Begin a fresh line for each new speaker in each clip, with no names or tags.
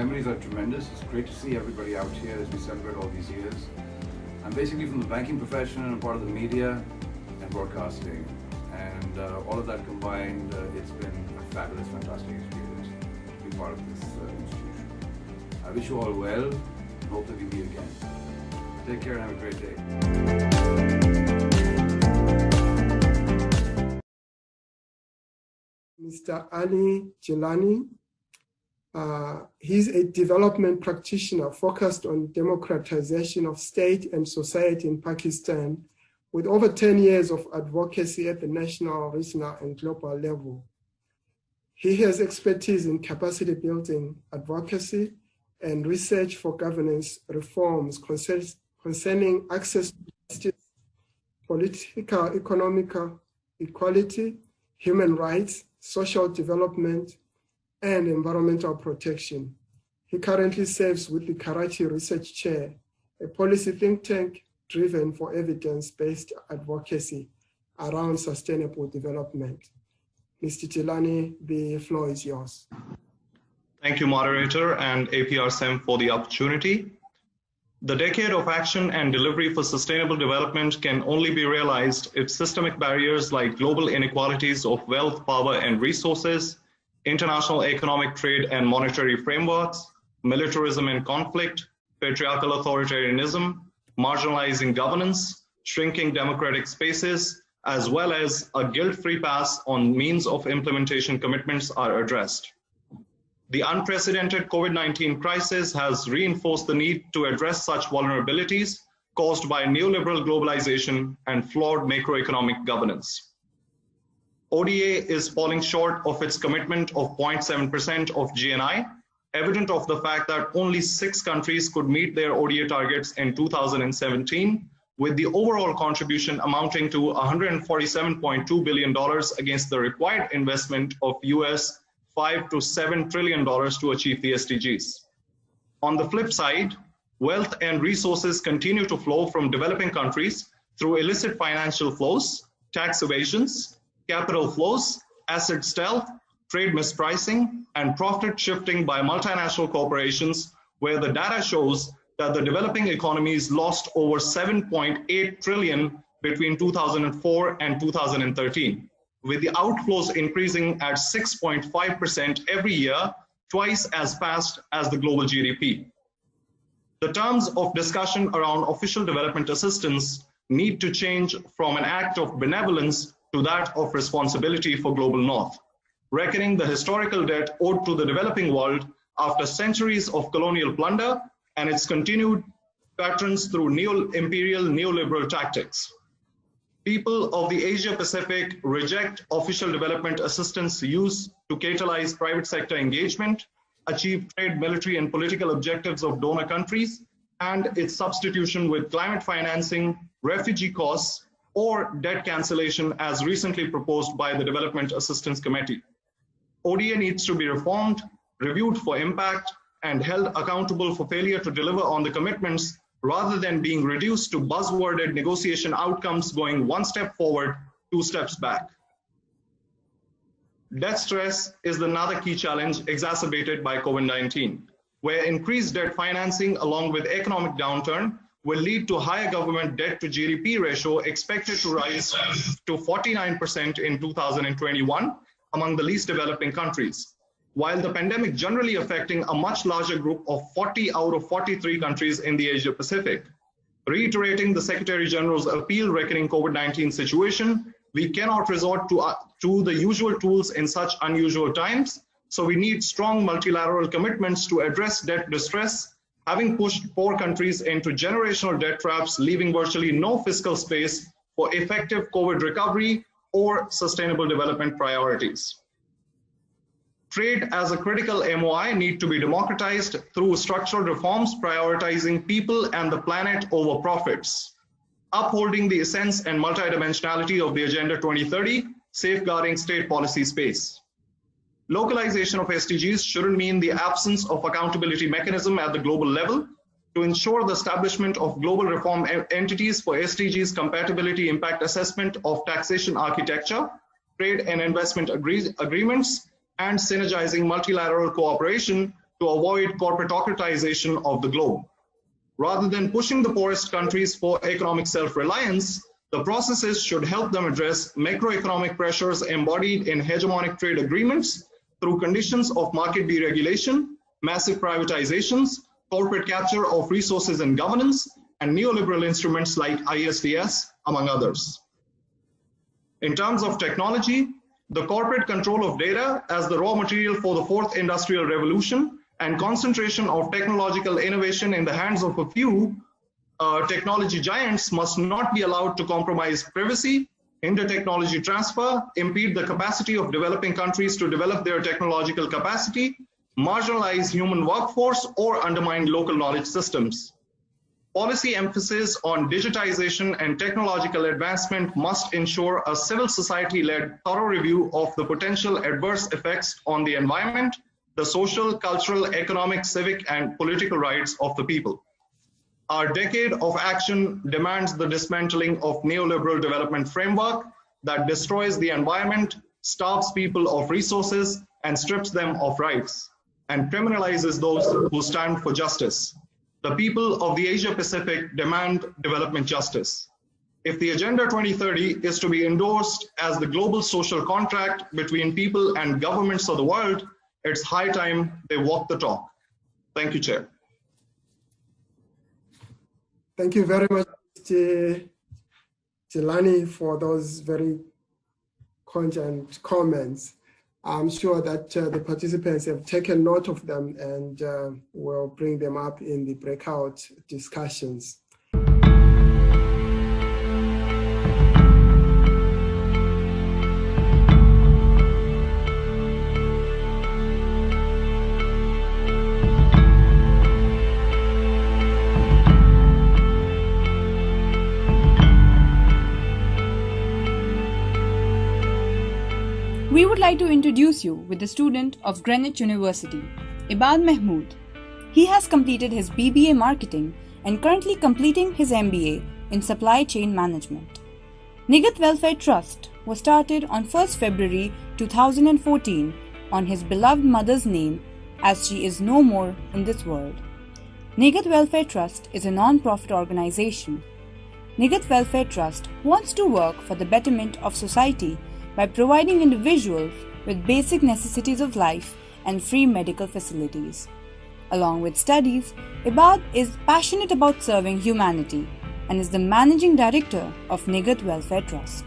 memories are tremendous. It's great to see everybody out here as we celebrate all these years. I'm basically from the banking profession and I'm part of the media and broadcasting. And all of that combined, it's been a fabulous, fantastic experience to be part of this institution. I wish you all well and hope that we meet again. Take care and have a great day.
Mr. Ali Jilani. He's a development practitioner focused on democratization of state and society in Pakistan, with over 10 years of advocacy at the national, regional, and global level. He has expertise in capacity building, advocacy, and research for governance reforms concerning access to justice, political, economical equality, human rights, social development, and environmental protection. He currently serves with the Karachi Research Chair, a policy think tank driven for evidence-based advocacy around sustainable development. Mr. Jilani, the floor is yours.
Thank you, moderator, and APRSEM for the opportunity. The decade of action and delivery for sustainable development can only be realized if systemic barriers like global inequalities of wealth, power, and resources, international economic, trade, and monetary frameworks, militarism and conflict, patriarchal authoritarianism, marginalizing governance, shrinking democratic spaces, as well as a guilt-free pass on means of implementation commitments are addressed. The unprecedented COVID-19 crisis has reinforced the need to address such vulnerabilities caused by neoliberal globalization and flawed macroeconomic governance. ODA is falling short of its commitment of 0.7% of GNI, evident of the fact that only 6 countries could meet their ODA targets in 2017, with the overall contribution amounting to $147.2 billion against the required investment of US $5 to $7 trillion to achieve the SDGs. On the flip side, wealth and resources continue to flow from developing countries through illicit financial flows, tax evasions, capital flows, asset stealth, trade mispricing, and profit shifting by multinational corporations, where the data shows that the developing economies lost over 7.8 trillion between 2004 and 2013, with the outflows increasing at 6.5% every year, twice as fast as the global GDP. The terms of discussion around official development assistance need to change from an act of benevolence to that of responsibility for global north, reckoning the historical debt owed to the developing world after centuries of colonial plunder and its continued patterns through neo-imperial neoliberal tactics. People of the Asia-Pacific reject official development assistance use to catalyze private sector engagement, achieve trade, military, and political objectives of donor countries, and its substitution with climate financing, refugee costs, or debt cancellation as recently proposed by the Development Assistance Committee. ODA needs to be reformed, reviewed for impact, and held accountable for failure to deliver on the commitments rather than being reduced to buzzworded negotiation outcomes going 1 step forward, 2 steps back. Debt stress is another key challenge exacerbated by COVID-19, where increased debt financing along with economic downturn will lead to higher government debt to GDP ratio expected to rise to 49% in 2021 among the least developing countries, while the pandemic generally affecting a much larger group of 40 out of 43 countries in the Asia Pacific. Reiterating the Secretary General's appeal reckoning COVID-19 situation, we cannot resort to the usual tools in such unusual times, so we need strong multilateral commitments to address debt distress, having pushed 4 countries into generational debt traps, leaving virtually no fiscal space for effective COVID recovery or sustainable development priorities. Trade as a critical MOI need to be democratized through structural reforms prioritizing people and the planet over profits, upholding the essence and multidimensionality of the Agenda 2030, safeguarding state policy space. Localization of SDGs shouldn't mean the absence of accountability mechanism at the global level to ensure the establishment of global reform entities for SDGs compatibility impact assessment of taxation architecture, trade and investment agreements, and synergizing multilateral cooperation to avoid corporatocratization of the globe. Rather than pushing the poorest countries for economic self-reliance, the processes should help them address macroeconomic pressures embodied in hegemonic trade agreements through conditions of market deregulation, massive privatizations, corporate capture of resources and governance, and neoliberal instruments like ISDS, among others. In terms of technology, the corporate control of data as the raw material for the fourth industrial revolution and concentration of technological innovation in the hands of a few technology giants must not be allowed to compromise privacy, hinder technology transfer, impede the capacity of developing countries to develop their technological capacity, marginalize human workforce, or undermine local knowledge systems. Policy emphasis on digitization and technological advancement must ensure a civil society-led thorough review of the potential adverse effects on the environment, the social, cultural, economic, civic, and political rights of the people. Our decade of action demands the dismantling of neoliberal development framework that destroys the environment, starves people of resources, and strips them of rights, and criminalizes those who stand for justice. The people of the Asia-Pacific demand development justice. If the Agenda 2030 is to be endorsed as the global social contract between people and governments of the world, it's high time they walk the talk. Thank you, Chair.
Thank you very much, Mr. Jelani, for those very cogent comments. I'm sure that the participants have taken note of them and will bring them up in the breakout discussions.
We would like to introduce you with the student of Greenwich University, Ibad Mahmood. He has completed his BBA Marketing and currently completing his MBA in Supply Chain Management. Nigat Welfare Trust was started on 1st February 2014 on his beloved mother's name as she is no more in this world. Nigat Welfare Trust is a non-profit organization. Nigat Welfare Trust wants to work for the betterment of society by providing individuals with basic necessities of life and free medical facilities. Along with studies, Ibad is passionate about serving humanity and is the managing director of Nigat Welfare Trust.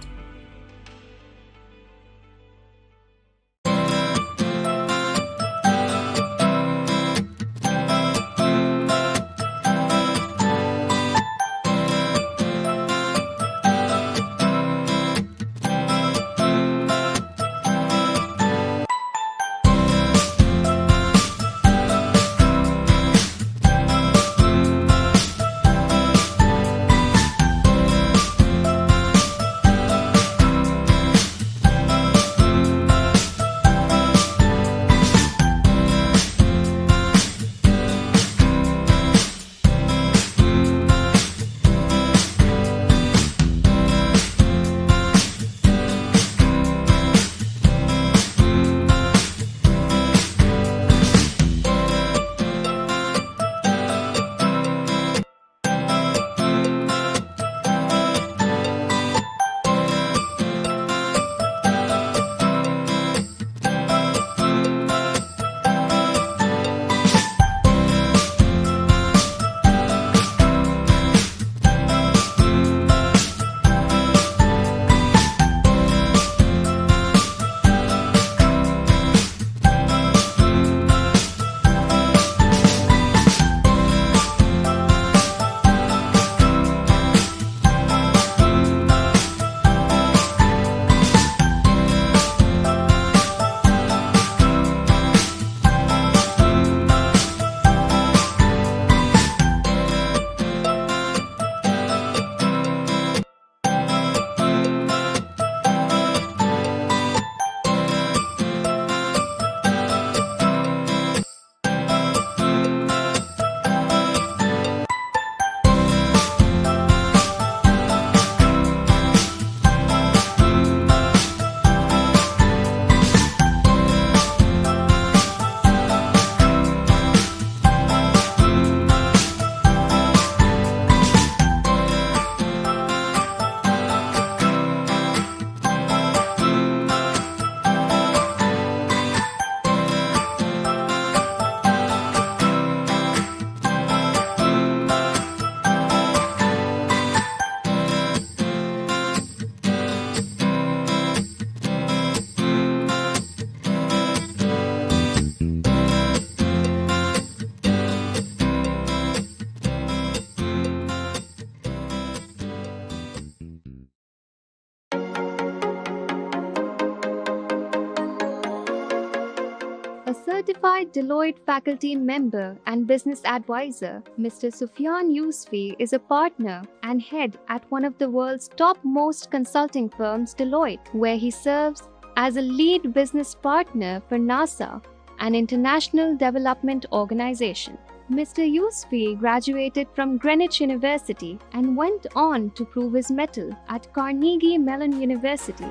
certified Deloitte faculty member and business advisor, Mr. Sufyan Yousfi is a partner and head at one of the world's topmost consulting firms, Deloitte, where he serves as a lead business partner for NASA, an international development organization. Mr. Yousfi graduated from Greenwich University and went on to prove his mettle at Carnegie Mellon University,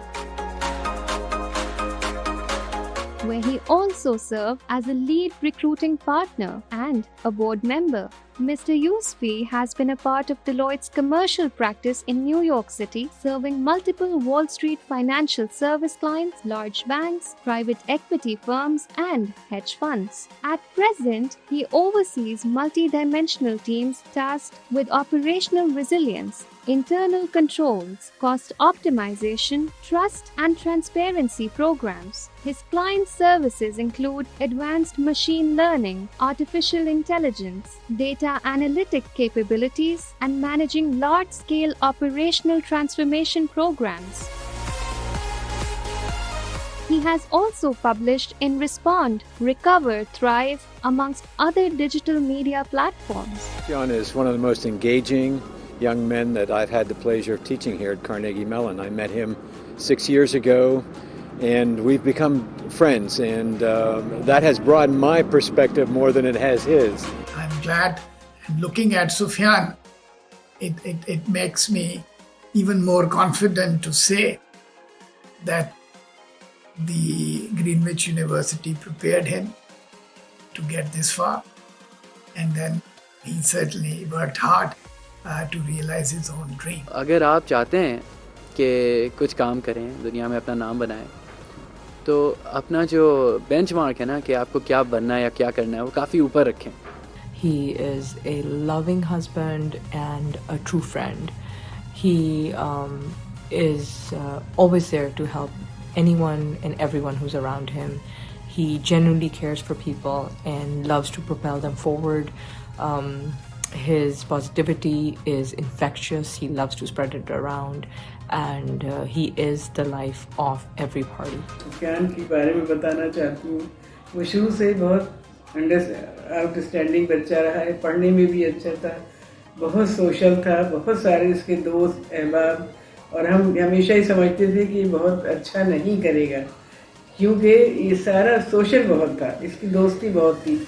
where he also served as a lead recruiting partner and a board member. Mr. Yousfi has been a part of Deloitte's commercial practice in New York City, serving multiple Wall Street financial service clients, large banks, private equity firms, and hedge funds. At present, he oversees multi-dimensional teams tasked with operational resilience, internal controls, cost optimization, trust and transparency programs. His client services include advanced machine learning, artificial intelligence, data analytic capabilities, and managing large-scale operational transformation programs. He has also published in Respond, Recover, Thrive, amongst other digital media platforms.
John is one of the most engaging young men that I've had the pleasure of teaching here at Carnegie Mellon. I met him 6 years ago, and we've become friends, and that has broadened my perspective more than it has his.
I'm glad, and looking at Sufyan, it makes me even more confident to say that the Greenwich University prepared him to get this far, and then he certainly worked hard to realize his own dream.
अगर आप चाहते हैं कि कुछ काम करें, दुनिया में अपना नाम बनाएं, तो अपना जो बेंचमार्क है ना कि आपको क्या बनना है या क्या करना है, वो काफ़ी ऊपर रखें.
He is a loving husband and a true friend. He is always there to help anyone and everyone who's around him. He genuinely cares for people and loves to propel them forward. His positivity is infectious. He loves to spread it around, and he is the life of every party.
Sufiyan के बारे में बताना चाहती हूँ. वो शुरू से बहुत आउटस्टैंडिंग बच्चा रहा है, पढ़ने में भी अच्छा था, बहुत सोशल था, बहुत सारे इसके दोस्त अहबाब, और हम हमेशा ही समझते थे कि ये बहुत अच्छा नहीं करेगा, क्योंकि ये सारा सोशल बहुत था, इसकी दोस्ती बहुत थी.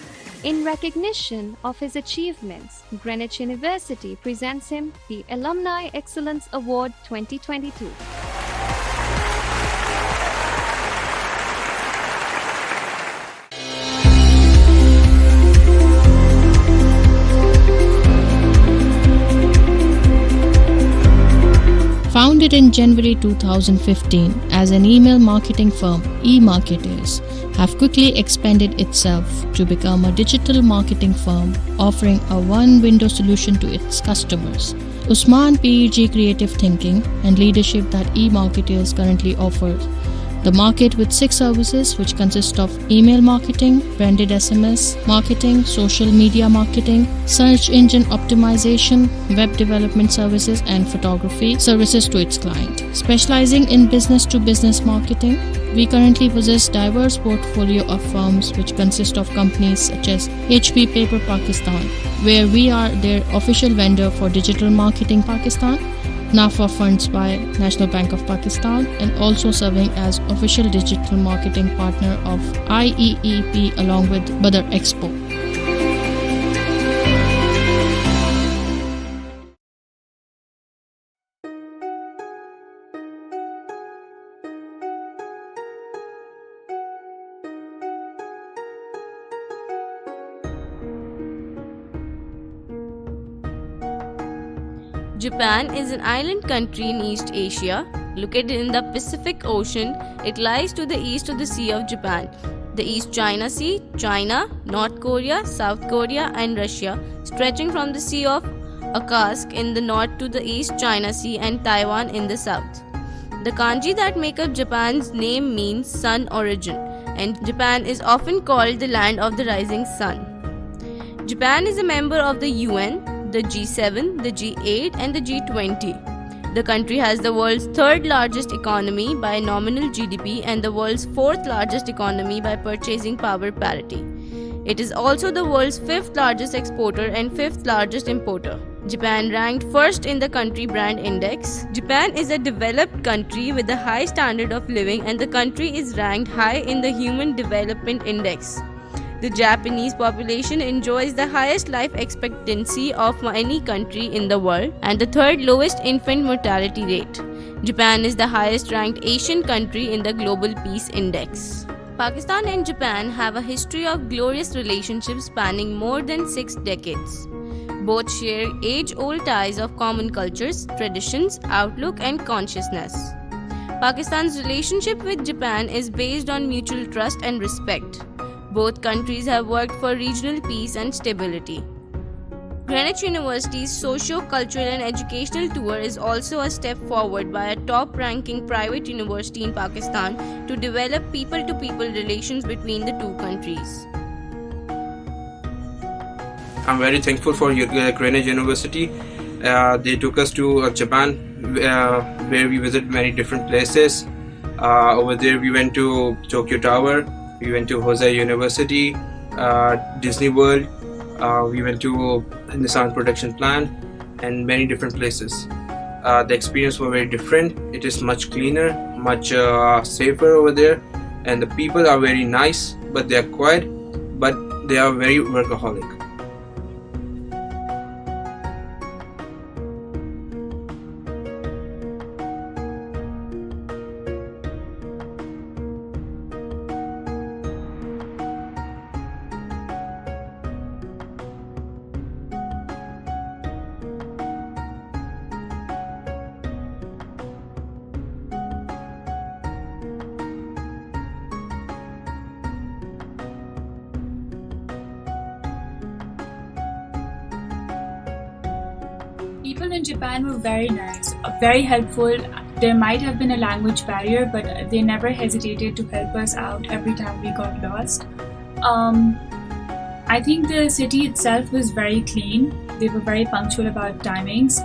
In recognition of his achievements, Greenwich University presents him the Alumni Excellence Award 2022.
Founded in January 2015 as an email marketing firm, eMarketers have quickly expanded itself to become a digital marketing firm offering a one-window solution to its customers. Usman PEG creative thinking and leadership that eMarketers currently offers the market with 6 services which consist of email marketing, branded SMS marketing, social media marketing, search engine optimization, web development services, and photography services to its client. Specializing in business-to-business marketing, we currently possess diverse portfolio of firms which consist of companies such as HP Paper Pakistan, where we are their official vendor for digital marketing Pakistan, NAFA Funds by National Bank of Pakistan, and also serving as official digital marketing partner of IEEP along with Badr Expo.
Japan is an island country in East Asia, located in the Pacific Ocean. It lies to the east of the Sea of Japan, the East China Sea, China, North Korea, South Korea, and Russia, stretching from the Sea of Okhotsk in the north to the East China Sea and Taiwan in the south. The kanji that make up Japan's name means sun origin, and Japan is often called the land of the rising sun. Japan is a member of the UN, the G7, the G8, and the G20. The country has the world's third largest economy by nominal GDP and the world's fourth largest economy by purchasing power parity. It is also the world's fifth largest exporter and fifth largest importer. Japan ranked first in the country brand index. Japan is a developed country with a high standard of living, and the country is ranked high in the Human Development Index. The Japanese population enjoys the highest life expectancy of any country in the world and the third lowest infant mortality rate. Japan is the highest ranked Asian country in the Global Peace Index. Pakistan and Japan have a history of glorious relationships spanning more than 6 decades. Both share age-old ties of common cultures, traditions, outlook, and consciousness. Pakistan's relationship with Japan is based on mutual trust and respect. Both countries have worked for regional peace and stability. Greenwich University's socio-cultural and educational tour is also a step forward by a top-ranking private university in Pakistan to develop people-to-people relations between the two countries.
I'm very thankful for Greenwich University. They took us to Japan, where we visited many different places. Over there we went to Tokyo Tower, we went to Hosei University, Disney World, we went to Nissan production plant, and many different places. The experience was very different. It is much cleaner, much safer over there, and the people are very nice, but they are quiet, but they are very workaholic.
People in Japan were very nice, very helpful. There might have been a language barrier, but they never hesitated to help us out every time we got lost. I think the city itself was very clean. They were very punctual about timings.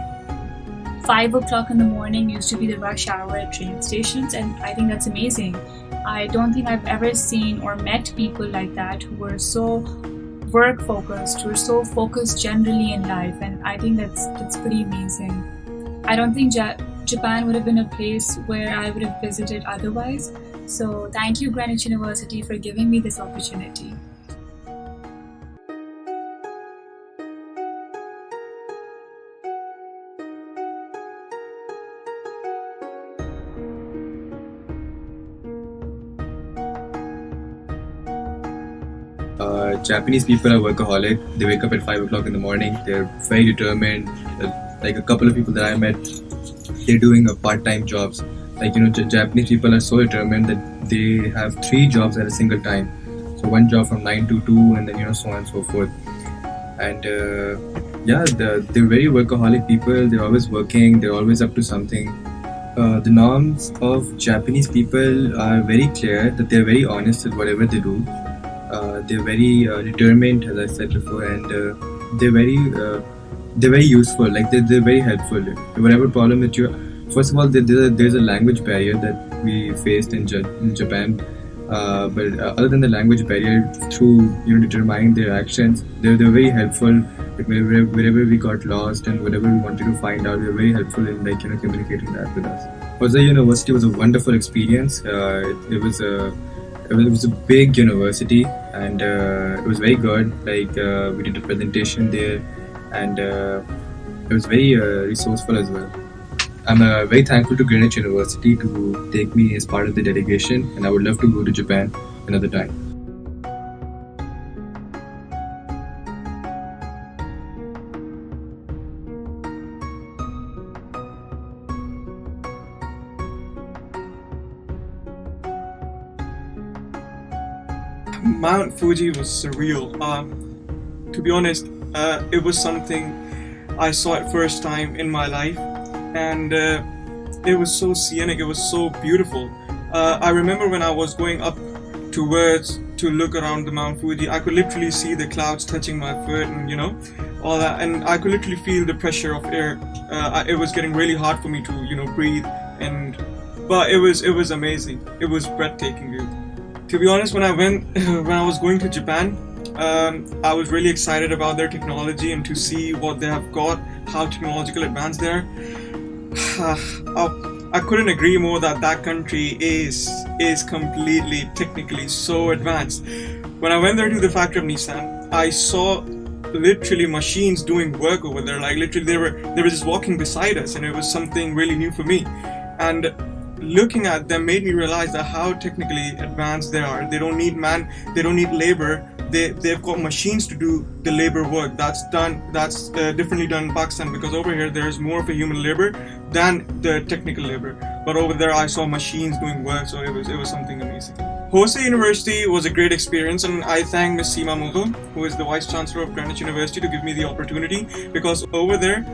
5 o'clock in the morning used to be the rush hour at train stations, and I think that's amazing. I don't think I've ever seen or met people like that who were so work focused, who are so focused generally in life, and I think that's pretty amazing. I don't think Japan would have been a place where I would have visited otherwise. So thank you, Greenwich University, for giving me this opportunity.
Japanese people are workaholic. They wake up at 5 o'clock in the morning. They're very determined. Like a couple of people that I met, they're doing part-time jobs. Like, Japanese people are so determined that they have 3 jobs at a single time. So one job from 9 to 2, and then so on and so forth. And they're very workaholic people. They're always working. They're always up to something. The norms of Japanese people are very clear, that they're very honest with whatever they do. They're very determined, as I said before, and they're very useful. Like they're very helpful. Whatever problem that first of all, there's a language barrier that we faced in Japan. But other than the language barrier, through determining their actions, they're very helpful. Like wherever we got lost and whatever we wanted to find out, they're very helpful in communicating that with us. Hosei University was a wonderful experience. It was a big university, and it was very good. Like we did a presentation there, and it was very resourceful as well. I'm very thankful to Greenwich University to take me as part of the delegation, and I would love to go to Japan another time.
Mount Fuji was surreal. To be honest, it was something I saw it first time in my life, and it was so scenic, it was so beautiful. I remember when I was going up towards to look around the Mount Fuji. I could literally see the clouds touching my foot, and all that, and I could literally feel the pressure of air. It was getting really hard for me to breathe, but it was amazing. It was breathtaking view. To be honest, when I was going to Japan, I was really excited about their technology and to see what they have got, how technological advanced they are. I couldn't agree more that country is completely technically so advanced. When I went there to the factory of Nissan, I saw literally machines doing work over there. Like literally they were just walking beside us, and it was something really new for me. And looking at them made me realize that how technically advanced they are. They don't need they don't need labor. They've got machines to do the labor work. That's differently done in Pakistan, because over here there's more of a human labor than the technical labor. But over there I saw machines doing work, so it was something amazing. Hosei University was a great experience, and I thank Ms. Seema Mughal, who is the Vice Chancellor of Greenwich University, to give me the opportunity, because over there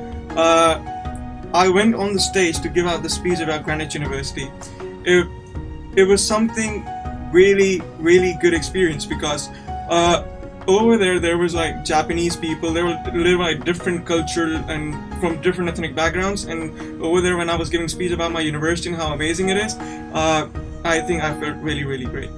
I went on the stage to give out the speech about Greenwich University. It was something really, really good experience, because over there was like Japanese people. They were living like different cultural and from different ethnic backgrounds. And over there, when I was giving speech about my university and how amazing it is, I think I felt really, really great.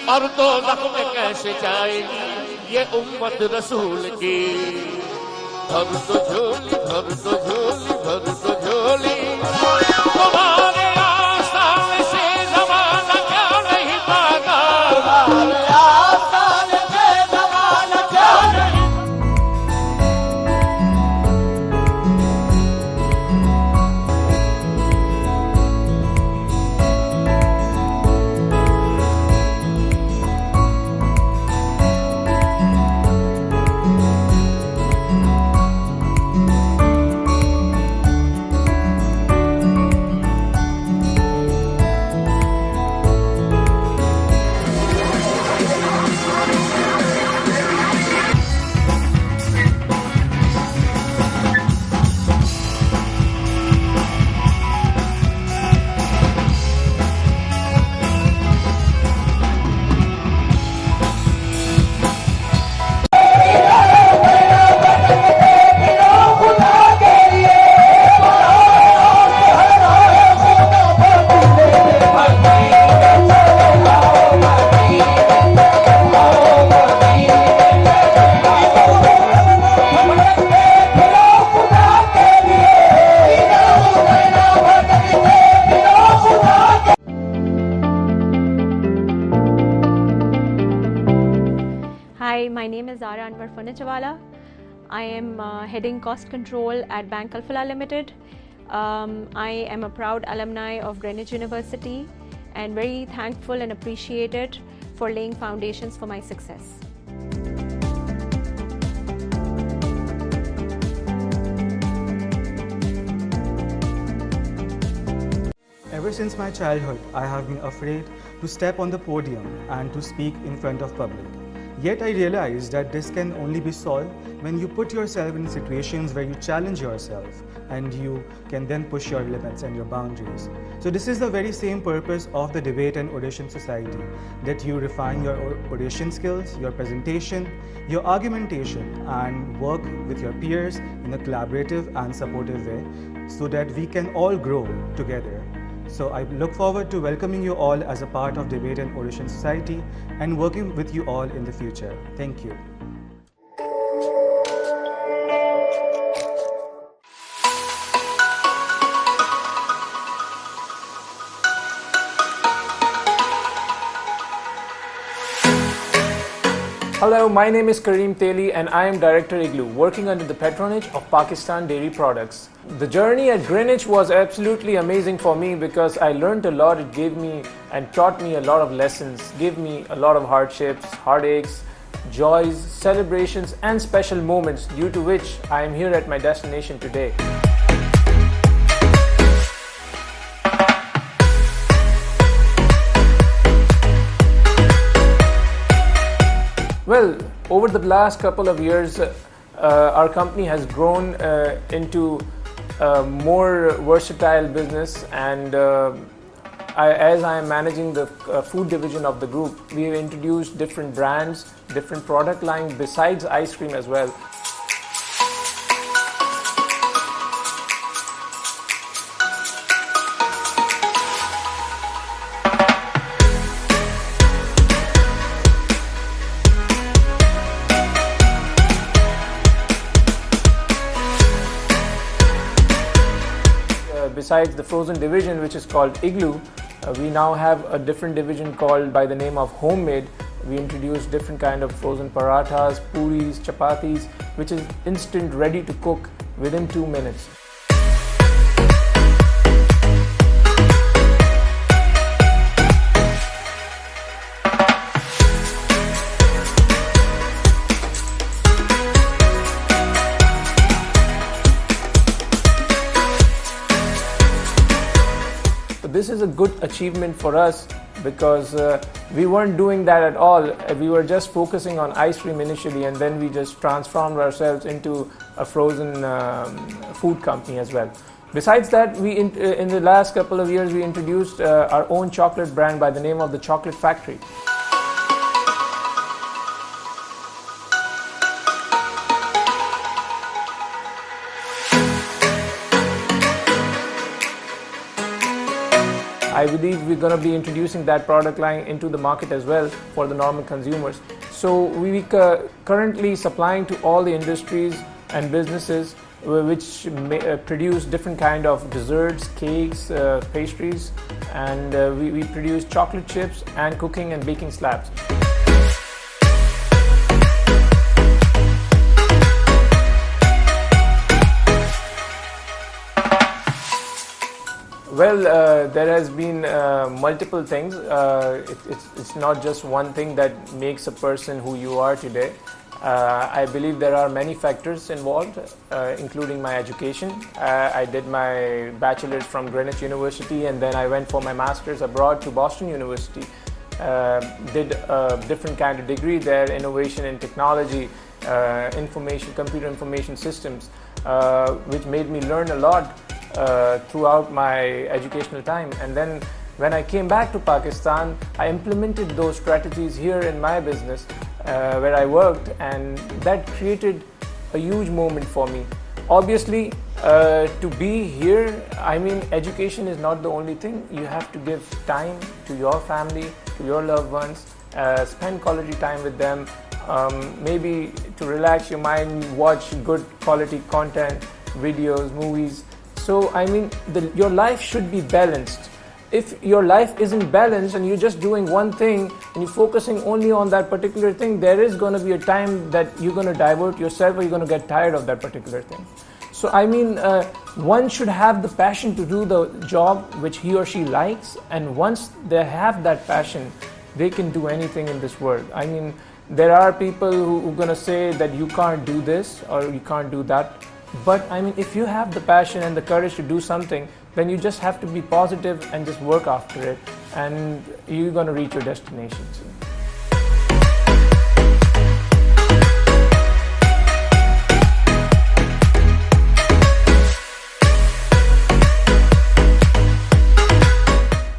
और दोज़ख में कैसे जाएगी ये उम्मत रसूल की। भर तो झोली, भर तो झोली, भर तो झोली, तुम्हारे आस्थान से ज़माना क्या नहीं मांगा, तुम्हारे आस्थान से ज़माना क्या नहीं।
Manachawala. I am heading cost control at Bank Alfala Limited. I am a proud alumni of Greenwich University and very thankful and appreciated for laying foundations for my success.
Ever since my childhood, I have been afraid to step on the podium and to speak in front of public. Yet I realized that this can only be solved when you put yourself in situations where you challenge yourself and you can then push your limits and your boundaries. So this is the very same purpose of the Debate and Oration Society, that you refine your oration skills, your presentation, your argumentation, and work with your peers in a collaborative and supportive way so that we can all grow together. So I look forward to welcoming you all as a part of Debate and Oration Society and working with you all in the future. Thank you.
Hello, my name is Kareem Teli and I am Director Igloo, working under the patronage of Pakistan Dairy Products. The journey at Greenwich was absolutely amazing for me because I learned a lot. It gave me and taught me a lot of lessons, gave me a lot of hardships, heartaches, joys, celebrations and special moments, due to which I am here at my destination today. Well, over the last couple of years, our company has grown into a more versatile business, and as I am managing the food division of the group, we have introduced different brands, different product lines besides ice cream as well. Besides the frozen division, which is called Igloo, we now have a different division called by the name of Homemade. We introduced different kind of frozen parathas, puris, chapatis, which is instant, ready to cook within 2 minutes. This is a good achievement for us because we weren't doing that at all. We were just focusing on ice cream initially, and then we just transformed ourselves into a frozen food company as well. Besides that, in the last couple of years we introduced our own chocolate brand by the name of the Chocolate Factory. I believe we're going to be introducing that product line into the market as well for the normal consumers. So we currently supplying to all the industries and businesses which produce different kind of desserts, cakes, pastries, and we produce chocolate chips and cooking and baking slabs. Well, there has been multiple things. It's not just one thing that makes a person who you are today. I believe there are many factors involved, including my education. I did my bachelor's from Greenwich University, and then I went for my master's abroad to Boston University. Did a different kind of degree there, innovation in technology, computer information systems, which made me learn a lot throughout my educational time. And then when I came back to Pakistan, I implemented those strategies here in my business where I worked, and that created a huge moment for me. Obviously, to be here, I mean, education is not the only thing. You have to give time to your family, to your loved ones, spend quality time with them, maybe to relax your mind, watch good quality content, videos, movies. So I mean, your life should be balanced. if your life isn't balanced and you're just doing one thing and you're focusing only on that particular thing, there is going to be a time that you're going to divert yourself or you're going to get tired of that particular thing. So I mean, one should have the passion to do the job which he or she likes, and once they have that passion, they can do anything in this world. I mean, there are people who are going to say that you can't do this or you can't do that. But I mean, if you have the passion and the courage to do something, then you just have to be positive and just work after it, and you're going to reach your destination soon.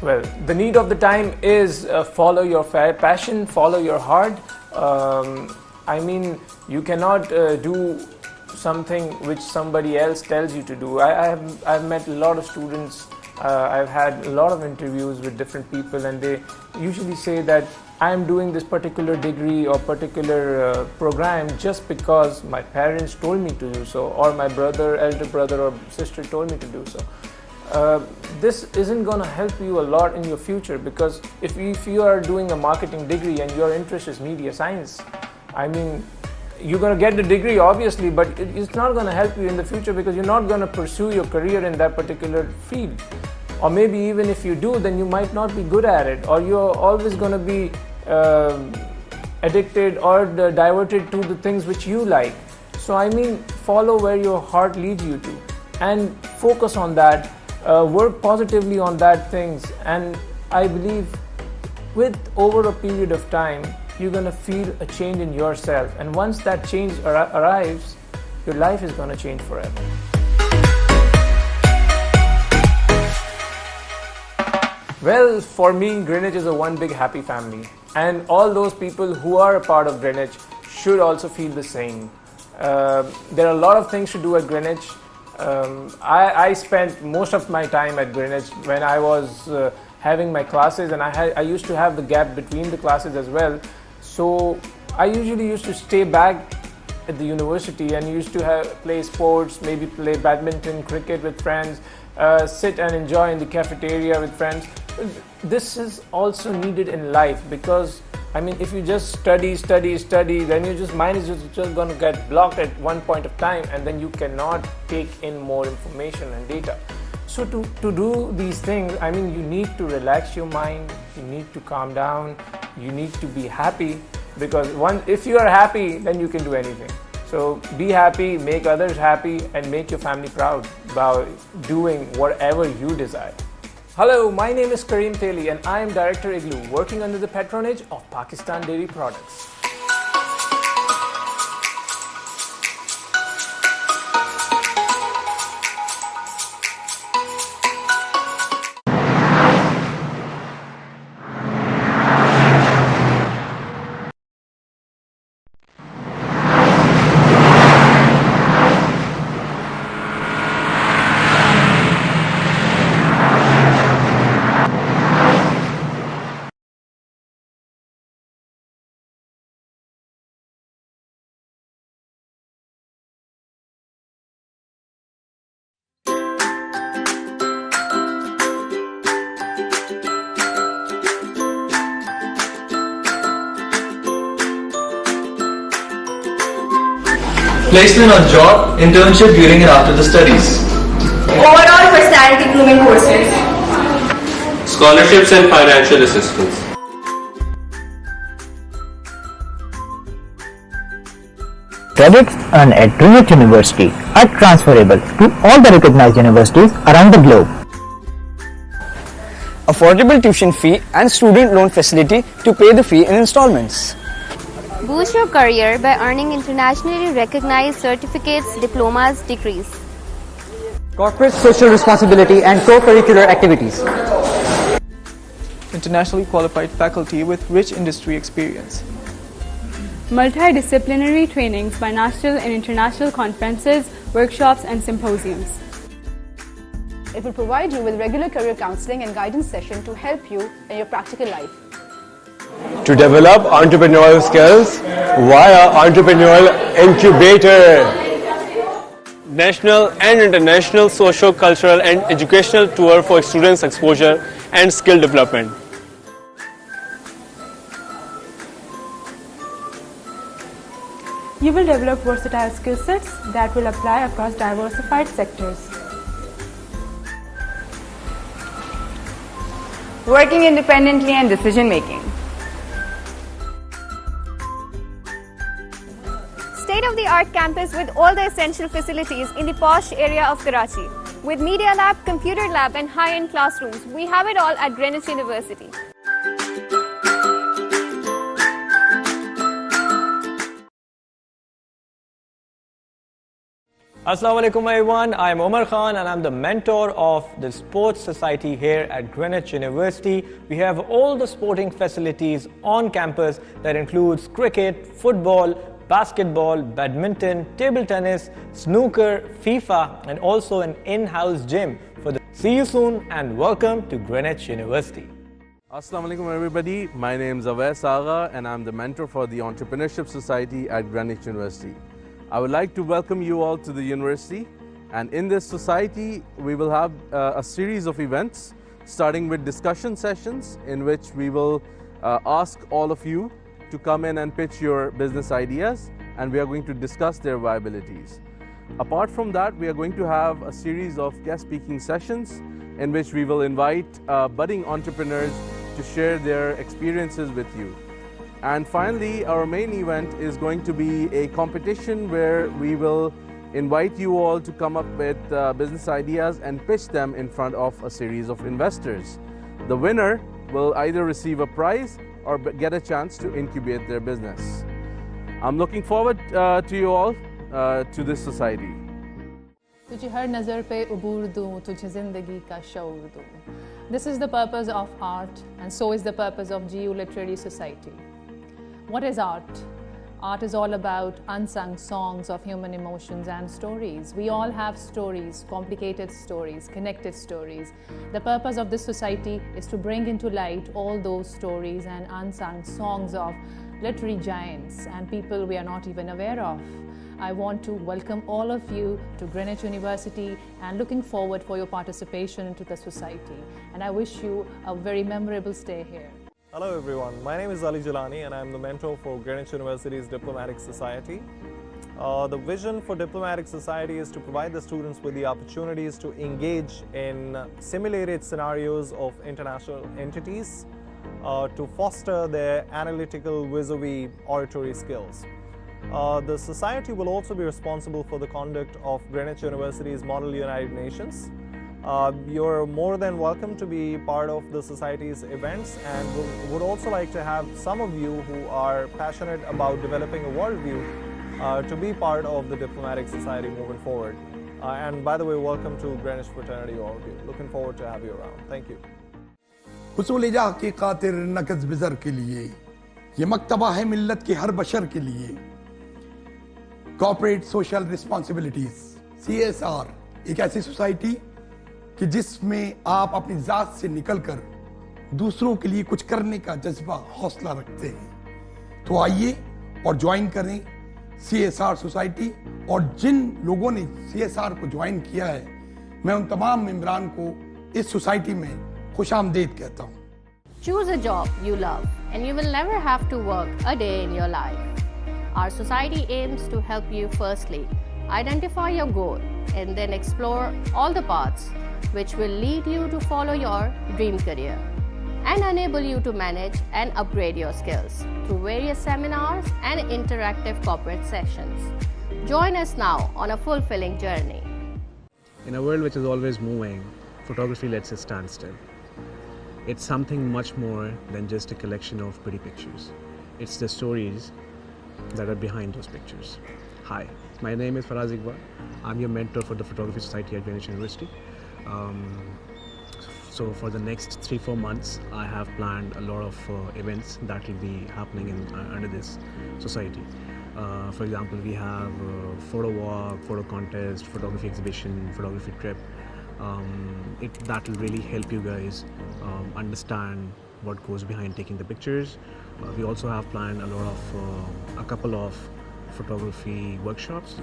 Well, the need of the time is follow your passion, follow your heart. I mean, you cannot do something which somebody else tells you to do. I've met a lot of students, I've had a lot of interviews with different people, and they usually say that I'm doing this particular degree or particular program just because my parents told me to do so, or my brother, elder brother or sister told me to do so. This isn't going to help you a lot in your future, because if you are doing a marketing degree and your interest is media science, I mean, you're going to get the degree obviously, but it's not going to help you in the future because you're not going to pursue your career in that particular field. Or maybe even if you do, then you might not be good at it, or you're always going to be addicted or diverted to the things which you like. So I mean, follow where your heart leads you to and focus on that. Work positively on that things, and I believe with over a period of time you're going to feel a change in yourself, and once that change arrives, your life is going to change forever. Well, for me, Greenwich is a one big happy family, and all those people who are a part of Greenwich should also feel the same. There are a lot of things to do at Greenwich. I spent most of my time at Greenwich when I was having my classes, and I used to have the gap between the classes as well. So I usually used to stay back at the university and used to play sports, maybe play badminton, cricket with friends, sit and enjoy in the cafeteria with friends. This is also needed in life, because I mean, if you just study, then your mind is just going to get blocked at one point of time, and then you cannot take in more information and data. So to do these things, I mean, you need to relax your mind, you need to calm down, you need to be happy, because if you are happy, then you can do anything. So be happy, make others happy, and make your family proud by doing whatever you desire. Hello, my name is Kareem Theli, and I am Director Igloo, working under the patronage of Pakistan Dairy Products.
Placement on job, internship during and after the studies.
Overall personality grooming courses.
Scholarships and financial assistance.
Credits earned at Greenwich University are transferable to all the recognized universities around the globe.
Affordable tuition fee and student loan facility to pay the fee in installments.
Boost your career by earning internationally recognized certificates, diplomas, degrees.
Corporate social responsibility and co-curricular activities.
Internationally qualified faculty with rich industry experience.
Multidisciplinary trainings by national and international conferences, workshops and symposiums.
It will provide you with regular career counseling and guidance sessions to help you in your practical life.
To develop entrepreneurial skills via entrepreneurial incubator. national and international socio-cultural and educational tour for students' exposure and skill development.
You will develop versatile skill sets that will apply across diversified sectors.
Working independently and decision making.
State-of-the-art campus with all the essential facilities in the posh area of Karachi. With media lab, computer lab and high-end classrooms, we have it all at Greenwich University.
Assalamu alaikum everyone, I am Omar Khan and I am the mentor of the Sports Society here at Greenwich University. We have all the sporting facilities on campus that includes cricket, football, basketball, badminton, table tennis, snooker, FIFA and also an in-house gym. See you soon and welcome to Greenwich University.
Assalamu alaikum everybody, my name is Awais Agha and I am the mentor for the Entrepreneurship Society at Greenwich University. I would like to welcome you all to the university, and in this society we will have a series of events starting with discussion sessions in which we will ask all of you to come in and pitch your business ideas, and we are going to discuss their viabilities. Apart from that, we are going to have a series of guest speaking sessions in which we will invite budding entrepreneurs to share their experiences with you. And finally, our main event is going to be a competition where we will invite you all to come up with business ideas and pitch them in front of a series of investors. The winner will either receive a prize or get a chance to incubate their business. I'm looking forward to you all to this society.
तुझे हर नज़र पे उबूर दूँ, तुझे ज़िंदगी का शऊर दूँ. This is the purpose of art, and so is the purpose of GU Literary Society. What is art? Art is all about unsung songs of human emotions and stories. We all have stories, complicated stories, connected stories. The purpose of this society is to bring into light all those stories and unsung songs of literary giants and people we are not even aware of. I want to welcome all of you to Greenwich University and looking forward for your participation into the society. And I wish you a very memorable stay here.
Hello everyone, my name is Ali Jalani and I am the mentor for Greenwich University's Diplomatic Society. The vision for Diplomatic Society is to provide the students with the opportunities to engage in simulated scenarios of international entities to foster their analytical vis-a-vis oratory skills. The Society will also be responsible for the conduct of Greenwich University's Model United Nations. You're more than welcome to be part of the Society's events, and would also like to have some of you who are passionate about developing a worldview to be part of the Diplomatic Society moving forward. And by the way, welcome to Greenwich Fraternity, all of you. Looking forward to have you around. Thank you.
हुसूल जा की खातिर नकज़ बिज़र के लिए ये मकतबा है मिल्लत के हर बशर के लिए कॉर्पोरेट सोशल रिस्पॉन्सिबिलिटीज CSR एक ऐसी सोसाइटी कि जिसमें आप अपनी ज़ात से निकलकर दूसरों के लिए कुछ करने का जज्बा हौसला रखते हैं। तो आइए और ज्वाइन करें CSR सोसाइटी, और जिन लोगों ने CSR को ज्वाइन किया है मैं उन तमाम मेंबरान को इस सोसाइटी में खुशामदीद कहता हूँ।
Choose a job you love and you will never have to work a day in your life. Our society aims to help you firstly identify your goal and then explore all the paths which will lead you to follow your dream career and enable you to manage and upgrade your skills through various seminars and interactive corporate sessions. Join us now on a fulfilling journey.
In a world which is always moving, photography lets us stand still. It's something much more than just a collection of pretty pictures. It's the stories that are behind those pictures. Hi, my name is Faraz Iqbal. I'm your mentor for the Photography Society at Greenwich University. So for the next 3-4 months, I have planned a lot of events that will be happening under this society. For example, we have photo walk, photo contest, photography exhibition, photography trip. That will really help you guys understand what goes behind taking the pictures. We also have planned a couple of photography workshops,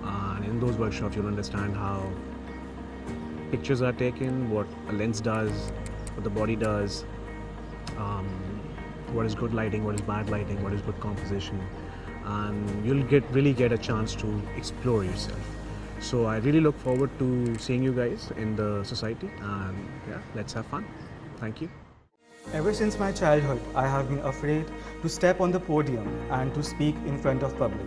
and in those workshops you'll understand how pictures are taken, what a lens does, what the body does, what is good lighting, what is bad lighting, what is good composition, and you'll really get a chance to explore yourself. So I really look forward to seeing you guys in the society, and yeah, let's have fun. Thank you.
Ever since my childhood, I have been afraid to step on the podium and to speak in front of public.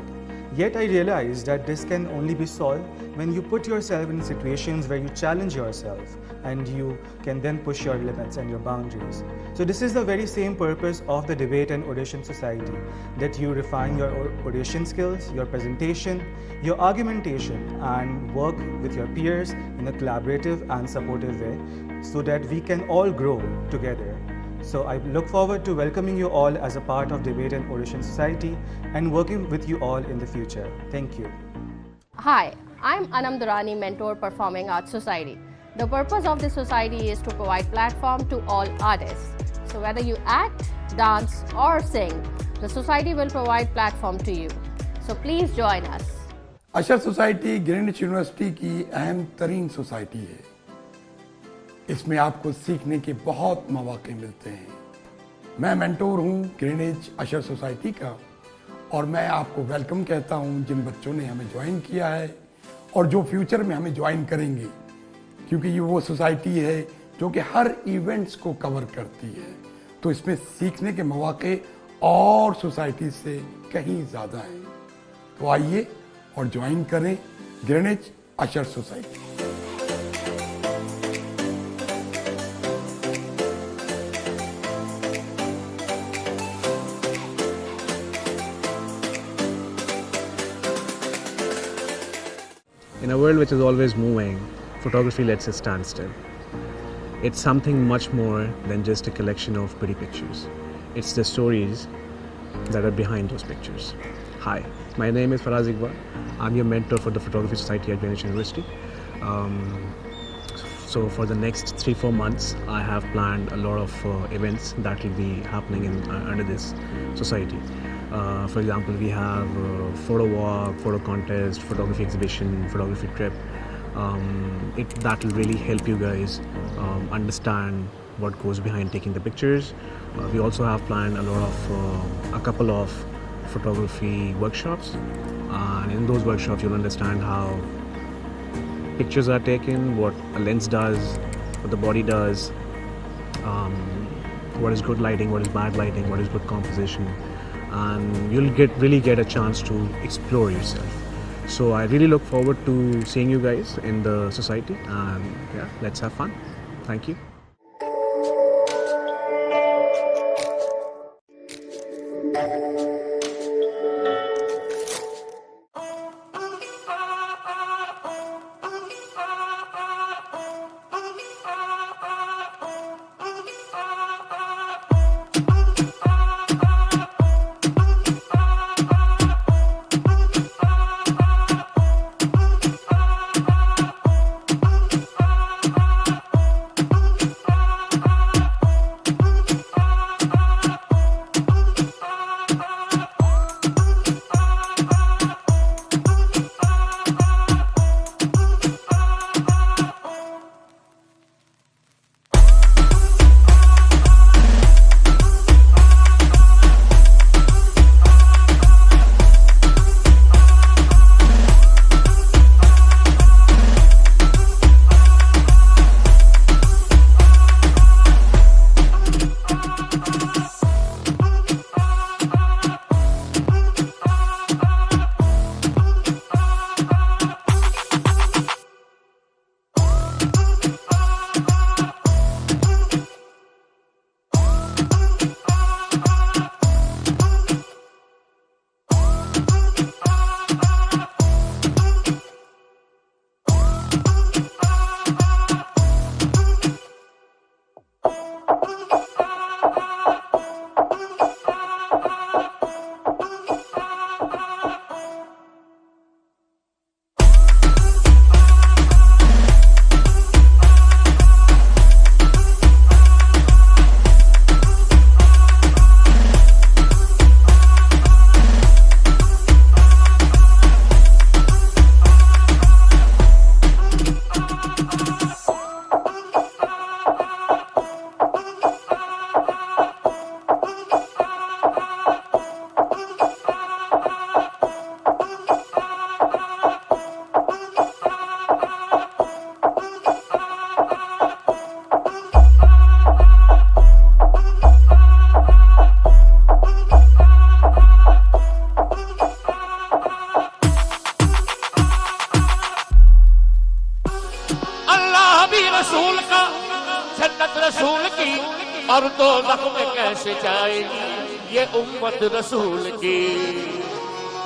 Yet I realized that this can only be solved when you put yourself in situations where you challenge yourself and you can then push your limits and your boundaries. So this is the very same purpose of the Debate and Oration Society, that you refine your oration skills, your presentation, your argumentation, and work with your peers in a collaborative and supportive way so that we can all grow together. So I look forward to welcoming you all as a part of Debate and Oration Society and working with you all in the future. Thank you.
Hi, I'm Anam Durrani, Mentor, Performing Arts Society. The purpose of this society is to provide platform to all artists. So whether you act, dance or sing, the society will provide platform to you. So please join us.
Usher society Greenwich university की अहम तरीन society है। इसमें आपको सीखने के बहुत मौके मिलते हैं। मैं मेंटोर हूं ग्रीनविच अशर सोसाइटी का, और मैं आपको वेलकम कहता हूं जिन बच्चों ने हमें ज्वाइन किया है और जो फ्यूचर में हमें ज्वाइन करेंगे, क्योंकि ये वो सोसाइटी है जो कि हर इवेंट्स को कवर करती है। तो इसमें सीखने के मौके और सोसाइटी से कहीं ज़्यादा हैं। तो आइए और ज्वाइन करें Greenwich usher society.
In a world which is always moving, photography lets us stand still. It's something much more than just a collection of pretty pictures. It's the stories that are behind those pictures. Hi, my name is Faraz Iqbal. I'm your mentor for the Photography Society at Greenwich University. So for the next 3-4 months, I have planned a lot of events that will be happening under this society. For example, we have photo walk, photo contest, photography exhibition, photography trip. That will really help you guys understand what goes behind taking the pictures. We also have planned a couple of photography workshops, and in those workshops you'll understand how pictures are taken, what a lens does, what the body does, what is good lighting, what is bad lighting, what is good composition, and you'll really get a chance to explore yourself. So I really look forward to seeing you guys in the society, and yeah, let's have fun. Thank you.
जन्नत रसूल की और दोज़ख में कैसे जाएगी ये उम्मत रसूल की।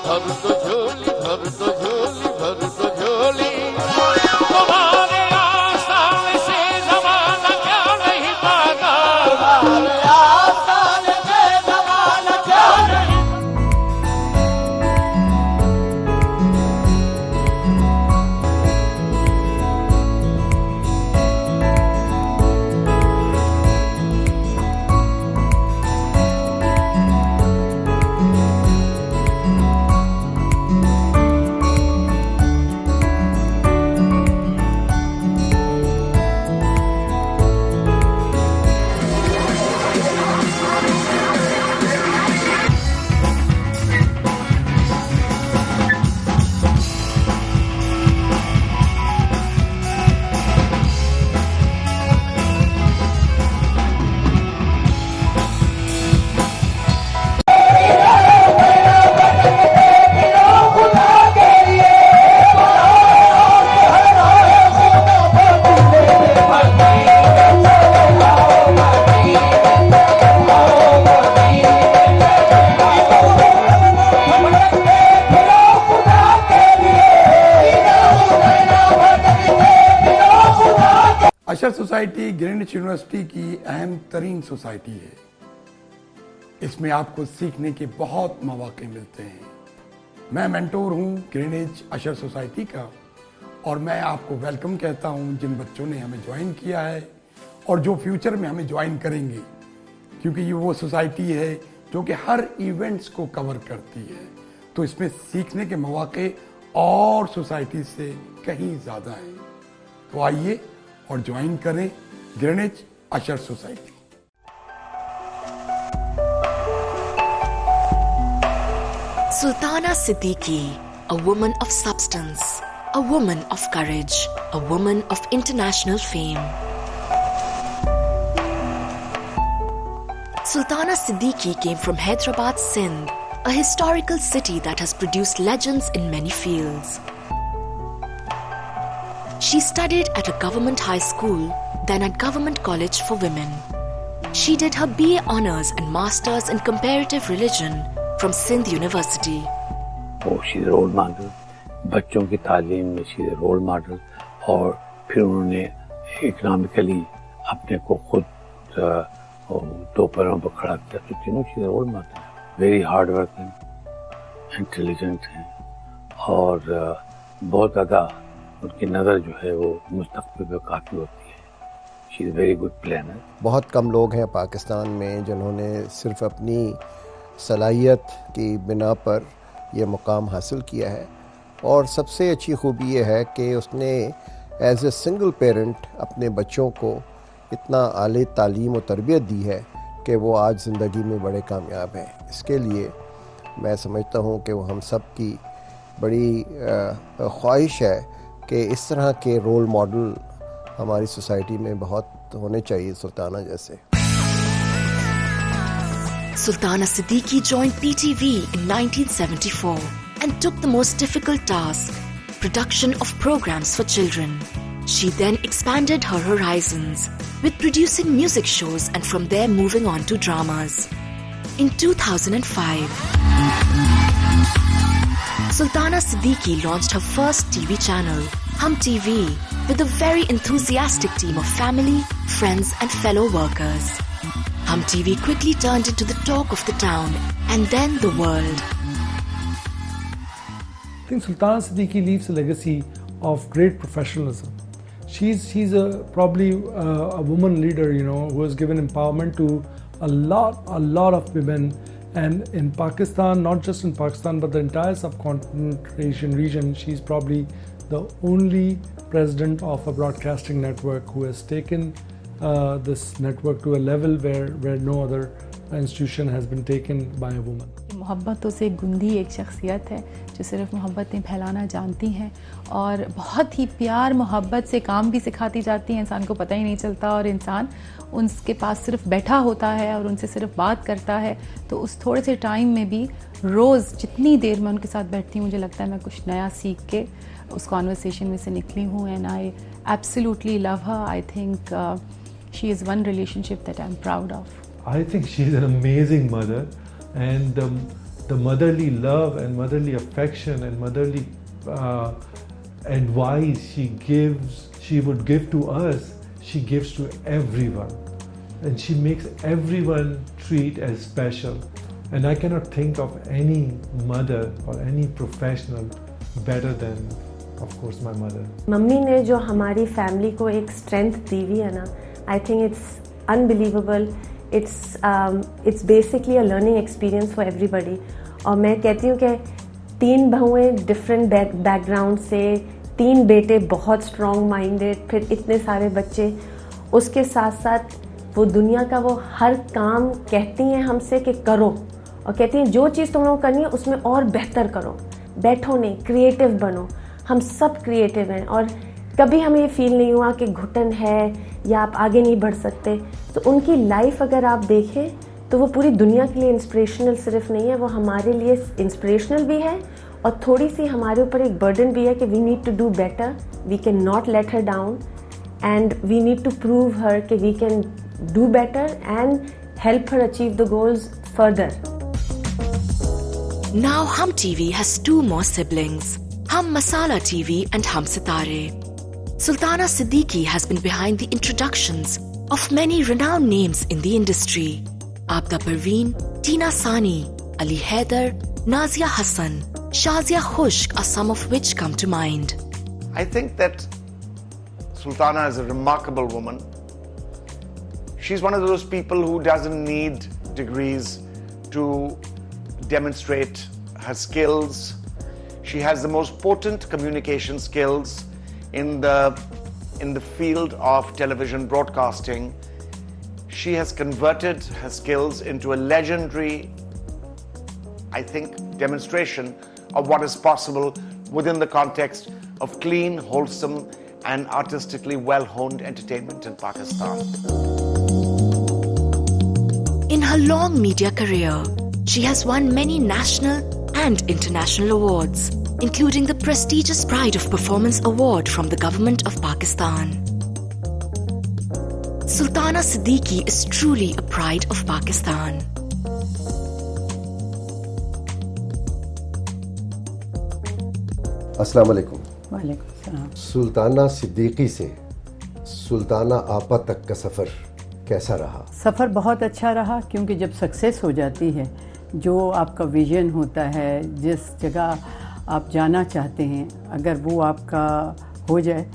भर दो झोली भर दो झोली भर दो झोली तुम्हारे आसान से ज़माना क्या नहीं पाता, तुम्हारे आसान से ज़माना क्या नहीं।
अशर सोसाइटी ग्रीनविच यूनिवर्सिटी की अहम तरीन सोसाइटी है। इसमें आपको सीखने के बहुत मौके मिलते हैं। मैं मेंटोर हूं ग्रीनविच अशर सोसाइटी का और मैं आपको वेलकम कहता हूं जिन बच्चों ने हमें ज्वाइन किया है और जो फ्यूचर में हमें ज्वाइन करेंगे, क्योंकि ये वो सोसाइटी है जो कि हर इवेंट्स को कवर करती है। तो इसमें सीखने के मौके और सोसाइटी से कहीं ज़्यादा हैं। तो आइए और ज्वाइन करें Greenwich usher society.
Sultana Siddiqui, a woman of substance, a woman of courage, a woman of international fame. Sultana Siddiqui came from Hyderabad, Sindh, a historical city that has produced legends in many fields. She studied at a government high school, then at Government College for Women. She did her BA Honours and Masters in Comparative Religion from Sindh University.
Oh, she's a role model. बच्चों की तालीम में she's a role model और फिर उन्होंने economically अपने को खुद दो पैरों पर खड़ा किया। तो तीनों she's a role model. Very hard working, intelligent हैं और बहुत ज़्यादा उनकी नज़र जो है वो मुस्तक़बिल पे काफ़ी होती है। She is very good planner.
बहुत कम लोग हैं पाकिस्तान में जिन्होंने सिर्फ अपनी सलाहियत की बिना पर यह मुकाम हासिल किया है और सबसे अच्छी खूबी ये है कि उसने एज ए सिंगल पेरेंट अपने बच्चों को इतना आली तालीम और तरबियत दी है कि वो आज ज़िंदगी में बड़े कामयाब हैं। इसके लिए मैं समझता हूँ कि वो हम सब की बड़ी ख्वाहिश है कि इस तरह के रोल मॉडल हमारी सोसाइटी में बहुत होने चाहिए सुल्ताना जैसे।
Sultana Siddiqui joined PTV in 1974 and took the most difficult task, production of programs for children. She then expanded her horizons with producing music shows and from there moving on to dramas. In 2005, Sultana Siddiqui launched her first TV channel, Hum TV, with a very enthusiastic team of family, friends and fellow workers. Hum TV quickly turned into the talk of the town and then the world.
I think Sultana Siddiqui leaves a legacy of great professionalism. She's probably a woman leader, who has given empowerment to a lot of women, and in Pakistan, not just in Pakistan, but the entire subcontinent Asian region, she's probably the only president of a broadcasting network who has taken this network to a level where no other institution has been taken by a woman.
मोहब्बतों से गुंदी एक शख्सियत है जो सिर्फ मोहब्बतें फैलाना जानती हैं और बहुत ही प्यार मोहब्बत से काम भी सिखाती जाती हैं। इंसान को पता ही नहीं चलता और इंसान उनके पास सिर्फ बैठा होता है और उनसे सिर्फ बात करता है। तो उस थोड़े से टाइम में भी रोज़ जितनी देर मैं उनके साथ बैठती हूँ मुझे लगता है मैं कुछ नया सीख के उस कॉन्वर्सेशन में से निकली हूँ। And I absolutely love her. I think
she is one relationship that I'm proud of.
I think she's an amazing mother, and the motherly love and motherly affection and motherly advice she would give to us, she gives to everyone. And she makes everyone treat as special. And I cannot think of any mother or any professional better than, of course, my mother.
Mummy ने जो हमारी family को एक strength दी हुई है ना, I think it's unbelievable. It's basically a learning experience for everybody. और मैं कहती हूँ कि 3 बहुएं डिफरेंट बैकग्राउंड से, 3 बेटे बहुत स्ट्रॉन्ग माइंडेड, फिर इतने सारे बच्चे, उसके साथ साथ वो दुनिया का वो हर काम कहती हैं हमसे कि करो, और कहती हैं जो चीज़ तुम लोगों को करनी है उसमें और बेहतर करो, बैठो नहीं, क्रिएटिव बनो। हम सब क्रिएटिव हैं और कभी हमें ये फील नहीं हुआ कि घुटन है या आप आगे नहीं बढ़ सकते। तो उनकी लाइफ अगर आप देखें तो वो पूरी दुनिया के लिए इंस्पिरेशनल सिर्फ नहीं है, वो हमारे लिए इंस्पिरेशनल भी है और थोड़ी सी हमारे ऊपर एक बर्डन भी है कि we need to do better, we can not let her down and we need to prove her कि we can do better and help her achieve the goals further.
Now Hum TV has 2 more siblings, Hum Masala TV and Hum Sitare. Sultana Siddiqui has been behind the introductions of many renowned names in the industry. Abda Parveen, Tina Sani, Ali Haider, Nazia Hassan, Shazia Khushk are some of which come to mind.
I think that Sultana is a remarkable woman. She's one of those people who doesn't need degrees to demonstrate her skills. She has the most potent communication skills in the field of television broadcasting. She has converted her skills into a legendary, I think, demonstration of what is possible within the context of clean, wholesome, and artistically well-honed entertainment in Pakistan.
In her long media career, she has won many national and international awards, including the prestigious Pride of Performance Award from the Government of Pakistan. Sultana Siddiqui is truly a pride of Pakistan.
अस्सलाम वालेकुम।
वालेकुम सलाम।
सुल्ताना सिद्दीकी से सुल्ताना आपा तक का सफ़र कैसा रहा?
सफ़र बहुत अच्छा रहा, क्योंकि जब सक्सेस हो जाती है, जो आपका विजन होता है, जिस जगह आप जाना चाहते हैं, अगर वो आपका हो जाए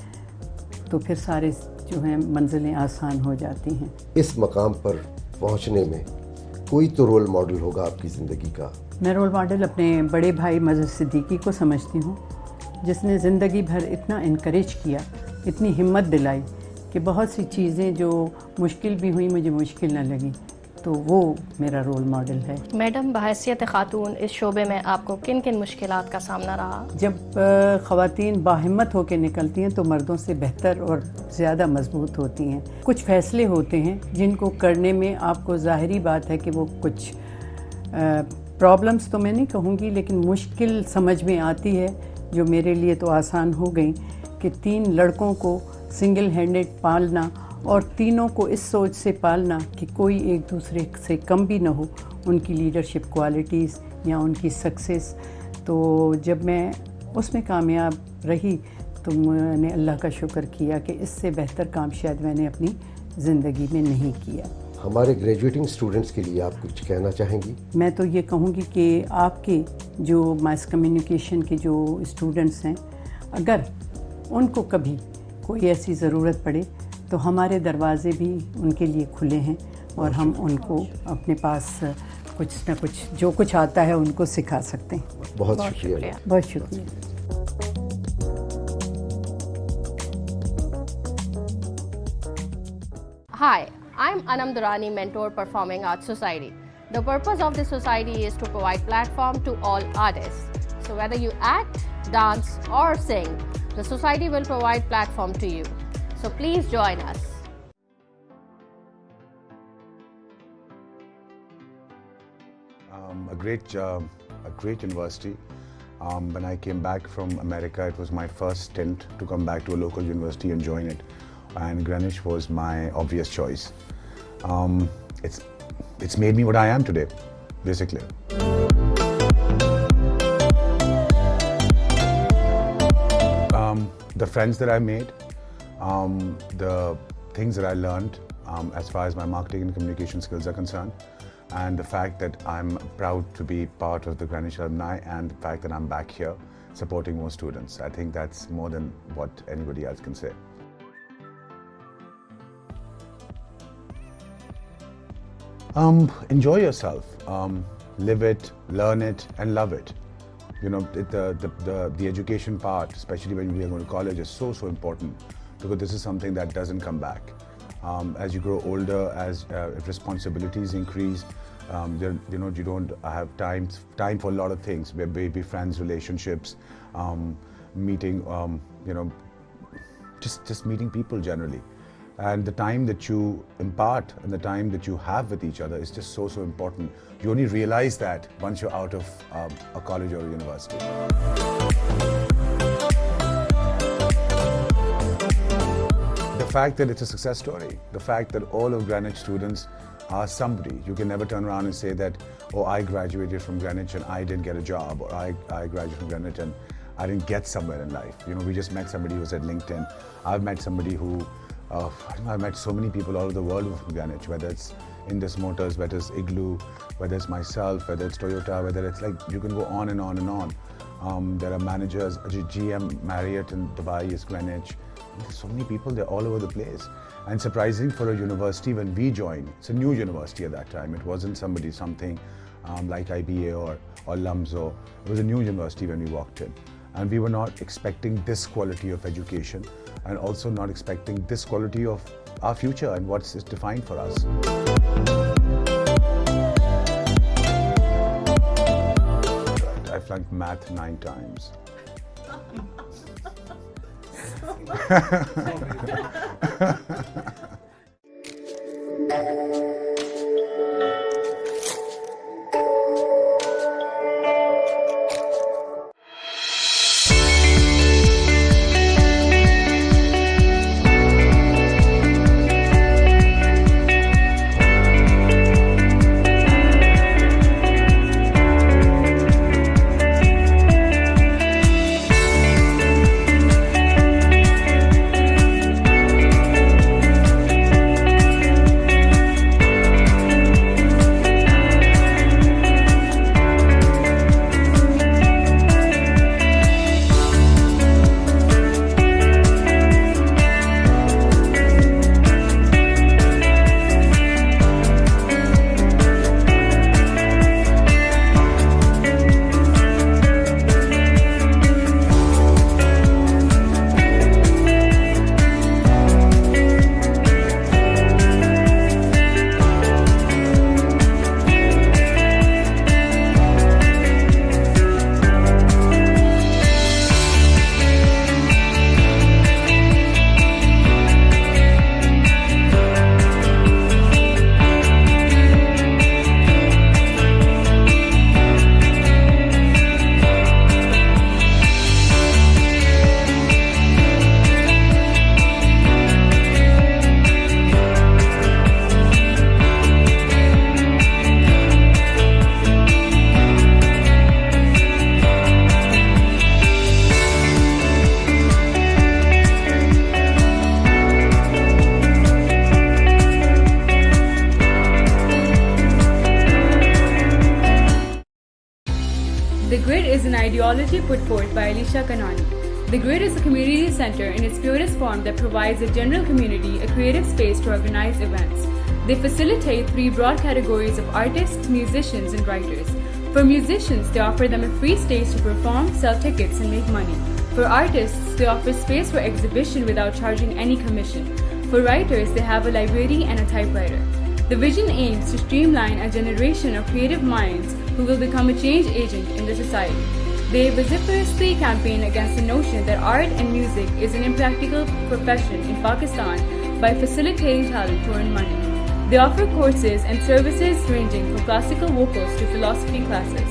तो फिर सारे जो हैं मंजिलें आसान हो जाती हैं।
इस मकाम पर पहुंचने में कोई तो रोल मॉडल होगा आपकी ज़िंदगी का।
मैं रोल मॉडल अपने बड़े भाई मज़हर सिद्दीकी को समझती हूँ, जिसने ज़िंदगी भर इतना इनकरेज किया, इतनी हिम्मत दिलाई कि बहुत सी चीज़ें जो मुश्किल भी हुई मुझे मुश्किल न लगी, तो वो मेरा रोल मॉडल है।
मैडम, बहैसियत ख़ातून इस शोबे में आपको किन किन मुश्किलात का सामना रहा?
जब ख़वातीन बाहिम्मत होकर निकलती हैं तो मर्दों से बेहतर और ज़्यादा मजबूत होती हैं। कुछ फ़ैसले होते हैं जिनको करने में आपको ज़ाहिरी बात है कि वो कुछ प्रॉब्लम्स तो मैं नहीं कहूँगी, लेकिन मुश्किल समझ में आती है, जो मेरे लिए तो आसान हो गई कि 3 लड़कों को सिंगल हैंडेड पालना और तीनों को इस सोच से पालना कि कोई एक दूसरे से कम भी ना हो, उनकी लीडरशिप क्वालिटीज़ या उनकी सक्सेस। तो जब मैं उसमें कामयाब रही तो मैंने अल्लाह का शुक्र किया कि इससे बेहतर काम शायद मैंने अपनी ज़िंदगी में नहीं किया।
हमारे ग्रेजुएटिंग स्टूडेंट्स के लिए आप कुछ कहना चाहेंगी?
मैं तो ये कहूँगी कि आपके जो मास कम्युनिकेशन के जो स्टूडेंट्स हैं, अगर उनको कभी कोई ऐसी ज़रूरत पड़े तो हमारे दरवाज़े भी उनके लिए खुले हैं और हम उनको अपने पास कुछ ना कुछ जो कुछ आता है उनको सिखा सकते हैं।
बहुत शुक्रिया।
बहुत शुक्रिया।
Hi, I'm Anam Durrani, Mentor Performing Arts Society. The purpose of this society is to provide platform to all artists. So whether you act, dance or sing, the society will provide platform to you. So please join us.
A great university. When I came back from America, it was my first stint to come back to a local university and join it. and Greenwich was my obvious choice. It's made me what I am today, basically. The friends that I made, the things that I learned as far as my marketing and communication skills are concerned, and the fact that I'm proud to be part of the Greenwich alumni, and the fact that I'm back here supporting more students. I think that's more than what anybody else can say. Enjoy yourself, live it, learn it, and love it. You know, the education part, especially when we are going to college, is so important, because this is something that doesn't come back. As you grow older, as responsibilities increase, you don't have time for a lot of things, baby friends, relationships, meeting, just meeting people generally. And the time that you impart and the time that you have with each other is just so important. You only realize that once you're out of a college or a university. The fact that it's a success story, the fact that all of Greenwich students are somebody. You can never turn around and say that, oh, I graduated from Greenwich and I didn't get a job, or I graduated from Greenwich and I didn't get somewhere in life. You know, we just met somebody who was at LinkedIn. I've met somebody who I've met so many people all over the world from Greenwich, whether it's Indus Motors, whether it's Igloo, whether it's myself, whether it's Toyota, whether it's like, you can go on and on and on. There are managers, GM Marriott in Dubai is Greenwich. There's so many people, they're all over the place. And surprising for a university, when we joined, it's a new university at that time. It wasn't something like IBA or LUMSO. It was a new university when we walked in. And we were not expecting this quality of education, and also not expecting this quality of our future and what's defined for us. I flunked math 9 times.
The Grid is an ideology put forth by Alisha Kanani. The Grid is a community center in its purest form that provides the general community a creative space to organize events. They facilitate 3 broad categories of artists, musicians, and writers. For musicians, they offer them a free stage to perform, sell tickets, and make money. For artists, they offer space for exhibition without charging any commission. For writers, they have a library and a typewriter. The vision aims to streamline a generation of creative minds who will become a change agent in the society. They vociferously campaign against the notion that art and music is an impractical profession in Pakistan by facilitating talent to earn money. They offer courses and services ranging from classical vocals to philosophy classes.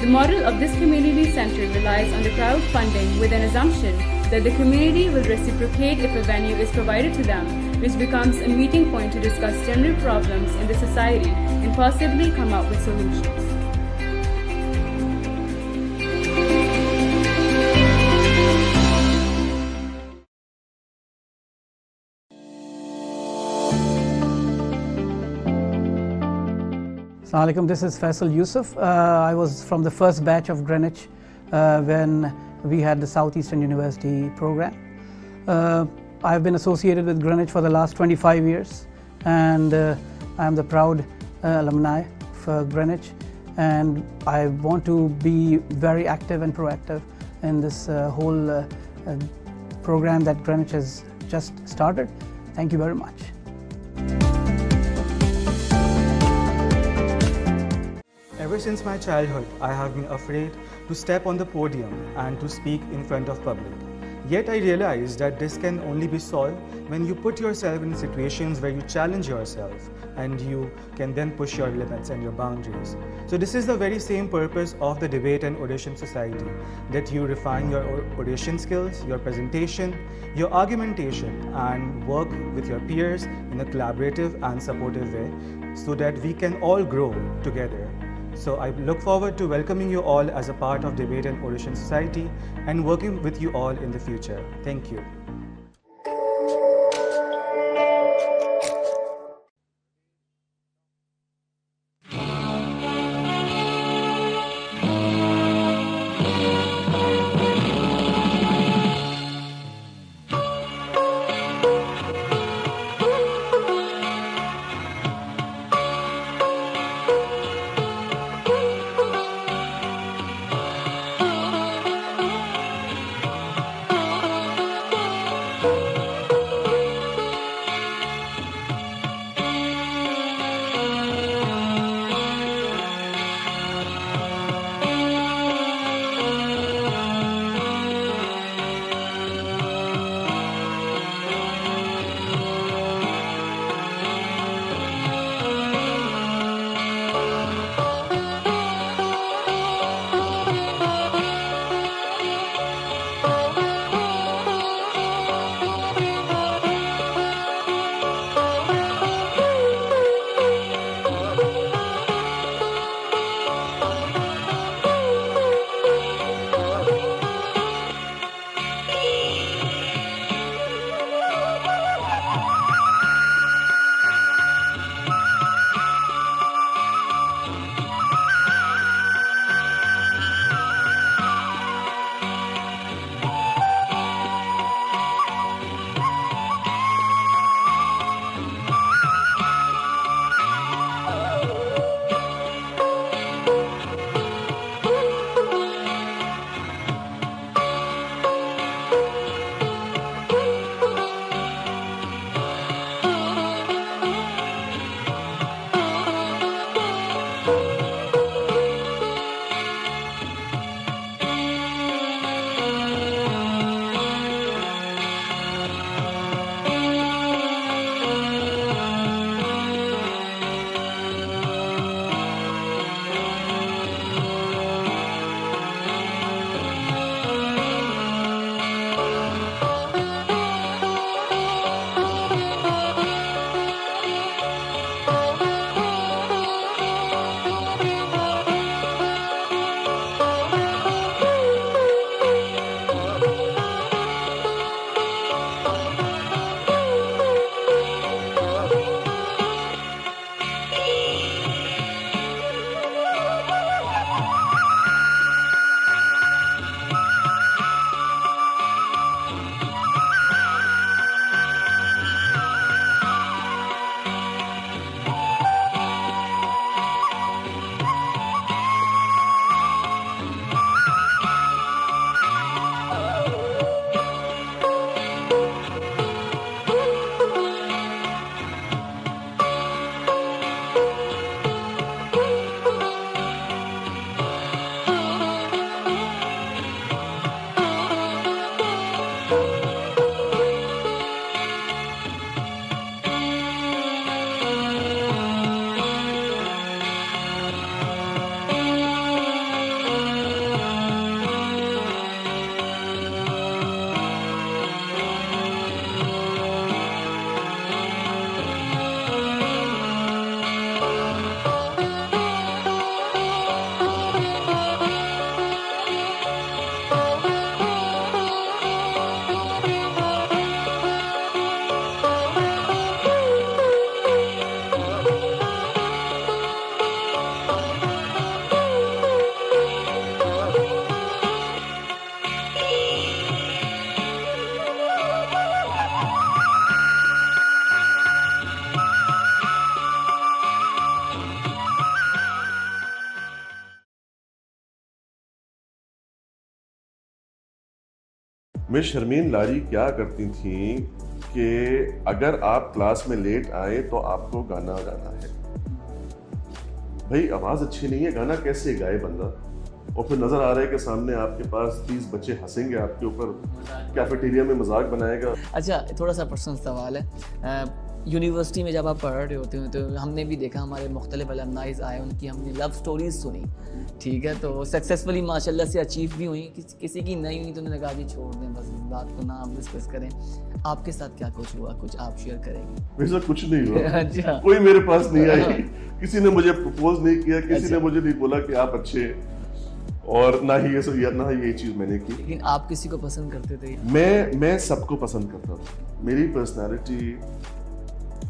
The model of this community center relies on the crowdfunding with an assumption that the community will reciprocate if a venue is provided to them, which becomes a meeting point to discuss general problems in the society and possibly come up with solutions.
Assalamu alaikum, this is Faisal Yusuf. I was from the first batch of Greenwich when we had the Southeastern University program. I've been associated with Greenwich for the last 25 years, and I'm the proud alumni for Greenwich, and I want to be very active and proactive in this whole program that Greenwich has just started. Thank you very much.
Ever since my childhood, I have been afraid to step on the podium and to speak in front of public. Yet I realized that this can only be solved when you put yourself in situations where you challenge yourself and you can then push your limits and your boundaries. So this is the very same purpose of the Debate and Audition Society, that you refine your audition skills, your presentation, your argumentation, and work with your peers in a collaborative and supportive way so that we can all grow together. So I look forward to welcoming you all as a part of Debate and Audition Society and working with you all in the future. Thank you.
Miss Sharmeen Lari क्या करती थी कि अगर आप class में late आए तो आपको गाना गाना है। भाई आवाज अच्छी नहीं है, गाना कैसे गाए बंदा? और फिर नजर आ रहा है कि सामने आपके पास 30 बच्चे हंसेंगे आपके ऊपर, कैफेटेरिया में मजाक बनाएगा।
अच्छा, थोड़ा सा पर्सनल सवाल है, यूनिवर्सिटी में जब आप पढ़ रहे होते हो तो हमने भी देखा हमारे मुख्तलिफ अलमनाइज आए, उनकी हमने लव स्टोरीज सुनी, ठीक है, तो सक्सेसफुली माशाल्लाह से अचीव भी हुई, किसी की नहीं हुई तो उन्होंने कहा जी छोड़ दें, बस बात को ना आप डिस्कस करें। आपके साथ क्या कुछ हुआ, कुछ आप शेयर करेंगे?
मेरे साथ कुछ नहीं हुआ।
अच्छा,
कोई मेरे पास नहीं आई, किसी ने मुझे प्रपोज नहीं किया, किसी ने मुझे नहीं बोला कि आप अच्छे, और ना ही ये चीज मैंने की।
लेकिन आप किसी को पसंद करते थे?
मैं सबको पसंद करता था। मेरी पर्सनालिटी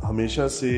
हमेशा से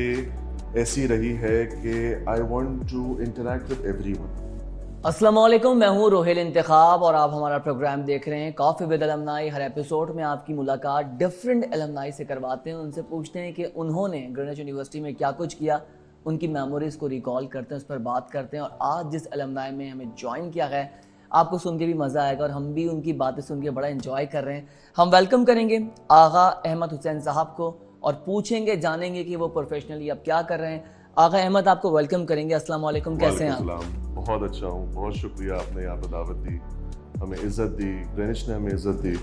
ऐसी रही है कि I want to interact with everyone.
अस्सलाम वालेकुम, मैं हूँ रोहिल इंतखाब और आप हमारा प्रोग्राम देख रहे हैं coffee with alumni. Her episode में आपकी मुलाकात डिफरेंट अलमनाई से करवाते हैं, उनसे पूछते हैं कि उन्होंने ग्रीनविच यूनिवर्सिटी में क्या कुछ किया, उनकी मेमोरीज को रिकॉल करते हैं, उस पर बात करते हैं। और आज जिस अलमनाई में हमें ज्वाइन किया है, आपको सुन के भी मज़ा आएगा और हम भी उनकी बातें सुन के बड़ा एंजॉय कर रहे हैं। हम वेलकम करेंगे आगा अहमद हुसैन साहब को और पूछेंगे, जानेंगे कि वो प्रोफेशनली अब क्या कर रहे हैं। आगा अहमद, आपको वेलकम करेंगे। अस्सलाम वालेकुम, कैसे हैं आप?
बहुत अच्छा हूँ, बहुत शुक्रिया, आपने यहाँ पर दावत दी, हमें इज्जत दी, ग्रीनिच ने हमें इज्जत दी,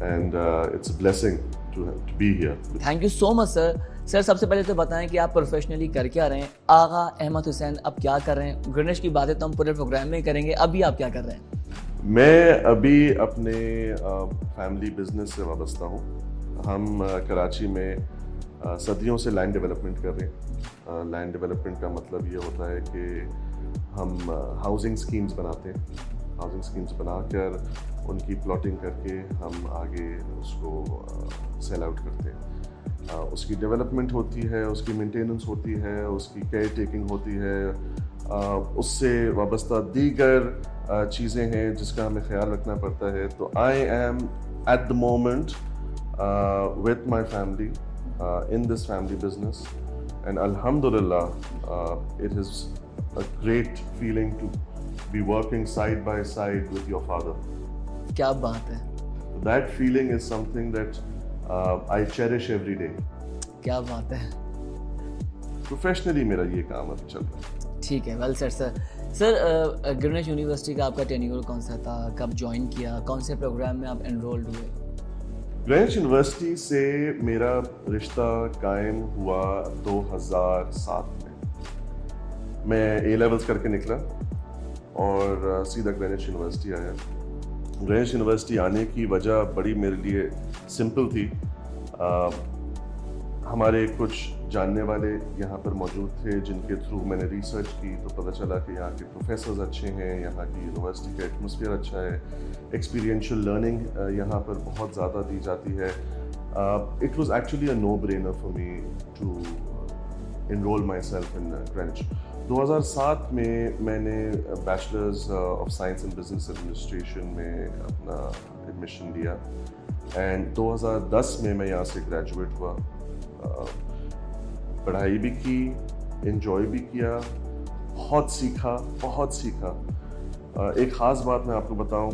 and it's a blessing to be here.
Thank you so much sir. Sir, सबसे पहले तो बताएं कि आप प्रोफेशनली कर क्या रहे हैं? आगा अहमद हुसैन अब क्या कर रहे हैं? ग्रीनिच की बातें तो हम पूरे प्रोग्राम में ही करेंगे, अभी आप क्या कर रहे हैं?
मैं अभी अपने फैमिली बिजनेस से वाबस्ता हूँ। हम कराची में सदियों से लैंड डेवलपमेंट कर रहे हैं। लैंड डेवलपमेंट का मतलब ये होता है कि हम हाउसिंग स्कीम्स बनाते हैं। हाउसिंग स्कीम्स बनाकर उनकी प्लॉटिंग करके हम आगे उसको सेल आउट करते हैं। उसकी डेवलपमेंट होती है, उसकी मेंटेनेंस होती है, उसकी केयर टेकिंग होती है, उससे वाबस्ता दीगर चीज़ें हैं जिसका हमें ख्याल रखना पड़ता है। तो I am at the moment with my family in this family business, and alhamdulillah it is a great feeling to be working side by side with your father.
क्या बात है।
That feeling is something that I cherish every day.
क्या बात है।
Professionally मेरा ये काम अब चल रहा है।
ठीक है, well said sir. Sir, Greenwich university का आपका टेन्योर कौन सा था, कब ज्वाइन किया, कौन से प्रोग्राम में आप एनरोल्ड हुए?
ग्रीनविच यूनिवर्सिटी से मेरा रिश्ता कायम हुआ 2007 में। मैं ए लेवल्स करके निकला और सीधा ग्रीनविच यूनिवर्सिटी आया। ग्रीनविच यूनिवर्सिटी आने की वजह बड़ी मेरे लिए सिंपल थी। हमारे कुछ जानने वाले यहाँ पर मौजूद थे जिनके थ्रू मैंने रिसर्च की, तो पता चला कि यहाँ के प्रोफेसर्स अच्छे हैं, यहाँ की यूनिवर्सिटी का एटमॉस्फेयर अच्छा है, एक्सपीरियंशियल लर्निंग यहाँ पर बहुत ज़्यादा दी जाती है। It was actually a no brainer for me to enroll myself in Greenwich. 2007 में मैंने bachelors of science and business administration में अपना एडमिशन लिया, एंड 2010 में मैं यहाँ से ग्रेजुएट हुआ। पढ़ाई भी की, एंजॉय भी किया, बहुत सीखा, बहुत सीखा। एक ख़ास बात मैं आपको बताऊं,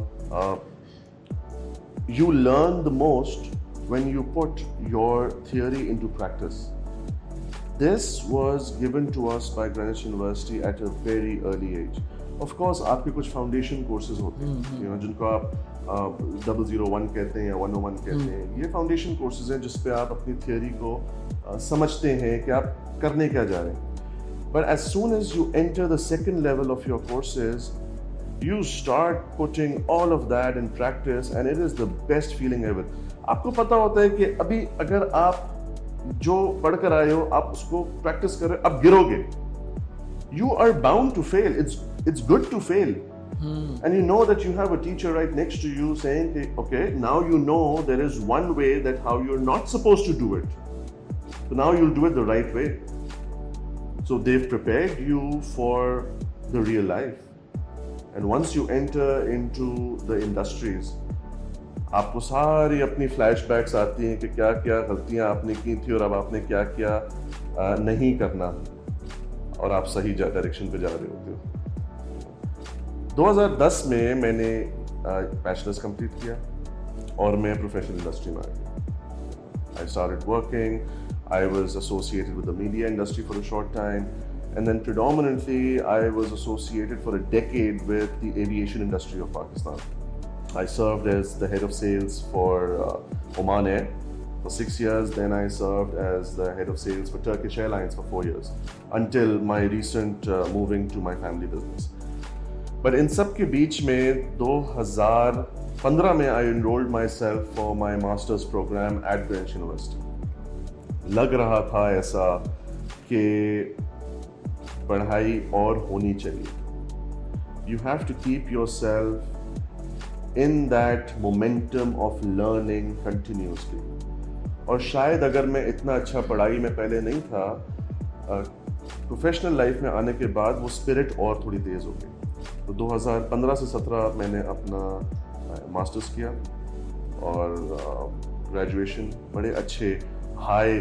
you learn the most when you put your theory into practice. This was given to us by Greenwich university at a very early age. Of course आपके कुछ फाउंडेशन कोर्सेज होते हैं जिनको आप 001 कहते हैं या 101 कहते हैं। ये फाउंडेशन कोर्सेज हैं जिस पे आप अपनी थियोरी को समझते हैं कि आप करने क्या जा रहे हैं। But as soon as you enter the second level of your courses, you start putting all of that in practice and it is the best feeling ever. आपको पता होता है कि अभी अगर आप जो पढ़ कर आए हो आप उसको प्रैक्टिस कर रहे हो, अब गिरोगे, you are bound to fail. It's good to fail. And you know that you have a teacher right next to you saying, okay, now you know there is one way that how you're not supposed to do it. So now you'll do it the right way. So they've prepared you for the real life. And once you enter into the industries, आपको सारी अपनी flashbacks आती हैं कि क्या क्या गलतियां आपने की थी और अब आपने क्या क्या नहीं करना, और आप सही डायरेक्शन पे जा रहे होते हो। 2010 में मैंने बैचलर्स कंप्लीट किया और मैं प्रोफेशनल इंडस्ट्री में आ गया. I started working. I was associated with the media industry for a short time, and then predominantly I was associated for a decade with the aviation industry of Pakistan. I served as the head of sales for Oman Air for 6 years. Then I served as the head of sales for Turkish Airlines for 4 years, until my recent moving to my family business. But in सब के बीच में 2015 में I enrolled myself for my master's program at Greenwich University. लग रहा था ऐसा कि पढ़ाई और होनी चाहिए. You have to keep yourself in that momentum of learning continuously. और शायद अगर मैं इतना अच्छा पढ़ाई में पहले नहीं था, प्रोफेशनल लाइफ में आने के बाद वो स्पिरिट और थोड़ी तेज़ हो गई. तो 2015 से 17 मैंने अपना मास्टर्स किया और ग्रेजुएशन बड़े अच्छे हाई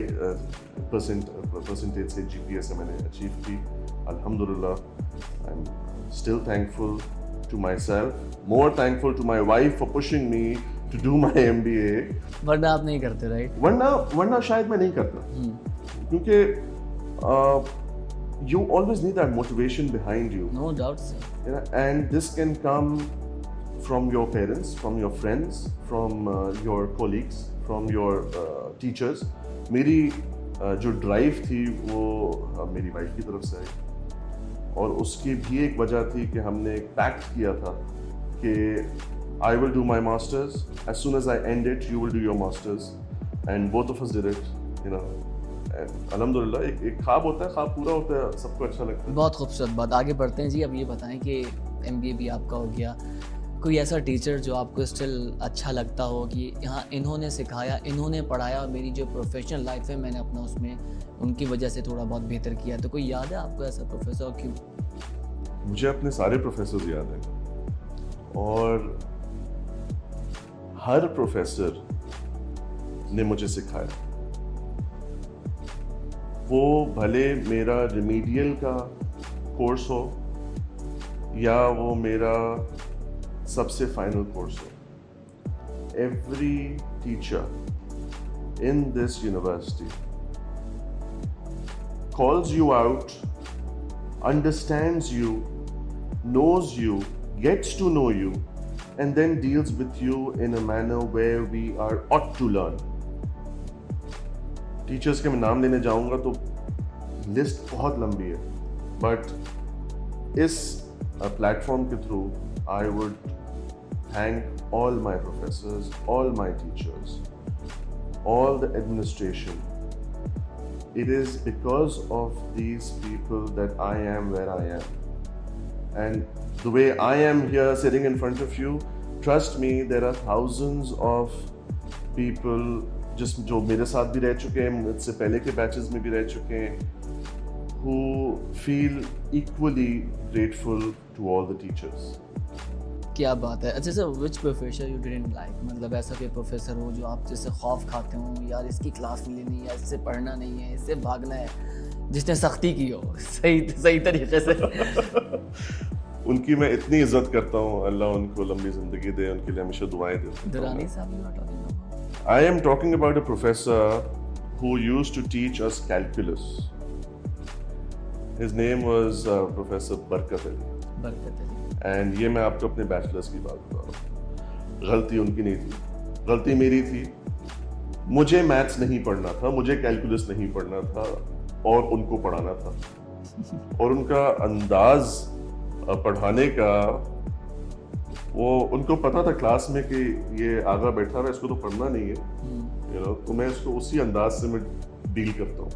परसेंटेज से जीपीए से मैंने अचीव की. अल्हम्दुलिल्लाह. I am still thankful to myself, more thankful to my wife for pushing me to do my MBA.
वरना आप नहीं करते, राइट?
वरना शायद मैं नहीं करता, क्योंकि you always need that motivation behind you.
No doubt, sir.
And this can come from your parents, from your friends, from your colleagues, from your teachers. मेरी जो ड्राइव थी वो मेरी वाइफ की तरफ से आई, और उसकी भी एक वजह थी कि हमने एक पैक्ट किया था कि I will do my masters. As soon as I end it, you will do your masters. And both of us did it, you know. अल्हम्दुलिल्लाह. एक ख्वाब होता है, ख्वाब पूरा होता है, सबको अच्छा लगता है.
बहुत खूबसूरत बात. आगे बढ़ते हैं जी. अब ये बताएं कि MBA भी आपका हो गया, कोई ऐसा टीचर जो आपको स्टिल अच्छा लगता हो कि यहाँ इन्होंने सिखाया, इन्होंने पढ़ाया, और मेरी जो प्रोफेशनल लाइफ है मैंने अपना उसमें उनकी वजह से थोड़ा बहुत बेहतर किया, तो कोई याद है आपको ऐसा प्रोफेसर? क्यों?
मुझे अपने सारे प्रोफेसर याद हैं, और हर प्रोफेसर ने मुझे सिखाया. वो भले मेरा रिमीडियल का कोर्स हो या वो मेरा सबसे फाइनल कोर्स हो. Every teacher in this university calls you out, understands you, knows you, gets to know you, and then deals with you in a manner where we are ought to learn. Teachers के मैं नाम लेने जाऊंगा तो list बहुत लंबी है, but इस प्लेटफॉर्म के through I would thank all my professors, all my teachers, all the administration. It is because of these people that I am where I am. And the way I am here sitting in front of you, trust me, there are thousands of people जो मेरे साथ भी रह चुके हैं, मुझसे पहले के बैचेस में भी रह चुके हैं, who feel equally grateful to all the teachers.
क्या बात है. अच्छा sir, which professor you didn't like? मतलब ऐसा कोई प्रोफेसर हो जो आप जिससे खौफ खाते हो, यार इसकी क्लास नहीं लेनी, या इससे पढ़ना नहीं है, इससे भागना है, जिसने सख्ती की हो सही तरीके से?
उनकी मैं इतनी इज्जत करता हूँ, अल्लाह उनको लंबी जिंदगी दे, उनके लिए हमेशा दुआएं देता हूँ.
दुरानी साहब you are talking about?
I am talking about a professor who used to teach us calculus. His name was Professor Barkat Ali. And ये मैं आपको अपने बैचलर्स की बात बता रहा हूँ. गलती उनकी नहीं थी, गलती मेरी थी. मुझे मैथ्स नहीं पढ़ना था, मुझे कैलकुलस नहीं पढ़ना था, और उनको पढ़ाना था. और उनका अंदाज पढ़ाने का, वो उनको पता था क्लास में कि ये आगा बैठा हुआ है, इसको तो पढ़ना नहीं है, you know, तो मैं इसको उसी अंदाज से मैं डील करता हूँ.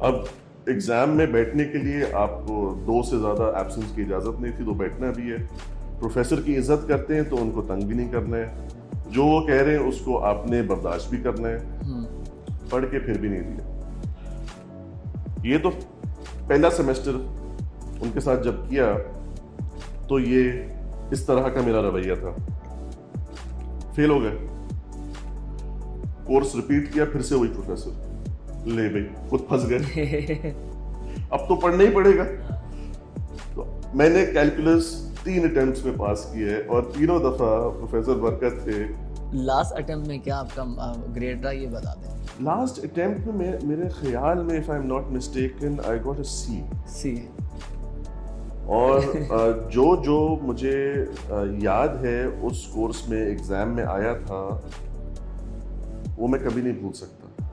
अब एग्जाम में बैठने के लिए आपको 2 से ज़्यादा एब्सेंस की इजाज़त नहीं थी, तो बैठना भी है. प्रोफेसर की इज्जत करते हैं तो उनको तंग भी नहीं करना है, जो वो कह रहे हैं उसको आपने बर्दाश्त भी करना है. पढ़ के फिर भी नहीं दिया. ये तो पहला सेमेस्टर उनके साथ जब किया तो ये इस तरह का मेरा रवैया था. फेल हो गए, कोर्स रिपीट किया, फिर से वही प्रोफेसर, ले भाई खुद फंस गए, अब तो पढ़ना ही पड़ेगा. तो मैंने कैलकुलस 3 अटेम्प्ट्स में पास किए, और तीनों दफा प्रोफेसर बरकत थे
लास्ट अटेम्प्ट में क्या आपका ग्रेड रहा ये बता दें।
लास्ट अटेम्प्ट में मेरे ख्याल में if I am not mistaken I got a C. और जो मुझे याद है उस कोर्स में एग्जाम में आया था वो मैं कभी नहीं भूल सकता,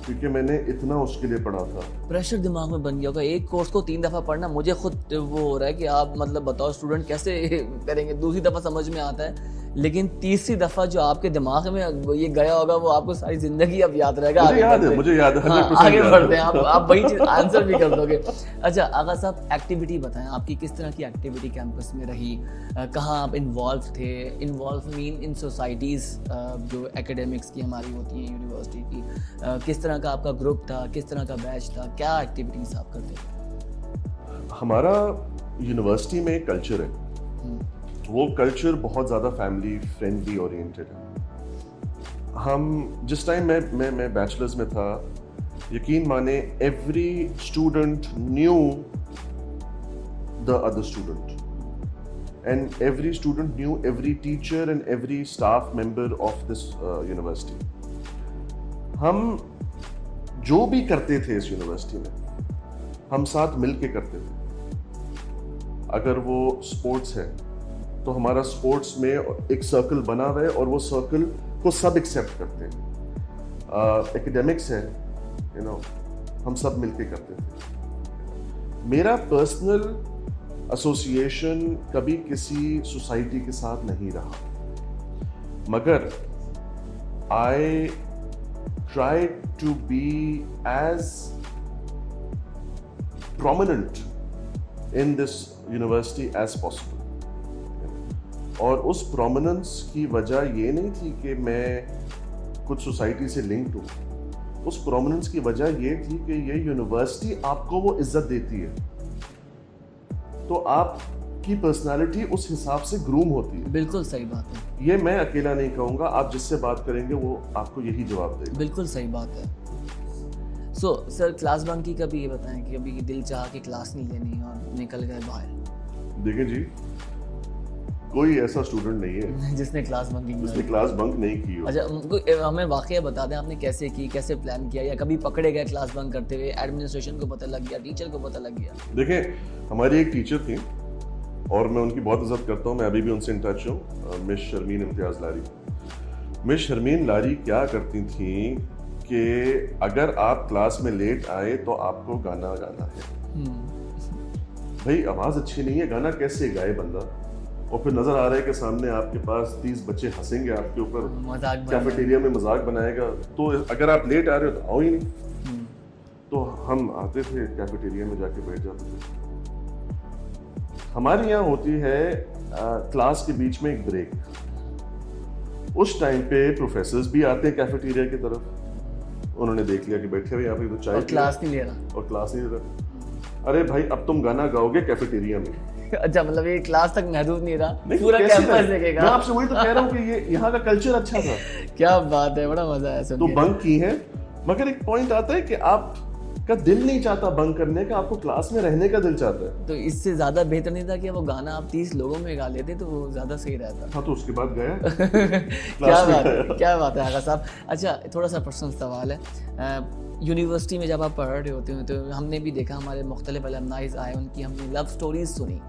क्योंकि मैंने इतना उसके लिए पढ़ा था।
प्रेशर दिमाग में बन गया होगा, एक कोर्स को 3 दफ़ा पढ़ना, मुझे खुद वो हो रहा है कि आप मतलब बताओ स्टूडेंट कैसे करेंगे। दूसरी दफ़ा समझ में आता है, लेकिन तीसरी दफ़ा जो आपके दिमाग में ये गया होगा वो आपको सारी जिंदगी अब याद रहेगा।
मुझे याद है।
हाँ, आगे बढ़ते हैं, आप वही चीज आंसर भी कर दोगे। अच्छा आगा साहब, एक्टिविटी बताएं, आपकी किस तरह की एक्टिविटी कैंपस में रही, कहाँ आप इन्वॉल्व थे? इन्वॉल्व मीन इन सोसाइटीज़ जो एकेडमिक्स की हमारी होती हैं यूनिवर्सिटी की, किस तरह का आपका ग्रुप था, किस तरह का बैच था, क्या एक्टिविटीज आप करते थे?
हमारा यूनिवर्सिटी में कल्चर है, वो कल्चर बहुत ज़्यादा फैमिली फ्रेंडली ओरिएंटेड है। हम जिस टाइम मैं बैचलर्स में था, यकीन माने every student new the other student and every student new every teacher and every staff member of this university. हम जो भी करते थे इस यूनिवर्सिटी में हम साथ मिलके करते थे। अगर वो स्पोर्ट्स है तो हमारा स्पोर्ट्स में एक सर्कल बना हुआ है और वो सर्कल को सब एक्सेप्ट करते हैं। एकेडमिक्स है, यू नो, हम सब मिलके करते थे। मेरा पर्सनल एसोसिएशन कभी किसी सोसाइटी के साथ नहीं रहा, मगर I try to be as prominent in this university as possible. और उस प्रोमिनेंस की वजह ये नहीं थी कि मैं कुछ सोसाइटी से लिंक्ड हूँ, उस प्रोमिनेंस की वजह ये थी कि ये यूनिवर्सिटी आपको वो इज्जत देती है, तो आपकी पर्सनालिटी उस हिसाब से ग्रूम होती है।
बिल्कुल सही बात है।
ये मैं अकेला नहीं कहूँगा, आप जिससे बात करेंगे वो आपको यही जवाब देगा।
बिल्कुल सही बात है। सो सर, क्लास बंक की कभी ये बताएं कि अभी दिल चाह कि क्लास नहीं लेनी और निकल गए बाहर?
देखिए जी, कोई ऐसा स्टूडेंट नहीं है
जिसने क्लास
बंक नहीं की हो।
अच्छा, हमें वाकया बता दें, आपने कैसे की, कैसे प्लान किया, या कभी पकड़े गए क्लास बंक करते हुए, एडमिनिस्ट्रेशन को पता लग गया, टीचर को पता लग गया?
देखें, हमारी एक टीचर थी और मैं उनकी बहुत इज्जत करता हूँ, मैं अभी भी उनसे इन टच हूँ, मिस शर्मीन इम्तियाज़ लारी। मिस शर्मीन लारी क्या करती थी कि अगर आप क्लास में लेट आए तो आपको गाना गाना है। भाई आवाज अच्छी नहीं है, गाना कैसे गाए बंदा? और फिर नजर आ रहा है कि सामने आपके पास 30 बच्चे हंसेंगे आपके ऊपर, कैफेटेरिया में मजाक बनाएगा, तो अगर आप लेट आ रहे हो तो आओ ही नहीं। तो हम आते थे, कैफेटेरिया में जाके बैठ जाते थे। हमारे यहाँ होती है क्लास के बीच में एक ब्रेक। उस टाइम पे प्रोफेसर्स भी आते हैं कैफेटेरिया की तरफ, उन्होंने देख लिया कि बैठे हुए यहाँ पे तो चाय
और क्लास नहीं ले रहा।
अरे भाई अब तुम गाना गाओगे कैफेटेरिया में।
अच्छा, मतलब ये क्लास तक महदूद नहीं रहा, पूरा कैंपस देखेगा।
मैं आपसे वही तो कह रहा हूँ कि ये यहाँ का कल्चर अच्छा था।
क्या बात है, बड़ा मजा आया सुन के।
तो बंक की है, मगर एक पॉइंट आता है कि आप का दिल नहीं चाहता बंक करने का, आपको क्लास में रहने का दिल चाहता है।
तो इससे ज्यादा बेहतर नहीं था कि वो गाना आप 30 लोगों में गा लेते तो वो ज्यादा सही रहता।
हाँ, तो उसके बाद गया
क्या बात है आगा साहब। अच्छा, थोड़ा सा पर्सनल सवाल है, यूनिवर्सिटी में जब आप पढ़ रहे होते हो तो हमने भी देखा, हमारे मुख्तलिफ अलमनाइज आए, उनकी हमने लव स्टोरीज सुनी,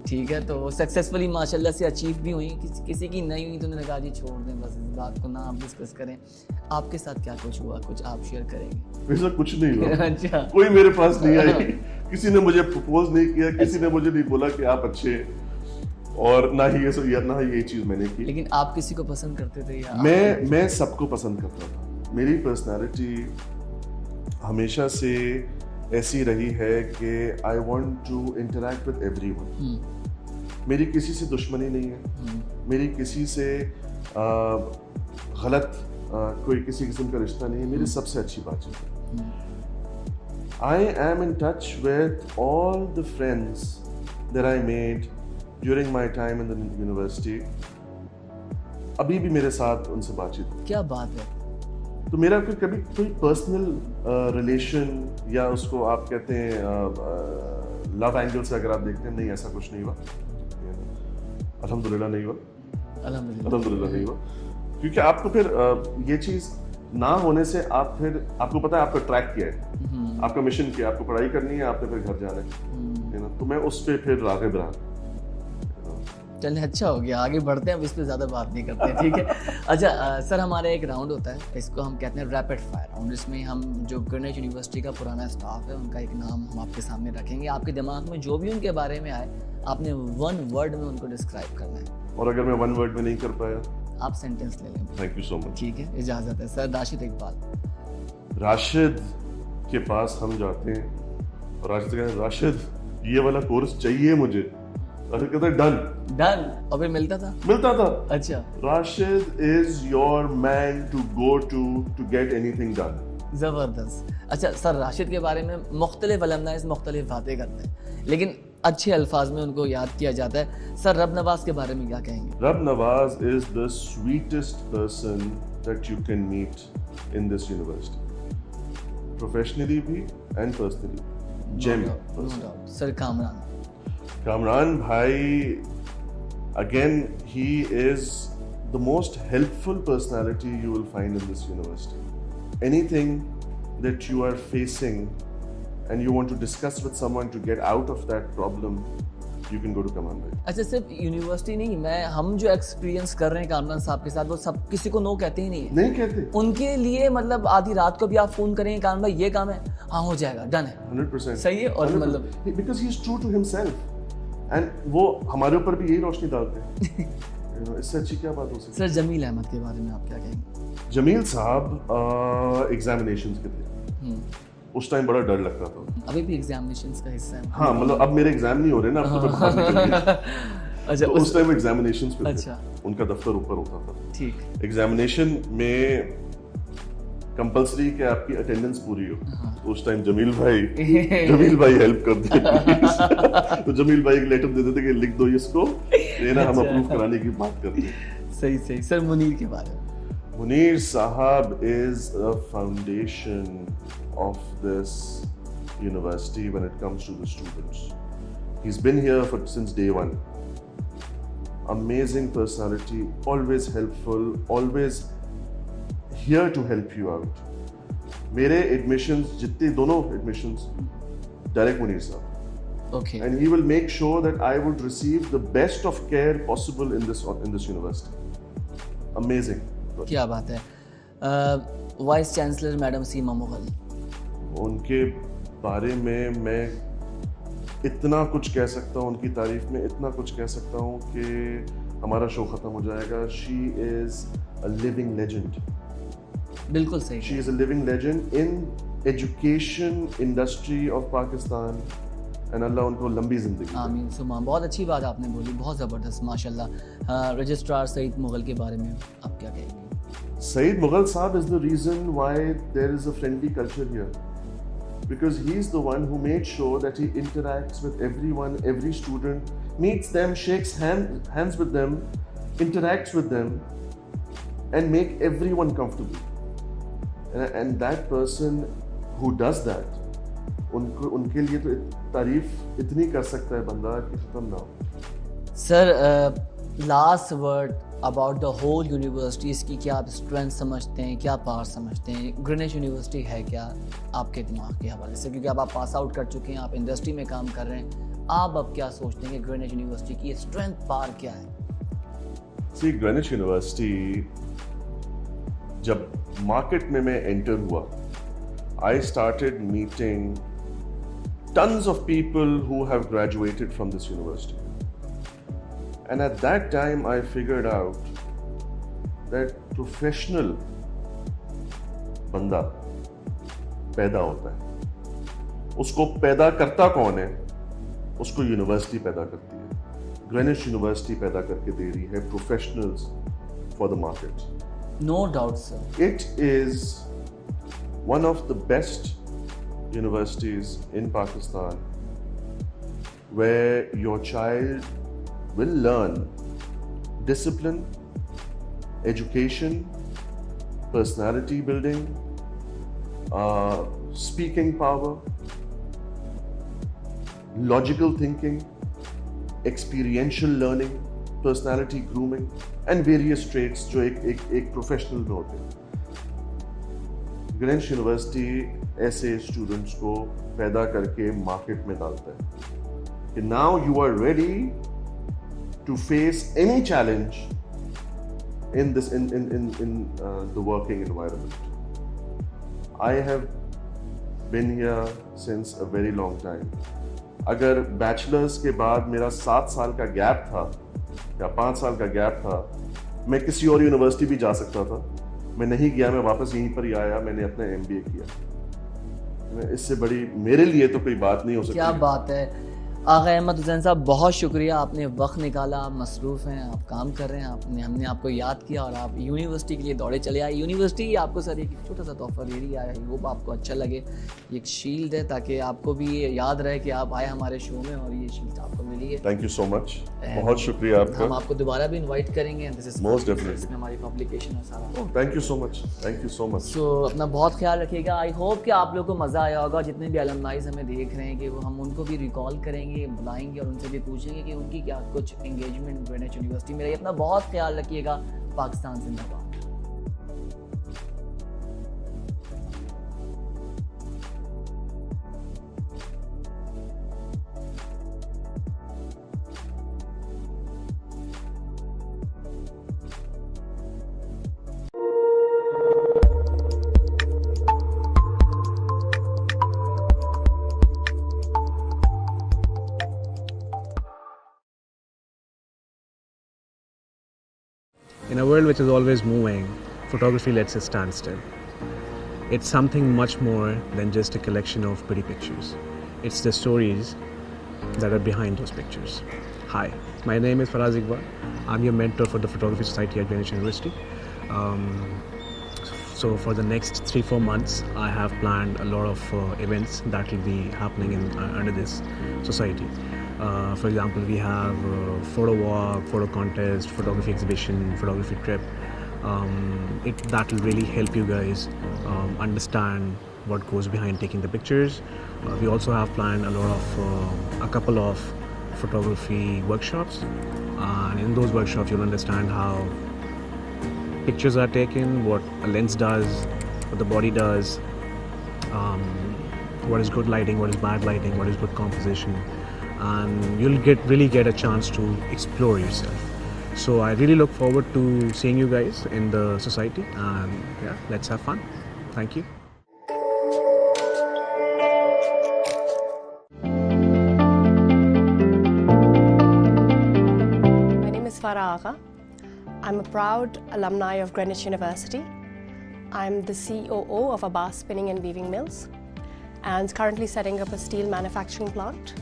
ठीक है, तो सक्सेसफुली माशाल्लाह से अचीव भी हुई, किसी की नहीं हुई तो उन्होंने कहा जी छोड़ दें, बस इस बात को ना आप डिस्कस करें। आपके साथ क्या कुछ हुआ, कुछ आप शेयर करेंगे?
ऐसा कुछ नहीं हुआ।
अच्छा,
कोई मेरे पास नहीं आई, किसी ने मुझे प्रपोज नहीं किया, किसी ने मुझे नहीं बोला कि आप अच्छे, और ना ही ये चीज मैंने की।
लेकिन आप किसी को पसंद करते थे या?
मैं सबको पसंद करता था। मेरी पर्सनालिटी हमेशा से ऐसी रही है कि I want to interact with everyone. मेरी किसी से दुश्मनी नहीं है, मेरी किसी से गलत कोई किसी किस्म का रिश्ता नहीं है, मेरी सबसे अच्छी बातचीत है। I am in touch with all the friends that I made during my time in the university. अभी भी मेरे साथ उनसे बातचीत।
क्या बात है।
तो मेरा कभी कोई पर्सनल रिलेशन या उसको आप कहते हैं लव एंगल से अगर आप देखते हैं, नहीं ऐसा कुछ नहीं हुआ, अल्हम्दुलिल्लाह नहीं हुआ, अल्हम्दुलिल्लाह नहीं हुआ। क्योंकि आपको फिर ये चीज ना होने से आप फिर आपको पता है आपका ट्रैक क्या है, आपका मिशन क्या है, आपको पढ़ाई करनी है, आपने फिर घर जाना है ना, तो मैं उस पे फिर राग़िब रहा।
चलिए अच्छा हो गया, आगे बढ़ते हैं, अब इस पे ज़्यादा बात नहीं करते हैं, ठीक है। अच्छा सर, हमारा एक राउंड होता है, इसको हम कहते हैं रैपिड फायर राउंड। इसमें हम जो ग्रीनविच यूनिवर्सिटी का पुराना स्टाफ है उनका एक नाम हम आपके सामने रखेंगे, आपके दिमाग में जो भी उनके बारे में आए आपने 1 वर्ड में उनको डिस्क्राइब करना है।
और अगर मैं 1 वर्ड में नहीं कर पाया
आप सेंटेंस ले लें।
Thank you so much.
ठीक है, इजाज़त है सर। राशिद इकबाल।
राशिद के पास हम जाते हैं और राशिद कहते हैं राशिद ये वाला कोर्स चाहिए मुझे, राशिद कहता है डन।
और फिर मिलता था। अच्छा।
Rashid is your man to go to get anything done.
ज़बरदस्त। अच्छा सर, राशिद के बारे में मुख्तलिफ अलमनाइज़ मुख्तलिफ बातें करते हैं, लेकिन अच्छे अल्फाज में उनको याद किया जाता है। सर, रब नवाज के बारे में क्या कहेंगे?
Rab Nawaz is the sweetest person that you can meet in this university, professionally भी and personally. Gem.
Sir,
Kamran भाई, again he is the most helpful personality you will find in this university. Anything that you are facing and you want to discuss with someone to get out of that problem, you can go to Kamran bhai.
अच्छा, सिर्फ university नहीं, हम जो experience कर रहे हैं कामरान साहब के साथ, वो सब किसी को नो कहते ही नहीं है।
नहीं कहते।
उनके लिए मतलब आधी रात को भी आप फोन करेंगे, कामरान भाई ये काम है, हाँ हो जाएगा, डन है।
100%
सही है। और मतलब
because he is true to himself and वो हमारे ऊपर भी यही रोशनी डालते हैं। इससे अच्छी क्या बात हो सकती है?
सर, जमील अहमद के बारे में आप क्या कहेंगे?
जमील साहब एग्जामिनेशंस के थे, उस टाइम बड़ा डर लगता था।
अभी भी एग्जामिनेशंस का हिस्सा है।
हाँ, मतलब अब मेरे एग्जाम नहीं हो रहे ना, अब तो मैं बाहर निकल गया। अच्छा, तो उस टाइम एग्जामिनेशंस पे थे, उनका दफ्तर ऊपर होता था।
ठीक।
एग्जामिनेशन में कंपल्सरी कि आपकी अटेंडेंस पूरी हो, तो उस टाइम जमील भाई हेल्प कर दे। तो जमील भाई एक लेटर दे देते कि लिख दो इसको, लेना हम अप्रूव कराने की बात करते हैं।
सही। सर, मुनीर के बारे में?
मुनीर साहब is a foundation of this university when it comes to the students. He's been here since day one. Amazing personality, always helpful, always here to help you out. मेरे admissions, दोनों admissions, direct मुनीर साहब.
Okay.
And he will make sure that I would receive the best of care possible in this university. Amazing.
क्या बात है। Vice chancellor madam सीमा मुगल,
उनके बारे में मैं इतना कुछ कह सकता हूँ, उनकी तारीफ में इतना कुछ कह सकता हूँ कि हमारा शो खत्म हो जाएगा। She is a living legend.
बिल्कुल सही।
She is a living legend in education industry of Pakistan, and अल्लाह उनको लंबी जिंदगी।
आमीन सुमा। बहुत अच्छी बात आपने बोली, बहुत ज़बरदस्त, माशाल्लाह। रजिस्ट्रार सईद मुगल के बारे में आप क्या कहेंगे?
Saeed Mughal Saab is the reason why there is a friendly culture here, because he is the one who made sure that he interacts with everyone, every student, meets them, shakes hands with them, interacts with them, and make everyone comfortable. And that person who does that, उनके लिए तो तारीफ इतनी कर सकता है बंदा कि खत्म ना हो।
Sir, last word about the whole university, इसकी क्या आप स्ट्रेंथ समझते हैं, क्या पावर समझते हैं? ग्रीनविच यूनिवर्सिटी है क्या आपके दिमाग के हवाले से, क्योंकि अब आप पास आउट कर चुके हैं, आप इंडस्ट्री में काम कर रहे हैं, आप अब क्या सोचते हैं कि ग्रीनविच यूनिवर्सिटी की स्ट्रेंथ पावर क्या है?
सी, ग्रीनविच यूनिवर्सिटी जब मार्केट में मैं एंटर हुआ, I started meeting tons of people who have graduated from this university. And at that time, I figured out that professional बंदा पैदा होता है, उसको पैदा करता कौन है? उसको यूनिवर्सिटी पैदा करती है। ग्रीनविच यूनिवर्सिटी पैदा करके दे रही है professionals for the market.
No doubt, sir.
It is one of the best universities in Pakistan where your child will learn discipline, education, personality building, speaking power, logical thinking, experiential learning, personality grooming and various traits जो एक professional में होते हैं. Greenwich University ऐसे students को पैदा करके market में डालता है कि now you are ready to face any challenge in the working environment. I have been here since a very long time. अगर बैचलर्स के बाद मेरा 7 साल का गैप था या 5 साल का गैप था, मैं किसी और यूनिवर्सिटी भी जा सकता था. मैं नहीं गया, मैं वापस यहीं पर ही आया, मैंने अपना MBA किया. इससे बड़ी मेरे लिए तो कोई बात नहीं हो सकती.
क्या बात है आगा अहमद हुसैन साहब, बहुत शुक्रिया, आपने वक्त निकाला, आप मसरूफ़ हैं, आप काम कर रहे हैं, हमने आपको याद किया और आप यूनिवर्सिटी के लिए दौड़े चले आए. यूनिवर्सिटी आपको सर एक छोटा सा तोहफा दे रही है. आई होप आपको अच्छा लगे. ये एक शील्ड है ताकि आपको भी ये याद रहे कि आप आए हमारे शो में और ये शील्ड आपको मिली है.
थैंक यू सो मच, बहुत शुक्रिया आपका.
हम आपको दोबारा भी इनवाइट करेंगे. दिस इज
मोस्ट डेफिनेटली
हमारी पब्लिकेशन है Sara.
Thank you so much, thank you so much.
So अपना बहुत ख्याल रखिएगा. आई होप कि आप लोगों को मज़ा आया होगा. जितने भी अलमनाइज हमें देख रहे हैं कि वो हम उनको भी रिकॉल करेंगे, बुलाएंगे और उनसे भी पूछेंगे कि उनकी क्या कुछ एंगेजमेंट ग्रेनिच यूनिवर्सिटी में रही. अपना बहुत ख्याल रखिएगा. पाकिस्तान जिंदाबाद.
In a world which is always moving, photography lets us stand still. It's something much more than just a collection of pretty pictures. It's the stories that are behind those pictures. Hi, my name is Faraz Iqbal. I'm your mentor for the Photography Society at Greenwich University. So for the next 3-4 months, I have planned a lot of events that will be happening under this society. For example, we have photo walk, photo contest, photography exhibition, photography trip. That will really help you guys understand what goes behind taking the pictures. We also have planned a couple of photography workshops, and in those workshops you'll understand how pictures are taken, what a lens does, what the body does, what is good lighting, what is bad lighting, what is good composition, and you'll really get a chance to explore yourself. So I really look forward to seeing you guys in the society, and yeah, let's have fun. Thank you.
My name is Farah Agha. I'm a proud alumni of Greenwich University. I'm the COO of Abbas Spinning and Weaving Mills and currently setting up a steel manufacturing plant.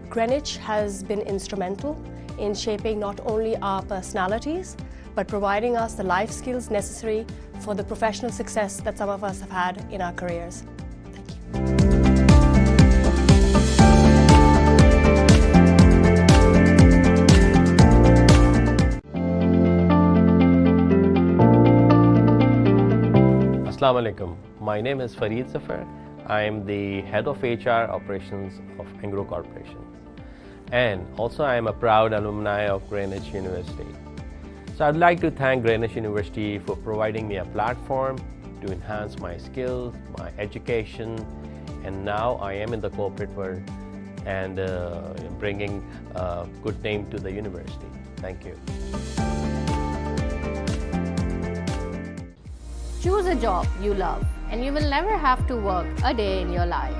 Greenwich has been instrumental in shaping not only our personalities, but providing us the life skills necessary for the professional success that some of us have had in our careers. Thank you.
Assalamu alaikum. My name is Fareed Zafar. I am the head of HR operations of Angro Corporation. And also I am a proud alumni of Greenwich University. So I'd like to thank Greenwich University for providing me a platform to enhance my skills, my education, and now I am in the corporate world and bringing a good name to the university. Thank you.
Choose a job you love and you will never have to work a day in your life.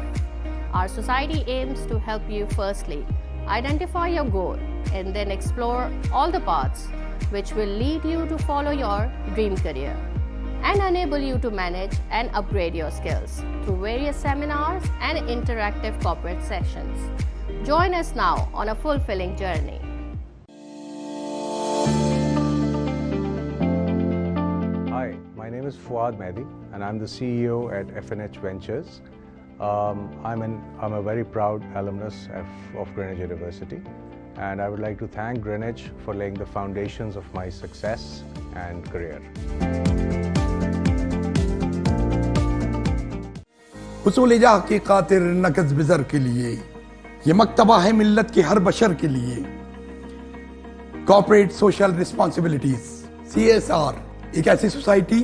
Our society aims to help you firstly identify your goal and then explore all the paths which will lead you to follow your dream career and enable you to manage and upgrade your skills through various seminars and interactive corporate sessions. Join us now on a fulfilling journey.
Hi, my name is Fuad Mehdi and I'm the CEO at FNH Ventures. I'm a very proud alumnus of Greenwich University, and I would like to thank Greenwich for laying the foundations of my success and career.
हुसूल जा की खातिर नकज बिजर के लिए ये मक्तबा है मिल्लत के हर बशर के लिए कॉर्पोरेट सोशल रिस्पॉन्सिबिलिटीज CSR एक ऐसी सोसाइटी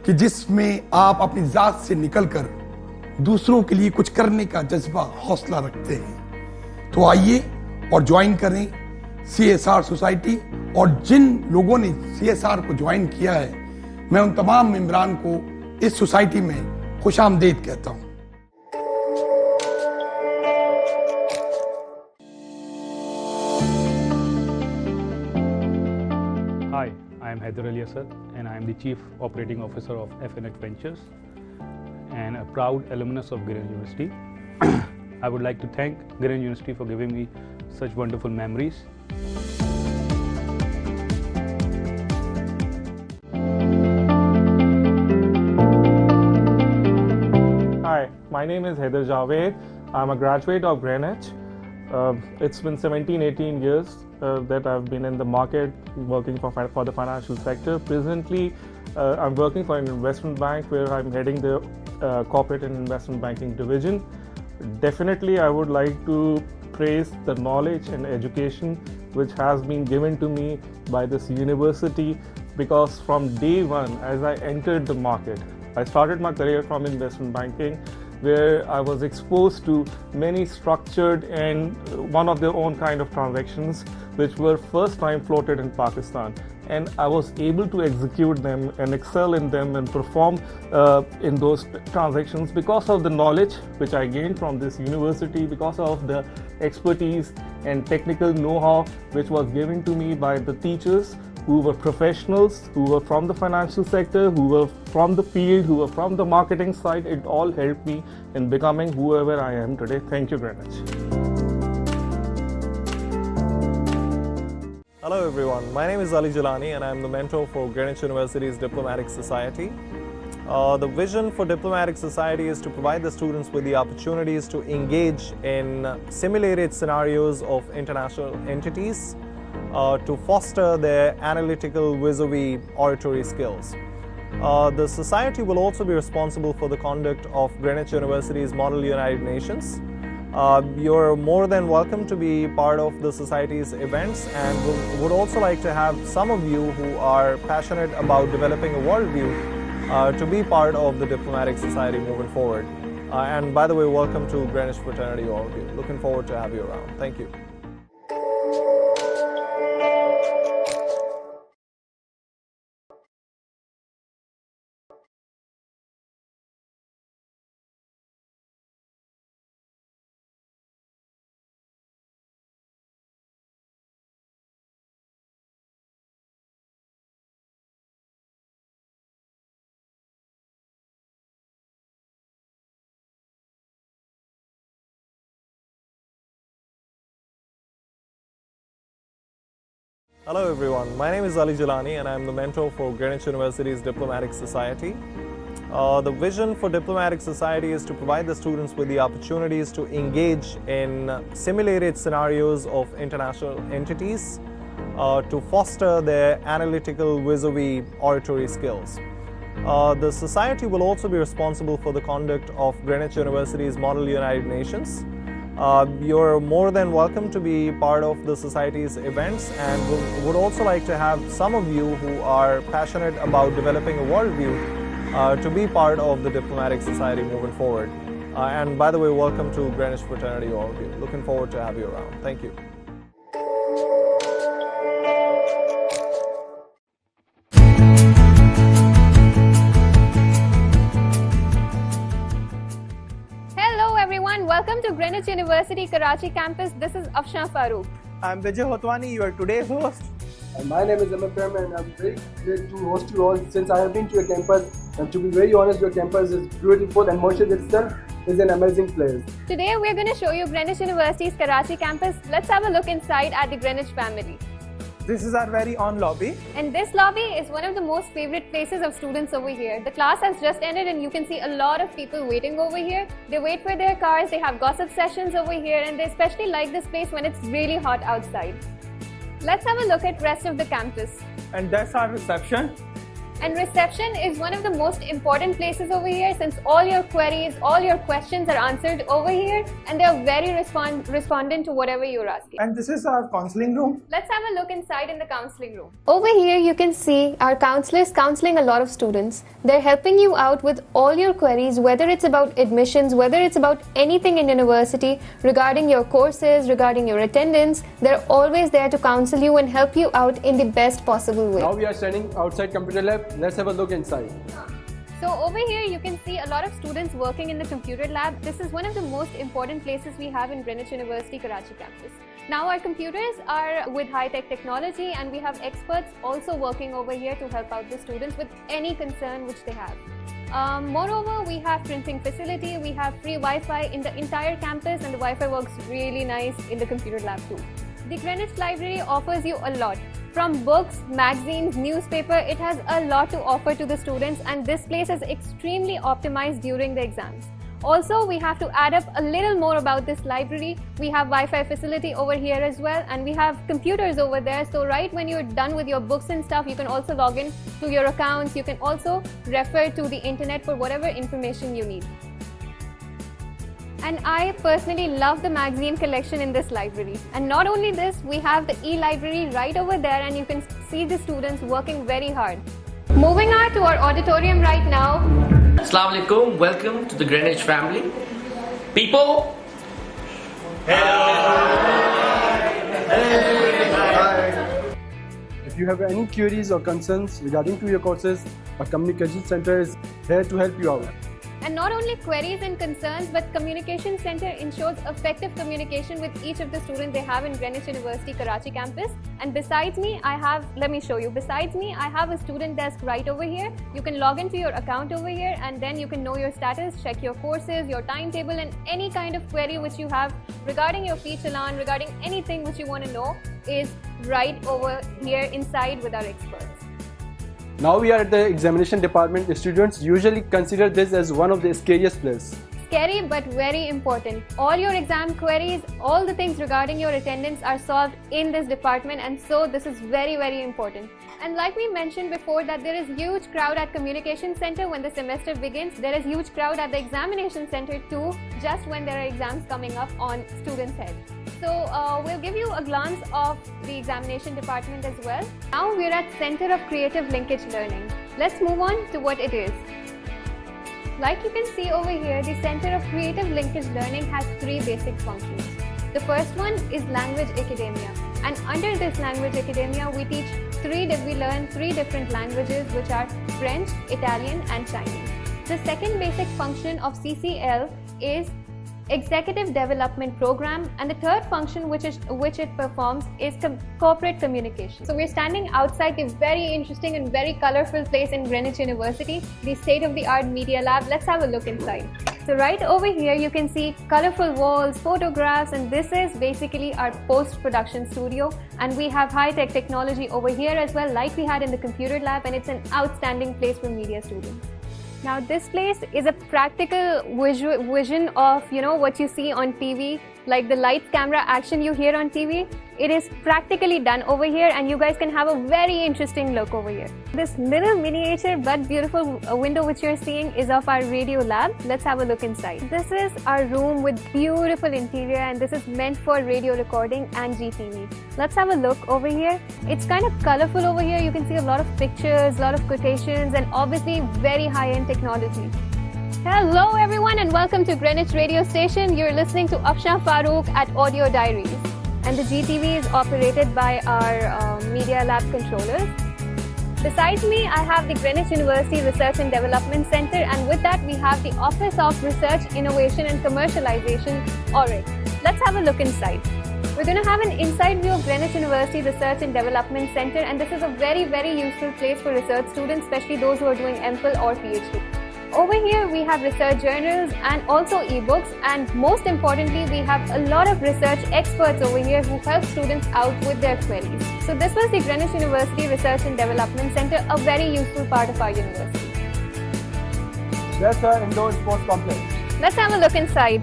कि जिसमें आप अपनी जात से निकलकर दूसरों के लिए कुछ करने का जज्बा हौसला रखते हैं। तो आइए और ज्वाइन करें CSR सोसाइटी। और जिन लोगों ने CSR को ज्वाइन किया है, मैं उन तमाम मेंबरान को इस सोसाइटी में खुशामदीद कहता हूं।
Hi, I am Haider Ali Asad and I am the Chief Operating Officer of FNX Ventures and a proud alumnus of Greenwich University. I would like to thank Greenwich University for giving me such wonderful memories.
Hi, my name is Haider Javed. I'm a graduate of Greenwich. It's been 17-18 years that I've been in the market working for the financial sector. Presently, I'm working for an investment bank where I'm heading the corporate and investment banking division. Definitely, I would like to praise the knowledge and education which has been given to me by this university, because from day one, as I entered the market, I started my career from investment banking, where I was exposed to many structured and one of their own kind of transactions which were first time floated in Pakistan, and I was able to execute them and excel in them and perform in those transactions because of the knowledge which I gained from this university, because of the expertise and technical know-how which was given to me by the teachers who were professionals, who were from the financial sector, who were from the field, who were from the marketing side. It all helped me in becoming whoever I am today. Thank you, Greenwich.
Hello everyone, my name is Ali Jalani and I am the mentor for Greenwich University's Diplomatic Society. The vision for Diplomatic Society is to provide the students with the opportunities to engage in simulated scenarios of international entities, to foster their analytical vis-a-vis oratory skills. The Society will also be responsible for the conduct of Greenwich University's Model United Nations. You're more than welcome to be part of the Society's events, and would also like to have some of you who are passionate about developing a worldview to be part of the Diplomatic Society moving forward. And by the way, welcome to Greenwich Fraternity, all of you. Looking forward to have you around. Thank you. Hello everyone, my name is Ali Jalani and I am the mentor for Greenwich University's Diplomatic Society. The vision for Diplomatic Society is to provide the students with the opportunities to engage in simulated scenarios of international entities, to foster their analytical vis-a-vis oratory skills. The Society will also be responsible for the conduct of Greenwich University's Model United Nations. You're more than welcome to be part of the Society's events, and would also like to have some of you who are passionate about developing a worldview to be part of the Diplomatic Society moving forward. And by the way, welcome to Greenwich Fraternity, all of you. Looking forward to have you around. Thank you.
Welcome to Greenwich University Karachi campus. This is Afshan Farooq.
I'm Vijay Hotwani, your today's host.
And my name is Amit Prem and I'm very glad to host you all since I have been to your campus. And to be very honest, your campus is beautiful and Moshad itself is an amazing place.
Today we're going to show you Greenwich University's Karachi campus. Let's have a look inside at the Greenwich family.
This is our very own lobby.
And this lobby is one of the most favorite places of students over here. The class has just ended and you can see a lot of people waiting over here. They wait for their cars, they have gossip sessions over here, and they especially like this place when it's really hot outside. Let's have a look at rest of the campus.
And that's our reception.
And reception is one of the most important places over here, since all your queries, all your questions are answered over here, and they are very respondent to whatever you're asking.
And this is our counseling room.
Let's have a look inside in the counseling room. Over here you can see our counselors counseling a lot of students. They're helping you out with all your queries, whether it's about admissions, whether it's about anything in university, regarding your courses, regarding your attendance. They're always there to counsel you and help you out in the best possible way.
Now we are standing outside computer lab. Let's have a look inside.
So over here you can see a lot of students working in the computer lab. This is one of the most important places we have in Greenwich University Karachi campus. Now our computers are with high-tech technology, and we have experts also working over here to help out the students with any concern which they have. Moreover, we have printing facility, we have free Wi-Fi in the entire campus, and the Wi-Fi works really nice in the computer lab too. The Greenwich Library offers you a lot. From books, magazines, newspaper, it has a lot to offer to the students, and this place is extremely optimized during the exams. Also, we have to add up a little more about this library. We have Wi-Fi facility over here as well, and we have computers over there. So right when you're done with your books and stuff, you can also log in to your accounts. You can also refer to the internet for whatever information you need. And I personally love the magazine collection in this library. And not only this, we have the e-library right over there, and you can see the students working very hard. Moving on to our auditorium right now.
Assalamu alaikum, welcome to the Greenwich family. People,
If you have any queries or concerns regarding to your courses, our communication center is here to help you out.
And not only queries and concerns, but Communication Center ensures effective communication with each of the students they have in Greenwich University Karachi campus. And besides me, let me show you. Besides me, I have a student desk right over here. You can log into your account over here, and then you can know your status, check your courses, your timetable, and any kind of query which you have regarding your fee challan, regarding anything which you want to know is right over here inside with our experts.
Now we are at the examination department. The students usually consider this as one of the scariest places.
Scary but very important. All your exam queries, all the things regarding your attendance are solved in this department, and so this is very, very important. And like we mentioned before, that there is huge crowd at Communication Center when the semester begins. There is huge crowd at the Examination Center too, just when there are exams coming up on students' head. So we'll give you a glance of the examination department as well. Now we're at Center of Creative Linkage Learning. Let's move on to what it is. Like you can see over here, the Center of Creative Linkage Learning has three basic functions. The first one is Language Academia, and under this Language Academia we learn three different languages, which are French, Italian and Chinese. The second basic function of CCL is Executive Development Program, and the third function which it performs is corporate communication. So we're standing outside the very interesting and very colorful place in Greenwich University, the state-of-the-art media lab. Let's have a look inside. So right over here you can see colorful walls, photographs, and this is basically our post-production studio, and we have high-tech technology over here as well, like we had in the computer lab, and it's an outstanding place for media students. Now this place is a practical vision of, what you see on TV, like the lights, camera, action you hear on TV. It is practically done over here, and you guys can have a very interesting look over here. This little miniature but beautiful window which you're seeing is of our radio lab. Let's have a look inside. This is our room with beautiful interior, and this is meant for radio recording and GTV. Let's have a look over here. It's kind of colorful over here. You can see a lot of pictures, a lot of quotations, and obviously very high-end technology. Hello everyone, and welcome to Greenwich Radio Station. You're listening to Afshan Farooq at Audio Diaries, and the GTV is operated by our Media Lab controllers. Besides me, I have the Greenwich University Research and Development Center, and with that we have the Office of Research, Innovation and Commercialization, ORIC. Let's have a look inside. We're going to have an inside view of Greenwich University Research and Development Center, and this is a very, very useful place for research students, especially those who are doing MPhil or PhD. Over here we have research journals and also ebooks, and most importantly we have a lot of research experts over here who help students out with their queries. So this was the Greenwich University Research and Development Center, a very useful part of our university.
That's our indoor sports complex.
Let's have a look inside.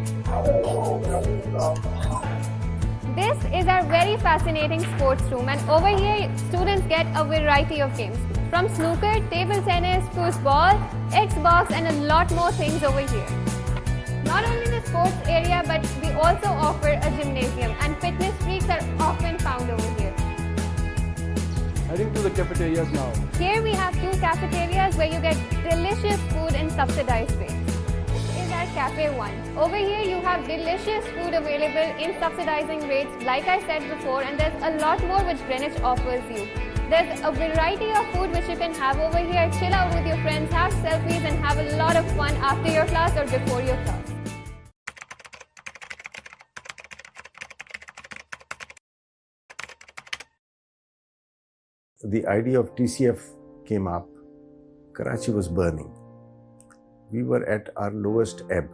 This is our very fascinating sports room, and over here students get a variety of games. From snooker, table tennis, foosball, Xbox and a lot more things over here. Not only the sports area, but we also offer a gymnasium and fitness freaks are often found over here.
Heading to the cafeterias now.
Here we have 2 cafeterias where you get delicious food in subsidized rates. This is our Cafe 1. Over here you have delicious food available in subsidizing rates like I said before, and there's a lot more which Greenwich offers you. There's a variety of food which you can have over here, chill out with your friends, have selfies and have a lot of fun after your class or before your class.
The idea of TCF came up. Karachi was burning. We were at our lowest ebb.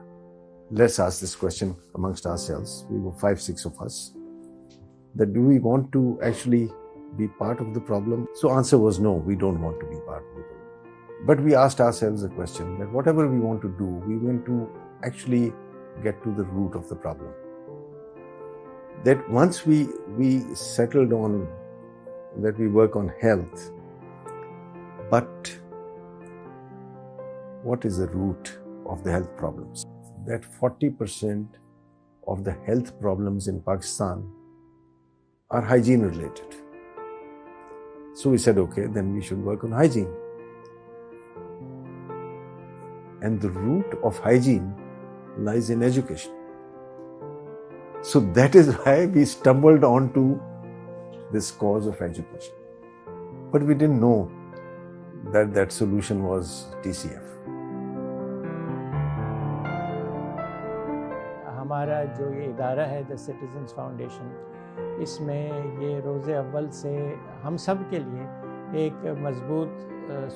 Let's ask this question amongst ourselves. We were 5-6 of us. That do we want to actually be part of the problem? So answer was no, we don't want to be part of the problem. But we asked ourselves a question that whatever we want to do, we want to actually get to the root of the problem. That once we settled on that we work on health, but what is the root of the health problems? That 40% of the health problems in Pakistan are hygiene related. So we said, okay, then we should work on hygiene. And the root of hygiene lies in education. So that is why we stumbled onto this cause of education. But we didn't know that that solution was TCF.
हमारा जो ये इदारा है the citizens foundation, इसमें ये रोज़े अव्वल से हम सब के लिए एक मजबूत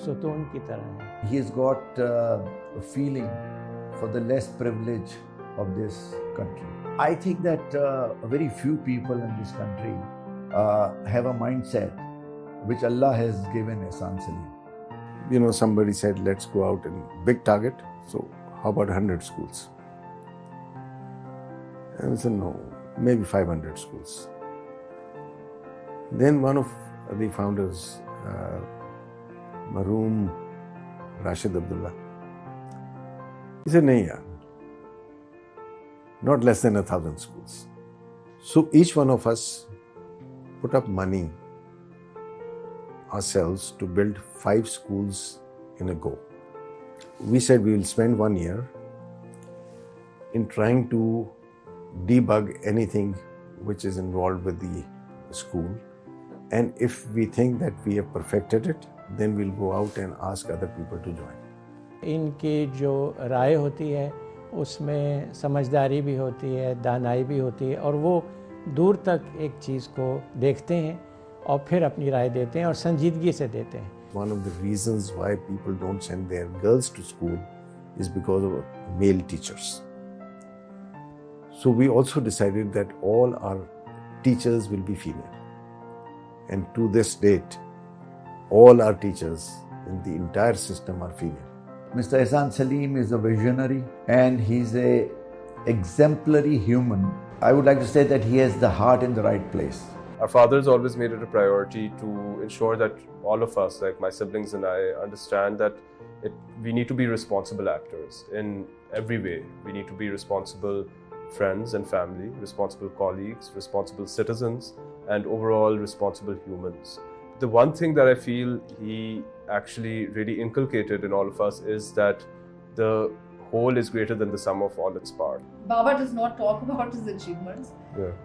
सुतून की तरह है.
He has got a feeling for the less privilege of this country. I think that very few people in this country have a mindset which Allah has given Ehsan Salim.
You know, somebody said, let's go out and big target. So how about 100 schools? And I said, no, maybe 500 schools. Then one of the founders, Maroom Rashid Abdullah, he said, nahi yaar, not less than 1,000 schools. So each one of us put up money ourselves to build 5 schools in a go. We said we will spend 1 year in trying to debug anything which is involved with the school, and if we think that we have perfected it, then we'll go out and ask other people to join.
इनकी जो राय होती है उसमें समझदारी भी होती है, दानाई भी होती है, और वो दूर तक एक चीज़ को देखते हैं और फिर अपनी राय देते हैं और संजीदगी से देते हैं.
One of the reasons why people don't send their girls to school is because of male teachers. So we also decided that all our teachers will be female. And to this date, all our teachers in the entire system are female.
Mr. Ehsan Salim is a visionary and he's a exemplary human. I would like to say that he has the heart in the right place.
Our fathers always made it a priority to ensure that all of us, like my siblings and I, understand that we need to be responsible actors in every way. We need to be responsible friends and family, responsible colleagues, responsible citizens, and overall responsible humans. The one thing that I feel he actually really inculcated in all of us is that the whole is greater than the sum of all its parts.
Baba does not talk about his achievements,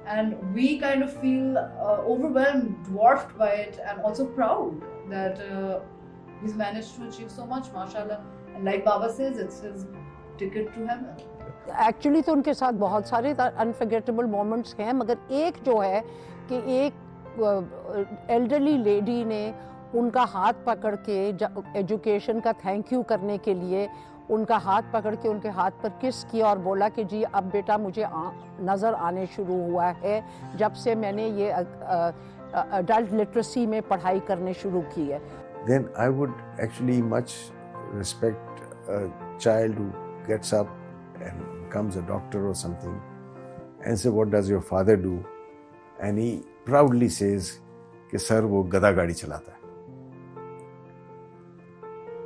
and we kind of feel overwhelmed, dwarfed by it, and also proud that he's managed to achieve so much, mashallah. And like Baba says, it's his ticket to heaven.
Actually तो उनके साथ बहुत सारे unforgettable moments हैं, मगर एक जो है कि एक एल्डरली लेडी ने उनका हाथ पकड़ के एजुकेशन का थैंक यू करने के लिए उनका हाथ पकड़ के उनके हाथ पर किस किया और बोला कि जी अब बेटा मुझे नज़र आने शुरू हुआ है जब से मैंने ये अडल्ट लिटरेसी में पढ़ाई करने शुरू की है.
Then I would actually much respect a child who gets up and becomes a doctor or something and say, what does your father do? And he proudly says कि सर वो गधा गाड़ी चलाता है.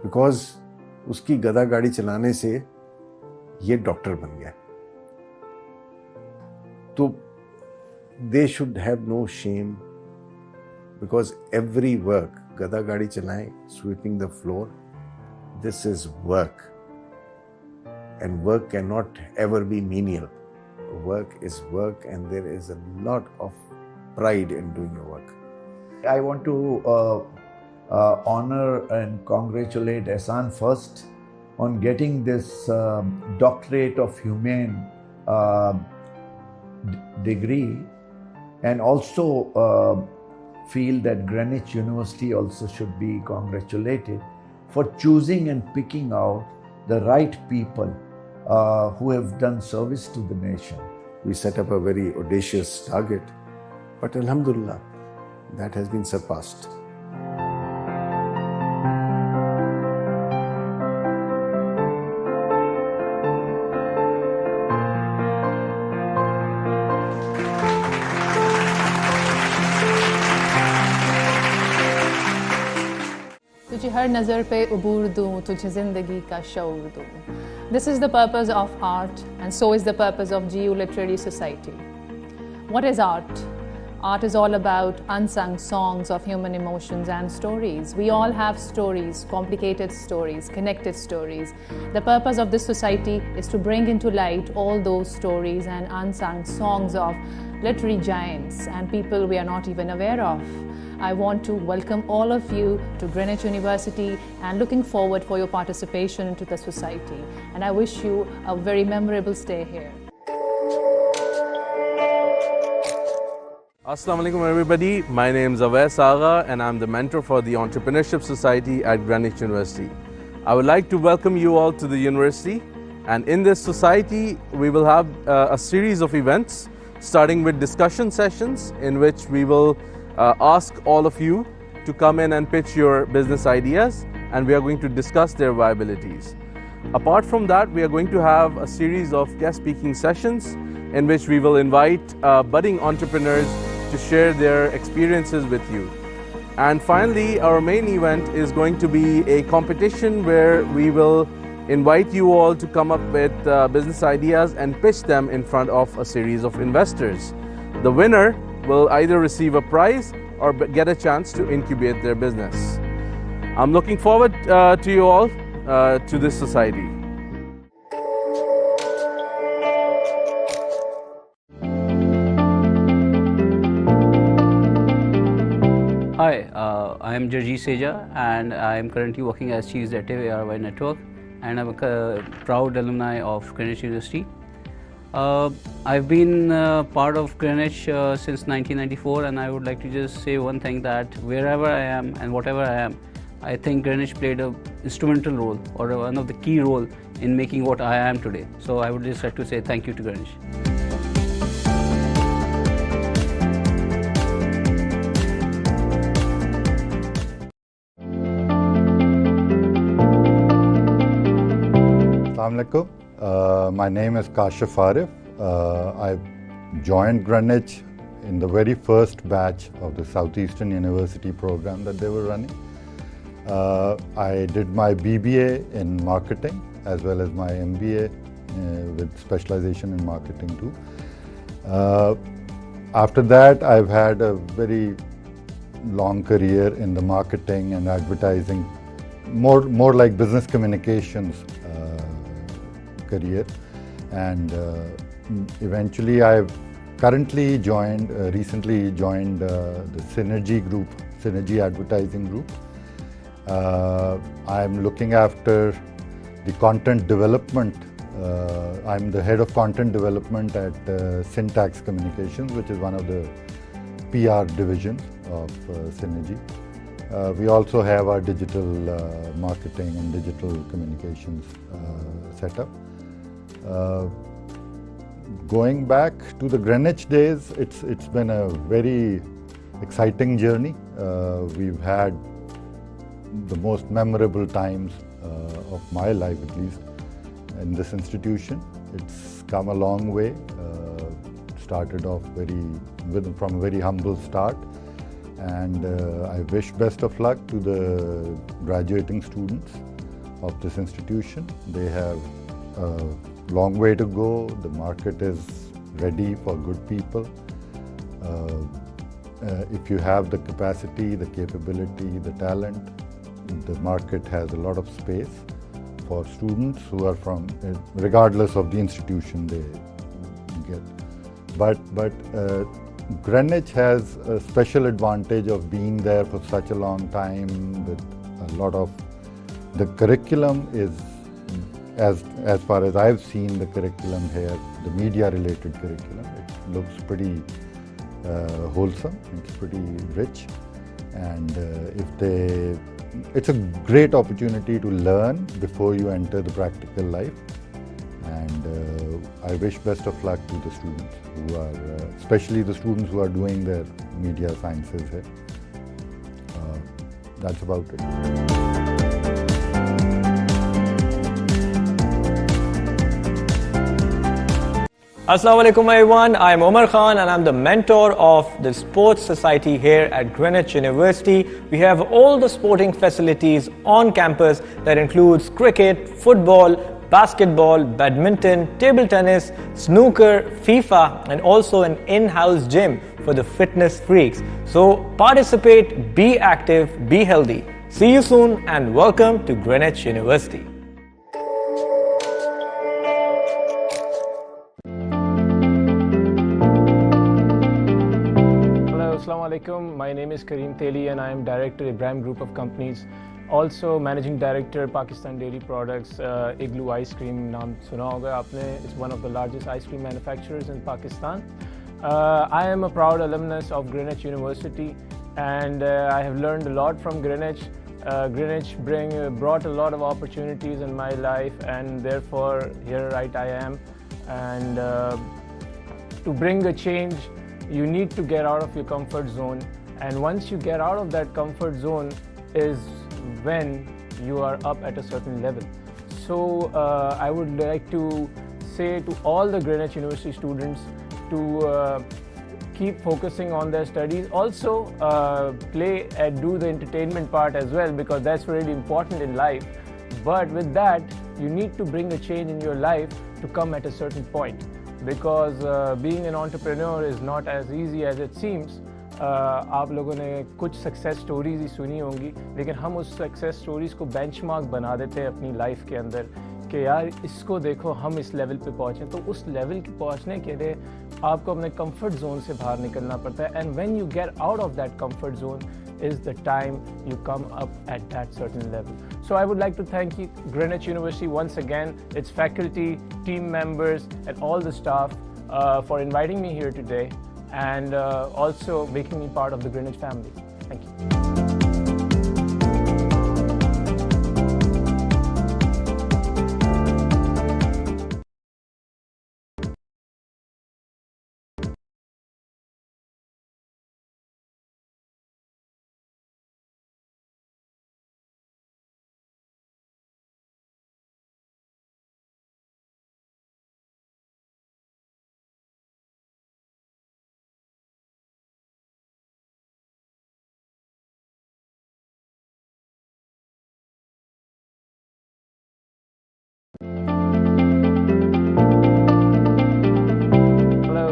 बिकॉज उसकी गधा गाड़ी चलाने से ये डॉक्टर बन गया. तो they should have no shame, because every work, गधा गाड़ी चलाएं, sweeping the floor, this is work, and work cannot ever be menial. Work is work, and there is a lot of pride in doing your work.
I want to honor and congratulate Ehsan first on getting this doctorate of humane degree, and also feel that Greenwich University also should be congratulated for choosing and picking out the right people who have done service to the nation.
We set up a very audacious target, but Alhamdulillah, that has been surpassed.
तुझे हर नज़र पे उबूर दूँ, तुझे ज़िंदगी का शऊर दूँ. This is the purpose of art, and so is the purpose of GU Literary Society. What is art? Art is all about unsung songs of human emotions and stories. We all have stories, complicated stories, connected stories. The purpose of this society is to bring into light all those stories and unsung songs of literary giants and people we are not even aware of. I want to welcome all of you to Greenwich University and looking forward for your participation into the society. And I wish you a very memorable stay here.
Assalamu alaikum everybody. My name is Awais Agha and I'm the mentor for the Entrepreneurship Society at Greenwich University. I would like to welcome you all to the university, and in this society we will have a series of events starting with discussion sessions in which we will ask all of you to come in and pitch your business ideas, and we are going to discuss their viabilities. Apart from that, we are going to have a series of guest speaking sessions in which we will invite budding entrepreneurs to share their experiences with you. And finally, our main event is going to be a competition where we will invite you all to come up with business ideas and pitch them in front of a series of investors. The winner will either receive a prize or get a chance to incubate their business. I'm looking forward to you all to this society.
Hi, I am Jarjeet Seja, and I am currently working as Chief Executive at ARY Network, and I'm a proud alumni of Greenwich University. I've been part of Greenwich since 1994, and I would like to just say one thing, that wherever I am and whatever I am, I think Greenwich played an instrumental role, or one of the key role in making what I am today. So I would just like to say thank you to Greenwich.
Assalamu alaikum. My name is Kashif Arif. I joined Greenwich in the very first batch of the Southeastern University program that they were running. I did my BBA in marketing as well as my MBA with specialization in marketing too. After that, I've had a very long career in the marketing and advertising, more like business communications career, and eventually I've recently joined the Synergy Advertising Group. I'm looking after the content development. I'm the head of content development at Syntax Communications, which is one of the PR divisions of Synergy. We also have our digital marketing and digital communications setup. Going back to the Greenwich days, it's been a very exciting journey. We've had the most memorable times of my life, at least, in this institution. It's come a long way. Started off from a very humble start, And I wish best of luck to the graduating students of this institution. They have a long way to go. The market is ready for good people. If you have the capacity, the capability, the talent, the market has a lot of space for students who are from, regardless of the institution they get. But Greenwich has a special advantage of being there for such a long time with a lot of, the curriculum is, as far as I've seen the curriculum here, the media related curriculum, it looks pretty wholesome, it's pretty rich, and it's a great opportunity to learn before you enter the practical life. And I wish best of luck to the students who are, especially the students who are doing their media sciences here. That's about it.
Assalamu alaikum everyone, I'm Omar Khan and I'm the mentor of the Sports Society here at Greenwich University. We have all the sporting facilities on campus that includes cricket, football, basketball, badminton, table tennis, snooker, FIFA, and also an in-house gym for the fitness freaks. So participate, be active, be healthy. See you soon and welcome to Greenwich University.
Assalamu alaikum. My name is Kareem Teli and I am Director Ibrahim Group of Companies. Also Managing Director Pakistan Dairy Products, Igloo Ice Cream naam suna hoga aapne. It's one of the largest ice cream manufacturers in Pakistan. I am a proud alumnus of Greenwich University and I have learned a lot from Greenwich. Greenwich brought a lot of opportunities in my life and therefore here right I am. And to bring a change, you need to get out of your comfort zone, and once you get out of that comfort zone is when you are up at a certain level. So I would like to say to all the Greenwich University students to keep focusing on their studies. Also play and do the entertainment part as well, because that's really important in life. But with that, you need to bring a change in your life to come at a certain point. Because being an entrepreneur is not as easy as it seems. आप लोगों ने कुछ success stories ही सुनी होंगी, लेकिन हम उस success stories को बेंचमार्क बना देते हैं अपनी लाइफ के अंदर कि यार इसको देखो हम इस लेवल पे पहुँचे। तो उस लेवल के पहुँचने के लिए आपको अपने कंफर्ट जोन से बाहर निकलना पड़ता है। And when you get out of that comfort zone is the time you come up at that certain level. So I would like to thank Greenwich University once again, its faculty, team members, and all the staff for inviting me here today and also making me part of the Greenwich family. Thank you.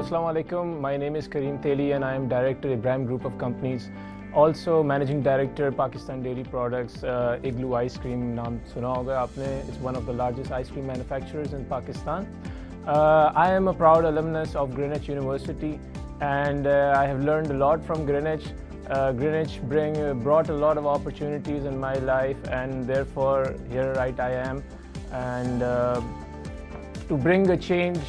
Assalamu alaikum. My name is Kareem Teli and I am Director Ibrahim Group of Companies. Also Managing Director Pakistan Dairy Products, Igloo Ice Cream naam suna hoga aapne. It's one of the largest ice cream manufacturers in Pakistan. I am a proud alumnus of Greenwich University and I have learned a lot from Greenwich. Greenwich brought a lot of opportunities in my life and therefore here right I am. And to bring a change,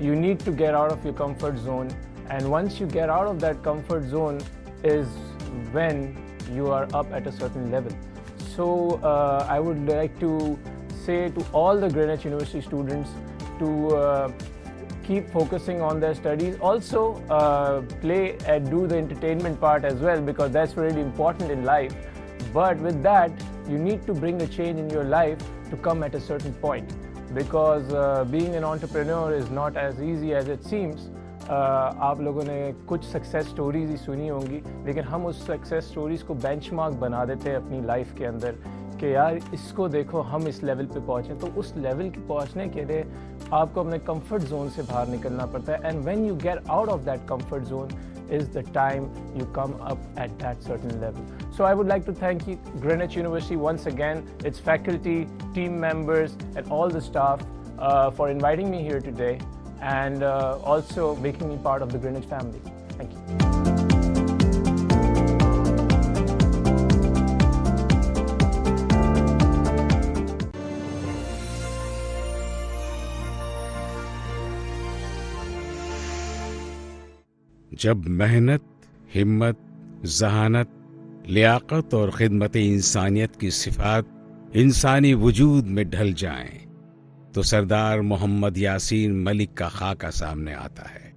you need to get out of your comfort zone, and once you get out of that comfort zone is when you are up at a certain level. So I would like to say to all the Greenwich University students to keep focusing on their studies. Also play and do the entertainment part as well, because that's really important in life. But with that, you need to bring a change in your life to come at a certain point. Because being an entrepreneur is not as easy as it seems. आप लोगों ने कुछ success stories ही सुनी होंगी, लेकिन हम उस success stories को बेंचमार्क बना देते हैं अपनी लाइफ के अंदर कि यार इसको देखो हम इस लेवल पे पहुँचें। तो उस लेवल के पहुँचने के लिए आपको अपने कंफर्ट जोन से बाहर निकलना पड़ता है, and when you get out of that comfort zone is the time you come up at that certain level. So I would like to thank you, Greenwich University, once again, its faculty, team members, and all the staff for inviting me here today, and also making me part of the Greenwich family. Thank you.
जब मेहनत, हिम्मत, जहानत, लियाकत और खिदमत इंसानियत की सिफात इंसानी वजूद में ढल जाएं, तो सरदार मोहम्मद यासीन मलिक का खाका सामने आता है।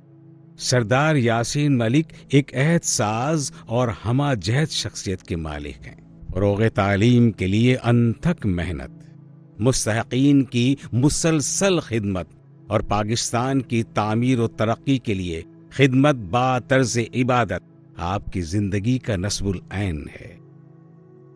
सरदार यासीन मलिक एक अहद साज और हमा जहद शख्सियत के मालिक हैं। फरोग़ तालीम के लिए अनथक मेहनत, मुस्तहक़ीन की मुसलसल खिदमत और पाकिस्तान की तामीर और तरक्की के लिए खिदमत बा तर्ज़ इबादत आपकी जिंदगी का नस्बुल ऐन है।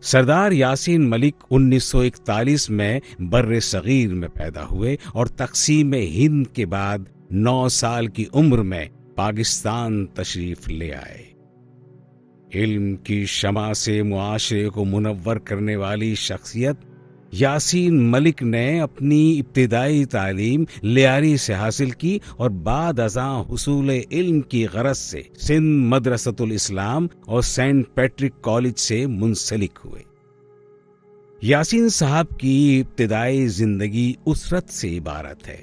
सरदार यासीन मलिक 1941 में बर्रे सगीर में पैदा हुए और तक़सीम हिंद के बाद 9 साल की उम्र में पाकिस्तान तशरीफ ले आए। इल्म की शमा से मुआशरे को मुनव्वर करने वाली शख्सियत यासीन मलिक ने अपनी इब्तिदाई तालीम लियारी से हासिल की और बाद अज़ां हुसूल इल्म की गरज से सिंध मदरसतुल इस्लाम और सेंट पैट्रिक कॉलेज से मुंसलिक हुए। यासीन साहब की इब्तिदाई जिंदगी उसरत से इबारत है।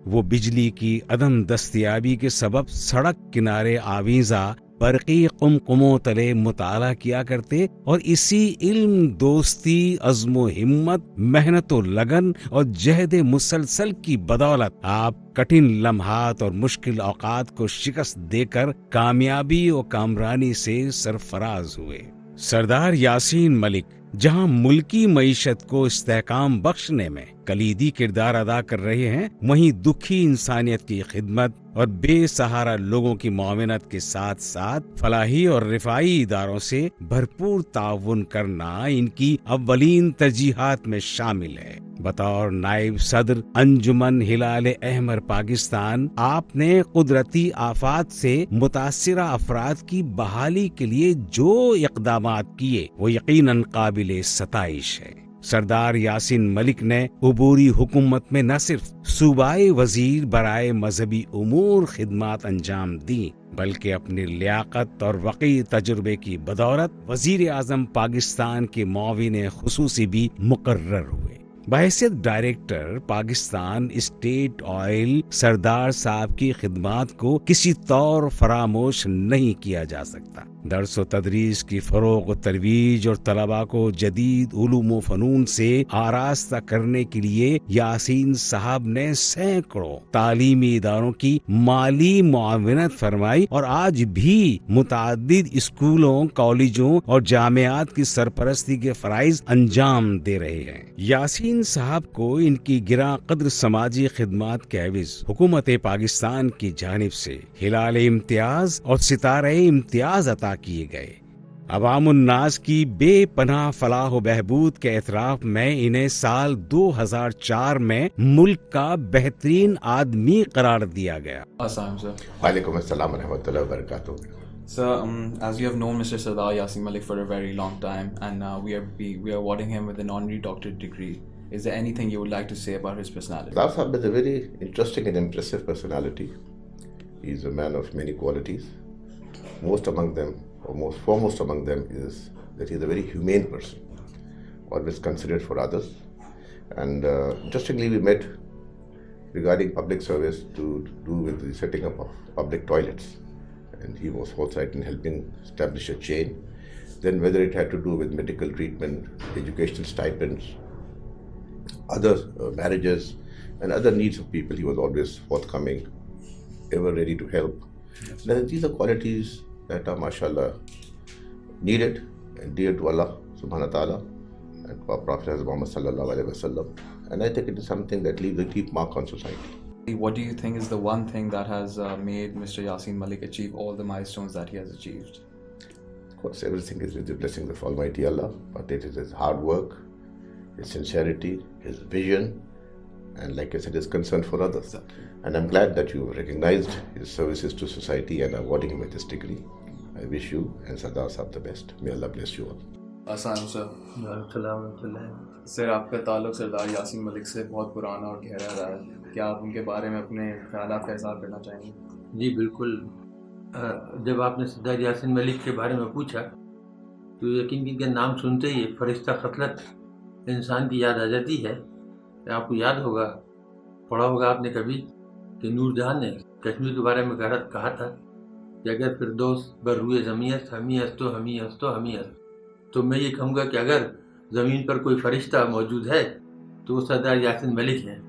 वो बिजली की अदम दस्तयाबी के सबब सड़क किनारे आवीजा बरक़ी कुमकुमों तले मुताला किया करते और इसी इल्म, दोस्ती, अज़्म हिम्मत, मेहनत लगन और जहद मुसलसल की बदौलत आप कठिन लम्हात और मुश्किल औकात को शिकस्त देकर कामयाबी और कामरानी से सरफराज हुए। सरदार यासीन मलिक जहां मुल्की मईशत को इस्तेहकाम बख्शने में कलीदी किरदार अदा कर रहे हैं, वहीं दुखी इंसानियत की खिदमत और बेसहारा लोगों की मुआवनत के साथ साथ फलाही और रिफाई इदारों से भरपूर ताउन करना इनकी अव्वलीन तरजीहात में शामिल है। बतौर नायब सदर अंजुमन हिलाल अहमर पाकिस्तान, आपने कुदरती आफात से मुतासिरा अफराद की बहाली के लिए जो इक़दामात किए वो यकीनन काबिले सताइश है। सरदार यासीन मलिक ने उबूरी हुकूमत में न सिर्फ सूबाई वजीर बराए मजहबी उमूर खिदमात अंजाम दी, बल्कि अपनी लियाकत और वक़ी तजुर्बे की बदौलत वजीर आज़म पाकिस्तान के मुआविन खुसूसी भी मुकर्रर हुए। बहैसियत डायरेक्टर पाकिस्तान स्टेट ऑयल सरदार साहब की खिदमात को किसी तौर फरामोश नहीं किया जा सकता। दर्स व तदरीस की फरोग व तरवीज और तलबा को जदीद उलूम व फनून से आरास्ता करने के लिए यासीन साहब ने सैकड़ों तालीमी इदारों की माली मुआवनत फरमाई और आज भी मुताद्दिद स्कूलों, कॉलेजों और जामियात की सरपरस्ती के फराइज अंजाम दे रहे हैं। यासीन साहब को इनकी गिरा कद्र समाजी खिदमात के एवज हुकूमत पाकिस्तान की जानिब से हिलाल इम्तियाज और सितारे इम्तियाज अता किए गए। अवामुन्नास की बेपनाह फलाह व बहबूद के एतराफ में इन्हें साल 2004 में मुल्क का बेहतरीन आदमी करार दिया गया।
वालेकुम अस्सलाम व रहमतुल्लाहि व बरकातुहू।
So, as you have known Mr. Sardar Yasin Malik for a very long time, and we are awarding him with an honorary doctorate degree. Is there anything you would like to say about his personality?
Sardar Sahab is a very interesting and impressive personality. He is a man of many qualities. Most among them, or most foremost among them, is that he is a very humane person, always considerate for others. And interestingly, we met regarding public service to do with the setting up of public toilets. And he was forthright in helping establish a chain. Then whether it had to do with medical treatment, educational stipends, other marriages and other needs of people, he was always forthcoming, ever ready to help. Then these are qualities that are, mashallah, needed and dear to Allah subhanahu wa ta'ala and our Prophet Muhammad sallallahu alaihi wasallam. And I think it is something that leaves a deep mark on society.
What do you think is the one thing that has made Mr. Yasin Malik achieve all the milestones that he has achieved?
Of course, everything is with the blessings of Almighty Allah, but it is his hard work, his sincerity, his vision, and like I said, his concern for others.
Exactly.
And I'm glad that you recognized his services to society and are awarding him with this degree. I wish you and Sardar Sahab the best. May Allah bless you all.
Sir, आपका ताल्लुक सरदार यासीन मलिक से बहुत पुराना और गहरा रहा है। क्या आप उनके बारे में अपने ख्यालात का इज़हार करना चाहेंगे?
जी बिल्कुल। जब आपने सरदार यासीन मलिक के बारे में पूछा तो यकीन इनका नाम सुनते ही फरिश्ता खतलत इंसान की याद आ जाती है। आपको याद होगा, पढ़ा होगा आपने कभी कि नूरजहां ने कश्मीर के बारे में कहा था कि अगर फिरदौस बर्रुए ज़मीयत हमी हस्तो हमी हस्तो हमी हस्त, तो मैं ये कहूँगा कि अगर ज़मीन पर कोई फरिश्ता मौजूद है तो वो सरदार यासीन मलिक हैं।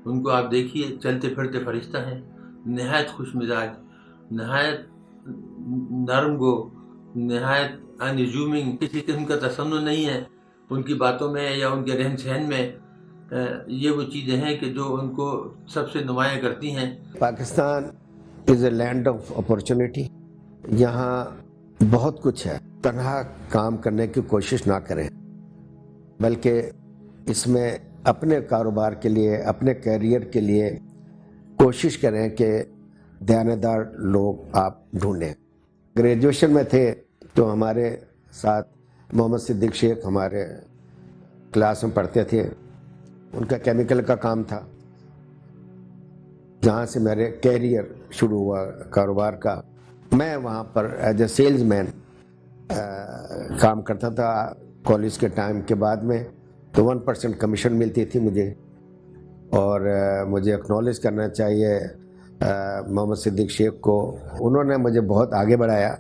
उनको आप देखिए, चलते फिरते फरिश्ता हैं, नहायत खुश मिजाज, नहायत नरम गो, नहायत अनजूमिंग, किसी किस्म का तसन्नुन नहीं है उनकी बातों में या उनके रहन सहन में। ये वो चीज़ें हैं कि जो उनको सबसे नुमायाँ करती हैं।
Pakistan is a land of opportunity. यहाँ बहुत कुछ है। तनहा काम करने की कोशिश ना करें, बल्कि इसमें अपने कारोबार के लिए, अपने कैरियर के लिए कोशिश करें कि दयानतदार लोग आप ढूंढें। ग्रेजुएशन में थे तो हमारे साथ मोहम्मद सिद्दीक शेख हमारे क्लास में पढ़ते थे। उनका केमिकल का काम था, जहाँ से मेरे कैरियर शुरू हुआ कारोबार का। मैं वहाँ पर एज ए सेल्समैन काम करता था कॉलेज के टाइम के बाद में। तो 1% कमीशन मिलती थी मुझे, और मुझे एक्नॉलेज करना चाहिए मोहम्मद सिद्दीक शेख को। उन्होंने मुझे बहुत आगे बढ़ाया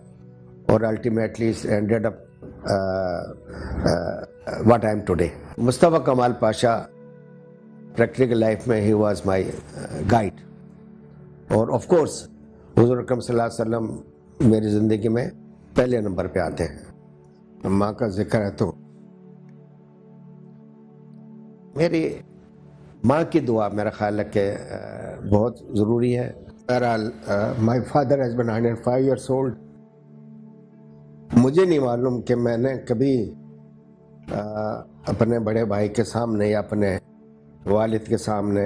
और ultimately ended up what I am today. Mustafa कमाल पाशा प्रैक्टिकल लाइफ में ही वाज माय गाइड, और ऑफ कोर्स हुज़ूर अकरम सल्लल्लाहु अलैहि वसल्लम मेरी ज़िंदगी में पहले नंबर पे आते हैं। माँ का जिक्र है तो मेरी माँ की दुआ मेरा ख्याल है कि बहुत ज़रूरी है। बहरहाल my father has been 105 years old। मुझे नहीं मालूम कि मैंने कभी अपने बड़े भाई के सामने या अपने वालिद के सामने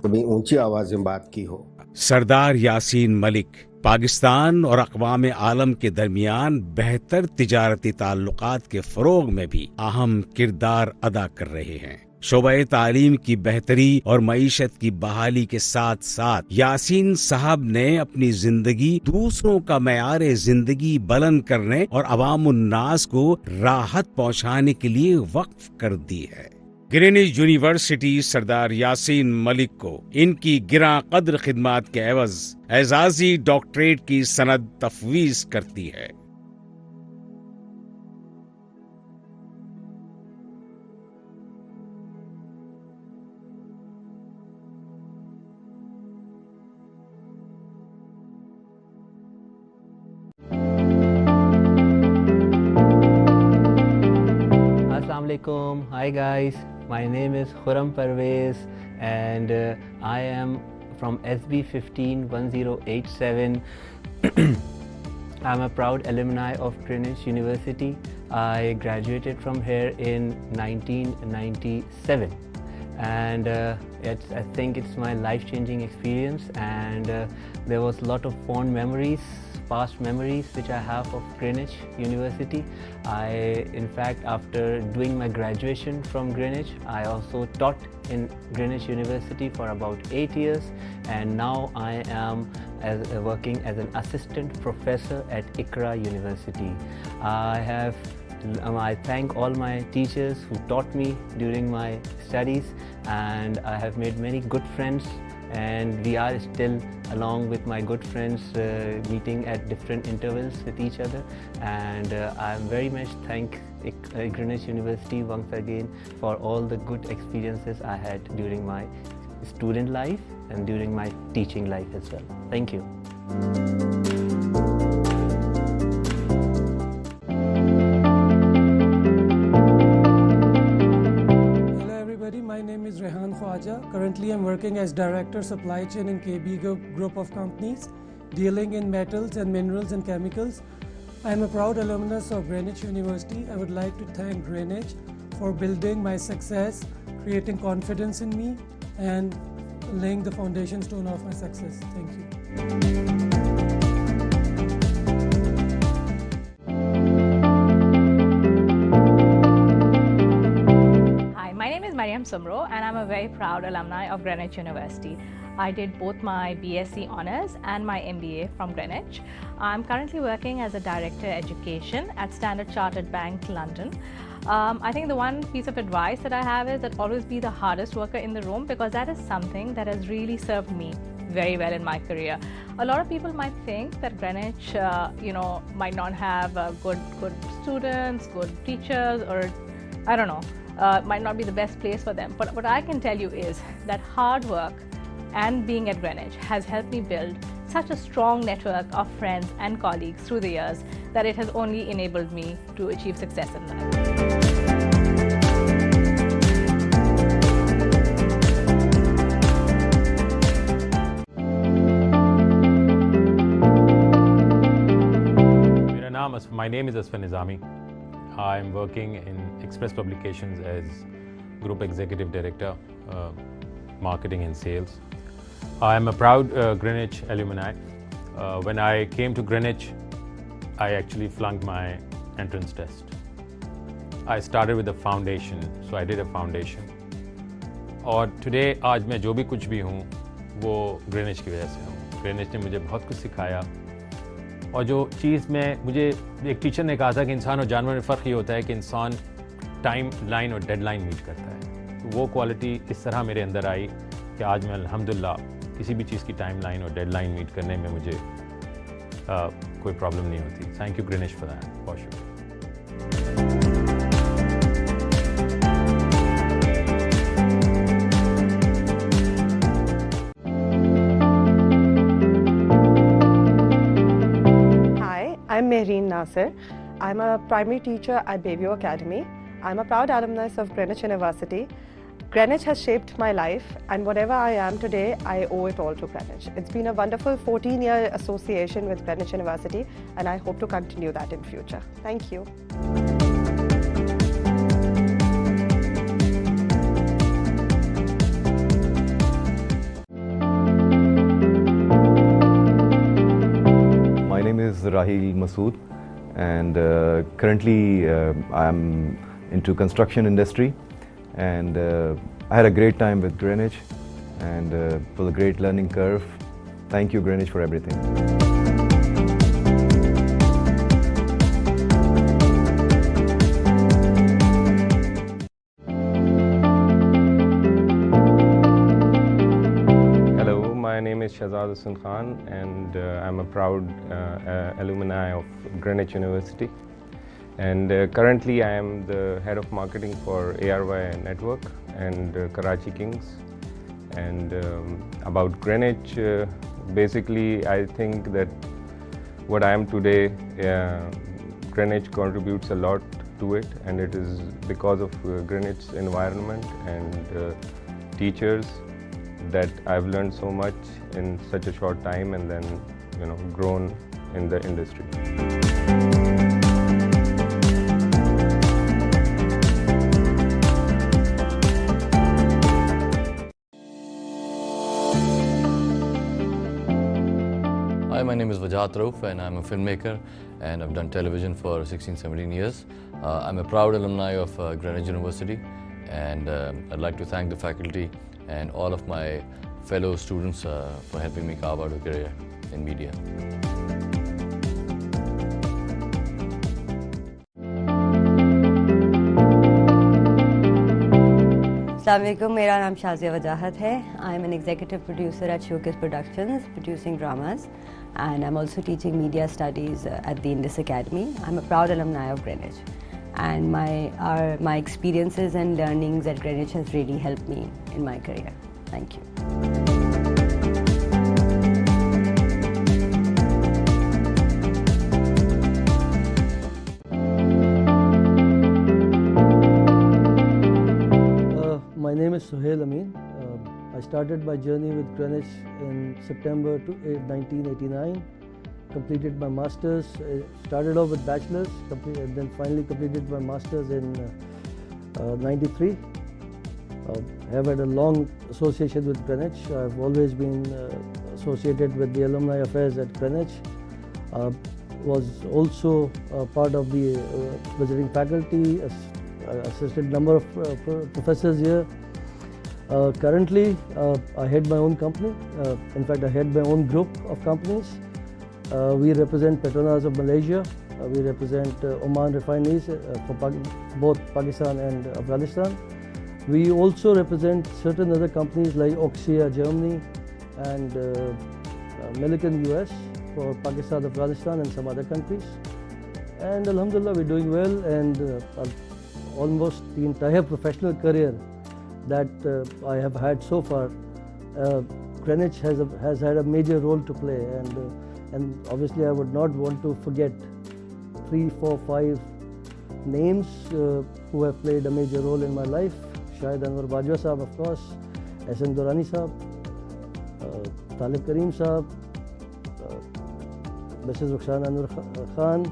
कभी ऊंची आवाज़ में बात की हो।
सरदार यासीन मलिक पाकिस्तान और अक़वाम आलम के दरमियान बेहतर तिजारती ताल्लुकात के फ़रोग़ में भी अहम किरदार अदा कर रहे हैं। शोबे तालीम की बेहतरी और मईशत की बहाली के साथ साथ यासीन साहब ने अपनी जिंदगी दूसरों का मयार जिंदगी बुलंद करने और अवामुन्नास को राहत पहुंचाने के लिए वक्फ कर दी है। ग्रीनिच यूनिवर्सिटी सरदार यासीन मलिक को इनकी गिरां कद्र खिदमात के एवज एजाजी डॉक्टरेट की सनद तफवीज करती है।
Assalamualaikum. Hi guys, my name is Khurram Parvez and I am from SB 151087. I'm a proud alumni of Greenwich University. I graduated from here in 1997 and I think it's my life-changing experience, and there was a lot of fond memories, past memories which I have of Greenwich University. In fact, after doing my graduation from Greenwich, I also taught in Greenwich University for about 8 years, and now I am working as an assistant professor at Iqra University. I thank all my teachers who taught me during my studies, and I have made many good friends, and we are still, along with my good friends, meeting at different intervals with each other, and I am very much thank Greenwich University once again for all the good experiences I had during my student life and during my teaching life as well. Thank you.
My name is Rehan Khwaja.
Currently, I'm working as Director Supply Chain in KB Group of companies, dealing in metals and minerals and chemicals. I'm a proud alumnus of Greenwich University. I would like to thank Greenwich for building my success, creating confidence in me, and laying the foundation stone of my success. Thank you.
Sumro, and I'm a very proud alumni of Greenwich University. I did both my BSc Honours and my MBA from Greenwich. I'm currently working as a Director Education at Standard Chartered Bank, London. I think the one piece of advice that I have is that always be the hardest worker in the room, because that is something that has really served me very well in my career. A lot of people might think that Greenwich, might not have good students, good teachers, or I don't know. Might not be the best place for them. But what I can tell you is that hard work and being at Greenwich has helped me build such a strong network of friends and colleagues through the years that it has only enabled me to achieve success in life.
My name is Asfan Nizami. I'm working in Express Publications as Group Executive Director, Marketing and Sales. I'm a proud Greenwich alumni. When I came to Greenwich, I actually flunked my entrance test. I started with a foundation, so I did a foundation. और today आज मैं जो भी कुछ भी हूँ वो Greenwich की वजह से हूँ. Greenwich ने मुझे बहुत कुछ सिखाया. और जो चीज़ में मुझे एक टीचर ने कहा था कि इंसान और जानवर में फ़र्क ये होता है कि इंसान टाइम लाइन और डेडलाइन मीट करता है. तो वो क्वालिटी इस तरह मेरे अंदर आई कि आज मैं अल्हम्दुलिल्लाह किसी भी चीज़ की टाइम लाइन और डेडलाइन मीट करने में मुझे कोई प्रॉब्लम नहीं होती. Thank you Greenwich for that. बहुत शुक्रिया.
I'm Mehreen Nasir. I'm a primary teacher at Bayview Academy. I'm a proud alumnus of Greenwich University. Greenwich has shaped my life, and whatever I am today, I owe it all to Greenwich. It's been a wonderful 14-year association with Greenwich University, and I hope to continue that in future. Thank you.
My name is Rahil Masood, and currently I'm into construction industry, and I had a great time with Greenwich, and it was a great learning curve. Thank you, Greenwich, for everything.
My name is Shahzad Hassan Khan, and I'm a proud alumni of Greenwich University. And currently I am the head of marketing for ARY Network and Karachi Kings. And about Greenwich, basically I think that what I am today, Greenwich contributes a lot to it, and it is because of Greenwich's environment and teachers that I've learned so much in such a short time, and then grown in the industry.
Hi, my name is Vajat Rauf, and I'm a filmmaker, and I've done television for 16-17 years. I'm a proud alumni of Greenwich University, and I'd like to thank the faculty and all of my fellow students for helping me carve out a career in media.
Assalamualaikum, मेरा नाम शाज़िया वजाहत है. I'm an executive producer at Showcase Productions, producing dramas, and I'm also teaching media studies at the Indus Academy. I'm a proud alumni of Greenwich, and my experiences and learnings at Greenwich has really helped me in my career. Thank you.
My name is Suhail Amin.
I started my journey with Greenwich in September 1989, completed my Masters, started off with Bachelor's, and then finally completed my Masters in 93. I have had a long association with Greenwich. I've always been associated with the alumni affairs at Greenwich. Was also part of the visiting faculty, assisted number of professors here. Currently, I head my own company. In fact, I head my own group of companies. We represent Petronas of Malaysia. We represent Oman refineries for both Pakistan and Afghanistan. We also represent certain other companies like Oxia, Germany, and Milliken, US, for Pakistan, Afghanistan, and some other countries. And Alhamdulillah, we're doing well, and almost the entire professional career that I have had so far, Greenwich has had a major role to play, and obviously I would not want to forget 3, 4, 5 names who have played a major role in my life. Shahid Anwar Bajwa Sahab, of course, S.N. Durrani Sahab, Talib Karim Sahab, Mrs. Rukhsana Nur Khan,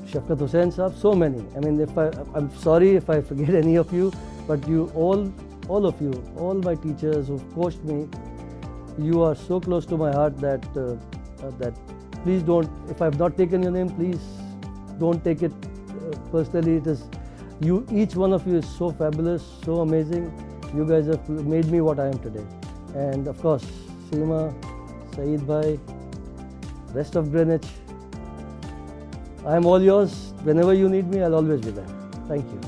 Shafqat Hussain Sahab, so many. I mean, I'm sorry if I forget any of you, but you all of you, all my teachers who've coached me, you are so close to my heart that please don't, if I've not taken your name, please don't take it personally. It is you, each one of you is so fabulous, so amazing. You guys have made me what I am today. And of course, Seema, Saeed Bhai, rest of Greenwich, I am all yours. Whenever you need me, I'll always be there. Thank you.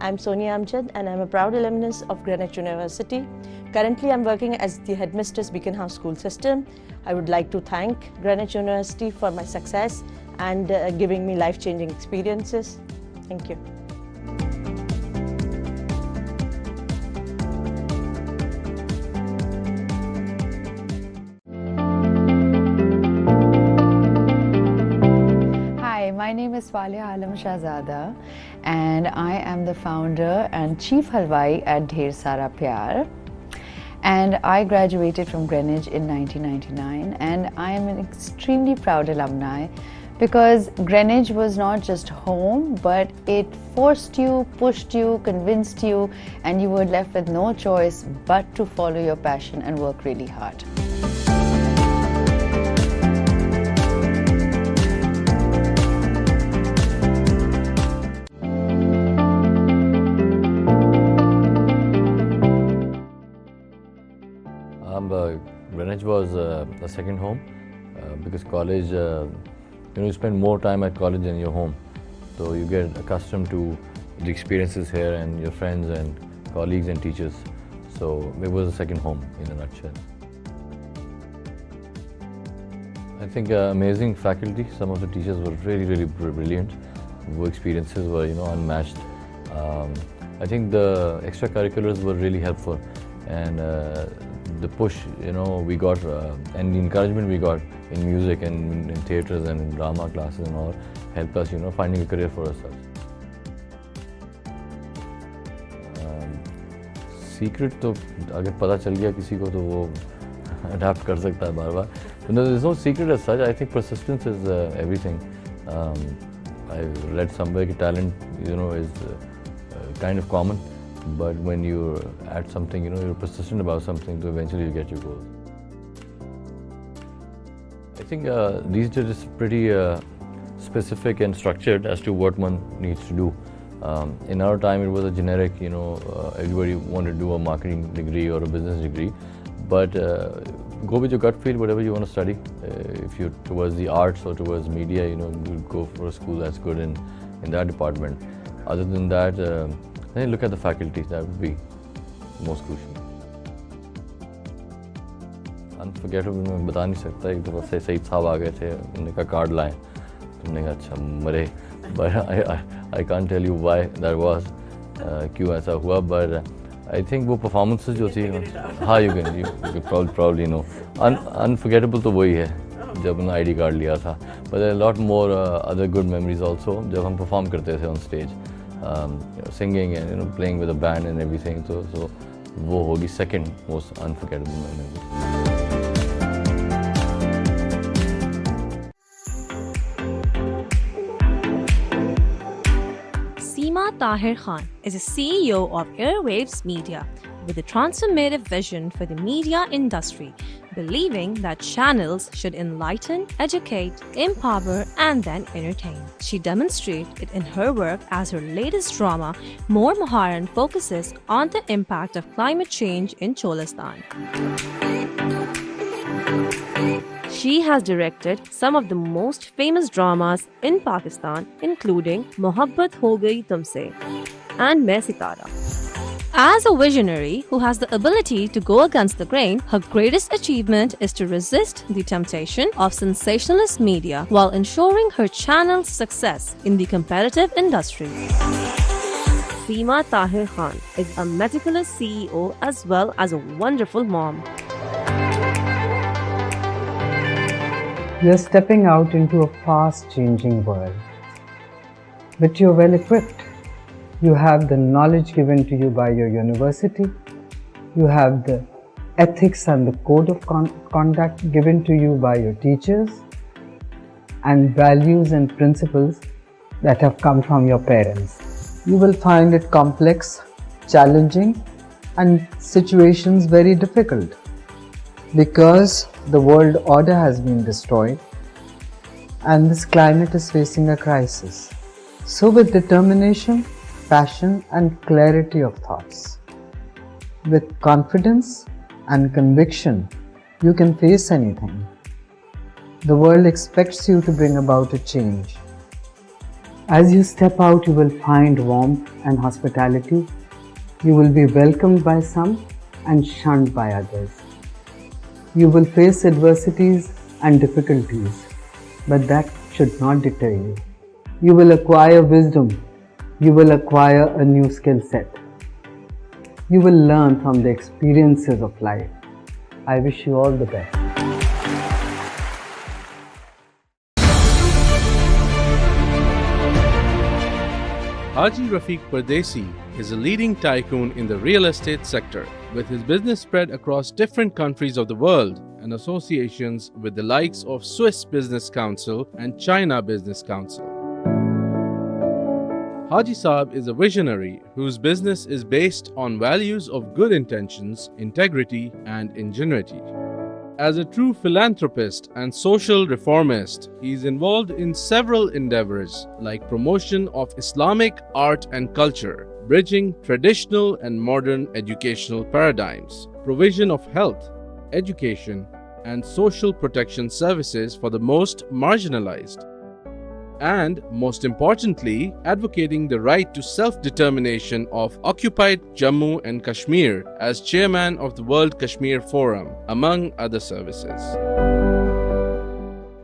I'm Sonia Amjad, and I'm a proud alumnus of Greenwich University. Currently, I'm working as the headmistress Beacon House School System. I would like to thank Greenwich University for my success and giving me life-changing experiences. Thank you.
My name is Walia Alam Shahzada, and I am the founder and chief halwai at Dher Sara Pyar. And I graduated from Greenwich in 1999, and I am an extremely proud alumni because Greenwich was not just home, but it forced you, pushed you, convinced you, and you were left with no choice but to follow your passion and work really hard.
Greenwich was a second home because college, you spend more time at college than your home. So you get accustomed to the experiences here and your friends and colleagues and teachers. So it was a second home in a nutshell. I think amazing faculty. Some of the teachers were really brilliant. The experiences were unmatched. I think the extracurriculars were really helpful, and the push we got and the encouragement we got in music and in theatres and in drama classes and all helped us finding a career for ourselves. Secret तो अगर पता चल गया किसी को तो वो adapt कर सकता है बार-बार. There's no secret as such. I think persistence is everything. I read somewhere that talent is kind of common. But when you're at something, you're persistent about something, so eventually you get your goals. I think these days it's pretty specific and structured as to what one needs to do. In our time, it was a generic, everybody wanted to do a marketing degree or a business degree. But go with your gut feel, whatever you want to study. If you're towards the arts or towards media, you go for a school that's good in that department. Other than that, then look at the faculty. That would be most crucial. Unforgettable, मैं बता नहीं सकता. एक दफा से सईद साहब आ गए थे, उन्होंने कहा कार्ड लाएं. तुमने कहा अच्छा मरे. But I can't tell you why that was, क्यों ऐसा हुआ. But आई थिंक वो परफॉर्मेंसेस जो थी, हाँ you can proudly no, unforgettable तो वही है जब उन्होंने आईडी कार्ड लिया था, but lot more other good memories also जब हम परफॉर्म करते थे on stage, singing and playing with a band and everything, तो वो होगी second most unforgettable memory.
Seema Tahir Khan is a CEO of Airwaves Media with a transformative vision for the media industry, believing that channels should enlighten, educate, empower, and then entertain. She demonstrates it in her work as her latest drama, More Muharram, focuses on the impact of climate change in Cholistan. She has directed some of the most famous dramas in Pakistan, including Mohabbat Ho Gayi Tumse and Main Sitara. As a visionary who has the ability to go against the grain, her greatest achievement is to resist the temptation of sensationalist media while ensuring her channel's success in the competitive industry. Seema Tahir Khan is a meticulous CEO as well as a wonderful mom.
You're stepping out into a fast-changing world, but you're well equipped. You have the knowledge given to you by your university. You have the ethics and the code of conduct given to you by your teachers, and values and principles that have come from your parents. You will find it complex, challenging, and situations very difficult, because the world order has been destroyed and this climate is facing a crisis. So with determination, passion and clarity of thoughts, with confidence and conviction, you can face anything. The world expects you to bring about a change. As you step out, you will find warmth and hospitality. You will be welcomed by some and shunned by others. You will face adversities and difficulties, but that should not deter you. You will acquire wisdom. You will acquire a new skill set. You will learn from the experiences of life. I wish you all the best.
Haji Rafiq Pardesi is a leading tycoon in the real estate sector, with his business spread across different countries of the world and associations with the likes of Swiss Business Council and China Business Council. Haji Saab is a visionary whose business is based on values of good intentions, integrity, and ingenuity. As a true philanthropist and social reformist, he is involved in several endeavors like promotion of Islamic art and culture, bridging traditional and modern educational paradigms, provision of health, education, and social protection services for the most marginalized, and most importantly, advocating the right to self-determination of occupied Jammu and Kashmir as chairman of the World Kashmir Forum, among other services.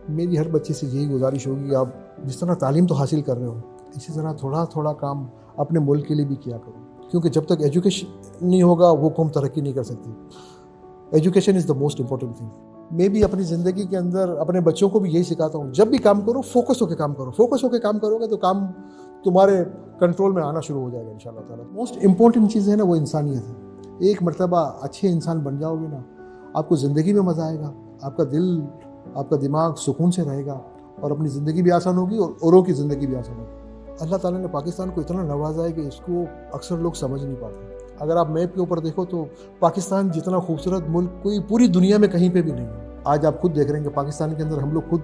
मेरी हर बच्चे से यही गुजारिश होगी कि आप जिस तरह तालीम तो हासिल कर रहे हो, इसी तरह थोड़ा थोड़ा काम अपने मुल्क के लिए भी किया करो, क्योंकि जब तक एजुकेशन नहीं होगा वो कौम तरक्की नहीं कर सकती. Education is the most important thing. मैं भी अपनी ज़िंदगी के अंदर अपने बच्चों को भी यही सिखाता हूँ, जब भी काम करो फोकस होकर काम करो. फोकस होकर काम करोगे तो काम तुम्हारे कंट्रोल में आना शुरू हो जाएगा इंशाल्लाह ताला. मोस्ट इम्पोर्टेंट चीज़ है ना, वो इंसानियत है. एक मरतबा अच्छे इंसान बन जाओगे ना, आपको ज़िंदगी में मज़ा आएगा, आपका दिल आपका दिमाग सुकून से रहेगा और अपनी ज़िंदगी भी आसान होगी और औरों की ज़िंदगी भी आसान होगी. अल्लाह ताला ने पाकिस्तान को इतना नवाजा है कि इसको अक्सर लोग समझ नहीं पाते. अगर आप मैप के ऊपर देखो तो पाकिस्तान जितना खूबसूरत मुल्क कोई पूरी दुनिया में कहीं पे भी नहीं है. आज आप खुद देख रहे हैं कि पाकिस्तान के अंदर हम लोग खुद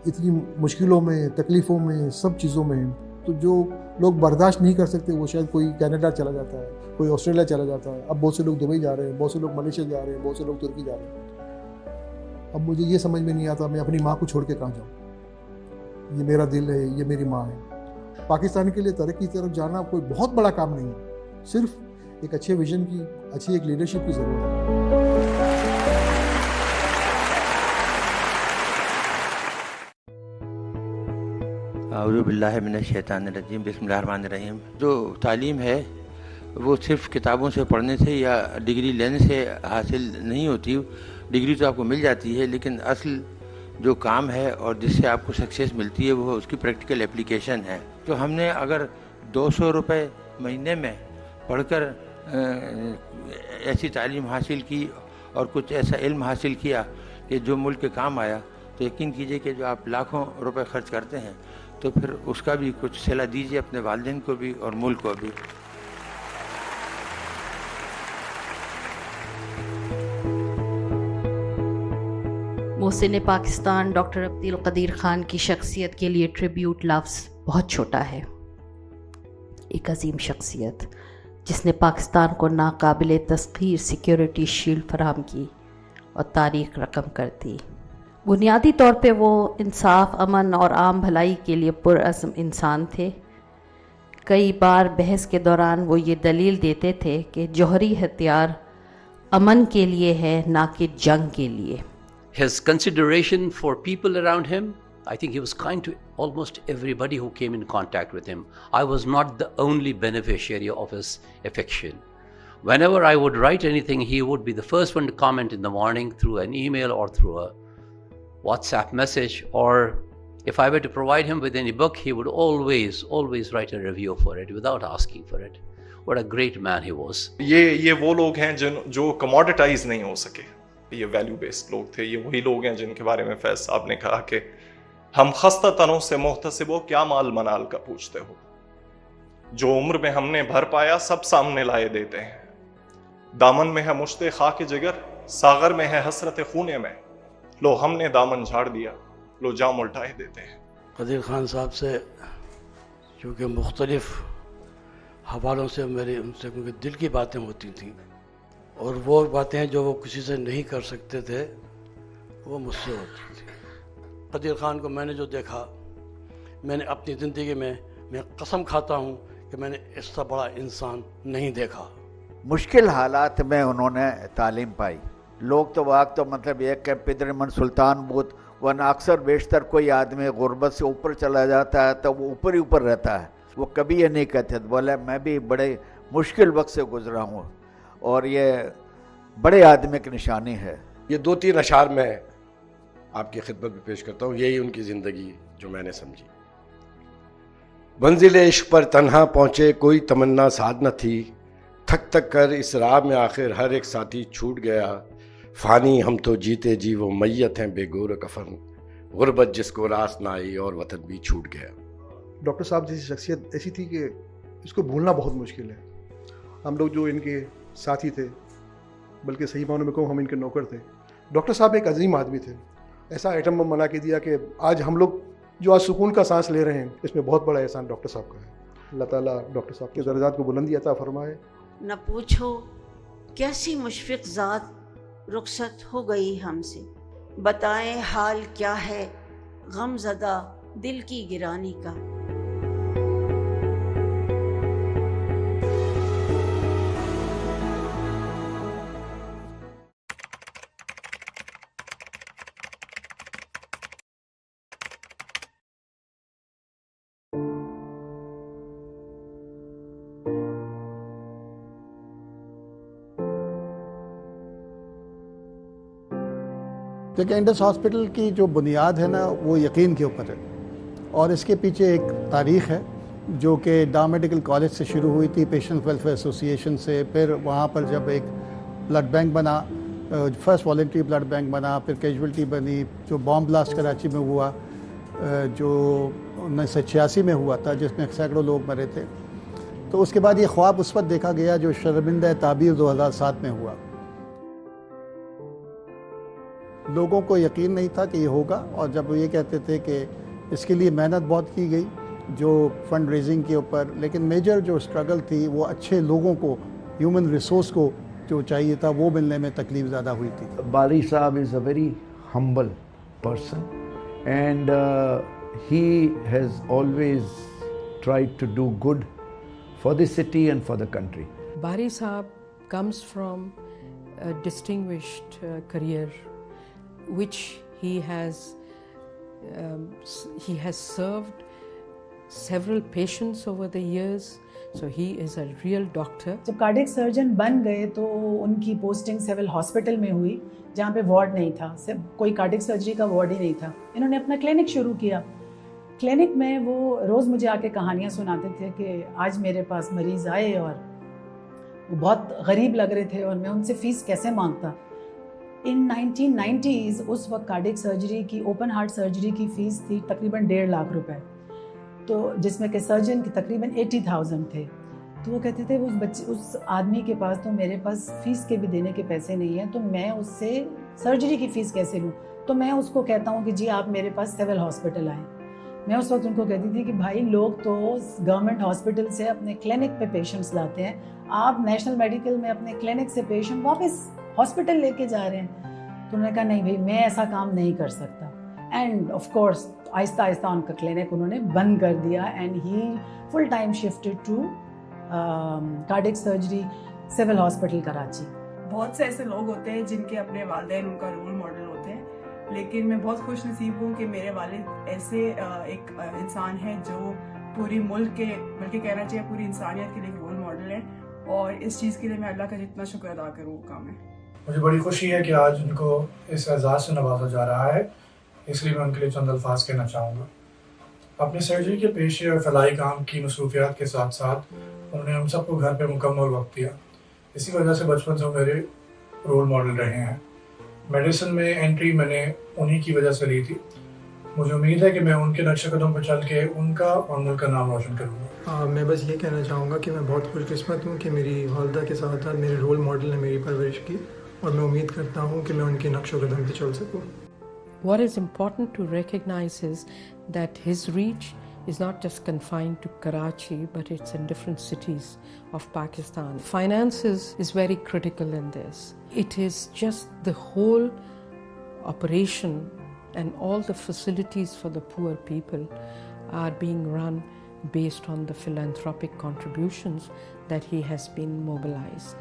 इतनी मुश्किलों में, तकलीफ़ों में, सब चीज़ों में, तो जो लोग बर्दाश्त नहीं कर सकते वो शायद कोई कनाडा चला जाता है, कोई ऑस्ट्रेलिया चला जाता है. अब बहुत से लोग दुबई जा रहे हैं, बहुत से लोग मलेशिया जा रहे हैं, बहुत से लोग तुर्की जा रहे हैं. अब मुझे ये समझ में नहीं आता मैं अपनी माँ को छोड़ के कहाँ जाऊँ. ये मेरा दिल है, ये मेरी माँ है. पाकिस्तान के लिए तरक्की की तरफ जाना कोई बहुत बड़ा काम नहीं है, सिर्फ एक अच्छे विजन की, अच्छी एक लीडरशिप की ज़रूरत है.
औज़ु बिल्लाहि मिनश शैतानिर रजीम, बिस्मिल्लाहिर रहमानिर रहीम. जो तालीम है
वो सिर्फ किताबों से पढ़ने से या डिग्री लेने से हासिल नहीं होती। डिग्री तो आपको मिल जाती है, लेकिन असल जो काम है और जिससे आपको सक्सेस मिलती है वो उसकी प्रैक्टिकल एप्लीकेशन है। तो हमने अगर 200 रुपये महीने में पढ़कर ऐसी तालीम हासिल की और कुछ ऐसा इल्म हासिल किया कि जो मुल्क के काम आया, तो यकीन कीजिए कि जो आप लाखों रुपए खर्च करते हैं तो फिर उसका भी कुछ सिला दीजिए अपने वालिदैन को भी और मुल्क को भी।
मोहसिन पाकिस्तान डॉक्टर अब्दुल कदीर खान की शख्सियत के लिए ट्रिब्यूट लफ्ज़ बहुत छोटा है। एक अजीम शख्सियत जिसने पाकिस्तान को नाकाबिले तस्खीर सिक्योरिटी शील्ड फराहम की और तारीख रकम कर दी। बुनियादी तौर पे वो इंसाफ, अमन और आम भलाई के लिए पुरअज़्म इंसान थे। कई बार बहस के दौरान वो ये दलील देते थे कि जौहरी हथियार अमन के लिए है, ना कि जंग के लिए।
His consideration for people around him, I think he was kind to almost everybody who came in contact with him. I was not the only beneficiary of his affection. Whenever I would write anything, he would be the first one to comment in the morning through an email or through a WhatsApp message, or if I were to provide him with any book, he would always write a review for it without asking for it. What a great man he was.
ये वो लोग हैं जो commoditize नहीं हो सके। ये value based लोग थे। ये वही लोग हैं जिनके बारे में फैज साहब ने कहा कि हम खस्ता तनों से मोहतसिबो क्या माल मनाल का पूछते हो, जो उम्र में हमने भर पाया सब सामने लाए देते हैं। दामन में है मुश्ते खाके जिगर, सागर में है हसरत खूने में, लो हमने दामन झाड़ दिया, लो जाम उल्टाए देते हैं।
कदीर खान साहब से क्योंकि मुख्तलिफ हवालों से मेरी उनसे क्योंकि दिल की बातें होती थी, और वो बातें जो वो किसी से नहीं कर सकते थे वो मुझसे होती थी। कदीर खान को मैंने जो देखा, मैंने अपनी ज़िंदगी में मैं कसम खाता हूँ कि मैंने इससे बड़ा इंसान नहीं देखा।
मुश्किल हालात में उन्होंने तालीम पाई। लोग तो वाक़ तो मतलब ये कि पिदरमन सुल्तान बूत वरना अक्सर बेशतर कोई आदमी गुर्बत से ऊपर चला जाता है तो वो ऊपर ही ऊपर रहता है, वो कभी ये नहीं कहते। बोले मैं भी बड़े मुश्किल वक्त से गुजरा हूँ और ये बड़े आदमी की निशानी है।
ये 2-3 अशार में आपकी खिदमत में पेश करता हूँ, यही उनकी ज़िंदगी जो मैंने समझी। मंजिल इश्क पर तन्हा पहुँचे कोई तमन्ना साध न थी, थक थक कर इस राह में आखिर हर एक साथी छूट गया। फ़ानी हम तो जीते जी वो मैयत हैं बेगोर कफन, गुर्बत जिसको रास ना आई और वतन भी छूट गया।
डॉक्टर साहब जैसी शख्सियत ऐसी थी कि इसको भूलना बहुत मुश्किल है। हम लोग जो इनके साथी थे, बल्कि सही मानों में कहूँ हम इनके नौकर थे। डॉक्टर साहब एक अजीम आदमी थे। ऐसा आइटम बम बना के दिया कि आज हम लोग जो आज सुकून का सांस ले रहे हैं, इसमें बहुत बड़ा एहसान डॉक्टर साहब का है। अल्लाह ताला डॉक्टर साहब के दर्जात को बुलंदी अता फरमाए।
न पूछो कैसी मुशफ़िक़ ज़ात रुखसत हो गई हमसे, बताएं हाल क्या है गमज़दा दिल की गिरानी का।
क्योंकि इंडस हॉस्पिटल की जो बुनियाद है ना वो यकीन के ऊपर है, और इसके पीछे एक तारीख़ है जो कि डा मेडिकल कॉलेज से शुरू हुई थी, पेशेंट वेलफेयर एसोसिएशन से। फिर वहाँ पर जब एक ब्लड बैंक बना, फर्स्ट वॉलेंट्री ब्लड बैंक बना, फिर कैजुअल्टी बनी, जो बॉम्ब ब्लास्ट कराची में हुआ जो 1986 में हुआ था जिसमें सैकड़ों लोग मरे थे। तो उसके बाद ये ख्वाब उस वक्त देखा गया जो शर्मिंदा ताबीर 2007 में हुआ। लोगों को यकीन नहीं था कि ये होगा, और जब वो ये कहते थे कि इसके लिए मेहनत बहुत की गई जो फंड रेजिंग के ऊपर, लेकिन मेजर जो स्ट्रगल थी वो अच्छे लोगों को, ह्यूमन रिसोर्स को जो चाहिए था वो मिलने में तकलीफ ज़्यादा हुई थी।
Bari sahab is a very humble person and he has always tried to do good for the city and for the country.
Bari Saab comes from a distinguished career which he has served several patients over the years. So he is a real doctor.
जब cardiac surgeon बन गए तो उनकी posting civil hospital में हुई, जहाँ पे ward नहीं था, सिर्फ कोई कार्डियक सर्जरी का वार्ड ही नहीं था। इन्होंने अपना क्लिनिक शुरू किया। क्लिनिक में वो रोज़ मुझे आके कहानियाँ सुनाते थे कि आज मेरे पास मरीज़ आए और वो बहुत गरीब लग रहे थे और मैं उनसे फ़ीस कैसे मांगता। इन 1990s उस वक्त कार्डियक सर्जरी की, ओपन हार्ट सर्जरी की फ़ीस थी तकरीबन 1.5 लाख रुपए, तो जिसमें कि सर्जन की तकरीबन 80,000 थे। तो वो कहते थे उस आदमी के पास तो मेरे पास फ़ीस के भी देने के पैसे नहीं हैं, तो मैं उससे सर्जरी की फ़ीस कैसे लूँ। तो मैं उसको कहता हूँ कि जी आप मेरे पास सिविल हॉस्पिटल आएँ। मैं उस वक्त उनको कहती थी कि भाई लोग तो गवर्नमेंट हॉस्पिटल से अपने क्लिनिक पे पेशेंट्स लाते हैं, आप नेशनल मेडिकल में अपने क्लिनिक से पेशेंट वापस हॉस्पिटल लेके जा रहे हैं। तो उन्होंने कहा नहीं भाई मैं ऐसा काम नहीं कर सकता। End of course Aahista Aahista उनका क्लिनिक उन्होंने बंद कर दिया and he full time shifted to cardiac surgery civil hospital Karachi.
बहुत से ऐसे लोग होते हैं जिनके अपने वालिदैन उनका रोल मॉडल होते हैं, लेकिन मैं बहुत खुश नसीब हूँ कि मेरे वालिद ऐसे एक इंसान है जो पूरी मुल्क के, बल्कि कहना चाहिए पूरी इंसानियत के लिए रोल मॉडल है, और इस चीज़ के लिए मैं अल्लाह का जितना शुक्र अदा करूँ वो काम है।
मुझे बड़ी खुशी है कि आज उनको इस एजाज़ से नवाजा जा रहा है, इसलिए मैं उनके लिए चंद अल्फाज कहना चाहूँगा। अपने सर्जरी के पेशे और फलाई काम की मसरूफियात के साथ साथ उन्होंने हम सबको घर पे मुकम्मल वक्त दिया। इसी वजह से बचपन से मेरे रोल मॉडल रहे हैं। मेडिसिन में एंट्री मैंने उन्हीं की वजह से ली थी। मुझे उम्मीद है कि मैं उनके नक्शे कदम पर चल के उनका और मुल्क का नाम रोशन करूँगा। मैं बस ये कहना चाहूँगा कि मैं बहुत खुशकिस्मत हूँ कि मेरी वालदा के साथ साथ मेरे रोल मॉडल ने मेरी परवरिश की, और मैं उम्मीद करता हूँ कि मैं उनके नक्शे कदम पर चल सकूँ।
What is important to recognize is that his reach is not just confined to Karachi, but it's in different cities of Pakistan. Finances is very critical in this. It is just the whole operation and all the facilities for the poor people are being run based on the philanthropic contributions that he has been mobilized.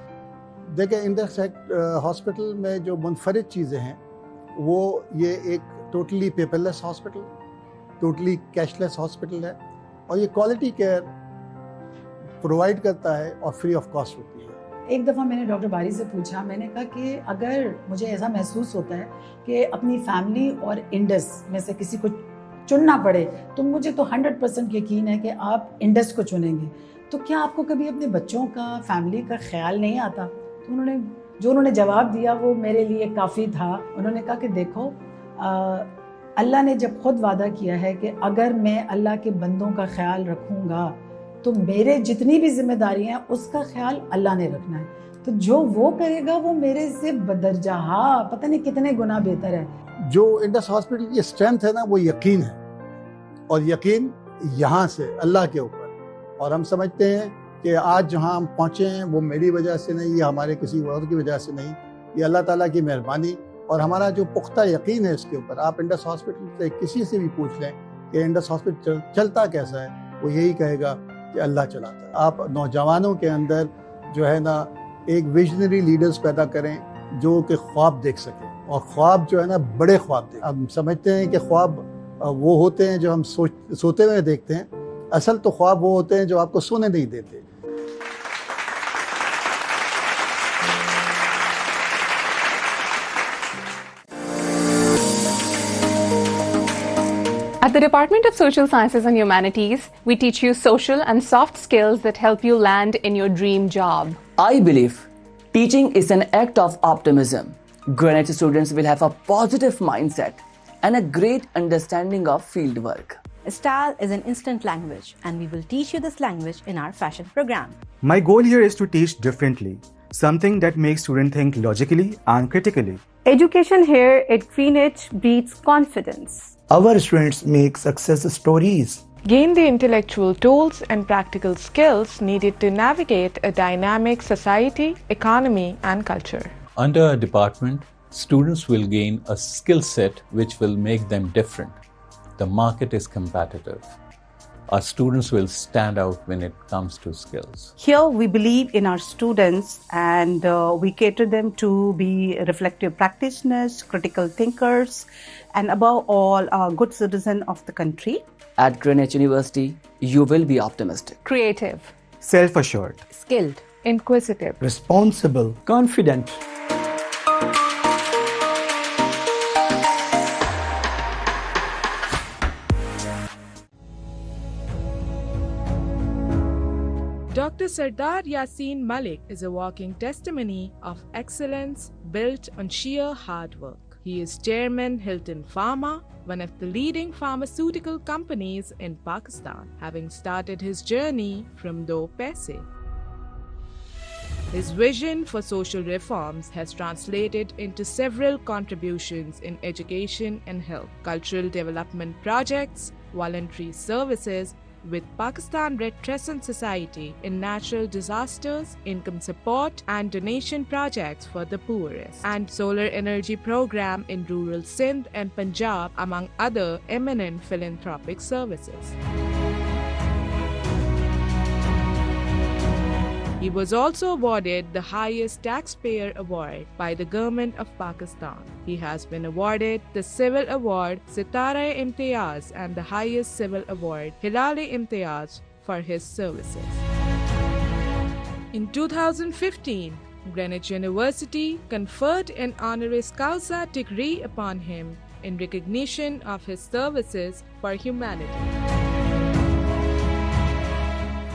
देखिए Indus hospital में जो मुनफरिद चीज़ें हैं वो ये एक totally paperless hospital, totally cashless hospital है, और ये क्वालिटी केयर प्रोवाइड करता है और फ्री ऑफ कॉस्ट होती है।
एक दफ़ा मैंने डॉक्टर बारी से पूछा, मैंने कहा कि अगर मुझे ऐसा महसूस होता है कि अपनी फैमिली और इंडस में से किसी को चुनना पड़े तो मुझे तो 100% यकीन है कि आप इंडस को चुनेंगे, तो क्या आपको कभी अपने बच्चों का, फैमिली का ख्याल नहीं आता? तो उन्होंने जवाब दिया वो मेरे लिए काफ़ी था। उन्होंने कहा कि देखो अल्लाह ने जब खुद वादा किया है कि अगर मैं अल्लाह के बंदों का ख्याल रखूँगा तो मेरे जितनी भी जिम्मेदारी हैं उसका ख्याल अल्लाह ने रखना है, तो जो वो करेगा वो मेरे से बदरजा पता नहीं कितने गुना बेहतर है।
जो इंडस हॉस्पिटल की स्ट्रेंथ है ना वो यकीन है, और यकीन यहाँ से अल्लाह के ऊपर, और हम समझते हैं कि आज जहाँ हम पहुँचे हैं वो मेरी वजह से नहीं, ये हमारे किसी और की वजह से नहीं, ये अल्लाह ताला की मेहरबानी और हमारा जो पुख्ता यकीन है इसके ऊपर। आप इंडस हॉस्पिटल से किसी से भी पूछ लें कि इंडस हॉस्पिटल चलता कैसा है, वो यही कहेगा कि अल्लाह चलाता है। आप नौजवानों के अंदर जो है ना एक विजनरी लीडर्स पैदा करें जो कि ख्वाब देख सकें, और ख्वाब जो है ना बड़े ख्वाब दें। हम समझते हैं कि ख्वाब वो होते हैं जो हम सोते हुए देखते हैं, असल तो ख्वाब वो होते हैं जो आपको सोने नहीं देते।
At the Department of Social Sciences and Humanities, we teach you social and soft skills that help you land in your dream job.
I believe teaching is an act of optimism. Greenwich students will have a positive mindset and a great understanding of fieldwork.
Style is an instant language, and we will teach you this language in our fashion program.
My goal here is to teach differently, something that makes students think logically and critically.
Education here at Greenwich breeds confidence.
Our students make success stories.
Gain the intellectual tools and practical skills needed to navigate a dynamic society, economy, and culture.
Under our department, students will gain a skill set which will make them different. The market is competitive. Our students will stand out when it comes to skills.
Here we believe in our students, and we cater them to be reflective practitioners, critical thinkers, and above all, a good citizen of the country.
At Greenwich University, you will be optimistic,
creative,
self-assured,
skilled, inquisitive,
responsible,
confident.
Dr. Sardar Yasin Malik is a walking testimony of excellence built on sheer hard work. He is Chairman Hilton Pharma, one of the leading pharmaceutical companies in Pakistan, having started his journey from do paise. His vision for social reforms has translated into several contributions in education and health, cultural development projects, voluntary services with Pakistan Red Crescent Society in natural disasters, income support and donation projects for the poorest, and solar energy program in rural Sindh and Punjab, among other eminent philanthropic services. He was also awarded the highest taxpayer award by the government of Pakistan. He has been awarded the Civil Award Sitara-e-Imtiyaz and the highest civil award Hilal-e-Imtiyaz for his services. In 2015, Greenwich University conferred an honoris causa degree upon him in recognition of his services for humanity.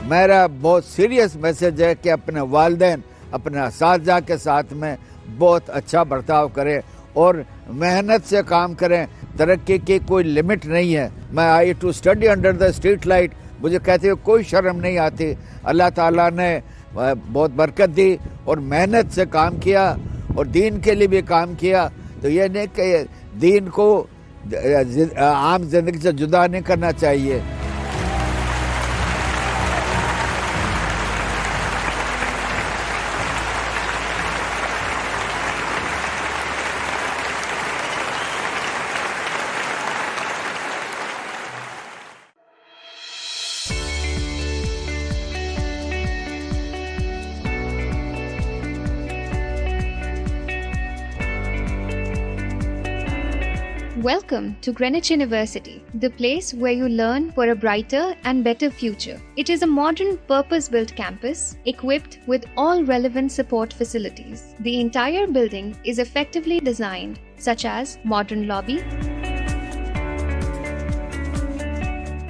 मेरा बहुत serious message है कि अपने वालिदैन अपने असातिज़ा के साथ में बहुत अच्छा बर्ताव करें और मेहनत से काम करें। तरक्की की कोई लिमिट नहीं है। मैं I to study under the street light, मुझे कहते हुए कोई शर्म नहीं आती। अल्लाह ताला ने बहुत बरकत दी और मेहनत से काम किया और दीन के लिए भी काम किया। तो ये नहीं कि दीन को आम जिंदगी से जुदा नहीं करना चाहिए।
Welcome to Greenwich University, the place where you learn for a brighter and better future. It is a modern, purpose-built campus equipped with all relevant support facilities. The entire building is effectively designed, such as modern lobby,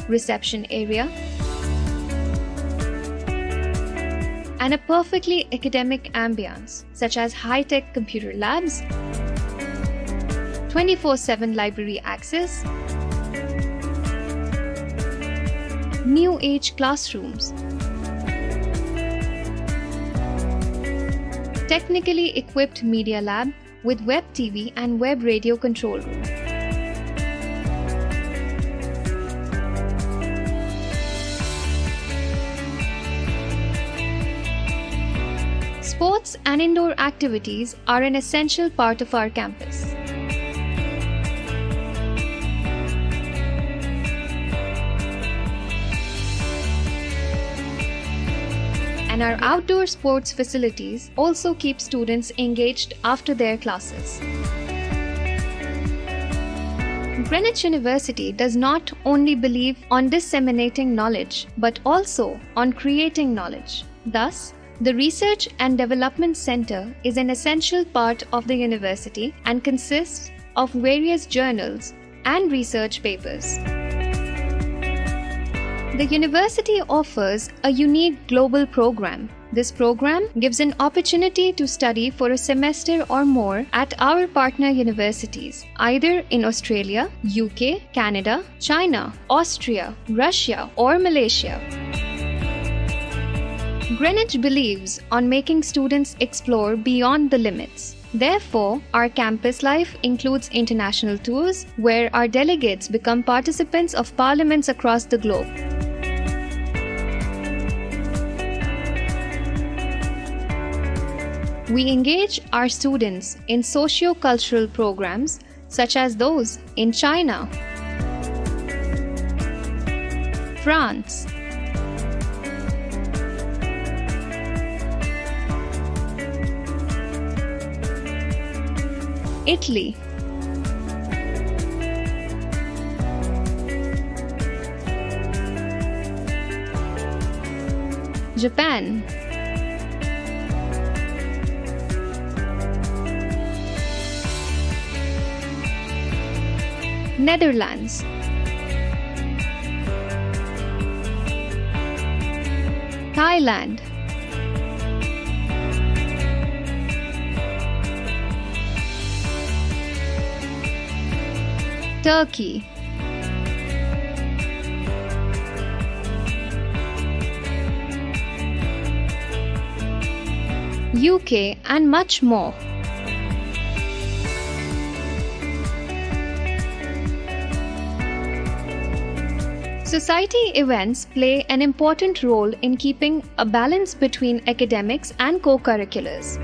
reception area, and a perfectly academic ambience, such as high-tech computer labs, 24/7 library access, new age classrooms, technically equipped media lab with web TV and web radio control room. Sports and indoor activities are an essential part of our campus. And our outdoor sports facilities also keep students engaged after their classes. Greenwich University does not only believe on disseminating knowledge, but also on creating knowledge. Thus, the Research and Development Center is an essential part of the university and consists of various journals and research papers. The university offers a unique global program. This program gives an opportunity to study for a semester or more at our partner universities, either in Australia, UK, Canada, China, Austria, Russia, or Malaysia. Greenwich believes on making students explore beyond the limits. Therefore, our campus life includes international tours where our delegates become participants of parliaments across the globe. We engage our students in socio-cultural programs such as those in China, France, Italy, Japan, Netherlands, Thailand, Turkey, UK, and much more. Society events play an important role in keeping a balance between academics and co-curriculars.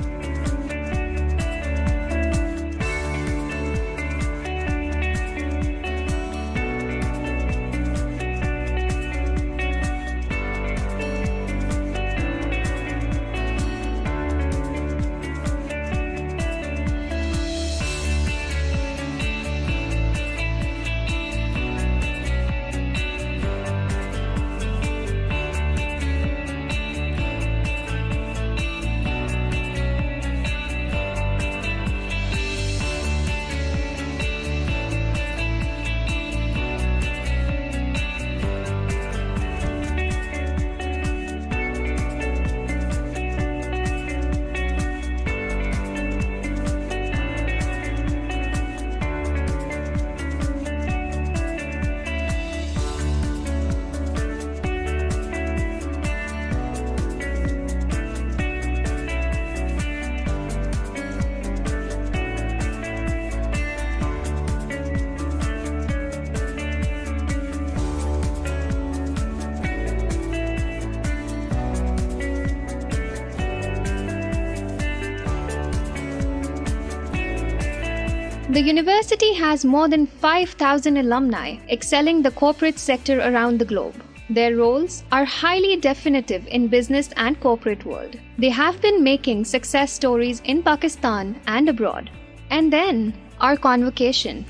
The university has more than 5,000 alumni excelling the corporate sector around the globe. Their roles are highly definitive in business and corporate world. They have been making success stories in Pakistan and abroad. And then, our convocation.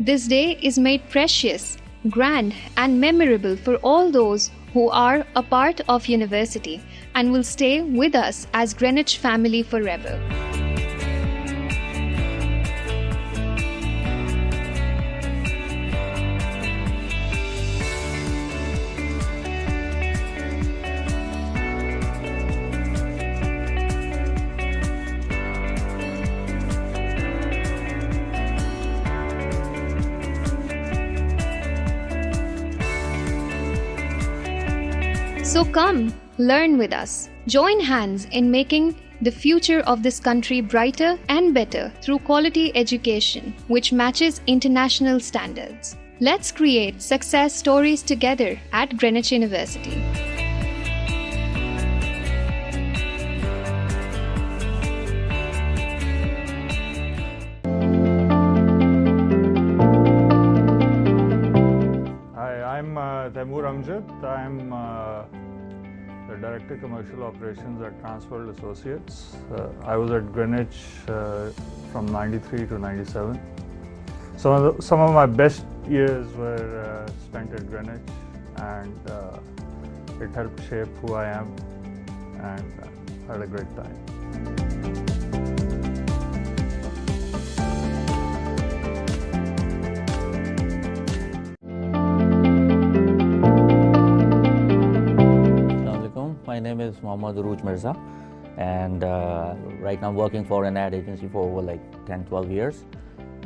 This day is made precious, grand, and memorable for all those who are a part of university and will stay with us as Greenwich family forever. So come, learn with us. Join hands in making the future of this country brighter and better through quality education, which matches international standards. Let's create success stories together at Greenwich University.
Hi, I'm Taimur Amjad. I'm the Director Commercial Operations at Transworld Associates. I was at Greenwich from 93 to 97. Some of my best years were spent at Greenwich, and it helped shape who I am, and had a great time.
My name is Mohammad Uruj Mirza, and right now I'm working for an ad agency for over like 10-12 years.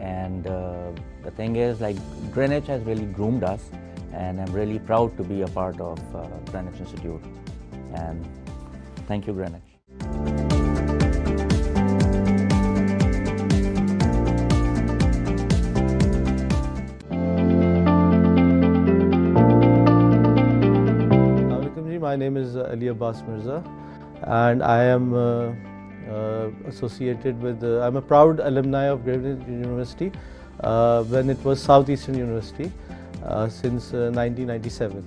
And the thing is, like, Greenwich has really groomed us, and I'm really proud to be a part of Greenwich Institute. And thank you, Greenwich.
My name is Ali Abbas Mirza, and I am associated with, I'm a proud alumni of Greenwich University when it was Southeastern University since 1997.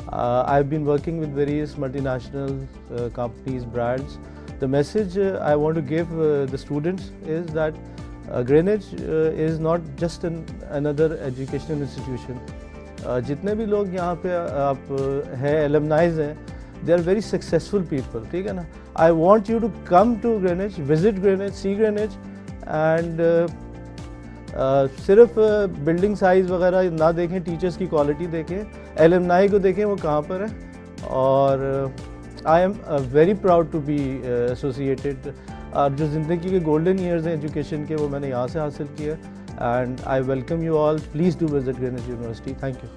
I've been working with various multinational companies, brands. The message I want to give the students is that Greenwich is not just another educational institution. जितने भी लोग यहाँ पे आप हैं एलमनाइज हैं, they are very successful people, ठीक है ना. I want you to come to Greenwich, visit Greenwich, see Greenwich, and सिर्फ बिल्डिंग साइज़ वगैरह ना देखें, टीचर्स की क्वालिटी देखें, एलुमनाई को देखें वो कहाँ पर है. और I am very proud to be associated. और जो ज़िंदगी के गोल्डन ईयर्स हैं एजुकेशन के, वो मैंने यहाँ से हासिल किए. And I welcome you all. Please do visit Greenwich university. Thank you.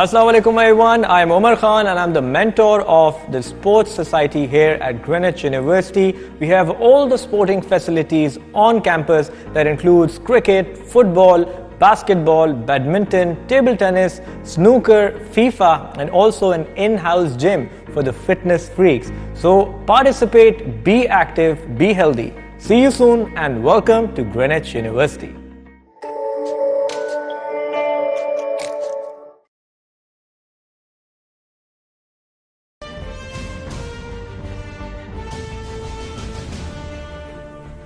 Assalamu alaikum everyone, I am Omar Khan and I am the mentor of the Sports Society here at Greenwich University. We have all the sporting facilities on campus that includes cricket, football, basketball, badminton, table tennis, snooker, FIFA and also an in-house gym for the fitness freaks. So participate, be active, be healthy. See you soon and welcome to Greenwich University.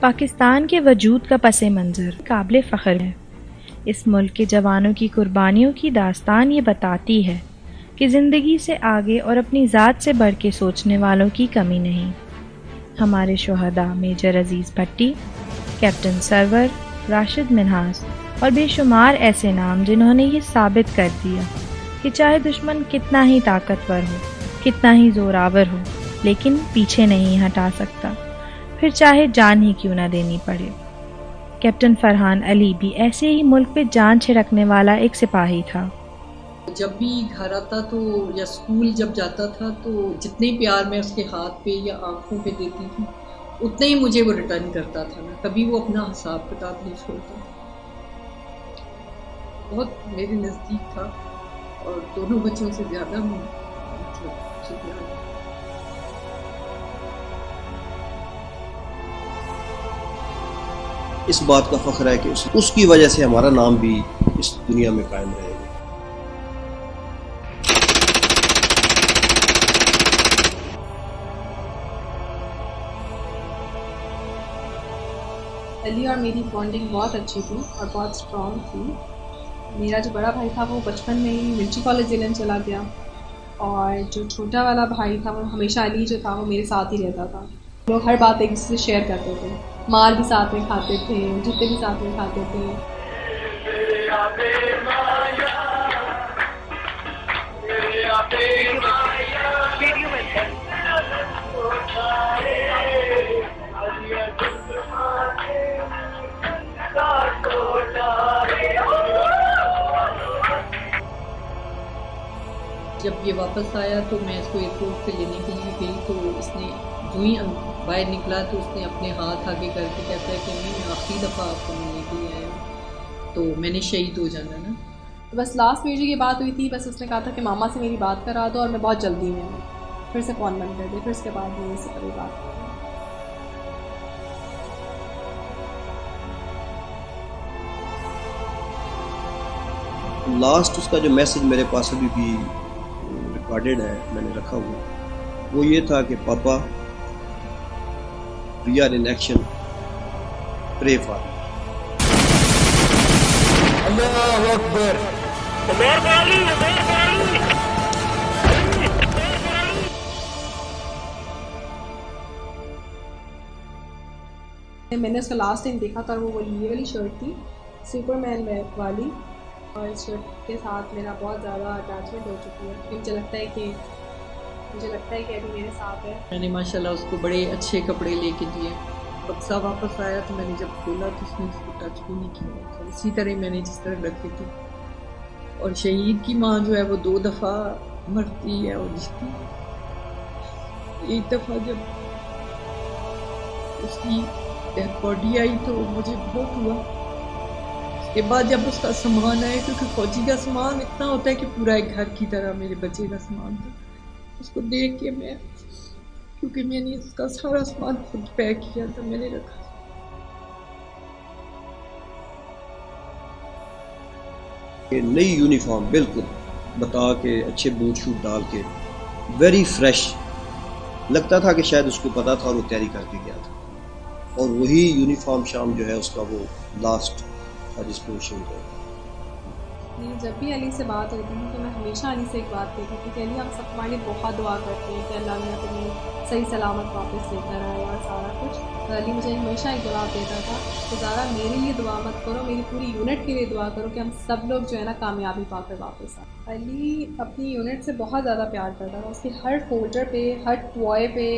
Pakistan के वजूद का पस मंज़र काबिल फ़ख्र है. इस मुल्क के जवानों की कुर्बानियों की दास्तान ये बताती है कि ज़िंदगी से आगे और अपनी ज़ात से बढ़ के सोचने वालों की कमी नहीं. हमारे शोहदा मेजर अजीज़ भट्टी, कैप्टन सरवर, राशिद मिन्हास और बेशुमार ऐसे नाम जिन्होंने ये साबित कर दिया कि चाहे दुश्मन कितना ही ताकतवर हो, कितना ही ज़ोरावर हो, लेकिन पीछे नहीं हटा सकता, फिर चाहे जान ही क्यों ना देनी पड़े. कैप्टन फरहान अली भी ऐसे ही मुल्क पे जान छिड़कने वाला एक सिपाही था.
जब भी घर आता तो या स्कूल जब जाता था तो जितने प्यार मैं उसके हाथ पे या आंखों पे देती थी उतने ही मुझे वो रिटर्न करता था ना. कभी वो अपना हिसाब किताब नहीं छोड़ता. बहुत मेरे नज़दीक था और दोनों बच्चों से ज़्यादा मतलब
इस बात का फख्र है कि उसकी वजह से हमारा नाम भी इस दुनिया में कायम रहेगा.
अली और मेरी बॉन्डिंग बहुत अच्छी थी और बहुत स्ट्रॉन्ग थी. मेरा जो बड़ा भाई था वो बचपन में ही मिर्ची कॉलेज जिले चला गया और जो छोटा वाला भाई था वो हमेशा अली जो था वो मेरे साथ ही रहता था. लोग हर बात एक दूसरे से शेयर करते थे. मार भी साथ में खाते थे, जूते भी साथ में खाते थे.
जब ये वापस आया तो मैं इसको एयरपोर्ट पे लेने के लिए गई तो इसने जो ही बाहर निकला तो उसने अपने हाथ आगे करके कहता है कि मैं आखिरी दफ़ा आपको मिलने के लिए आया हूँ तो मैंने शहीद हो जाना ना.
तो बस लास्ट मेरी ये बात हुई थी. बस उसने कहा था कि मामा से मेरी बात करा दो और मैं बहुत जल्दी में हूँ. फिर से फ़ोन बंद कर दे. फिर उसके बाद मेरे से कभी बात
लास्ट उसका जो मैसेज मेरे पास अभी भी रिकॉर्डेड है, मैंने रखा हुआ, वो ये था कि पापा we are in action, pray for me.
Akbar.
मैंने उसका लास्ट टाइम देखा था, वो ये वाली शर्ट थी, सुपरमैन वाली, और इस शर्ट के साथ मेरा बहुत ज़्यादा अटैचमेंट हो चुकी है, क्योंकि मुझे लगता है कि अभी मेरे साथ है।
मैंने माशाल्लाह उसको बड़े अच्छे कपड़े लेके दिए। बक्सा वापस आया तो मैंने जब खोला तो उसने उसको टच भी नहीं किया, तो इसी तरह मैंने जिस तरह रखी थी। और शहीद की माँ जो है वो 2 दफ़ा मरती है, और जिसकी एक दफ़ा जब उसकी डेड बॉडी आई तो मुझे बहुत हुआ। उसके बाद जब उसका सामान आया, क्योंकि फौजी का सामान इतना होता है कि पूरा एक घर की तरह मेरे बच्चे का सामान था, उसको देख के मैं, क्योंकि मैंने उसका सारा सामान खुद पैक किया था, मैंने रखा।
नई यूनिफॉर्म बिल्कुल बता के, अच्छे बूट शूट डाल के, वेरी फ्रेश लगता था कि शायद उसको पता था और वो तैयारी करके गया था। और वही यूनिफॉर्म शाम जो है उसका वो लास्ट था जिसको शहीद हो।
जब भी अली से बात होती थी तो मैं हमेशा अली से एक बात कहती थी कि अली, हम सब तुम्हारे लिए बहुत दुआ करते हैं कि अल्लाह ने तुम्हें सही सलामत वापस लेकर आए और सारा कुछ। तो अली मुझे हमेशा एक जवाब देता था कि ज़रा मेरे लिए दुआ मत करो, मेरी पूरी यूनिट के लिए दुआ करो कि हम सब लोग जो है ना कामयाबी पाकर वापस आए। अली अपनी यूनिट से बहुत ज़्यादा प्यार करता था, उसके हर फोल्डर पे, हर टॉय पे,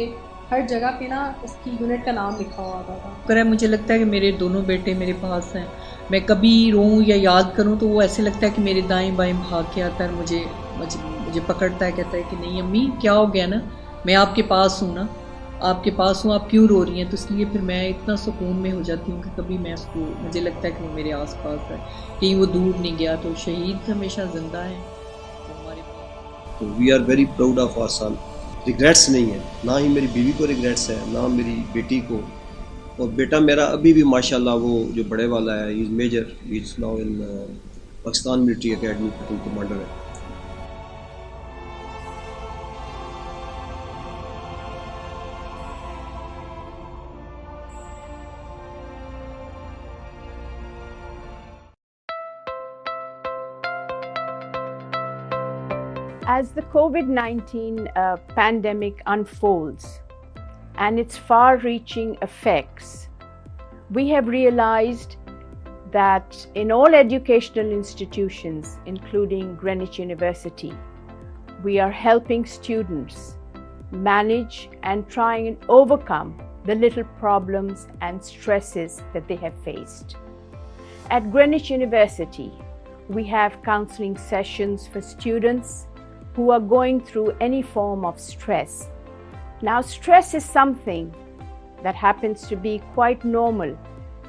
हर जगह पे ना उसकी यूनिट का नाम लिखा हुआ था।
कर मुझे लगता है कि मेरे दोनों बेटे मेरे पास हैं, मैं कभी रोऊं या याद करूं तो वो ऐसे लगता है कि मेरे दाएं बाएं भाग के आता है, मुझे पकड़ता है, कहता है कि नहीं अम्मी क्या हो गया ना, मैं आपके पास हूँ ना, आपके पास हूँ, आप क्यों रो रही हैं। तो इसलिए फिर मैं इतना सुकून में हो जाती हूँ कि कभी मैं उसको, मुझे लगता है कि वो मेरे आस पास है, कहीं वो दूर नहीं गया। तो शहीद हमेशा जिंदा है हमारे पास।
तो we are very proud of our son. Regrets नहीं है, ना ही मेरी बीवी को रिग्रेट्स है, ना मेरी बेटी को। और बेटा मेरा अभी भी माशाल्लाह वो जो बड़े वाला है, he is major, he is now in Pakistan military academy, platoon commander है।
As the COVID-19 pandemic unfolds and its far-reaching effects, we have realized that in all educational institutions, including Greenwich University, we are helping students manage and try and overcome the little problems and stresses that they have faced. At Greenwich University, we have counseling sessions for students who are going through any form of stress. Now, stress is something that happens to be quite normal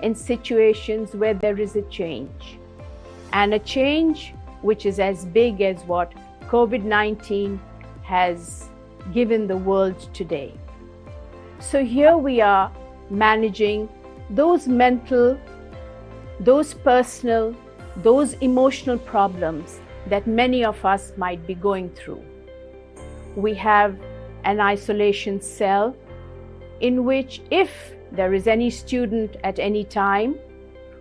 in situations where there is a change, and a change which is as big as what COVID-19 has given the world today. So here we are managing those mental, those personal, those emotional problems that many of us might be going through. We have an isolation cell in which, if there is any student at any time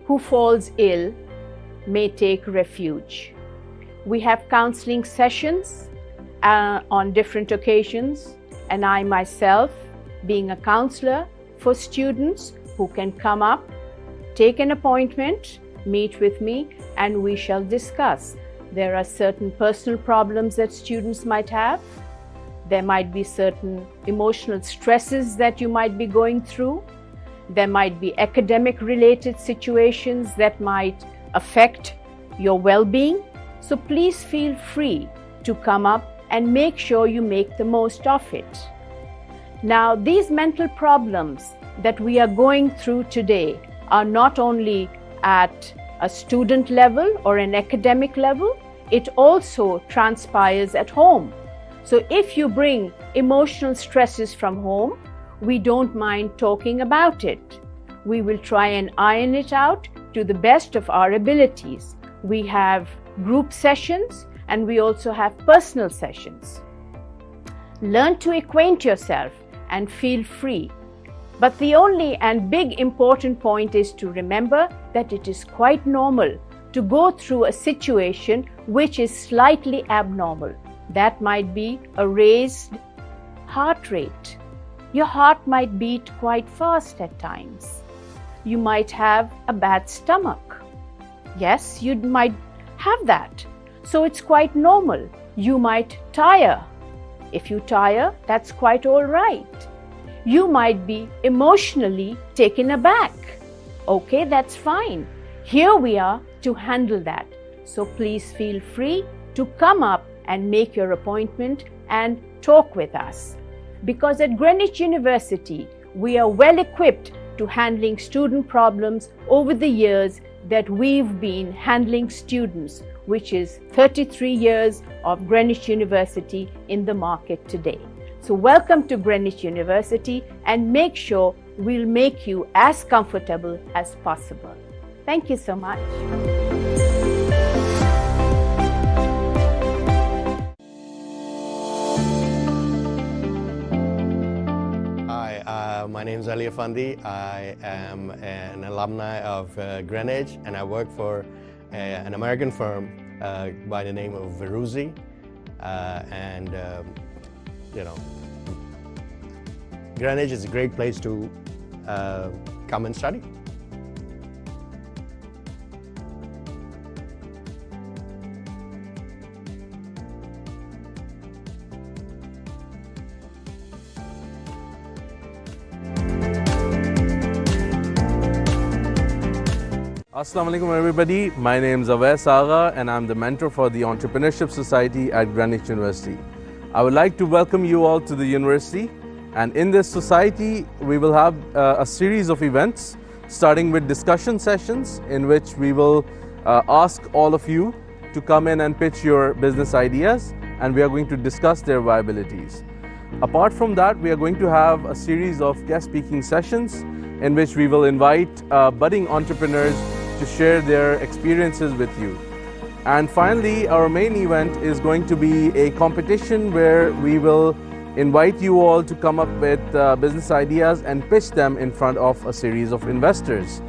who falls ill, may take refuge. We have counseling sessions on different occasions, and I myself, being a counselor for students who can come up, take an appointment, meet with me, and we shall discuss. There are certain personal problems that students might have. There might be certain emotional stresses that you might be going through. There might be academic related situations that might affect your well-being. So please feel free to come up and make sure you make the most of it. Now, these mental problems that we are going through today are not only at a student level or an academic level, it also transpires at home. So if you bring emotional stresses from home, we don't mind talking about it. We will try and iron it out to the best of our abilities. We have group sessions and we also have personal sessions. Learn to acquaint yourself and feel free. But the only and big important point is to remember that it is quite normal to go through a situation which is slightly abnormal. That might be a raised heart rate. Your heart might beat quite fast at times. You might have a bad stomach. Yes, you might have that. So it's quite normal. You might tire. If you tire, that's quite all right. You might be emotionally taken aback. Okay, that's fine. Here we are to handle that. So please feel free to come up and make your appointment and talk with us. Because at Greenwich University, we are well equipped to handling student problems over the years that we've been handling students, which is 33 years of Greenwich University in the market today. So welcome to Greenwich University, and make sure we'll make you as comfortable as possible. Thank you so much.
Hi, my name is Ali Afandi. I am an alumni of Greenwich, and I work for an American firm by the name of Veruzzi. Greenwich is a great place to come and study.
Assalamu alaikum everybody, my name is Awais Agha and I'm the mentor for the Entrepreneurship Society at Greenwich University. I would like to welcome you all to the university, and in this society we will have a series of events starting with discussion sessions in which we will ask all of you to come in and pitch your business ideas, and we are going to discuss their viabilities. Apart from that, we are going to have a series of guest speaking sessions in which we will invite budding entrepreneurs to share their experiences with you. And finally, our main event is going to be a competition where we will invite you all to come up with business ideas and pitch them in front of a series of investors.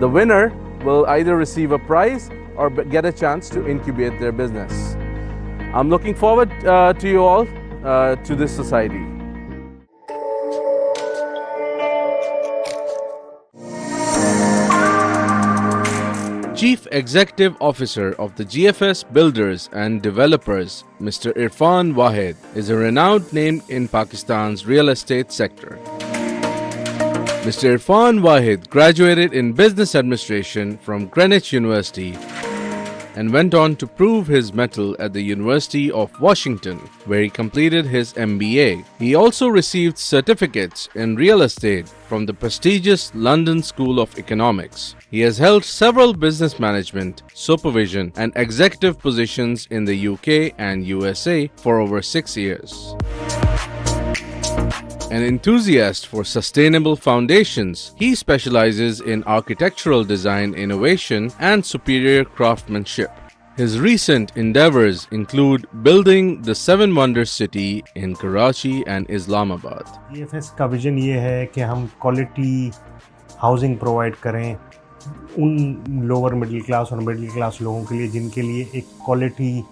The winner will either receive a prize or get a chance to incubate their business. I'm looking forward to you all to this society. Chief Executive Officer of the GFS Builders and Developers, Mr. Irfan Wahid, is a renowned name in Pakistan's real estate sector. Mr. Irfan Wahid graduated in Business Administration from Greenwich University and went on to prove his mettle at the University of Washington, where he completed his MBA. He also received certificates in real estate from the prestigious London School of Economics. He has held several business management, supervision, and executive positions in the UK and USA for over 6 years. An enthusiast for sustainable foundations, he specializes in architectural design innovation and superior craftsmanship. His recent endeavors include building the Seven Wonders City in Karachi and Islamabad.
GFS का vision ये है कि हम quality housing provide करें उन lower middle class और middle class लोगों के लिए जिनके लिए एक क्वालिटी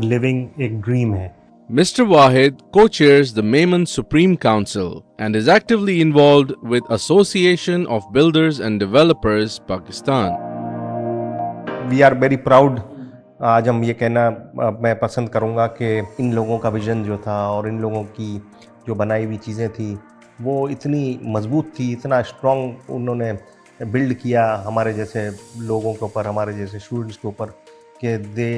लिविंग एक ड्रीम है.
Mr. Wahid co-chairs the Maiman Supreme Council and is actively involved with Association of Builders and Developers Pakistan.
We are very proud. आज हम ये कहना मैं पसंद करूँगा कि इन लोगों का विजन जो था और इन लोगों की जो बनाई हुई चीज़ें थी वो इतनी मजबूत थी, इतना स्ट्रॉन्ग उन्होंने बिल्ड किया हमारे जैसे लोगों के ऊपर, हमारे जैसे स्टूडेंट्स के ऊपर कि दे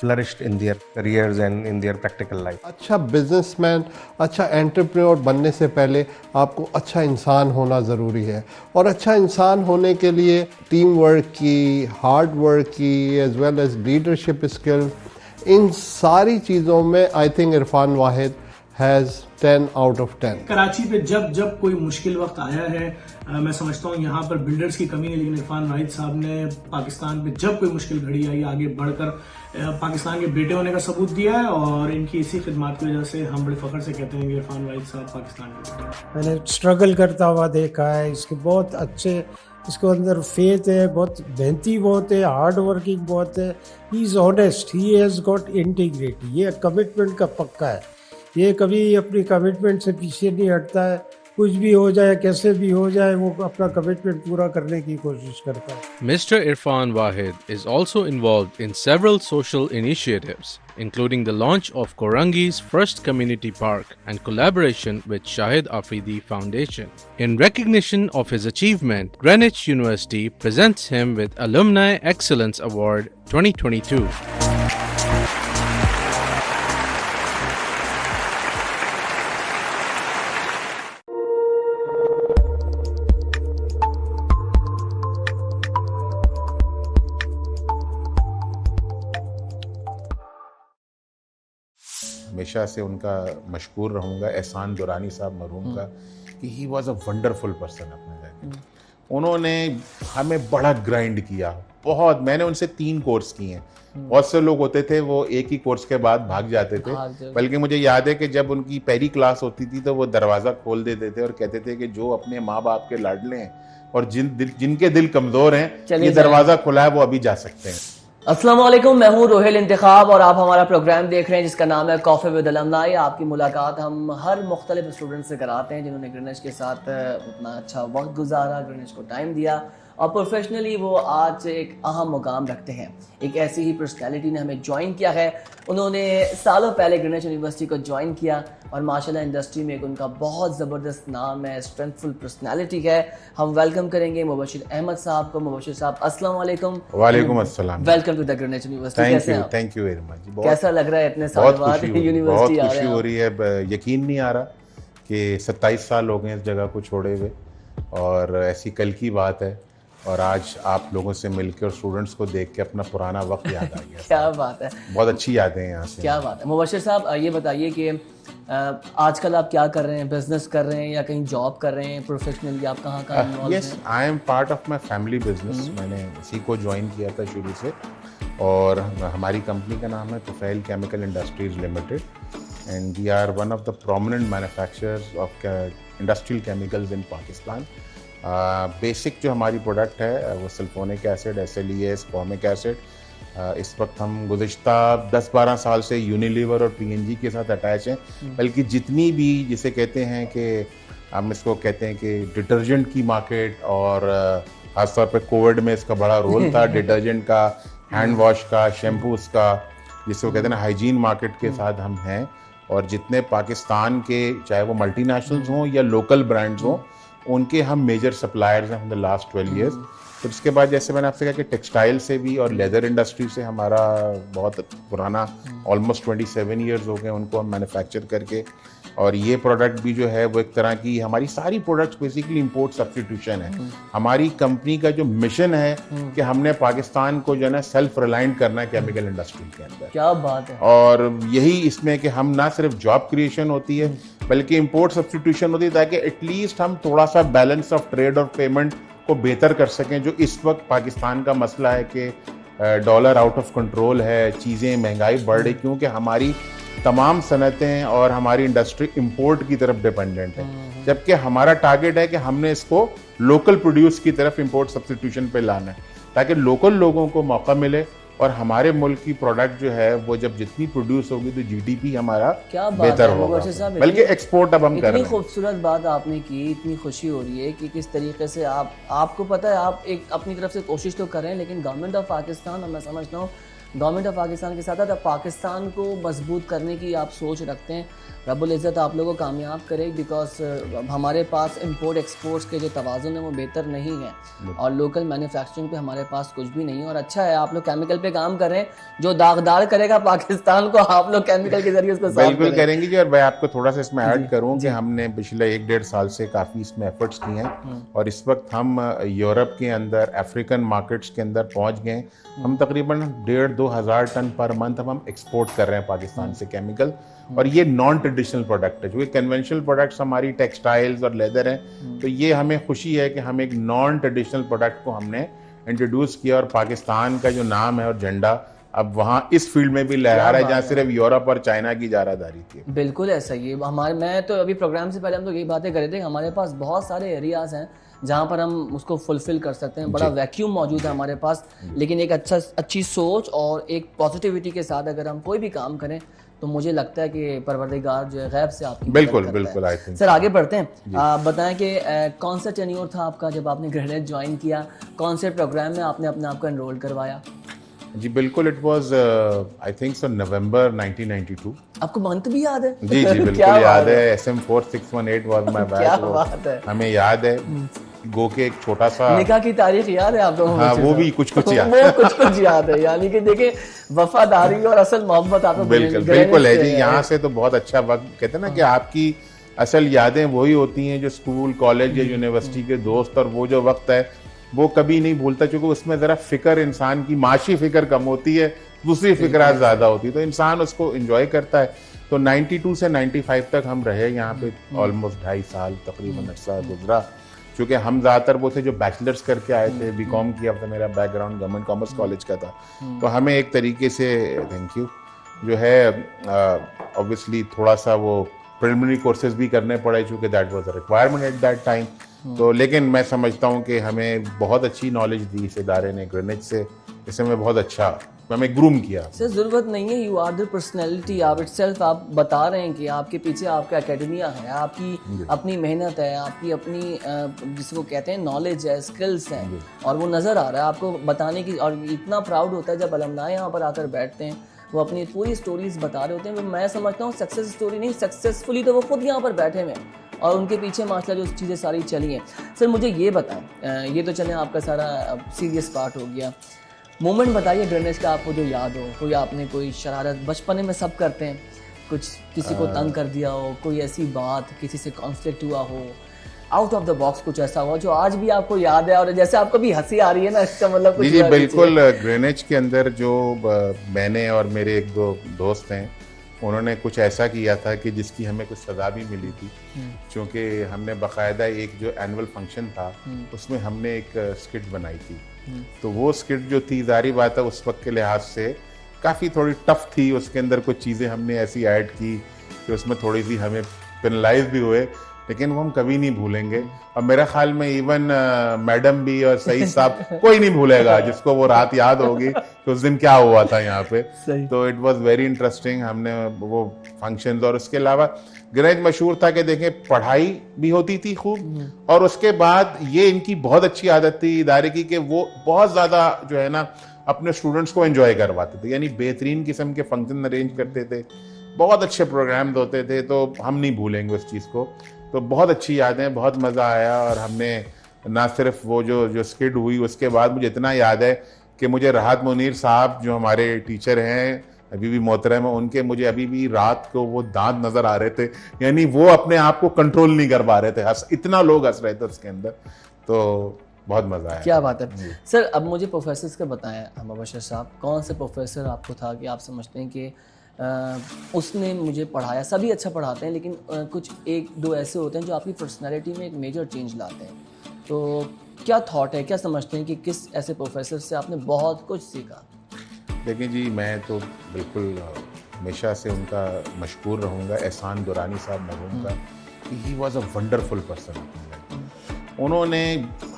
flourished in their careers and in their practical life.
अच्छा बिजनेसमैन, अच्छा एंटरप्रेन्योर बनने से पहले आपको अच्छा इंसान होना ज़रूरी है, और अच्छा इंसान होने के लिए टीम वर्क की, हार्ड वर्क की, as well as leadership skill, इन सारी चीज़ों में I think Irfan Wahid has 10 out of 10.
Karachi पे जब कोई मुश्किल वक्त आया है, मैं समझता हूँ यहाँ पर बिल्डर्स की कमी है, लेकिन इरफान वाहिद साहब ने पाकिस्तान पे जब कोई मुश्किल घड़ी आई आगे बढ़कर पाकिस्तान के बेटे होने का सबूत दिया है, और इनकी इसी खिदमत की वजह से हम बड़े फख्र से कहते हैं कि इरफान वाहिद साहब पाकिस्तान के बेटे.
मैंने स्ट्रगल करता हुआ देखा है, इसके बहुत अच्छे
इसके अंदर फेथ है, बहुत मेहनती बहुत है, हार्ड वर्किंग बहुत है, he is honest, he has got integrity, ये कमिटमेंट का पक्का है, ये कभी अपनी कमिटमेंट से पीछे नहीं हटता है, कुछ भी हो जाए कैसे भी हो जाए वो अपना कमिटमेंट पूरा करने की कोशिश करता है।
Mr. Irfan Wahid is also involved in several social initiatives, including the launch of Korangi's first community park and collaboration with Shahid Afridi Foundation. In recognition of his achievement, Greenwich University presents him with Alumni Excellence Award 2022.
हमेशा से उनका मशकूर रहूँगा एहसान दुरानी साहब मरहूम का कि he was a wonderful person अपने जगह। उन्होंने हमें बड़ा ग्राइंड किया बहुत। मैंने उनसे 3 कोर्स किए हैं। बहुत से लोग होते थे वो एक ही कोर्स के बाद भाग जाते थे, बल्कि मुझे याद है कि जब उनकी पहली क्लास होती थी तो वो दरवाज़ा खोल देते थे और कहते थे कि जो अपने माँ बाप के लाडले हैं और जिनके दिल कमज़ोर हैं ये दरवाज़ा खुला है वो अभी जा सकते हैं।
अस्सलाम वालेकुम, मैं हूं रोहिल इंतखाब और आप हमारा प्रोग्राम देख रहे हैं जिसका नाम है कॉफ़ी विद अलमनाई। आपकी मुलाकात हम हर मुख्तलिफ स्टूडेंट से कराते हैं जिन्होंने ग्रीनिच के साथ अपना अच्छा वक्त गुजारा, ग्रीनिच को टाइम दिया और प्रोफेशनली वो आज एक अहम मुकाम रखते हैं। एक ऐसी ही पर्सनैलिटी ने हमें ज्वाइन किया है। उन्होंने सालों पहले ग्रीनिच यूनिवर्सिटी को ज्वाइन किया और माशाल्लाह इंडस्ट्री में एक उनका बहुत ज़बरदस्त नाम है, स्ट्रेंथफुल पर्सनैलिटी है। हम वेलकम करेंगे मुबशिर अहमद साहब को। मुबशिर साहब अस्सलाम वालेकुम।
वालेकुम अस्सलाम।
Welcome to the Greenwich university. कैसे हैं आप?
Thank you very much.
कैसा लग रहा है इतने साल बाद यूनिवर्सिटी आ रहे हैं?
बहुत खुशी हो रही है। यकीन नहीं आ रहा कि 27 साल हो गए इस जगह को छोड़े हुए और ऐसी कल की बात है और आज आप लोगों से मिलकर और स्टूडेंट्स को देख के अपना पुराना वक्त याद आ गया।
क्या बात है,
बहुत अच्छी यादें हैं यहाँ से।
क्या बात है। मुबशिर साहब ये बताइए कि आजकल आप क्या कर रहे हैं? बिजनेस कर रहे हैं या कहीं जॉब कर रहे हैं? प्रोफेशनली आप कहाँ इन्वॉल्व हैं?
Yes, I am part of my family business. मैंने इसी को ज्वाइन किया था शुरू से और हमारी कंपनी का नाम है Tufail chemical industries limited and we are one of the prominent manufacturers of industrial chemicals in Pakistan. Basic जो हमारी प्रोडक्ट है वो sulphonic acid, SLES, formic acid. इस वक्त हम गुज़िश्ता 10-12 साल से यूनिलीवर और PNG के साथ अटैच हैं। बल्कि जितनी भी जिसे कहते हैं कि हम इसको कहते हैं कि डिटर्जेंट की मार्केट और ख़ासतौर पे कोविड में इसका बड़ा रोल था डिटर्जेंट का, हैंड वॉश का, शैम्पूस का, जिसको कहते हैं ना हाइजीन मार्केट के साथ हम हैं। और जितने पाकिस्तान के चाहे वो मल्टीनेशनल्स हों या लोकल ब्रांड्स हों उनके हम मेजर सप्लायर्स हैं इन द लास्ट 12 ईयर्स। फिर उसके बाद जैसे मैंने आपसे कहा कि टेक्सटाइल से भी और लेदर इंडस्ट्री से हमारा बहुत पुराना ऑलमोस्ट 27 ईयर्स हो गए उनको हम मैन्युफैक्चर करके। और ये प्रोडक्ट भी जो है वो एक तरह की हमारी सारी प्रोडक्ट्स बेसिकली इंपोर्ट सब्स्टिट्यूशन है। हमारी कंपनी का जो मिशन है कि हमने पाकिस्तान को जो है ना सेल्फ रिलायंट करना है केमिकल इंडस्ट्री के अंदर।
क्या बात है।
और यही इसमें कि हम ना सिर्फ जॉब क्रिएशन होती है बल्कि इंपोर्ट सब्स्टिट्यूशन होती है ताकि एटलीस्ट हम थोड़ा सा बैलेंस ऑफ ट्रेड और पेमेंट को बेहतर कर सकें। जो इस वक्त पाकिस्तान का मसला है कि डॉलर आउट ऑफ कंट्रोल है, चीज़ें महंगाई बढ़ रही क्योंकि हमारी तमाम सनतें और हमारी इंडस्ट्री इंपोर्ट की तरफ डिपेंडेंट है, जबकि हमारा टारगेट है कि हमने इसको लोकल प्रोड्यूस की तरफ इंपोर्ट सब्स्टिट्यूशन पे लाना है ताकि लोकल लोगों को मौका मिले और हमारे मुल्क की प्रोडक्ट जो है वो जब जितनी प्रोड्यूस होगी तो GDP हमारा बेहतर होगा, बल्कि एक्सपोर्ट अब हम कर रहे हैं।
इतनी खूबसूरत बात आपने की, इतनी खुशी हो रही है कि किस तरीके से आपको पता है आप एक अपनी तरफ से कोशिश तो कर रहे हैं लेकिन गवर्नमेंट ऑफ पाकिस्तान और मैं समझता हूँ गवर्नमेंट ऑफ पाकिस्तान के साथ साथ पाकिस्तान को मजबूत करने की आप सोच रखते हैं। रब्बुल इज़्ज़त आप लोगों को कामयाब करे बिकॉज हमारे पास इंपोर्ट एक्सपोर्ट्स के जो तवाज़ुन है वो बेहतर नहीं है और लोकल मैन्युफैक्चरिंग पे हमारे पास कुछ भी नहीं है। और अच्छा है आप लोग केमिकल पे काम कर रहे हैं, जो दागदार करेगा पाकिस्तान को आप लोग केमिकल के जरिए उसको
बिल्कुल करेंगे जी। और मैं आपको थोड़ा सा इसमें ऐड करूँ कि हमने पिछले 1-1.5 साल से काफ़ी इसमें एफर्ट्स किए हैं और इस वक्त हम यूरोप के अंदर, अफ्रीकन मार्केट्स के अंदर पहुँच गए। हम तकरीबन 1,500-2 हज़ार टन पर मंथ हम एक्सपोर्ट कर रहे हैं पाकिस्तान से केमिकल। और ये नॉन ट्रेडिशनल प्रोडक्ट है, जो कन्वेंशनल प्रोडक्ट्स हमारी टेक्सटाइल्स और लेदर हैं। तो ये हमें खुशी है कि हम एक नॉन ट्रेडिशनल प्रोडक्ट को हमने इंट्रोड्यूस किया और पाकिस्तान का जो नाम है और झंडा अब वहाँ इस फील्ड में भी लहरा रहा है जहाँ सिर्फ यूरोप और चाइना की जारादारी थी।
बिल्कुल ऐसा ही हमारे मैं तो अभी प्रोग्राम से पहले हम तो यही बातें कर रहे थे, हमारे पास बहुत सारे एरियाज हैं जहाँ पर हम उसको फुलफिल कर सकते हैं। बड़ा वैक्यूम मौजूद है हमारे पास, लेकिन एक अच्छी सोच और एक पॉजिटिविटी के साथ अगर हम कोई भी काम करें तो मुझे लगता है कि परवरदिगार जो है गैब से आपकी
बिल्कुल
मदद करता
बिल्कुल
है।
आई थिंक
सर आगे बढ़ते हैं। आप बताएं कि कौन सा टेन्योर था आपका जब आपने ग्रेनेड ज्वाइन किया, कौन से प्रोग्राम में आपने अपने आप को एनरोल करवाया?
जी बिल्कुल, it was I think so November 1992।
आपको मंथ भी याद है?
जी जी बिल्कुल याद है। SM4618 was my batch.
क्या बात है,
हमें याद है। गो के एक छोटा सा
निकाह की तारीख याद है आप लोगों को?
हाँ वो भी कुछ याद
वो कुछ याद है, यानी कि देखिए वफादारी और असल मोहब्बत आपको
बिल्कुल है जी। यहाँ से तो बहुत अच्छा वक्त, कहते हैं ना कि आपकी असल यादें वही होती हैं जो स्कूल कॉलेज या यूनिवर्सिटी के दोस्त, और वो जो वक्त है वो कभी नहीं भूलता, क्योंकि उसमें जरा फिक्र इंसान की माशी फिक्र कम होती है, दूसरी फिक्र ज्यादा होती है, तो इंसान उसको एंजॉय करता है। तो 92 से 95 तक हम रहे यहाँ पे, ऑलमोस्ट 2.5 साल तकरीबन अर्सा गुजरा। क्योंकि हम ज़्यादातर वो थे जो बैचलर्स करके आए थे, बीकॉम किया था, मेरा बैकग्राउंड गवर्नमेंट कॉमर्स कॉलेज का था, तो हमें एक तरीके से थैंक यू जो है ऑब्वियसली थोड़ा सा वो प्रिलिमिनरी कोर्सेज भी करने पड़े, चूँकि that was a requirement at that time. तो लेकिन मैं समझता हूँ कि हमें बहुत अच्छी नॉलेज दी इस इदारे ने, ग्रीनिच से, इसे हमें बहुत अच्छा हमें ग्रूम किया।
सर जरूरत नहीं है, यू आर द पर्सनैलिटी, आप इटसेल्फ आप बता रहे हैं कि आपके पीछे आपका एकेडमिया है, आपकी अपनी मेहनत है, आपकी अपनी जिसको कहते हैं नॉलेज है, स्किल्स हैं, और वो नज़र आ रहा है आपको बताने की। और इतना प्राउड होता है जब अलमनाए यहाँ पर आकर बैठते हैं, वो अपनी पूरी स्टोरीज बता रहे होते हैं। मैं समझता हूँ सक्सेस स्टोरी नहीं, सक्सेसफुली तो वो खुद यहाँ पर बैठे हुए हैं और उनके पीछे माशाल्लाह जो चीज़ें सारी चली हैं। सर मुझे ये बताएं, ये तो चले आपका सारा सीरियस पार्ट हो गया, मोमेंट बताइए ग्रेनेड का आपको जो याद हो, कोई आपने कोई शरारत, बचपन में सब करते हैं, कुछ किसी को तंग कर दिया हो, कोई ऐसी बात, किसी से कॉन्फ्लिक्ट हुआ हो, आउट ऑफ द बॉक्स कुछ ऐसा हुआ जो आज भी आपको याद है और जैसे आपको भी हंसी आ रही है ना, इसका मतलब कुछ
जी बिल्कुल। ग्रीनिच के अंदर जो मैंने और मेरे एक दो दोस्त हैं, उन्होंने कुछ ऐसा किया था कि जिसकी हमें कुछ सज़ा भी मिली थी, क्योंकि हमने बाकायदा एक जो एनुअल फंक्शन था उसमें हमने एक स्किट बनाई थी। तो वो स्किट जो थी, जारी बात है उस वक्त के लिहाज से काफ़ी थोड़ी टफ थी, उसके अंदर कुछ चीज़ें हमने ऐसी ऐड की कि उसमें थोड़ी सी हमें पेनलाइज भी हुए, लेकिन वो हम कभी नहीं भूलेंगे। और मेरे ख्याल में इवन मैडम भी और सईद साहब कोई नहीं भूलेगा जिसको वो रात याद होगी कि उस दिन क्या हुआ था यहाँ पे। तो इट वाज वेरी इंटरेस्टिंग, हमने वो फंक्शंस। और उसके अलावा ग्रेनेड मशहूर था कि देखें पढ़ाई भी होती थी खूब, और उसके बाद ये इनकी बहुत अच्छी आदत थी इदारे की कि वो बहुत ज़्यादा जो है ना अपने स्टूडेंट्स को एंजॉय करवाते थे, यानी बेहतरीन किस्म के फंक्शन अरेंज करते थे, बहुत अच्छे प्रोग्राम्स होते थे। तो हम नहीं भूलेंगे उस चीज़ को। तो बहुत अच्छी यादें, बहुत मज़ा आया। और हमने ना सिर्फ वो जो स्किट हुई, उसके बाद मुझे इतना याद है कि मुझे राहत मुनीर साहब जो हमारे टीचर हैं, अभी भी मोहतरम है, उनके मुझे अभी भी रात को वो दांत नज़र आ रहे थे, यानी वो अपने आप को कंट्रोल नहीं कर पा रहे थे, इतना लोग हंस रहे थे उसके अंदर। तो बहुत मज़ा आया।
क्या बात है सर। अब मुझे प्रोफेसर्स का बताएं मुबशर साहब, कौन से प्रोफेसर आपको था कि आप समझते हैं कि उसने मुझे पढ़ाया? सभी अच्छा पढ़ाते हैं, लेकिन कुछ एक दो ऐसे होते हैं जो आपकी पर्सनालिटी में एक मेजर चेंज लाते हैं। तो क्या थॉट है, क्या समझते हैं कि किस ऐसे प्रोफेसर से आपने बहुत कुछ सीखा?
देखिए जी, मैं तो बिल्कुल हमेशा से उनका मशकूर रहूँगा, एहसान दुरानी साहब मरहूम का, कि he was a wonderful person. उन्होंने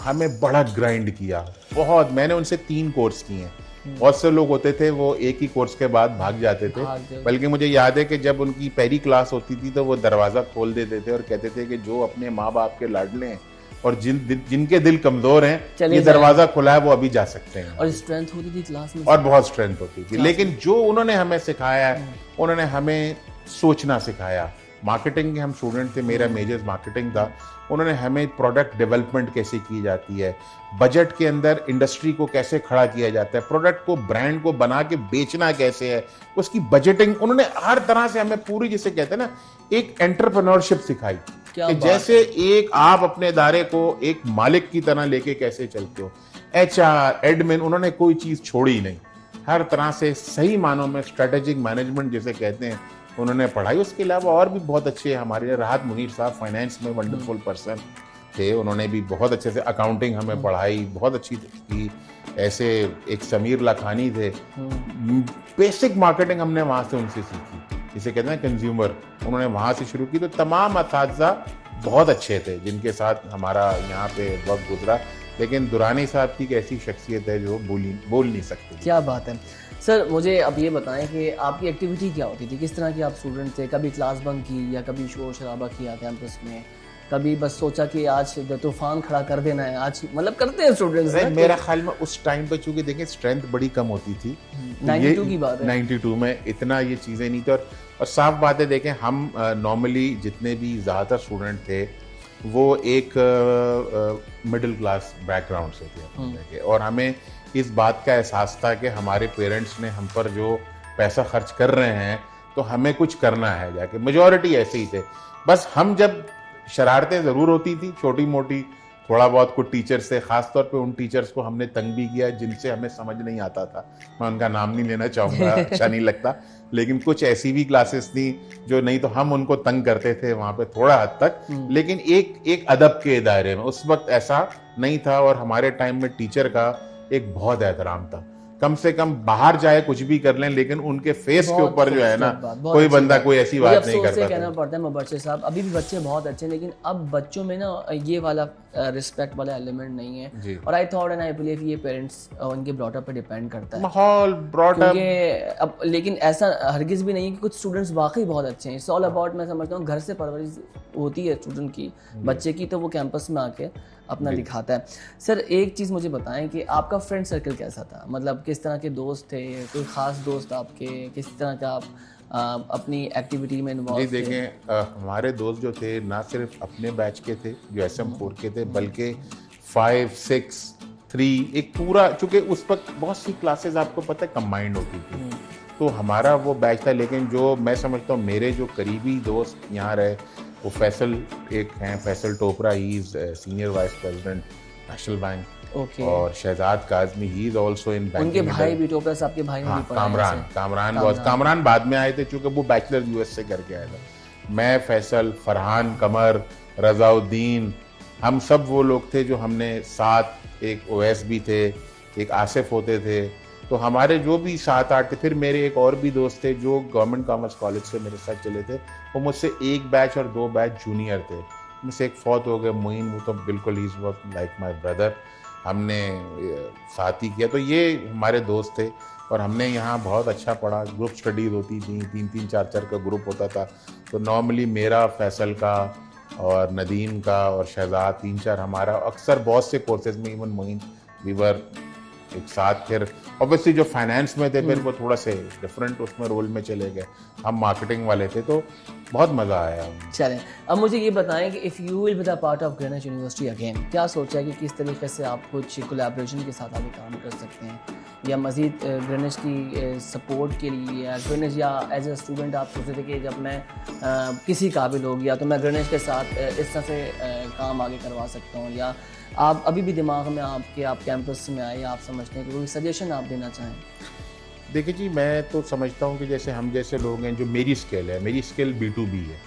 हमें बड़ा ग्राइंड किया, बहुत। मैंने उनसे 3 कोर्स किए हैं। बहुत से लोग होते थे वो एक ही कोर्स के बाद भाग जाते थे, बल्कि मुझे याद है कि जब उनकी पहली क्लास होती थी तो वो दरवाज़ा खोल देते थे और कहते थे कि जो अपने माँ बाप के लाडले हैं और जिनके दिल कमज़ोर हैं, ये दरवाज़ा खुला है, वो अभी जा सकते हैं।
और स्ट्रेंथ होती थी क्लास में,
और बहुत स्ट्रेंथ होती थी। लेकिन जो उन्होंने हमें सिखाया, उन्होंने हमें सोचना सिखाया। मार्केटिंग के हम स्टूडेंट थे, मेरा मेजर्स मार्केटिंग था। उन्होंने हमें प्रोडक्ट डेवलपमेंट कैसे की जाती है, बजट के अंदर इंडस्ट्री को कैसे खड़ा किया जाता है, प्रोडक्ट को, ब्रांड को बना के बेचना कैसे है, उसकी बजटिंग, उन्होंने हर तरह से हमें पूरी, जिसे कहते हैं ना, एक एंटरप्रेन्योरशिप सिखाई कि जैसे एक आप अपने इदारे को एक मालिक की तरह लेके कैसे चलते हो। HR, एडमिन, उन्होंने कोई चीज़ छोड़ी नहीं, हर तरह से सही मानों में स्ट्रेटेजिक मैनेजमेंट जिसे कहते हैं उन्होंने पढ़ाई। उसके अलावा और भी बहुत अच्छे हमारे राहत मुनीर साहब फाइनेंस में वंडरफुल पर्सन थे, उन्होंने भी बहुत अच्छे से अकाउंटिंग हमें पढ़ाई, बहुत अच्छी की। ऐसे एक समीर लखानी थे, बेसिक मार्केटिंग हमने वहाँ से उनसे सीखी, जिसे कहते हैं कंज्यूमर, उन्होंने वहाँ से शुरू की। तो तमाम असातिज़ा बहुत अच्छे थे जिनके साथ हमारा यहाँ पे वक्त गुजरा, लेकिन दुरानी साहब की एक ऐसी शख्सियत है जो बोल नहीं सकती।
क्या बात है सर, मुझे अब ये बताएं कि आपकी एक्टिविटी क्या होती थी, किस तरह की आप स्टूडेंट थे? कभी क्लास बंक की या कभी शोर शराबा किया कैंपस में, कभी बस सोचा कि आज तूफान खड़ा कर देना है, आज मतलब करते हैं स्टूडेंट्स?
मेरा ख्याल में उस टाइम पे चूंकि देखें स्ट्रेंथ बड़ी कम होती थी,
92 की बात है,
92 में इतना ये चीज़ें नहीं थी। और साफ बात है, देखें हम नॉर्मली जितने भी ज़्यादातर स्टूडेंट थे वो एक मिडिल क्लास बैकग्राउंड से थे, और हमें इस बात का एहसास था कि हमारे पेरेंट्स ने हम पर जो पैसा खर्च कर रहे हैं तो हमें कुछ करना है जाके। मेजॉरिटी ऐसे ही थे। बस हम जब शरारतें ज़रूर होती थी छोटी मोटी, थोड़ा बहुत कुछ टीचर से, ख़ास तौर पे उन टीचर्स को हमने तंग भी किया जिनसे हमें समझ नहीं आता था। मैं उनका नाम नहीं लेना चाहूँगा, अच्छा नहीं लगता, लेकिन कुछ ऐसी भी क्लासेस थी जो नहीं तो हम उनको तंग करते थे वहाँ पे थोड़ा हद तक, लेकिन एक अदब के दायरे में। उस वक्त ऐसा नहीं था, और हमारे टाइम में टीचर का एक बहुत एहतराम था। कम से कम बाहर जाए कुछ भी कर लें, लेकिन उनके फेस के ऊपर जो है ना कोई बंदा कोई ऐसी बात नहीं करता।
कहना पड़ता है मुबश्शिर साहब, अभी भी बच्चे बहुत अच्छे हैं, लेकिन अब बच्चों में ना ये वाला रिस्पेक्ट वाला एलिमेंट नहीं है। और I thought and I believe ये पेरेंट्स उनके ब्रॉटअप पे डिपेंड करता है,
माहौल ब्रॉटअप।
अब लेकिन ऐसा हरगिज भी नहीं है कि कुछ स्टूडेंट्स वाकई बहुत अच्छे हैं। इट्स ऑल अबाउट, मैं समझता हूँ घर से परवरिश होती है स्टूडेंट की, बच्चे की, तो वो कैंपस में आके अपना दिखाता है। सर एक चीज़ मुझे बताएं कि आपका फ्रेंड सर्कल कैसा था, मतलब किस तरह के दोस्त थे, कोई ख़ास दोस्त आपके, किस तरह का आप अपनी एक्टिविटी में इन्वॉल्व थे?
जी देखें, हमारे दोस्त जो थे ना सिर्फ अपने बैच के थे जो SM4 के थे, बल्कि 5, 6, 3 एक पूरा, चूँकि उस वक्त बहुत सी क्लासेस आपको पता है कंबाइंड होती थी, तो हमारा वो बैच था। लेकिन जो मैं समझता हूँ मेरे जो करीबी दोस्त यहाँ रहे वो फैसल एक हैं, Faisal Topra, he is senior vice president National Bank, और Shahzad Kazmi, he is also in bank.
उनके भाई भी टोपरा साहब के भाई
भी कामरान बाद में आए थे क्योंकि वो बैचलर US से करके आया था। मैं, फैसल, फरहान, कमर, रजाउद्दीन, हम सब वो लोग थे जो हमने साथ, एक ओवैस भी थे, एक आसिफ होते थे, तो हमारे जो भी 7-8 थे। फिर मेरे एक और भी दोस्त थे जो गवर्नमेंट कॉमर्स कॉलेज से मेरे साथ चले थे, वो मुझसे एक बैच और 2 बैच जूनियर थे। मुझसे एक फौत हो गए, मोइन, वो तो बिल्कुल he was like my brother, हमने साथ ही किया। तो ये हमारे दोस्त थे, और हमने यहाँ बहुत अच्छा पढ़ा। ग्रुप स्टडीज़ होती थी, 3-3, 4-4 का ग्रुप होता था। तो नॉर्मली मेरा, फैसल का और नदीम का और शहजाद, 3-4 हमारा, अक्सर बहुत से कोर्सेज में इवन मोइन वीवर एक साथ। फिर ऑब्वियसली जो फाइनेंस में थे फिर वो थोड़ा से डिफरेंट उसमें रोल में चले गए, हम मार्केटिंग वाले थे, तो बहुत मज़ा आया।
चलें, अब मुझे ये बताएं कि if you will be the part of Greenwich university again, क्या सोचा है कि किस तरीके से आप कुछ कोलैबोरेशन के साथ आगे काम कर सकते हैं, या मज़ीद ग्रीनिच की सपोर्ट के लिए, या ग्रीनिच, या एज ए स्टूडेंट आप सोचते थे कि जब मैं किसी काबिल हो गया तो मैं ग्रीनिच के साथ इस तरह से काम आगे करवा सकता हूँ, या आप अभी भी दिमाग में आपके, आप कैंपस में आए, आप समझते हैं कि कोई सजेशन आप देना चाहें?
देखिए जी, मैं तो समझता हूँ कि जैसे हम जैसे लोग हैं, जो मेरी स्किल है, मेरी स्किल B2B है,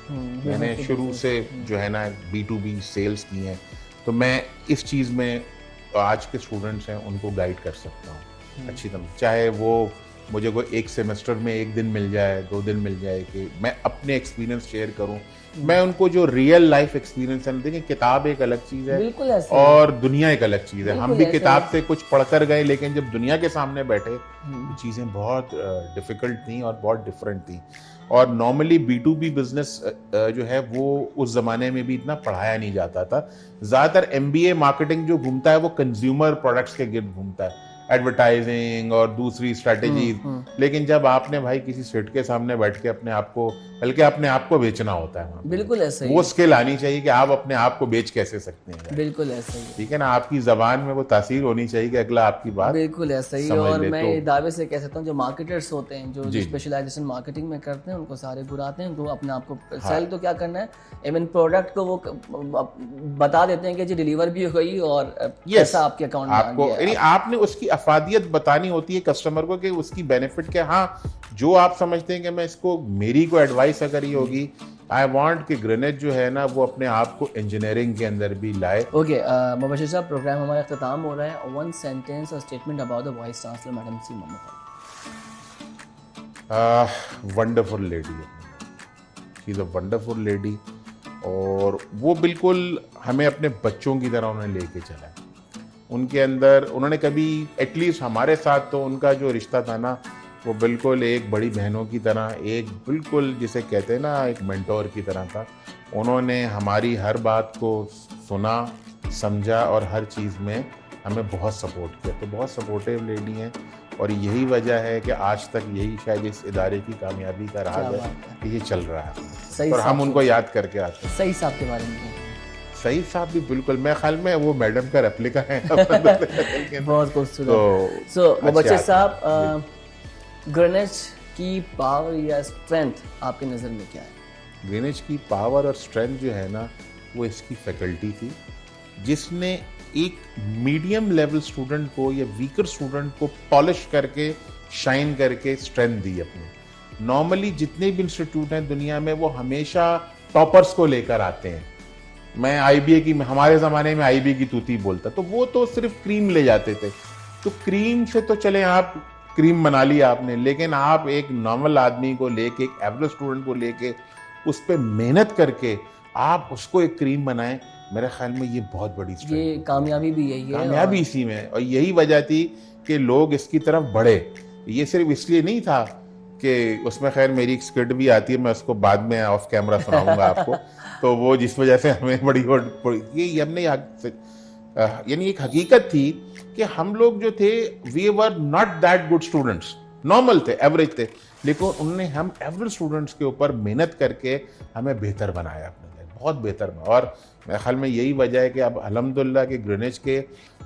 मैंने शुरू से जो है ना B2B सेल्स की हैं, तो मैं इस चीज़ में आज के स्टूडेंट्स हैं उनको गाइड कर सकता हूँ अच्छी तरह। चाहे वो मुझे कोई एक सेमेस्टर में 1 दिन मिल जाए, 2 दिन मिल जाए, कि मैं अपने एक्सपीरियंस शेयर करूं, मैं उनको जो रियल लाइफ एक्सपीरियंस है। देखिए किताब एक अलग चीज़ है और दुनिया एक अलग चीज़ है। हम भी किताब से कुछ पढ़कर गए, लेकिन जब दुनिया के सामने बैठे तो चीज़ें बहुत डिफ़िकल्ट थी और बहुत डिफरेंट थी। और नॉर्मली B2B बिजनेस जो है वो उस ज़माने में भी इतना पढ़ाया नहीं जाता था। ज़्यादातर MBA मार्केटिंग जो घूमता है वो कंज्यूमर प्रोडक्ट्स के गिर्द घूमता है, एडवर्टाइजिंग और दूसरी स्ट्रेटेजीज। लेकिन जब आपने भाई किसी सेट के सामने बैठ के अपने आप को, बल्कि अपने आप को बेचना होता है,
बिल्कुल ऐसा ही,
वो स्किल आनी चाहिए कि आप अपने आप को बेच कैसे सकते हैं।
बिल्कुल ऐसा ही,
ठीक है ना, आपकी जबान में वो तासीर होनी चाहिए कि अगला आपकी बात
बिल्कुल ऐसा ही। और मैं दावे से कह सकता हूँ जो मार्केटर्स होते हैं, जो स्पेशलाइजेशन मार्केटिंग में करते हैं, उनको सारे बुराते हैं, उनको अपने आप को सेल तो क्या करना है, इवन प्रोडक्ट को वो बता देते हैं कि जी डिलीवर भी हो गई और पैसा आपके अकाउंट में
आपको, यानी आपने उसकी अफादियत बतानी होती है कस्टमर को कि उसकी बेनिफिट क्या। हाँ, जो आप समझते हैं कि मैं इसको, मेरी को एडवाइस अगर ये होगी, आई वांट कि ग्रीनिच जो है ना वो अपने आप को इंजीनियरिंग के अंदर भी लाए।
ओके, मुबश्शिर साहब, प्रोग्राम हमारा इख्तिताम हो रहा है। 1 सेंटेंस और statement about the vice chancellor madam C Mohammad.
Wonderful lady, she is a wonderful lady, और वो बिल्कुल हमें अपने बच्चों की तरह उन्होंने लेके चला। उनके अंदर उन्होंने कभी एटलीस्ट हमारे साथ तो उनका जो रिश्ता था ना वो बिल्कुल एक बड़ी बहनों की तरह, एक बिल्कुल जिसे कहते हैं ना एक मेंटोर की तरह था। उन्होंने हमारी हर बात को सुना, समझा और हर चीज़ में हमें बहुत सपोर्ट किया। तो बहुत सपोर्टिव लेडी हैं और यही वजह है कि आज तक यही शायद इस इदारे की कामयाबी का राज है कि ये चल रहा है और हम उनको याद करके आते हैं।
सही साहब के बारे में
सही साहब भी बिल्कुल, मैं ख्याल में वो मैडम का रेप्लिका है।
बहुत खूबसूरत। सो मुबश्शिर साहब, ग्रीनिच की पावर या स्ट्रेंथ आपकी नज़र में क्या है?
ग्रीनिच की पावर और स्ट्रेंथ जो है ना वो इसकी फैकल्टी थी, जिसने एक मीडियम लेवल स्टूडेंट को या वीकर स्टूडेंट को पॉलिश करके शाइन करके स्ट्रेंथ दी अपनी। नॉर्मली जितने भी इंस्टीट्यूट हैं दुनिया में वो हमेशा टॉपर्स को लेकर आते हैं। मैं आईबीए की, हमारे ज़माने में आईबीए की तूती बोलता, तो वो तो सिर्फ क्रीम ले जाते थे। तो क्रीम से तो चले आप क्रीम बना लिया आपने, लेकिन आप एक नॉर्मल आदमी को लेके, एक एवरेज स्टूडेंट को लेके उस पर मेहनत करके आप उसको एक क्रीम बनाएं, मेरे ख्याल में ये बहुत बड़ी स्ट्रेंथ है।
ये कामयाबी भी यही है,
कामयाबी इसी में, और यही वजह थी कि लोग इसकी तरफ बढ़े। ये सिर्फ इसलिए नहीं था कि उसमें, खैर मेरी एक स्किट भी आती है, मैं उसको बाद में ऑफ कैमरा सुनाऊंगा आपको। तो वो जिस वजह से हमें बड़ी ये हमने यानी एक हकीकत थी कि हम लोग जो थे we were not that good students, normal थे, एवरेज थे, लेकिन उन्होंने हम एवरेज स्टूडेंट्स के ऊपर मेहनत करके हमें बेहतर बनाया अपने लिए, बहुत बेहतर। और मेरे ख्याल में यही वजह है कि अब अल्हम्दुलिल्लाह के ग्रीनिच के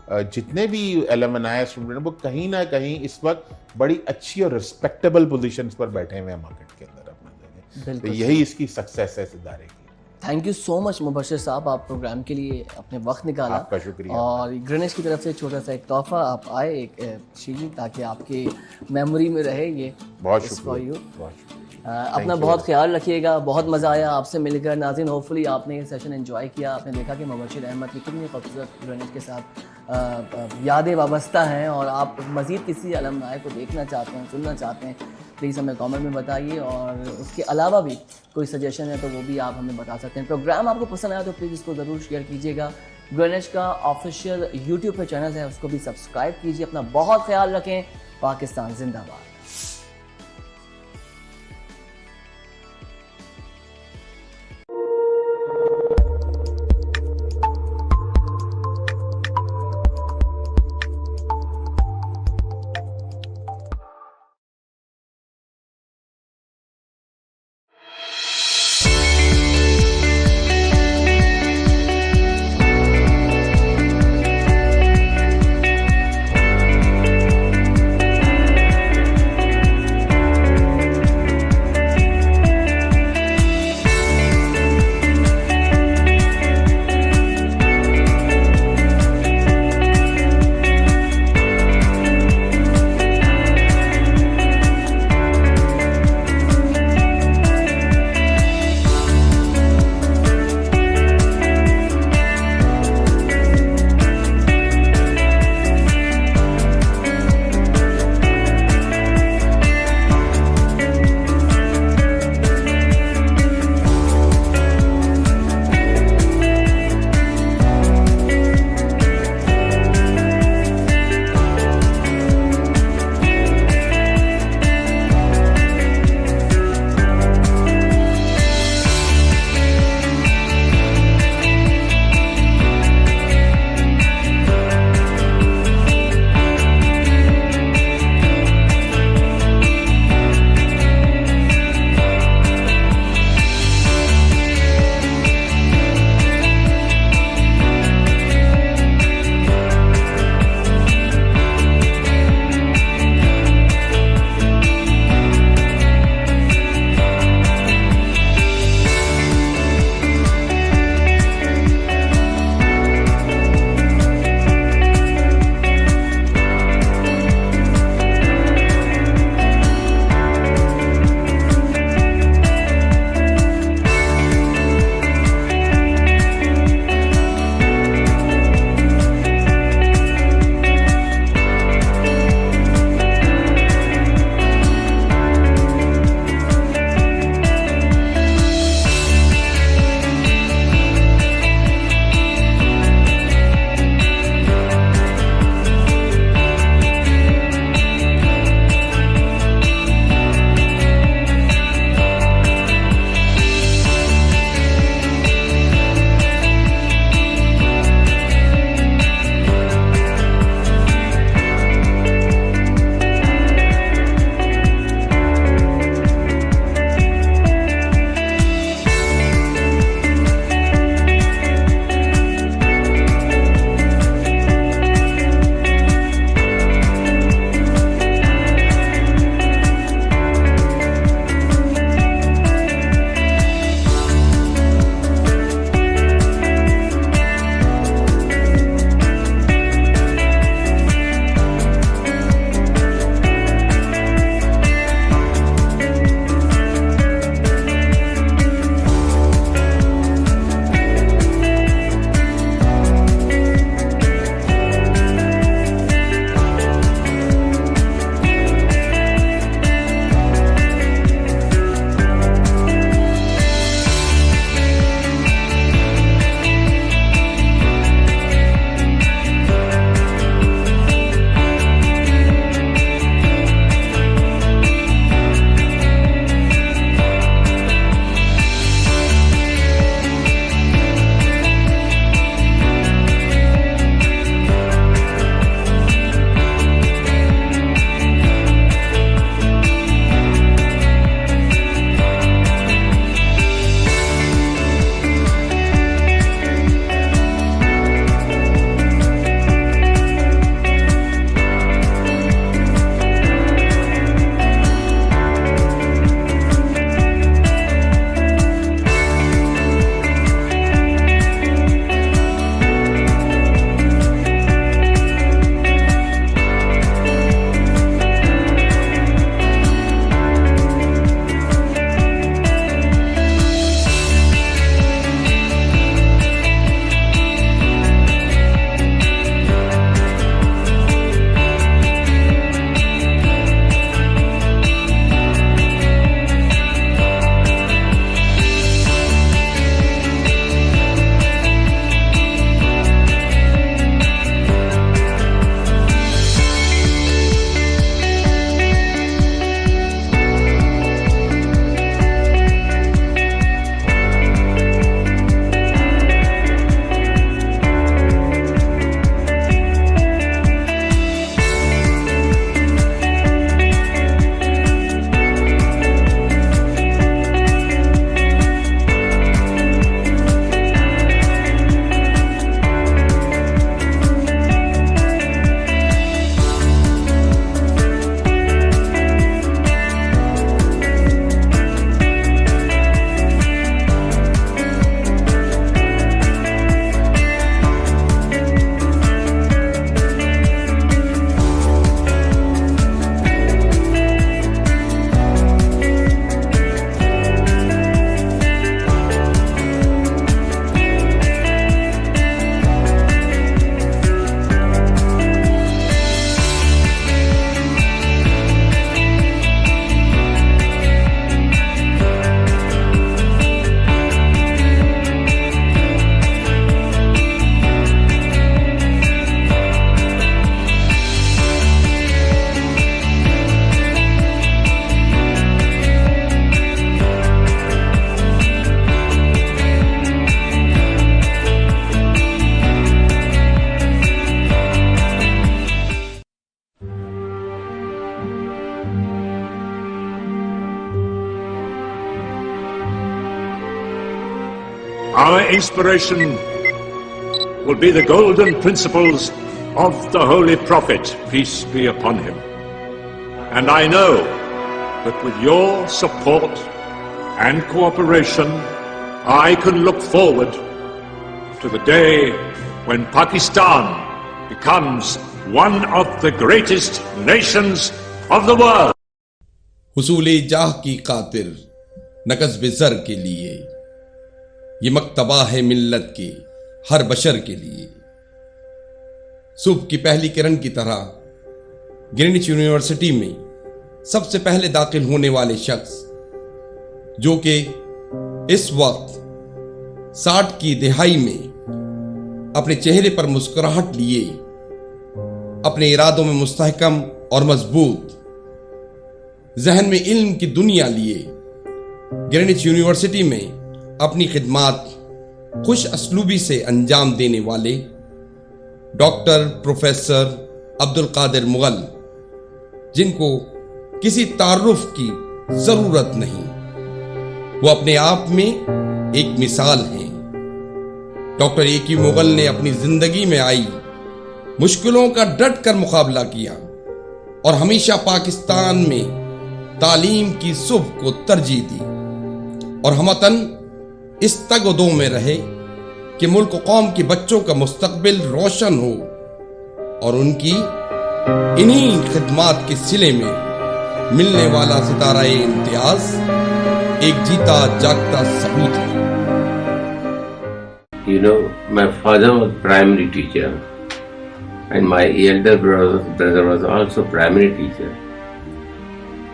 जितने भी एलुमनाई स्टूडेंट वो कहीं ना कहीं इस वक्त बड़ी अच्छी और रिस्पेक्टेबल पोजीशंस पर बैठे हुए हैं मार्केट के अंदर अपने जगह। तो यही इसकी सक्सेस है इस इदारे की।
Thank you so much Mubashshir साहब, आप प्रोग्राम के लिए अपने वक्त निकाला।
आपका शुक्रिया।
और ग्रीनिच की तरफ से छोटा सा एक तोहफा आप आए, एक शील्ड, ताकि आपकी मेमोरी में रहे ये।
बहुत शुक्रिया।
अपना बहुत ख्याल रखिएगा। बहुत मज़ा आया आपसे मिलकर। नाज़रीन, होपफुली आपने ये सेशन एंजॉय किया। आपने देखा कि मुबश्शिर अहमद की कितनी खूबसूरत ग्रीनिच के साथ यादें वाबस्ता हैं, और आप मज़ीद किसी अलमनाई को देखना चाहते हैं, सुनना चाहते हैं, प्लीज़ हमें कमेंट में बताइए। और उसके अलावा भी कोई सजेशन है तो वो भी आप हमें बता सकते हैं। प्रोग्राम आपको पसंद आया तो प्लीज़ इसको ज़रूर शेयर कीजिएगा। ग्रीनिच का ऑफिशियल यूट्यूब पर चैनल है, उसको भी सब्सक्राइब कीजिए। अपना बहुत ख्याल रखें। पाकिस्तान जिंदाबाद।
Our inspiration will be the golden principles of the Holy Prophet, peace be upon him. And I know that with your support and cooperation, I can look forward to the day when Pakistan becomes one of the greatest nations of the world.
हुसूले जाह की खातिर नकज़ बिज़र के लिए ये मक्तबा है मिल्लत के हर बशर के लिए। सुबह की पहली किरण की तरह ग्रीनिच यूनिवर्सिटी में सबसे पहले दाखिल होने वाले शख्स, जो कि इस वक्त 60 की दिहाई में अपने चेहरे पर मुस्कुराहट लिए अपने इरादों में मुस्तहकम और मजबूत, जहन में इल्म की दुनिया लिए ग्रीनिच यूनिवर्सिटी में अपनी खिदमात खुश असलूबी से अंजाम देने वाले डॉक्टर प्रोफेसर अब्दुल कादिर मुगल, जिनको किसी तारुफ की जरूरत नहीं, वो अपने आप में एक मिसाल हैं। डॉक्टर ए क्यू मुगल ने अपनी जिंदगी में आई मुश्किलों का डट कर मुकाबला किया और हमेशा पाकिस्तान में तालीम की सुबह को तरजीह दी और हमतन इस तगदो में रहे कि मुल्क कौम के बच्चों का मुस्तकबिल रोशन हो, और उनकी इन्हीं खिदमात के सिले में मिलने वाला सितारा इम्तियाज एक जीता जागता सबूत है।
You know, my father was primary teacher and my elder brother was also primary teacher.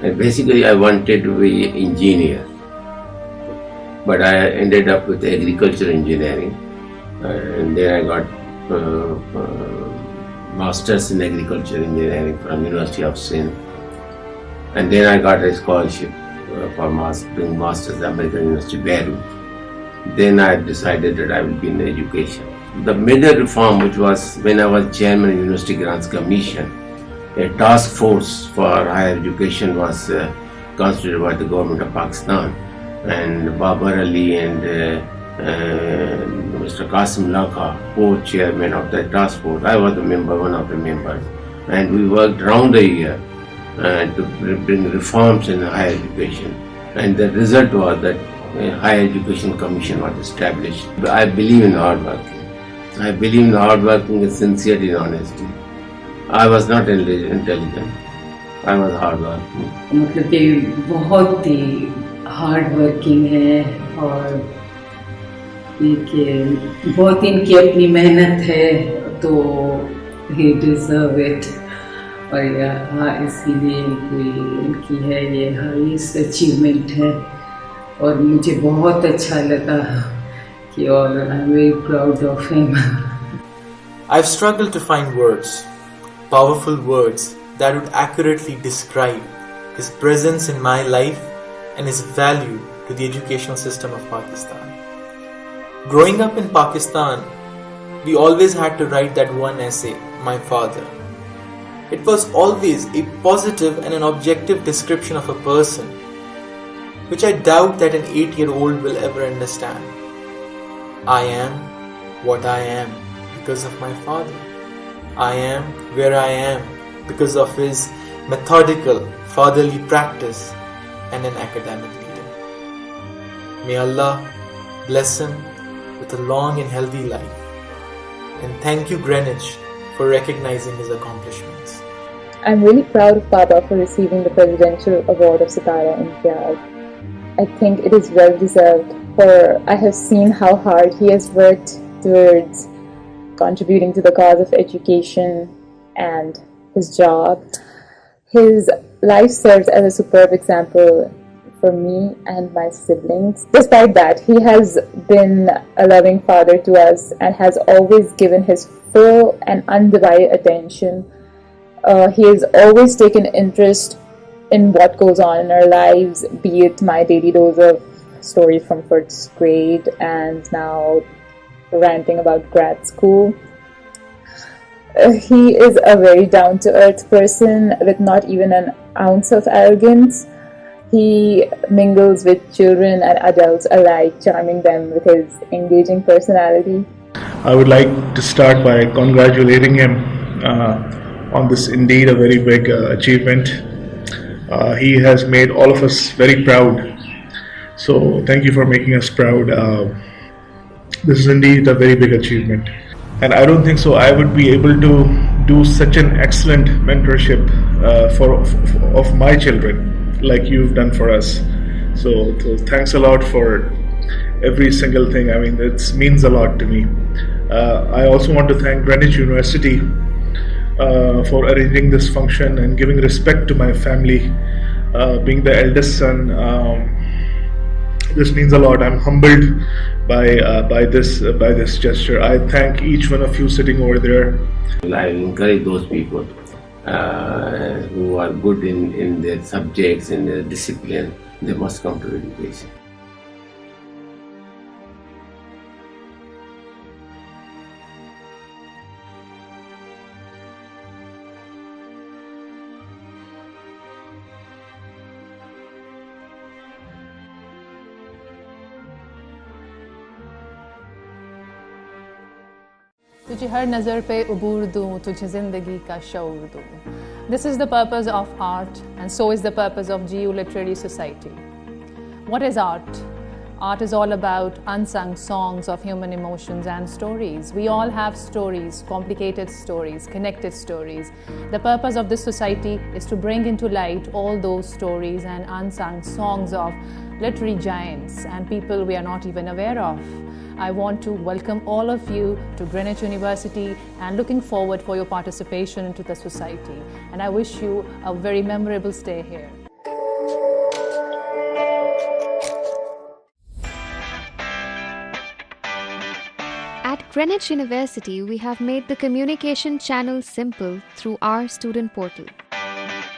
And basically I wanted to be an engineer, but I ended up with agriculture engineering, and then I got masters in agriculture engineering from University of Sindh, and then I got a scholarship for doing masters at American University Beirut. Then I decided that I will be in education. The major reform, which was when I was chairman of University Grants Commission, a task force for higher education was constituted by the government of Pakistan, and Babar Ali and Mr. Qasim Lakha, co-chairman of that task force. I was a member, one of the members, and we worked round the year to bring reforms in higher education. And the result was that a higher education commission was established. I believe in hard working. I believe in hard working and sincerity and honesty. I was not intelligent. I was hard working.
मतलब कि बहुत ही hard working है और बहुत इनकी अपनी मेहनत है, तो he deserve it. और हाँ, इसीलिए इनकी है ये हाईएस्ट अचीवमेंट है और मुझे बहुत अच्छा लगा कि और I am very proud of him.
I've struggled to find words, powerful words that would accurately describe his presence in my life and his value to the educational system of Pakistan. Growing up in Pakistan, we always had to write that one essay, My Father. It was always a positive and an objective description of a person, which I doubt that an 8-year-old will ever understand. I am what I am because of my father. I am where I am because of his methodical fatherly practice and an academic leader. May Allah bless him with a long and healthy life. And thank you, Greenwich, for recognizing his accomplishments.
I'm really proud of Baba for receiving the Presidential Award of Sitara Imtiaz. I think it is well deserved, for I have seen how hard he has worked towards contributing to the cause of education and his job. His life serves as a superb example for me and my siblings. Despite that, he has been a loving father to us and has always given his full and undivided attention. He has always taken interest in what goes on in our lives, be it my daily dose of stories from first grade and now ranting about grad school. He is a very down-to-earth person with not even an ounce of arrogance. He mingles with children and adults alike, charming them with his engaging personality.
I would like to start by congratulating him on this indeed a very big achievement. He has made all of us very proud. So thank you for making us proud. This is indeed a very big achievement. And I don't think so I would be able to do such an excellent mentorship of my children like you've done for us. So thanks a lot for every single thing. I mean, it means a lot to me. I also want to thank Greenwich University for arranging this function and giving respect to my family. Being the eldest son, this means a lot. I'm humbled by this gesture. I thank each one of you sitting over there.
I encourage those people who are good in their subjects, in their discipline. They must come to education.
तुझे हर नज़र पे उबूर दूँ, तुझे ज़िंदगी का शऊर दूँ. This is the purpose of art, and so is the purpose of GU Literary Society. What is art? Art is all about unsung songs of human emotions and stories. We all have stories, complicated stories, connected stories. The purpose of this society is to bring into light all those stories and unsung songs of literary giants and people we are not even aware of. I want to welcome all of you to Greenwich University and looking forward for your participation into the society. And I wish you a very memorable stay here.
At Greenwich University, we have made the communication channel simple through our student portal.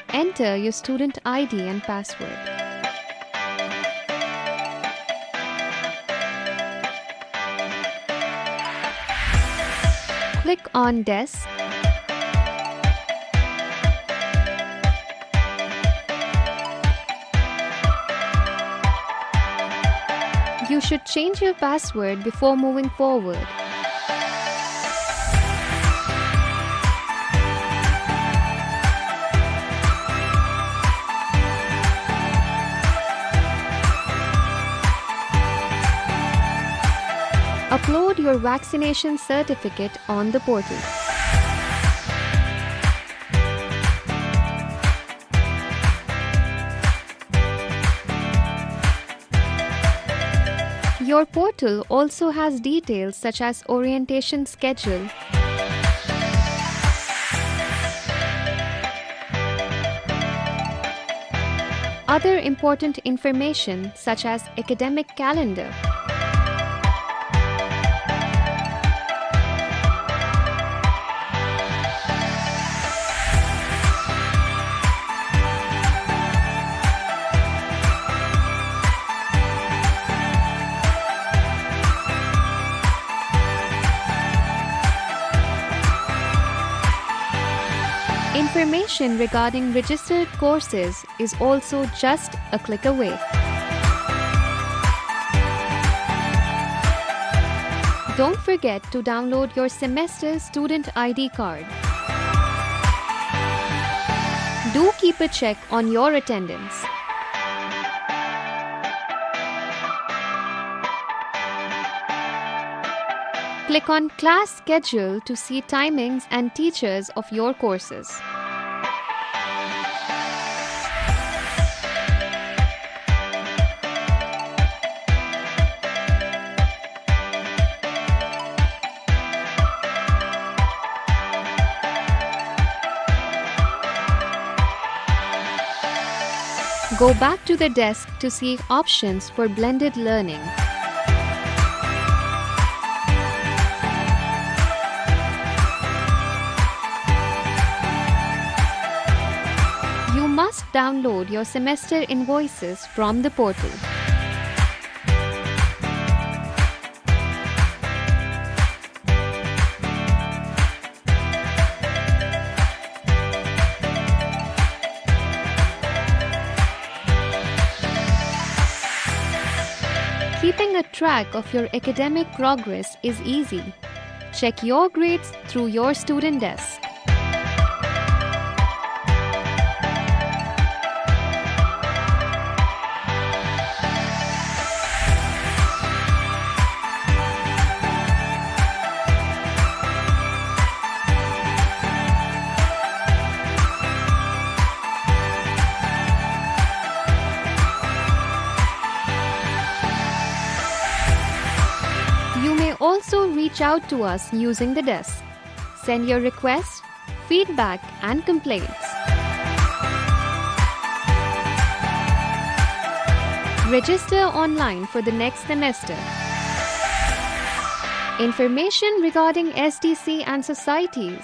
Enter your student ID and password. Click on Desk. You should change your password before moving forward. Upload your vaccination certificate on the portal. Your portal also has details such as orientation schedule, other important information such as academic calendar, information regarding registered courses is also just a click away. Don't forget to download your semester student ID card. Do keep a check on your attendance. Click on Class Schedule to see timings and teachers of your courses. Go back to the desk to see options for blended learning. You must download your semester invoices from the portal. Keeping a track of your academic progress is easy. Check your grades through your student desk. Also reach out to us using the desk. Send your requests, feedback and complaints. Register online for the next semester. Information regarding SDC and societies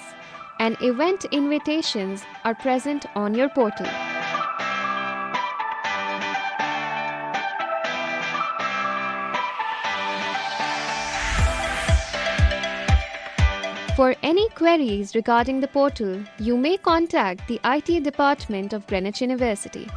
and event invitations are present on your portal. For any queries regarding the portal, you may contact the IT department of Greenwich University.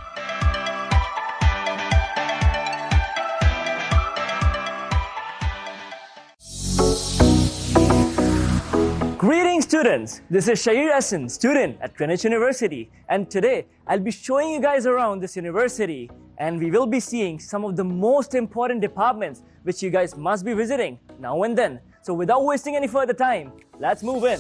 Greetings students, this is Shahir Hassan, student at Greenwich University, and today I'll be showing you guys around this university and we will be seeing some of the most important departments which you guys must be visiting now and then. So without wasting any further time, let's move in.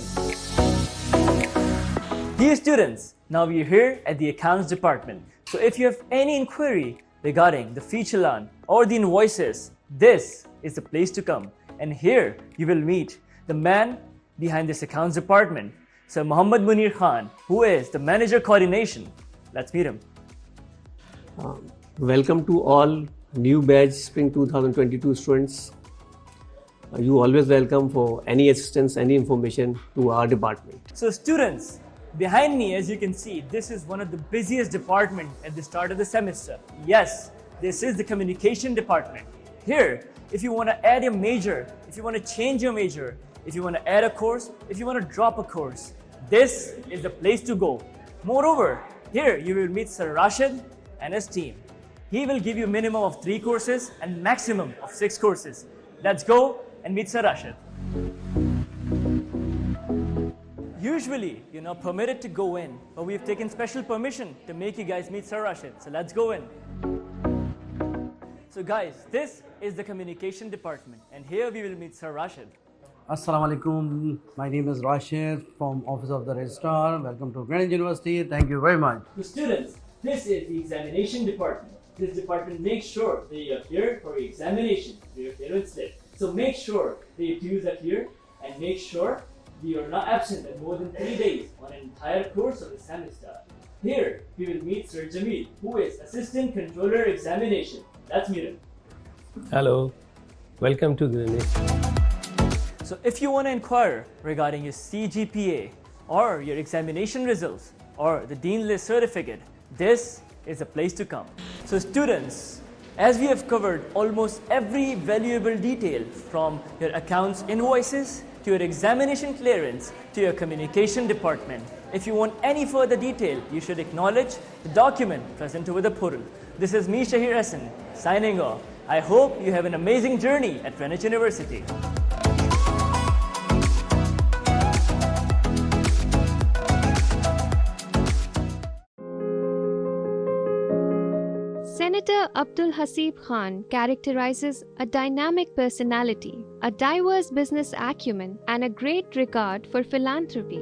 Dear students, now we're here at the accounts department. So if you have any inquiry regarding the feature learn or the invoices, this is the place to come. And here you will meet the man behind this accounts department, Sir Muhammad Munir Khan, who is the manager coordination. Let's meet him.
Welcome to all new batch Spring 2022 students. You always welcome for any assistance, any information to our department.
So students, behind me, as you can see, this is one of the busiest departments at the start of the semester. Yes, this is the communication department. Here, if you want to add a major, if you want to change your major, if you want to add a course, if you want to drop a course, this is the place to go. Moreover, here you will meet Sir Rashid and his team. He will give you minimum of 3 courses and maximum of 6 courses. Let's go and meet Sir Rashid. Usually, you're not permitted to go in, but we've taken special permission to make you guys meet Sir Rashid. So let's go in. So guys, this is the communication department, and here we will meet Sir Rashid.
Assalamu alaikum. My name is Rashid from Office of the Registrar. Welcome to Greenwich University. Thank you very much.
So students, this is the examination department. This department makes sure that you are here for your examination, for your clearance slip. So make sure that your dues are clear and make sure that you are not absent at more than 3 days on an entire course of the semester. Here, we will meet Sir Jamil, who is Assistant Controller Examination. Let's meet him.
Hello, welcome to Greenwich.
So if you want to inquire regarding your CGPA or your examination results or the Dean List certificate, this is the place to come. So students, as we have covered almost every valuable detail from your accounts invoices to your examination clearance to your communication department, if you want any further detail, you should acknowledge the document present over the portal. This is me, Shahir Hassan, signing off. I hope you have an amazing journey at Greenwich University.
Senator Abdul Hasib Khan characterizes a dynamic personality, a diverse business acumen, and a great regard for philanthropy.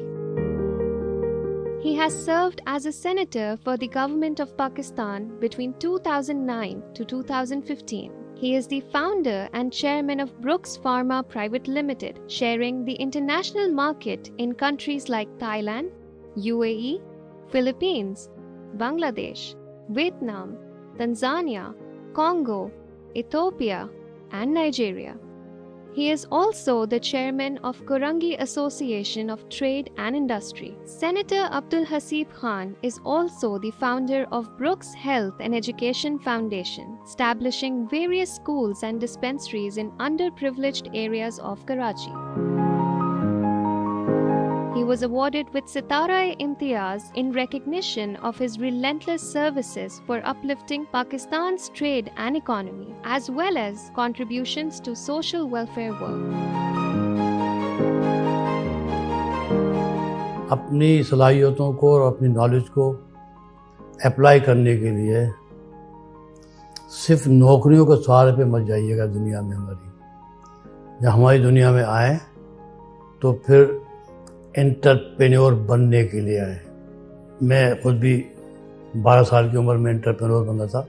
He has served as a senator for the government of Pakistan between 2009 to 2015. He is the founder and chairman of Brooks Pharma Private Limited, sharing the international market in countries like Thailand, UAE, Philippines, Bangladesh, Vietnam, Tanzania, Congo, Ethiopia, and Nigeria. He is also the chairman of Korangi Association of Trade and Industry. Senator Abdul Hasib Khan is also the founder of Brooks Health and Education Foundation, establishing various schools and dispensaries in underprivileged areas of Karachi. He He was awarded with Sitara-e-Imtiyaz in recognition of his relentless services for uplifting Pakistan's trade and economy, as well as contributions to social welfare work.
अपनी सलाहियतों को और अपनी knowledge को apply करने के लिए सिर्फ नौकरियों के सहारे पे मत जाइएगा दुनिया में हमारी। जब हमारी दुनिया में आए तो फिर एंटरप्रेन्योर बनने के लिए आए। मैं खुद भी 12 साल की उम्र में एंटरप्रेन्योर बना था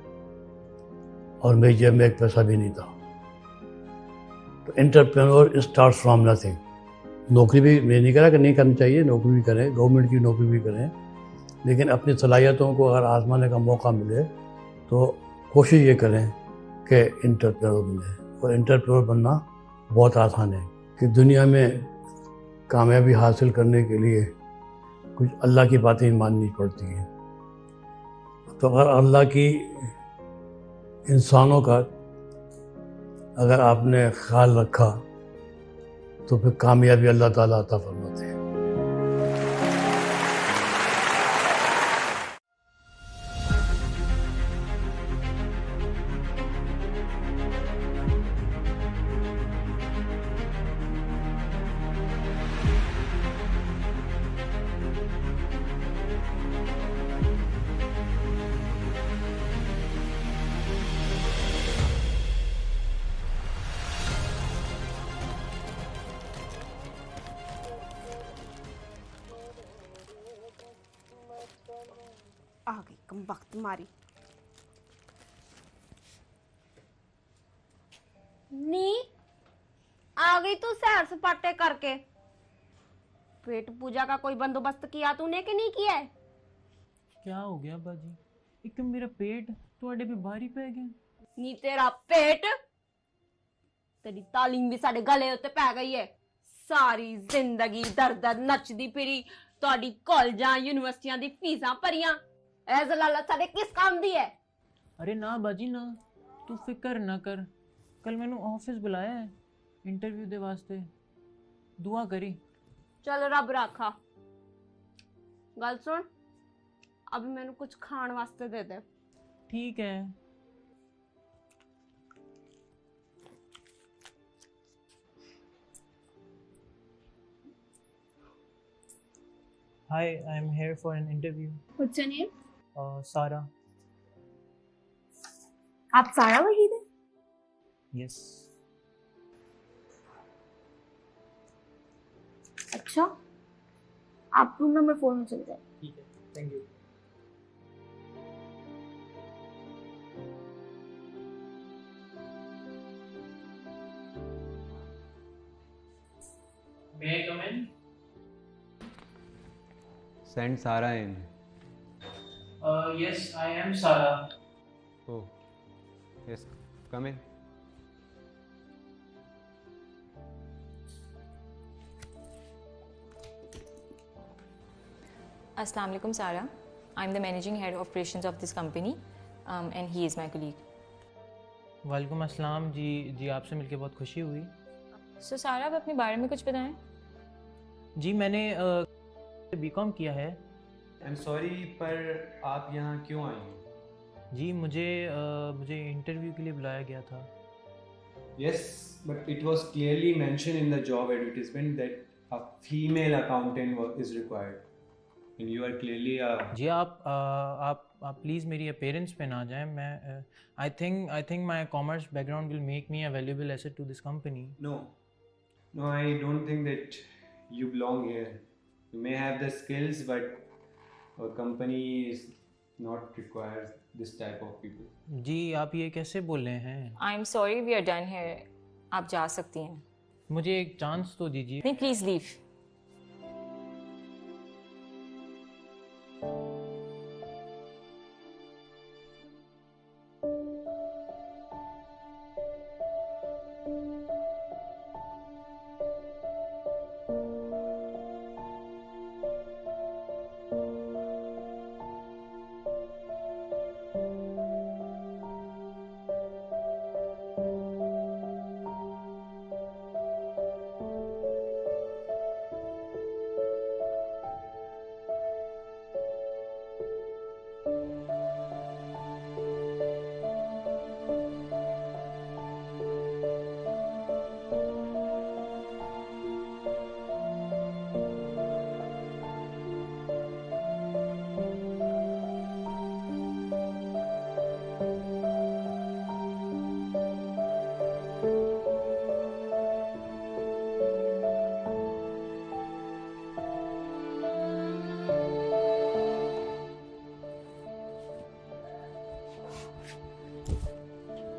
और मेरी जेब में एक पैसा भी नहीं था। तो एंटरप्रेन्योर स्टार्ट फ्रॉम नथिंग। नौकरी भी मैं नहीं कह रहा कि नहीं करनी चाहिए, नौकरी भी करें, गवर्नमेंट की नौकरी भी करें, लेकिन अपनी सलाहियतों को अगर आजमाने का मौका मिले तो कोशिश ये करें कि एंटरप्रेन्योर बने। और एंटरप्रेन्योर बनना बहुत आसान है कि दुनिया में कामयाबी हासिल करने के लिए कुछ अल्लाह की बातें माननी पड़ती हैं। तो अगर अल्लाह की इंसानों का अगर आपने ख्याल रखा तो फिर कामयाबी अल्लाह ताला अता फरमाते हैं।
आ गई कम वक्त मारी। नी आ गई तू सैर सपाटे करके। पेट पूजा का कोई बंदोबस्त किया तूने कि नहीं किया है?
क्या हो गया बाजी? एक तो मेरा पेट थोड़े भी भारी पै गया।
नी तेरा पेट, तेरी तालीम भी साडे गले उत्ते पै गई है। सारी जिंदगी दर दर नचदी फिरी, तोड़ी कॉलेजां यूनिवर्सिटियां दी फीसां भरियां। ऐ जलालत साडे किस काम दी है?
अरे ना बाजी ना, तू फिक्र ना कर। कल मैंने ऑफिस बुलाया है इंटरव्यू दे वास्ते, दुआ करी।
चल रब रखा। गल सुन, अब मैंने कुछ खान वास्ते दे दे।
ठीक है। Hi, I'm here for an interview.
What's your name?
Sara.
आप सारा वहीद है?
Yes.
अच्छा, आप रूम नंबर 4 में चले जाए।
ठीक है, thank you. May I come in?
Send Sara in.
Yes, I am Sara.
Oh, yes, come in.
Assalamu alaikum, Sara. I'm the managing head of operations of this company, and he is my colleague.
वालेकुम अस्सलाम जी। जी आपसे मिलके बहुत खुशी हुई।
So सारा, आप अपने बारे में कुछ बताएं।
जी मैंने बीकॉम किया है।
I'm sorry, पर आप यहाँ क्यों आई हो?
जी मुझे इंटरव्यू के लिए बुलाया गया था।
Yes, but it was clearly mentioned in the job advertisement that a female accountant is required, and you are clearly a.
जी आप प्लीज़ मेरी अपीयरेंस पे ना जाएं। मैं I think my commerce background will make me a valuable asset to this company.
No, I don't think that you belong here. You may have the skills, but our company is not requires this type of people.
जी आप ये कैसे बोल रहे हैं?
I'm sorry, we are done here. आप जा सकती हैं।
मुझे एक चांस तो दीजिए।
नहीं, प्लीज लीव।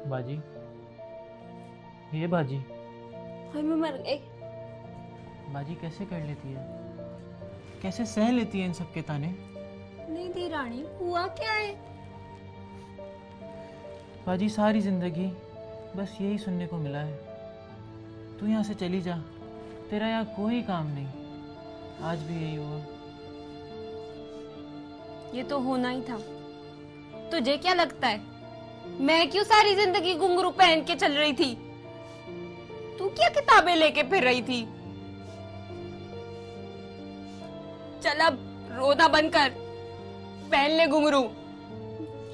बाजी, ये बाजी,
हाय मैं मर गई।
बाजी कैसे कर लेती है, कैसे सह लेती है इन सब के ताने?
नहीं दी रानी, हुआ क्या है?
बाजी सारी जिंदगी बस यही सुनने को मिला है, तू यहाँ से चली जा, तेरा यहाँ कोई काम नहीं। आज भी यही हुआ।
ये तो होना ही था। तुझे क्या लगता है मैं क्यों सारी जिंदगी घुंघरू पहन के चल रही थी? तू क्या किताबें लेके फिर रही थी? चल अब रोना बंद कर, पहन ले घुंघरू।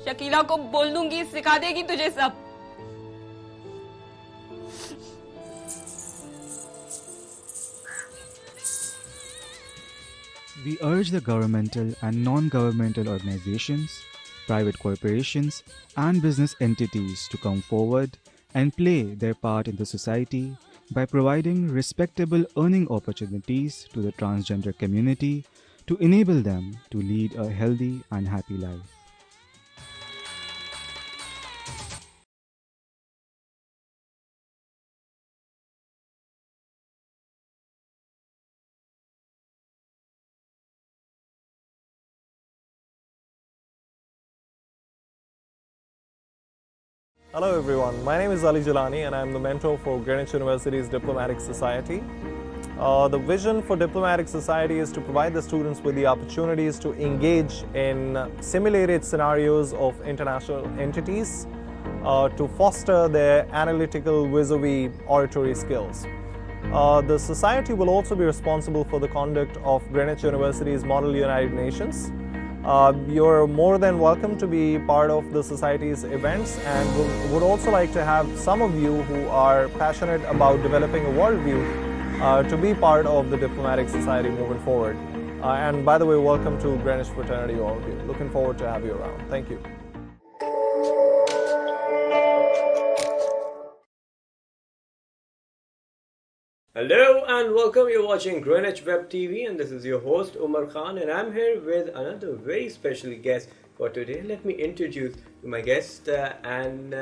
शकीला को बोल दूंगी, सिखा देगी तुझे सब।
We urge the governmental and non-governmental organizations, private corporations, and business entities to come forward and play their part in the society by providing respectable earning opportunities to the transgender community to enable them to lead a healthy and happy life.
Hello everyone, my name is Ali Jalani and I am the mentor for Greenwich University's Diplomatic Society. The vision for Diplomatic Society is to provide the students with the opportunities to engage in simulated scenarios of international entities to foster their analytical vis-a-vis oratory skills. The Society will also be responsible for the conduct of Greenwich University's Model United Nations. You're more than welcome to be part of the Society's events, and would also like to have some of you who are passionate about developing a worldview to be part of the Diplomatic Society moving forward. And by the way, welcome to Greenwich Fraternity, all of you. Looking forward to have you around. Thank you.
Hello and welcome. You're watching Greenwich Web TV and this is your host Umar Khan, and I'm here with another very special guest for today. Let me introduce my guest and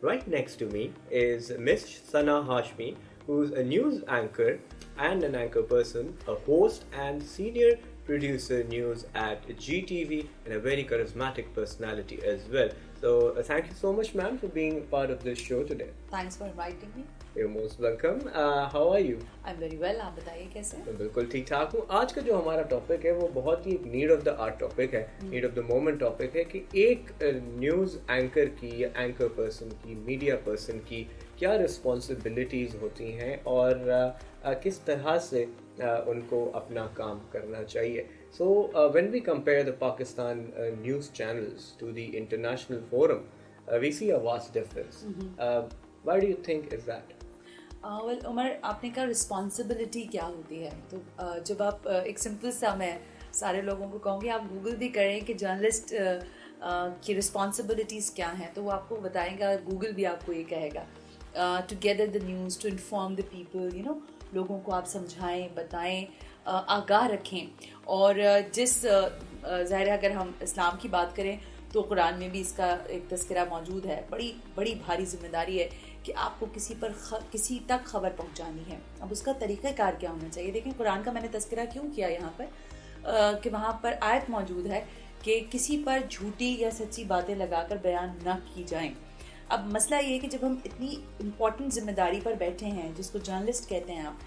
right next to me is Miss Sana Hashmi, who's a news anchor and an anchor person, a host and senior producer news at GTV, and a very charismatic personality as well. So thank you so much, ma'am, for being part of this show today.
Thanks for inviting me.
You're most welcome. How are you?
I'm very well. आप बताइए कैसे?
मैं बिल्कुल ठीक ठाक हूँ। आज का जो हमारा टॉपिक है वो बहुत ही need of the art topic है, need of the moment topic है कि एक न्यूज़ एंकर की या एंकर पर्सन की, मीडिया पर्सन की क्या रिस्पॉन्सिबिलिटीज़ होती हैं और किस तरह से उनको अपना काम करना चाहिए. So when we compare the Pakistan news channels to the international forum, we see a vast difference. Why do you think is that?
Well, Umar, आपने कहा रिस्पॉन्सिबिलिटी क्या होती है, तो जब आप एक सिंपल सा मैं सारे लोगों को कहूँगी आप गूगल भी करें कि जर्नलिस्ट की रिस्पॉन्सिबिलिटीज़ क्या हैं, तो वो आपको बताएगा, गूगल भी आपको ये कहेगा, to gather the news, to inform the people, you know, लोगों को आप समझाएं, बताएं, आगाह रखें. और जिस ज़ाहिर है अगर हम इस्लाम की बात करें तो कुरान में भी इसका एक तज़किरा मौजूद है. बड़ी बड़ी भारी जिम्मेदारी है कि आपको किसी तक खबर पहुंचानी है. अब उसका तरीक़ाकार क्या होना चाहिए? देखें, कुरान का मैंने तज़किरा क्यों किया यहाँ पर कि वहाँ पर आयत मौजूद है कि किसी पर झूठी या सच्ची बातें लगाकर बयान न की जाएं. अब मसला ये है कि जब हम इतनी इम्पॉर्टेंट जिम्मेदारी पर बैठे हैं, जिसको जर्नलिस्ट कहते हैं आप,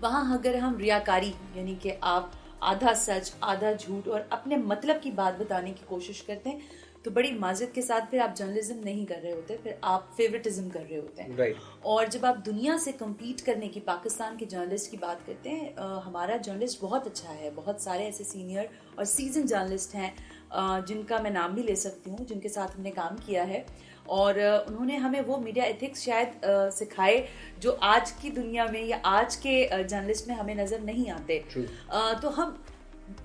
वहाँ अगर हम रियाकारी यानी कि आप आधा सच आधा झूठ और अपने मतलब की बात बताने की कोशिश करते हैं, तो बड़ी माज़रत के साथ फिर आप जर्नलिज्म नहीं कर रहे होते, फिर आप फेवरेटिज्म कर रहे होते हैं.
Right.
और जब आप दुनिया से कम्पीट करने की, पाकिस्तान के जर्नलिस्ट की बात करते हैं, हमारा जर्नलिस्ट बहुत अच्छा है. बहुत सारे ऐसे सीनियर और सीजन जर्नलिस्ट हैं जिनका मैं नाम भी ले सकती हूँ, जिनके साथ हमने काम किया है, और उन्होंने हमें वो मीडिया एथिक्स शायद सिखाए जो आज की दुनिया में या आज के जर्नलिस्ट में हमें नज़र नहीं आते. तो हम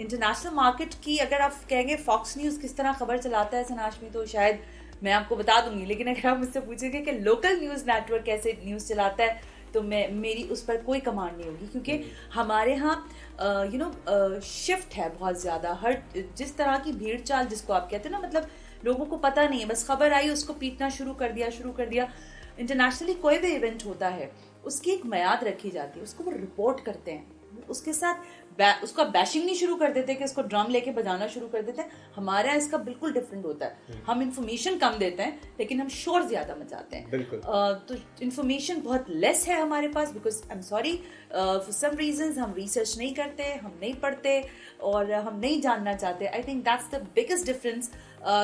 इंटरनेशनल मार्केट की, अगर आप कहेंगे फॉक्स न्यूज़ किस तरह खबर चलाता है सनाशमी, तो शायद मैं आपको बता दूंगी, लेकिन अगर आप मुझसे पूछेंगे कि लोकल न्यूज़ नेटवर्क कैसे न्यूज़ चलाता है, तो मेरी उस पर कोई कमांड नहीं होगी, क्योंकि हमारे यहाँ शिफ्ट है बहुत ज़्यादा. हर जिस तरह की भीड़ चाल जिसको आप कहते हैं ना, मतलब लोगों को पता नहीं है, बस खबर आई उसको पीटना शुरू कर दिया। इंटरनेशनली कोई भी इवेंट होता है उसकी एक मियाद रखी जाती है, उसको वो रिपोर्ट करते हैं, उसके साथ उसका बैशिंग नहीं शुरू कर देते कि उसको ड्रम लेके बजाना शुरू कर देते हैं। हमारे यहाँ इसका बिल्कुल डिफरेंट होता है, हम इंफॉर्मेशन कम देते हैं लेकिन हम शोर ज्यादा मचाते हैं। तो इंफॉर्मेशन बहुत लेस है हमारे पास, because I am sorry for some reasons हम रिसर्च नहीं करते, हम नहीं पढ़ते और हम नहीं जानना चाहते। I think that's the biggest difference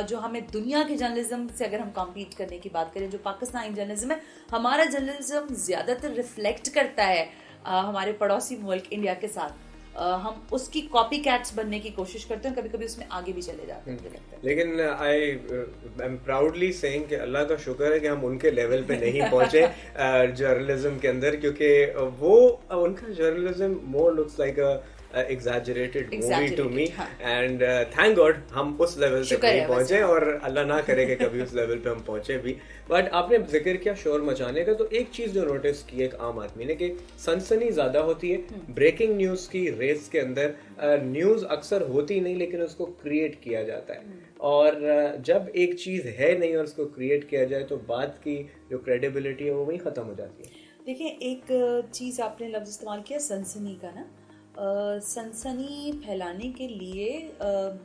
जो हमें दुनिया के जर्नलिज्म से अगर हम कम्पीट करने की बात करें, जो पाकिस्तानी जर्नलिज्म है, हमारा जर्नलिज्म ज्यादातर रिफ्लेक्ट करता है हमारे पड़ोसी मुल्क इंडिया के साथ। हम उसकी कॉपी कैट्स बनने की कोशिश करते हैं, कभी कभी उसमें आगे भी चले जाते हैं।
लेकिन आई एम प्राउडली सेइंग कि अल्लाह का शुक्र है कि हम उनके लेवल पे नहीं पहुंचे जर्नलिज्म के अंदर, क्योंकि वो उनका journalism more looks like a exaggerated movie to me, and thank God हम उस लेवल पे नहीं पहुंचे और अल्लाह ना करे कि कभी उस लेवल पे हम पहुंचे भी। बट आपने जिक्र किया शोर मचाने का, तो एक चीज जो नोटिस की एक आम आदमी ने कि सनसनी ज्यादा होती है ब्रेकिंग न्यूज की रेस के अंदर। न्यूज अक्सर होती नहीं लेकिन उसको क्रिएट किया जाता है, और जब एक चीज है नहीं और उसको क्रिएट किया जाए तो बात की जो क्रेडिबिलिटी है वो वहीं खत्म हो जाती है।
देखिए, एक चीज आपने लफ्ज इस्तेमाल किया सनसनी का ना, सनसनी फैलाने के लिए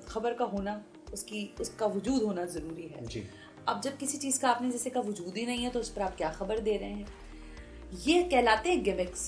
खबर का होना, उसका वजूद होना ज़रूरी है जी। अब जब किसी चीज़ का आपने जैसे का वजूद ही नहीं है तो उस पर आप क्या खबर दे रहे हैं, ये कहलाते हैं गिमिक्स।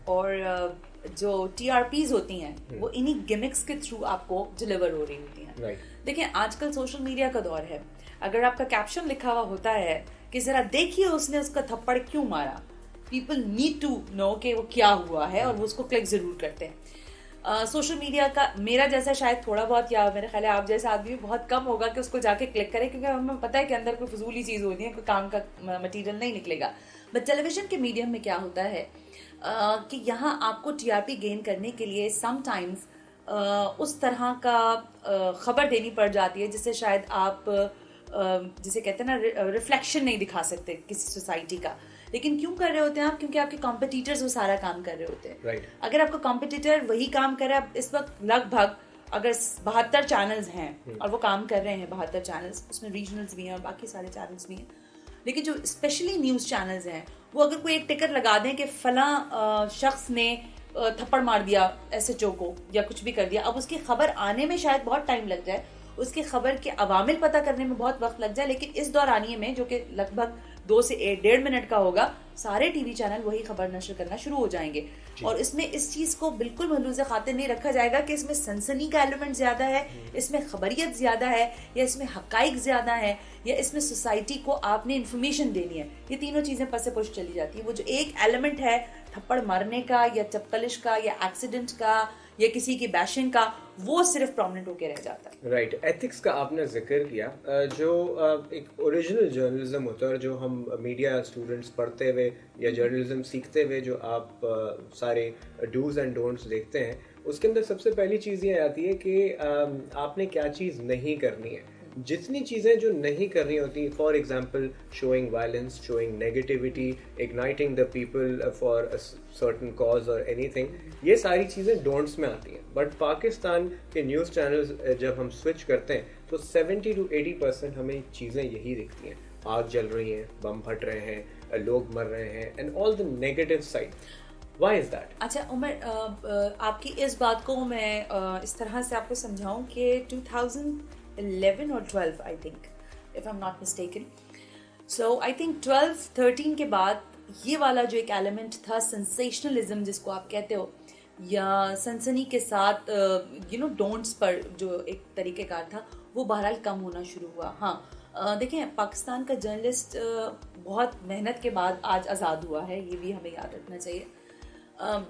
और जो TRPs होती हैं वो इन्हीं गिमिक्स के थ्रू आपको डिलीवर हो रही होती हैं। देखिए, आजकल सोशल मीडिया का दौर है, अगर आपका कैप्शन लिखा हुआ होता है कि ज़रा देखिए उसने उसका थप्पड़ क्यों मारा, पीपल नीड टू नो कि वो क्या हुआ है और वो उसको क्लिक जरूर करते हैं। सोशल मीडिया का मेरा जैसा शायद थोड़ा बहुत, या मेरे ख्याल है आप जैसा आदमी भी बहुत कम होगा कि उसको जाके क्लिक करे, क्योंकि हमें पता है कि अंदर कोई फजूली चीज होती है, कोई काम का मटेरियल नहीं निकलेगा। बट टेलीविजन के मीडियम में क्या होता है कि यहाँ आपको TRP गेन करने के लिए समटाइम्स उस तरह का खबर देनी पड़ जाती है जिससे शायद आप जिसे कहते हैं ना रिफ्लेक्शन नहीं दिखा सकते किसी सोसाइटी का। लेकिन क्यों कर रहे होते हैं आप? क्योंकि आपके कॉम्पिटिटर्स वो सारा काम कर रहे होते हैं। अगर आपका कॉम्पिटिटर वही काम कर रहा है, इस वक्त लगभग अगर 72 चैनल्स हैं और वो काम कर रहे हैं 72 चैनल्स, उसमें रीजनल्स भी हैं और बाकी सारे चैनल्स भी हैं, लेकिन जो स्पेशली न्यूज चैनल्स हैं वो अगर कोई एक टिकर लगा दें कि फला शख्स ने थप्पड़ मार दिया SHO को या कुछ भी कर दिया, अब उसकी खबर आने में शायद बहुत टाइम लग जाए, उसकी खबर के अवामिल पता करने में बहुत वक्त लग जाए, लेकिन इस दौरानिए में जो कि लगभग 2 से 1.5 मिनट का होगा, सारे टीवी चैनल वही खबर नशर करना शुरू हो जाएंगे। और इसमें इस चीज को बिल्कुल महलूज़ खातिर नहीं रखा जाएगा कि इसमें सनसनी का एलिमेंट ज्यादा है, इसमें खबरियत ज्यादा है, या इसमें हकाइक ज्यादा है, या इसमें सोसाइटी को आपने इंफॉर्मेशन देनी है। ये तीनों चीजें पसे पुश चली जाती है। वो जो एक एलिमेंट है थप्पड़ मारने का या चप्पलिश का या एक्सीडेंट का या किसी की बैशिंग का, वो सिर्फ प्रोमिनेंट होकर रह जाता है।
राइट, एथिक्स का आपने जिक्र किया, जो एक ओरिजिनल जर्नलिज्म होता है और जो हम मीडिया स्टूडेंट्स पढ़ते हुए या जर्नलिज्म सीखते हुए जो आप सारे डूज एंड डोंट्स देखते हैं, उसके अंदर सबसे पहली चीज़ ये आती है कि आपने क्या चीज़ नहीं करनी है। जितनी चीज़ें जो नहीं करनी होती, for example showing violence, showing negativity, igniting the people for a certain cause और एनीथिंग, ये सारी चीज़ें डोंट्स में आती हैं। बट पाकिस्तान के न्यूज़ चैनल्स जब हम स्विच करते हैं तो 70 to 80% हमें चीज़ें यही दिखती हैं, आग जल रही हैं, बम फट रहे हैं, लोग मर रहे हैं, and all the negative side. Why is that?
अच्छा उमर, आपकी इस बात को मैं इस तरह से आपको समझाऊं कि 2011 और 12 I think, if I am not mistaken, so I think 12-13 के बाद ये वाला जो एक एलिमेंट था सेंसेशनलिज्म जिसको आप कहते हो, या सनसनी के साथ डोंट्स पर जो एक तरीक़ेकार था, वो बहरहाल कम होना शुरू हुआ। हाँ, देखें, पाकिस्तान का जर्नलिस्ट बहुत मेहनत के बाद आज आज़ाद हुआ है, ये भी हमें याद रखना चाहिए।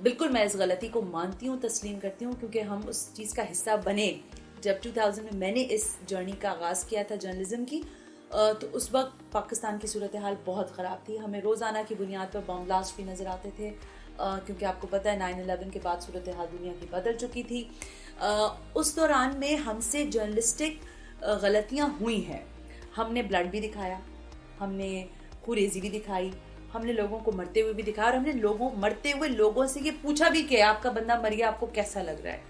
बिल्कुल मैं इस गलती को मानती हूँ, तस्लीम करती हूँ, क्योंकि हम उस चीज़ का हिस्सा बने जब 2000 में मैंने इस जर्नी का आगाज़ किया था जर्नलिज्म की। तो उस वक्त पाकिस्तान की सूरत हाल बहुत ख़राब थी, हमें रोज़ाना की बुनियाद पर बम ब्लास्ट भी नज़र आते थे, क्योंकि आपको पता है 9/11 के बाद सूरत हाल दुनिया की बदल चुकी थी। उस दौरान में हमसे जर्नलिस्टिक गलतियाँ हुई हैं, हमने ब्लड भी दिखाया, हमने खुरेजी भी दिखाई, हमने लोगों को मरते हुए भी दिखाया, और हमने मरते हुए लोगों से ये पूछा भी कि आपका बंदा मर गया, आपको कैसा लग रहा है।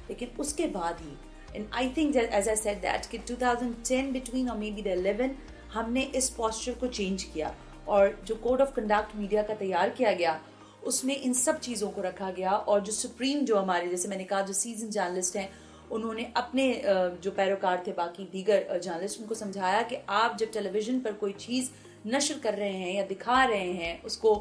लेकिन उसके बाद ही and I think as I said that कि 2010 बिटवीन और मे बी द 11 हमने इस पॉस्चर को चेंज किया, और जो कोड ऑफ कंडक्ट मीडिया का तैयार किया गया उसमें इन सब चीज़ों को रखा गया। और जो सुप्रीम, जो हमारे, जैसे मैंने कहा, जो सीजन जर्नलिस्ट हैं, उन्होंने अपने जो पैरोकार थे बाकी दीगर जर्नलिस्ट, उनको समझाया कि आप जब टेलीविज़न पर कोई चीज़ नशर कर रहे हैं या दिखा रहे हैं, उसको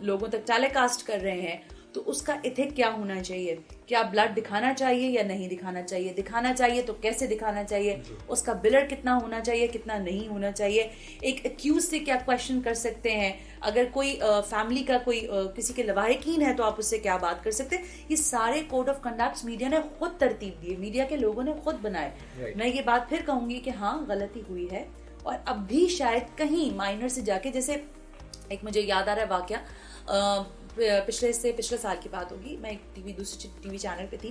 लोगों तक टेलीकास्ट कर रहे हैं, तो उसका इथिक क्या होना चाहिए, क्या ब्लड दिखाना चाहिए या नहीं दिखाना चाहिए, दिखाना चाहिए तो कैसे दिखाना चाहिए, उसका बिलर कितना होना चाहिए, कितना नहीं होना चाहिए, एक एक्यूज से क्या क्वेश्चन कर सकते हैं, अगर कोई फैमिली का कोई किसी के लवाहिकीन है तो आप उससे क्या बात कर सकते हैं। ये सारे कोड ऑफ कंडक्ट मीडिया ने खुद तरतीब दिए, मीडिया के लोगों ने खुद बनाए। मैं ये बात फिर कहूंगी कि हाँ, गलती हुई है, और अब भी शायद कहीं माइनर से जाके, जैसे एक मुझे याद आ रहा है वाकया, पिछले साल की बात होगी, मैं एक दूसरे टीवी चैनल पे थी,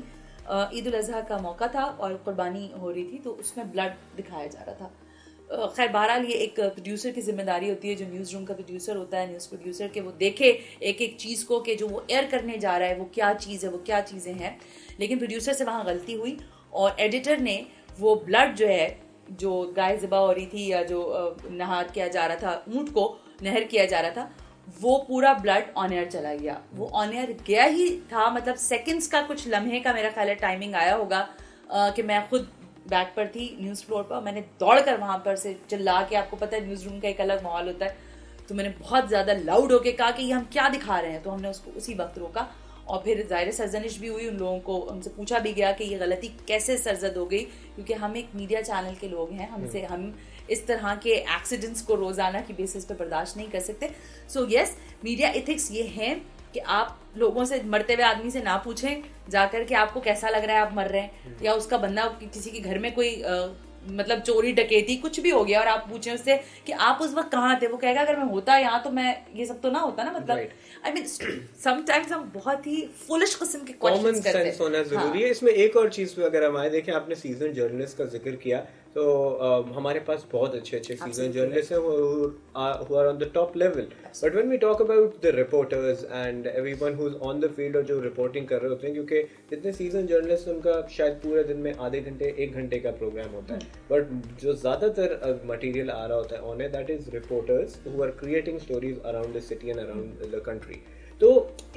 ईद उल अजहा का मौका था और कुर्बानी हो रही थी, तो उसमें ब्लड दिखाया जा रहा था। खैर बहरहाल ये एक प्रोड्यूसर की जिम्मेदारी होती है, जो न्यूज़ रूम का प्रोड्यूसर होता है, न्यूज़ प्रोड्यूसर, के वो देखे एक एक चीज़ को कि जो वो एयर करने जा रहा है वो क्या चीज़ है, वो क्या चीज़ें हैं। लेकिन प्रोड्यूसर से वहाँ गलती हुई, और एडिटर ने वो ब्लड जो है, जो गाय ज़िबा हो रही थी या जो नहार किया जा रहा था, ऊँट को नहर किया जा रहा था, वो पूरा ब्लड ऑन एयर चला गया। वो ऑन एयर गया ही था, मतलब सेकंड्स का, कुछ लम्हे का मेरा ख्याल है टाइमिंग आया होगा, कि मैं खुद बैक पर थी न्यूज़ फ्लोर पर, मैंने दौड़कर वहां पर से चिल्ला के, आपको पता है न्यूज़ रूम का एक अलग माहौल होता है, तो मैंने बहुत ज़्यादा लाउड होके कहा कि ये हम क्या दिखा रहे हैं। तो हमने उसको उसी वक्त रोका, और फिर ज़ाहिर सरजनिश भी हुई, उन लोगों को हमसे पूछा भी गया कि ये गलती कैसे सरजद हो गई, क्योंकि हम एक मीडिया चैनल के लोग हैं, हमसे हम इस तरह के एक्सीडेंट्स को रोजाना की बेसिस पे बर्दाश्त नहीं कर सकते। सो यस, मीडिया एथिक्स ये हैं कि आप लोगों से, मरते हुए आदमी से ना पूछें जाकर कि आपको कैसा लग रहा है आप मर रहे हैं, या उसका बंदा किसी के घर में कोई मतलब चोरी डकैती कुछ भी हो गया और आप पूछें उससे कि आप उस वक्त कहाँ थे, वो कहेगा अगर मैं होता यहाँ तो मैं ये सब तो ना होता ना। मतलब आई मीन समटाइम्स हम बहुत ही फुलिश किस्म के क्वेश्चंस करते हैं।
कॉमन सेंस होना जरूरी है इसमें। एक और चीज पे अगर हम आए, देखें आपने सीजन जर्नलिस्ट का जिक्र किया, तो हमारे पास बहुत अच्छे सीजन जर्नलिस्ट हैं who are on the top level, but when we talk about the reporters and everyone who's on the field और जो रिपोर्टिंग कर रहे होते हैं, क्योंकि जितने सीजन जर्नलिस्ट उनका शायद पूरे दिन में आधे घंटे 1 घंटे का प्रोग्राम होता है, बट जो ज्यादातर मटेरियल आ रहा होता है on that is reporters who are creating stories around the city and around the country। तो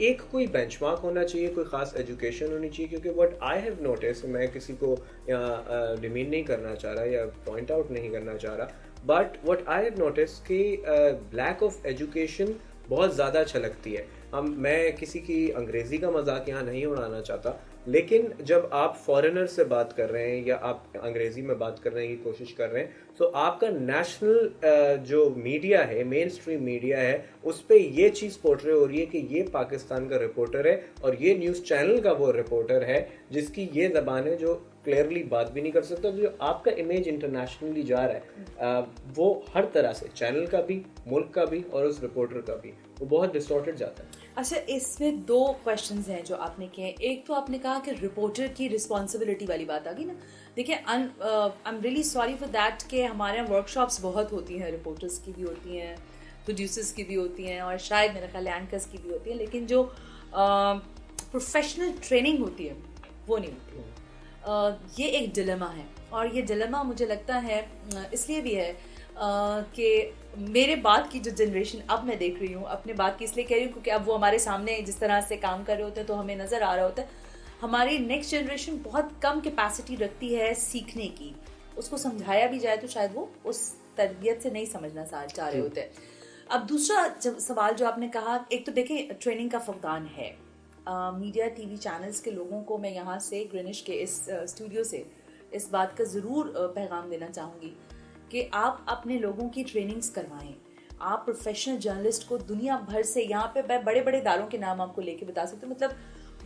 एक कोई बेंचमार्क होना चाहिए, कोई खास एजुकेशन होनी चाहिए, क्योंकि व्हाट आई हैव नोटिस, मैं किसी को डिमीन नहीं करना चाह रहा या पॉइंट आउट नहीं करना चाह रहा, but what I have notice कि लैक ऑफ एजुकेशन बहुत ज़्यादा छलकती है। मैं किसी की अंग्रेज़ी का मजाक यहाँ नहीं उड़ाना चाहता, लेकिन जब आप फॉरेनर से बात कर रहे हैं या आप अंग्रेज़ी में बात करने की कोशिश कर रहे हैं, तो आपका नेशनल जो मीडिया है, मेन स्ट्रीम मीडिया है, उस पर ये चीज़ पोर्ट्रे हो रही है कि ये पाकिस्तान का रिपोर्टर है और ये न्यूज़ चैनल का वो रिपोर्टर है जिसकी ये ज़बान है, जो क्लियरली बात भी नहीं कर सकता। जो आपका इमेज इंटरनेशनली जा रहा है वो हर तरह से, चैनल का भी, मुल्क का भी और उस रिपोर्टर का भी, वो बहुत डिस्टॉर्टेड जाता है।
अच्छा, इसमें 2 क्वेश्चंस हैं जो आपने किए। एक तो आपने कहा कि रिपोर्टर की रिस्पॉन्सिबिलिटी वाली बात आ गई ना। देखिए, I am really sorry for that कि हमारे यहाँ वर्कशॉप्स बहुत होती हैं, रिपोर्टर्स की भी होती हैं, प्रोड्यूसर्स की भी होती हैं, और शायद मेरा ख्याल एंकर्स की भी होती है, लेकिन जो प्रोफेशनल ट्रेनिंग होती है वो नहीं होती है। ये एक डिलेमा है, और ये डिलेमा मुझे लगता है इसलिए भी है कि मेरे बाद की जो जनरेशन अब मैं देख रही हूँ, अपने बाद की इसलिए कह रही हूँ क्योंकि अब वो हमारे सामने जिस तरह से काम कर रहे होते हैं तो हमें नज़र आ रहा होता है, हमारी नेक्स्ट जनरेशन बहुत कम कैपेसिटी रखती है सीखने की। उसको समझाया भी जाए तो शायद वो उस तरबियत से नहीं समझना चाह रहे होते हैं। अब दूसरा सवाल जो आपने कहा, एक तो देखें ट्रेनिंग का फकदान है। मीडिया टीवी चैनल्स के लोगों को मैं यहाँ से ग्रीनिच के इस स्टूडियो से इस बात का ज़रूर पैगाम देना चाहूँगी कि आप अपने लोगों की ट्रेनिंग्स करवाएं। आप प्रोफेशनल जर्नलिस्ट को दुनिया भर से, यहाँ पे बड़े बड़े इदारों के नाम आपको लेके बता सकते हो, मतलब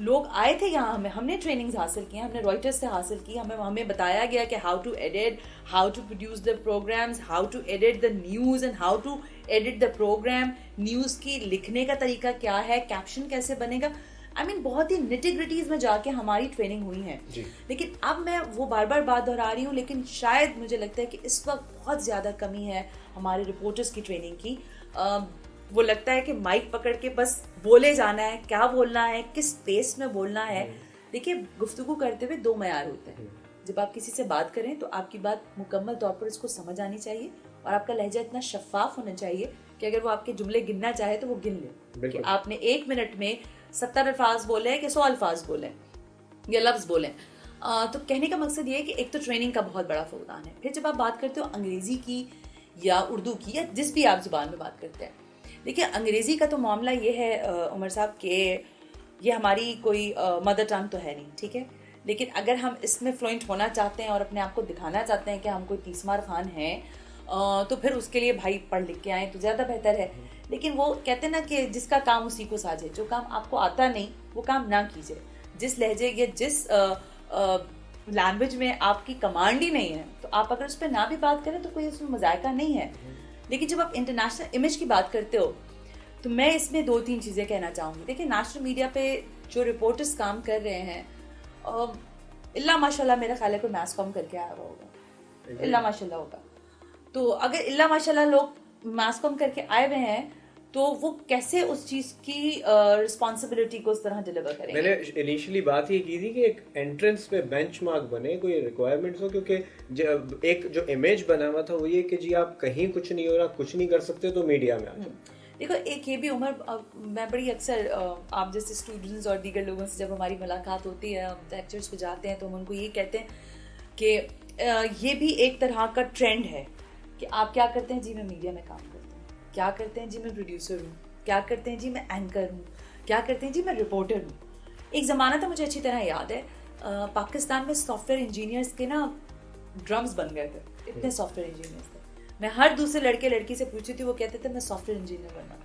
लोग आए थे यहाँ, हमने ट्रेनिंग्स हासिल की, हमने रॉयटर्स से हासिल की, हमें बताया गया कि how to edit, how to produce the programs, how to edit the news and how to edit the program, news की लिखने का तरीका क्या है, कैप्शन कैसे बनेगा। आई मीन बहुत ही निटी-ग्रिटीज में जाके हमारी ट्रेनिंग हुई है। लेकिन अब मैं वो बार बार बात दोहरा रही हूँ, लेकिन शायद मुझे लगता है कि इस वक्त बहुत ज़्यादा कमी है हमारे रिपोर्टर्स की ट्रेनिंग की। वो लगता है कि माइक पकड़ के बस बोले जाना है, क्या बोलना है, किस स्पेस में बोलना है। देखिए, गुफ्तगू करते हुए 2 मयार होते हैं। जब आप किसी से बात करें तो आपकी बात मुकम्मल तौर पर उसको समझ आनी चाहिए और आपका लहजा इतना शफाफ होना चाहिए कि अगर वो आपके जुमले गिनना चाहे तो वो गिन ले कि आपने 1 मिनट में 70 अल्फाज बोले कि 100 अल्फाज बोले या लफ्ज बोले। तो कहने का मकसद ये है कि एक तो ट्रेनिंग का बहुत बड़ा फुकदान है। फिर जब आप बात करते हो अंग्रेजी की या उर्दू की या जिस भी आप जुबान में बात करते हैं, देखिए अंग्रेजी का तो मामला ये है उमर साहब के ये हमारी कोई मदर टंग तो है नहीं, ठीक है, लेकिन अगर हम इसमें फ्लुएंट होना चाहते हैं और अपने आप को दिखाना चाहते हैं कि हम कोई तीसमार खान हैं, तो फिर उसके लिए भाई पढ़ लिख के आए तो ज़्यादा बेहतर है। लेकिन वो कहते हैं ना कि जिसका काम उसी को साझे, जो काम आपको आता नहीं वो काम ना कीजिए। जिस लहजे या जिस लैंग्वेज में आपकी कमांड ही नहीं है तो आप अगर उस पर ना भी बात करें तो कोई उसमें मजायका नहीं है। लेकिन जब आप इंटरनेशनल इमेज की बात करते हो तो मैं इसमें 2-3 चीज़ें कहना चाहूँगी। देखिए नेशनल मीडिया पे जो रिपोर्टर्स काम कर रहे हैं, इल्ला माशाल्लाह मेरा ख्याल है कोई मैस कॉम करके आया हुआ होगा, इल्ला माशाल्लाह होगा। तो अगर इल्ला माशाल्लाह लोग मैस कॉम करके आए हुए हैं तो वो कैसे उस चीज की रिस्पॉन्सिबिलिटी को उस तरह डिलीवर करेंगे।
मैंने इनिशियली बात ये की थी कि एक एंट्रेंस पे बेंचमार्क बने, कोई रिक्वायरमेंट्स हो, क्योंकि एक जो इमेज बना हुआ था वो ये कि जी आप कहीं कुछ नहीं हो रहा, कुछ नहीं कर सकते तो मीडिया में आते।
देखो एक ये भी उमर, मैं बड़ी अक्सर आप जैसे स्टूडेंट्स और दीगर लोगों से जब हमारी मुलाकात होती है, हम लेक्चर्स पे जाते हैं तो हम उनको ये कहते हैं कि ये भी एक तरह का ट्रेंड है कि आप क्या करते हैं जी मैं मीडिया में काम करता हूँ, क्या करते हैं जी मैं प्रोड्यूसर हूँ, क्या करते हैं जी मैं एंकर हूँ, क्या करते हैं जी मैं रिपोर्टर हूँ। एक ज़माना था मुझे अच्छी तरह याद है, पाकिस्तान में सॉफ्टवेयर इंजीनियर्स के ना ड्रम्स बन गए थे, इतने सॉफ्टवेयर इंजीनियर्स थे। मैं हर दूसरे लड़के लड़की से पूछती थी, वो कहते थे मैं सॉफ्टवेयर इंजीनियर बनना।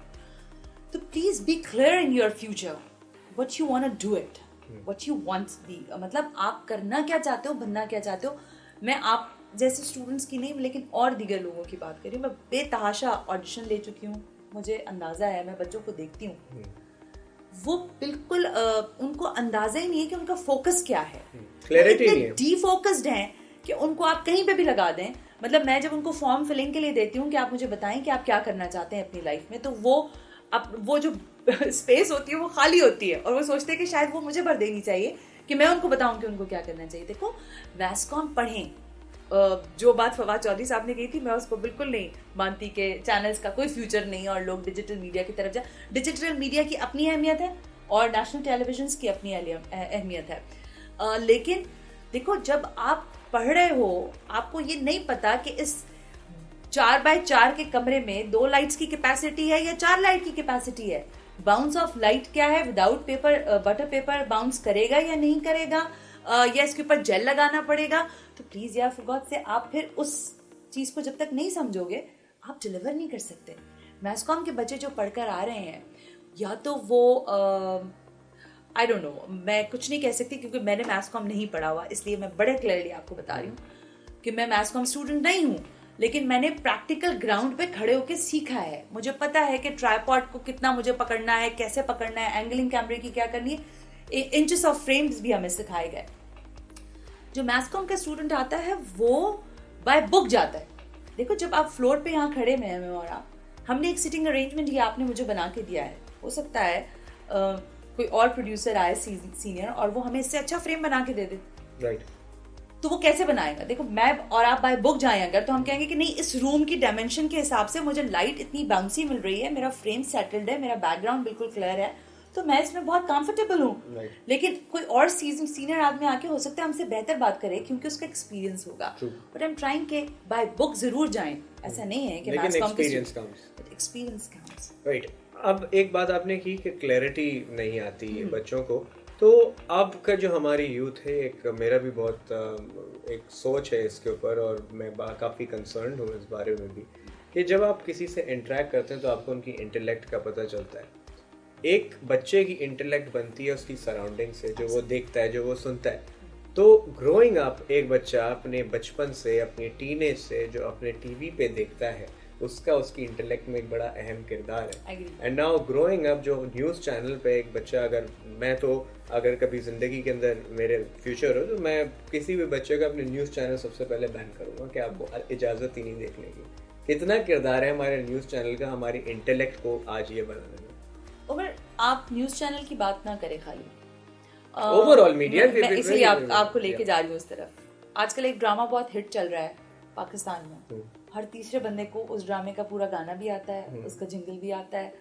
तो please be clear in your future what you want to do it, what you want be, मतलब आप करना क्या चाहते हो, बनना क्या चाहते हो। मैं आप जैसे स्टूडेंट्स की नहीं लेकिन और दीगर लोगों की बात करी, मैं बेतहाशा ऑडिशन ले चुकी हूँ, मुझे अंदाजा है, मैं बच्चों को देखती हूँ वो बिल्कुल उनको अंदाजा ही नहीं है कि उनका फोकस क्या है,
क्लैरिटी नहीं है,
डीफोकस्ड हैं कि उनको आप कहीं पे भी लगा दें। मतलब मैं जब उनको फॉर्म फिलिंग के लिए देती हूँ कि आप मुझे बताएं कि आप क्या करना चाहते हैं अपनी लाइफ में, तो वो जो स्पेस होती है वो खाली होती है और वो सोचते हैं कि शायद वो मुझे भर देनी चाहिए कि मैं उनको बताऊं कि उनको क्या करना चाहिए। देखो वैस्कॉम पढ़ें, जो बात फवाद चौधरी साहब ने कही थी मैं उसको बिल्कुल नहीं मानती कि चैनल्स का कोई फ्यूचर नहीं और लोग डिजिटल मीडिया की तरफ जाए। डिजिटल मीडिया की अपनी अहमियत है और नेशनल टेलीविजन की अपनी अहमियत है, लेकिन देखो जब आप पढ़ रहे हो आपको ये नहीं पता कि इस 4x4 के कमरे में 2 लाइट्स की कैपेसिटी है या 4 लाइट की कैपेसिटी है, बाउंस ऑफ लाइट क्या है, without paper butter paper bounce करेगा या नहीं करेगा, या इसके ऊपर जेल लगाना पड़ेगा। तो प्लीज यार फॉर गॉड से आप फिर उस चीज को जब तक नहीं समझोगे आप डिलीवर नहीं कर सकते। मैसकॉम के बच्चे जो पढ़कर आ रहे हैं या तो वो आई डोंट नो, मैं कुछ नहीं कह सकती क्योंकि मैंने मैथ्स नहीं पढ़ा हुआ, इसलिए मैं बड़े क्लियरली आपको बता रही हूँ कि मैं मैथ्स स्टूडेंट नहीं हूँ, लेकिन मैंने प्रैक्टिकल ग्राउंड पे खड़े होकर सीखा है। मुझे पता है कि ट्राइपॉड को कितना मुझे पकड़ना है, कैसे पकड़ना है, एंगलिंग कैमरे की क्या करनी है, इंचेस ऑफ फ्रेम्स भी हमें सिखाए गए। जो मैथ्स का स्टूडेंट आता है वो बाय बुक जाता है। देखो जब आप फ्लोर पे यहाँ खड़े में हैं और आप, हमने एक सिटिंग अरेंजमेंट ये आपने मुझे बना के दिया है, हो सकता है कोई और प्रोड्यूसर आए सीनियर और वो हमें इससे अच्छा फ्रेम बना के दे दे,
राइट,
तो वो कैसे बनाएगा। देखो मैं और आप बाय बुक जाए अगर तो हम कहेंगे कि नहीं इस रूम की डायमेंशन के हिसाब से मुझे लाइट इतनी बाउंसी मिल रही है, मेरा फ्रेम सेटल्ड है, मेरा बैकग्राउंड बिल्कुल क्लियर है, तो मैं इसमें बहुत कंफर्टेबल हूँ। लेकिन कोई और सीनियर आदमी आके हो सकता है हमसे बेहतर बात करे क्योंकि उसका एक्सपीरियंस होगा। बट आई एम ट्राइंग के बाय बुक जरूर जाएं, ऐसा नहीं है कि
एक्सपीरियंस
काउंट्स।
राइट। अब एक बात आपने की कि क्लैरिटी नहीं आती है बच्चों को, तो अब का जो हमारी यूथ है, एक मेरा भी बहुत एक सोच है इसके ऊपर और मैं काफ़ी कंसर्न्ड हूँ इस बारे में भी कि जब आप किसी से इंटरेक्ट करते हैं तो आपको उनकी इंटेलेक्ट का पता चलता है। एक बच्चे की इंटेलेक्ट बनती है उसकी सराउंडिंग से, जो वो देखता है, जो वो सुनता है। तो ग्रोइंग अप एक बच्चा अपने बचपन से, अपने टीनेज से जो अपने टीवी पे देखता है उसका उसकी इंटेलेक्ट में एक बड़ा अहम किरदार है। एंड नाउ ग्रोइंग अप जो न्यूज़ चैनल पे एक बच्चा, अगर कभी ज़िंदगी के अंदर मेरे फ्यूचर हो तो मैं किसी भी बच्चे का अपने न्यूज़ चैनल सबसे पहले बैन करूँगा कि आपको इजाज़त ही नहीं देखने की। कितना किरदार है हमारे न्यूज़ चैनल का हमारी इंटेलेक्ट को आज ये बनाने में।
उमर आप न्यूज़ चैनल की बात ना करें, खाली
ओवरऑल मीडिया,
इसलिए आपको लेके जा रही हूँ उस तरफ। आजकल एक ड्रामा बहुत हिट चल रहा है पाकिस्तान में, हर तीसरे बंदे को उस ड्रामे का पूरा गाना भी आता है, उसका जिंगल भी आता है,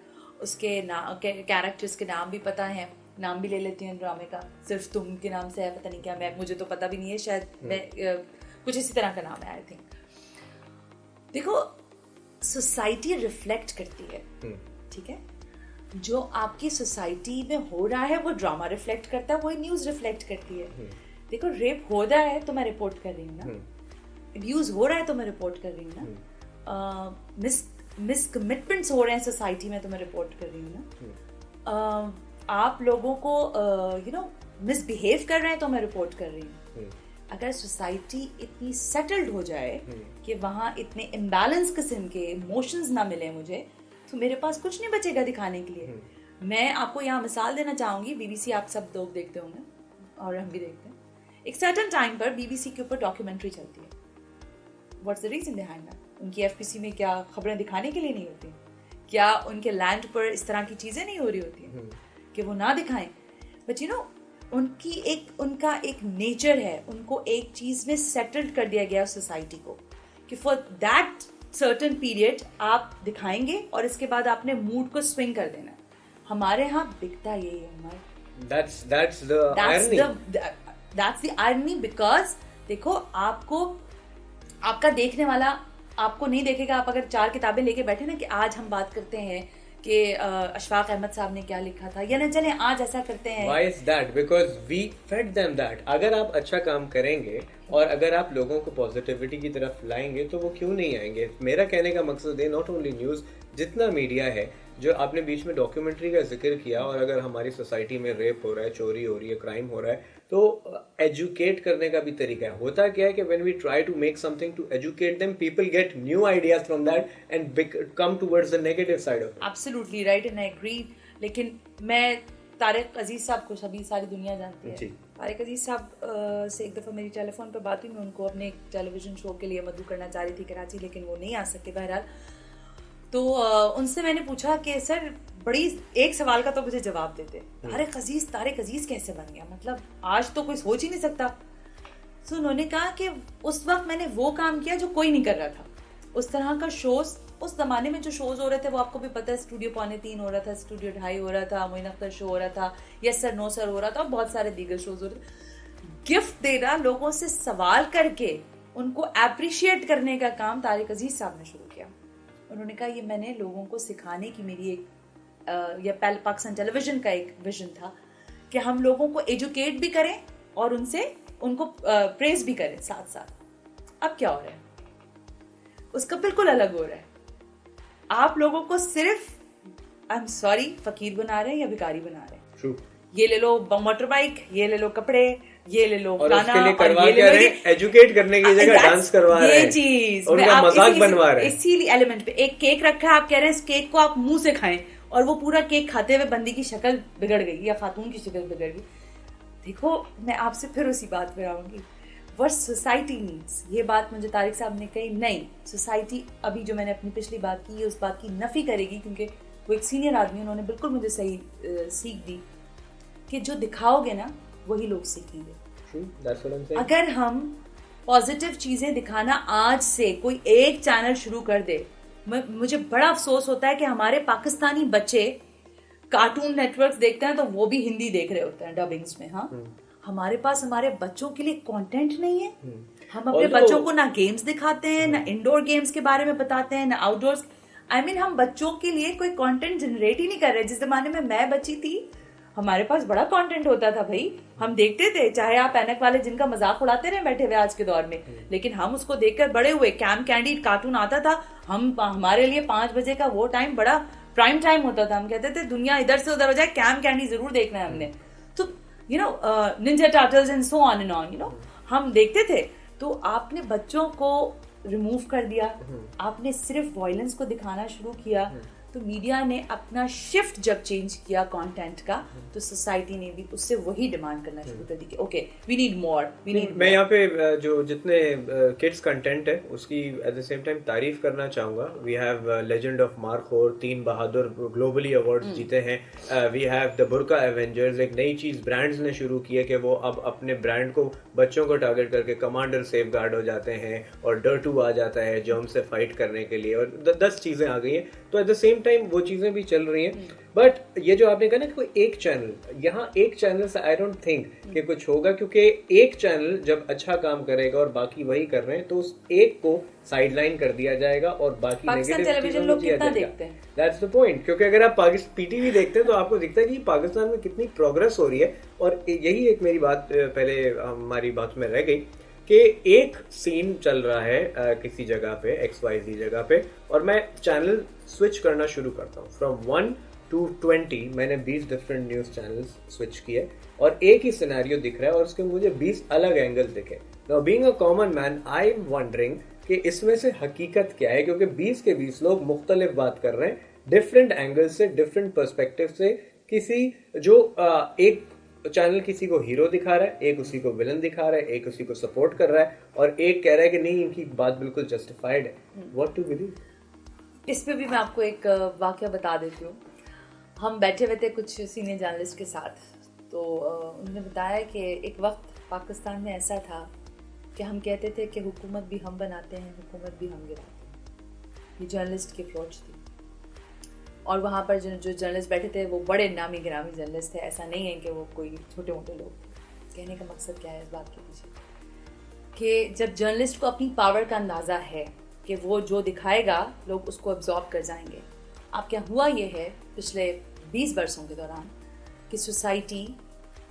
उसके कैरेक्टर्स के नाम भी पता है, नाम भी ले लेती हैं ड्रामे का, सिर्फ तुम के नाम से है, पता नहीं क्या, मैं मुझे तो पता भी नहीं है, शायद मैं कुछ इसी तरह का नाम है आई थिंक। देखो सोसाइटी रिफ्लेक्ट करती है, ठीक है, जो आपकी सोसाइटी में हो रहा है वो ड्रामा रिफ्लेक्ट करता है, वही न्यूज रिफ्लेक्ट करती है। देखो रेप हो रहा है तो मैं रिपोर्ट कर रही हूँ ना, अब्यूज हो रहा है तो मैं रिपोर्ट कर रही हूँ ना, मिसकमिटमेंट्स हो रहे हैं सोसाइटी में तो मैं रिपोर्ट कर रही हूँ ना, आप लोगों को मिसबिहेव कर रहे हैं तो मैं रिपोर्ट कर रही हूँ। अगर सोसाइटी इतनी सेटल्ड हो जाए कि वहाँ इतने इम्बैलेंस किस्म के इमोशंस ना मिले मुझे, तो मेरे पास कुछ नहीं बचेगा दिखाने के लिए। मैं आपको यहाँ मिसाल देना चाहूंगी, बीबीसी आप सब लोग देखते होंगे और हम भी देखते हैं, एक सर्टेन टाइम पर बीबीसी के ऊपर डॉक्यूमेंट्री चलती है। What's the reason behind that? उनकी एफपीसी में क्या खबरें दिखाने के लिए नहीं होती? क्या उनके लैंड पर इस तरह की चीजें नहीं हो रही होती कि वो ना दिखाएं? बट यू नो उनका एक नेचर है, उनको एक चीज में सेटल्ड कर दिया गया सोसाइटी को कि फॉर दैट सर्टेन पीरियड आप दिखाएंगे और इसके बाद आपने मूड को स्विंग कर देना। हमारे यहाँ बिकता यही है हमारे। That's the irony because देखो आपका देखने वाला आपको नहीं देखेगा। आप अगर 4 किताबें लेके बैठे ना कि आज हम बात करते हैं कि अशफाक अहमद साहब ने क्या लिखा था, या ना चले आज ऐसा करते हैं।
Why is that? Because we fed them that. अगर आप अच्छा काम करेंगे और अगर आप लोगों को पॉजिटिविटी की तरफ लाएंगे तो वो क्यों नहीं आएंगे। मेरा कहने का मकसद है नॉट ओनली न्यूज़, जितना मीडिया है, जो आपने बीच में डॉक्यूमेंट्री का जिक्र किया, और अगर हमारी सोसाइटी में रेप हो रहा है, चोरी हो रही है, क्राइम हो रहा है, तो एजुकेट करने का भी तरीका है। होता क्या है कि when we try to make something to educate them, people get new ideas from that and come towards the negative side of it.
Absolutely right and I agree. लेकिन मैं तारिक अजीज साहब को सभी सारी दुनिया जानती है। तारिक अजीज साहब से एक दफ़ा मेरी टेलीफोन पर बात हुई, मैं उनको अपने टेलीविजन शो के लिए मदऊ करना चाह रही थी कराची, लेकिन वो नहीं आ सके बहरहाल। तो उनसे मैंने पूछा कि सर बड़ी एक सवाल का तो मुझे जवाब देते, तारिक अजीज कैसे बन गया, मतलब आज तो कोई सोच ही नहीं सकता। तो उन्होंने कहा कि उस वक्त मैंने वो काम किया जो कोई नहीं कर रहा था। उस तरह का शोज उस जमाने में जो शोज हो रहे थे वो आपको भी पता है, स्टूडियो 3:15 हो रहा था, स्टूडियो 2:30 हो रहा था, मोइन अख्तर शो हो रहा था, यस सर नो सर हो रहा था, और बहुत सारे दीगर शोज हो रहे थे। गिफ्ट देना, लोगों से सवाल करके उनको अप्रिशिएट करने का काम तारिक अजीज साहब ने शुरू किया। उन्होंने कहा ये मैंने लोगों को सिखाने की मेरी एक या पाकिस्तान टेलीविजन का एक विजन था कि हम लोगों को एजुकेट भी करें और उनको प्रेज भी करें साथ साथ। अब क्या हो रहा है, उसका बिल्कुल अलग हो रहा है। आप लोगों को सिर्फ आई एम सॉरी फकीर बना रहे हैं या भिखारी बना रहे हैं। ये ले लो मोटर बाइक, ये ले लो कपड़े, ये ले लो
और
गाना,
उसके लिए करवा
और ये
क्या रहे हैं, एजुकेट करने की जगह डांस करवा रहे हैं,
ये चीज
उनका मजाक बनवा रहे हैं।
इसी एलिमेंट पे एक केक रखा है, आप कह रहे हैं इस केक को आप मुंह से खाएं, और वो पूरा केक खाते हुए बंदी की शक्ल बिगड़ गई या खातून की शक्ल बिगड़ गई। देखो मैं आपसे फिर उसी बात पे आऊंगी, व्हाट सोसाइटी नीड्स। ये बात मुझे तारिक साहब ने कही, नहीं सोसाइटी अभी जो मैंने अपनी पिछली बात की उस बात की नफी करेगी, क्योंकि वो एक सीनियर आदमी, उन्होंने बिल्कुल मुझे सही सीख दी कि जो दिखाओगे ना वही लोग सीखेंगे। अगर हम पॉजिटिव चीजें दिखाना आज से कोई एक चैनल शुरू कर दे, मुझे बड़ा अफसोस होता है कि हमारे पाकिस्तानी बच्चे कार्टून नेटवर्क्स देखते हैं तो वो भी हिंदी देख रहे होते हैं डबिंग्स में। हाँ, हमारे पास हमारे बच्चों के लिए कंटेंट नहीं है। हम अपने बच्चों को ना गेम्स दिखाते हैं, ना इंडोर गेम्स के बारे में बताते हैं, ना आउटडोर्स। हम बच्चों के लिए कोई कंटेंट जनरेट ही नहीं कर रहे। जिस जमाने में मैं बच्ची थी हमारे पास बड़ा कंटेंट होता था भाई, हम देखते थे, चाहे आप ऐनक वाले जिनका मजाक उड़ाते रहे बैठे हुए आज के दौर में, लेकिन हम उसको देखकर बड़े हुए। कैम कैंडी कार्टून आता था, हमारे लिए 5 बजे का वो टाइम बड़ा प्राइम टाइम होता था। हम कहते थे दुनिया इधर से उधर हो जाए, कैम कैंडी जरूर देखना है हमने। तो Ninja turtles and so on and on, हम देखते थे। तो आपने बच्चों को रिमूव कर दिया, आपने सिर्फ वायलेंस को दिखाना शुरू किया, तो मीडिया ने अपना शिफ्ट जब चेंज किया कंटेंट का, तो सोसाइटी ने भी उससे वही डिमांड करना शुरू कर दी कि okay we need more, we need.
मैं यहाँ पे जो जितने किड्स कंटेंट है उसकी एट द सेम टाइम तारीफ करना चाहूँगा। We have legend of Markhor, 3 बहादुर ग्लोबली अवार्ड्स जीते हैं। We have the Burka Avengers, एक नई चीज़ ब्रांड्स ने शुरू की है कि वो अब अपने ब्रांड को बच्चों को टारगेट करके कमांडर सेफ गार्ड हो जाते हैं, और डर्टू आ जाता है जर्म से फाइट करने के लिए, और 10 चीज़ें आ गई हैं। तो एट द सेम टाइम वो चीज़ें भी चल रही हैं। बट ये जो आपने कहा ना कि कोई एक चैनल, यहाँ एक चैनल से आई डोंट थिंक कि कुछ होगा, क्योंकि एक चैनल जब अच्छा काम करेगा और बाकी वही कर रहे हैं तो उस एक को साइडलाइन कर दिया जाएगा और बाकी
पाकिस्तान टेलीविजन लोग कितना देखते हैं?
That's the point. क्योंकि अगर आप पीटीवी देखते हैं तो आपको दिखता है कि पाकिस्तान में कितनी प्रोग्रेस हो रही है। और यही एक मेरी बात पहले हमारी बात में रह गई कि एक सीन चल रहा है किसी जगह पे, XYZ जगह पे, और मैं चैनल स्विच करना शुरू करता हूँ फ्रॉम 1 to 20। मैंने 20 डिफरेंट न्यूज चैनल्स स्विच किए और एक ही सिनेरियो दिख रहा है और उसके मुझे 20 अलग एंगल दिखे। Now being a common man I am wondering कि इसमें से हकीकत क्या है, क्योंकि 20 के 20 लोग मुख्तलिफ बात कर रहे हैं, डिफरेंट एंगल से, डिफरेंट पर्सपेक्टिव से। किसी जो एक चैनल किसी को हीरो दिखा रहा है, एक उसी को विलन दिखा रहा है, एक उसी को सपोर्ट कर रहा है, और एक कह रहा है कि नहीं इनकी बात बिल्कुल जस्टिफाइड है। What to believe?
इस पे भी मैं आपको एक वाकया बता देती हूँ। हम बैठे हुए थे कुछ सीनियर जर्नलिस्ट के साथ, तो उन्होंने बताया कि एक वक्त पाकिस्तान में ऐसा था कि हम कहते थे कि हुकूमत भी हम बनाते हैं, हुकूमत भी हम गिराते हैं। ये जर्नलिस्ट की अप्रोच थी। और वहाँ पर जो जर्नलिस्ट बैठे थे वो बड़े नामी गिरामी जर्नलिस्ट थे, ऐसा नहीं है कि वो कोई छोटे मोटे लोग थे। कहने का मकसद क्या है इस बात के पीछे, कि जब जर्नलिस्ट को अपनी पावर का अंदाज़ा है कि वो जो दिखाएगा लोग उसको अब्जॉर्ब कर जाएंगे। अब क्या हुआ ये है पिछले 20 वर्षों के दौरान कि सोसाइटी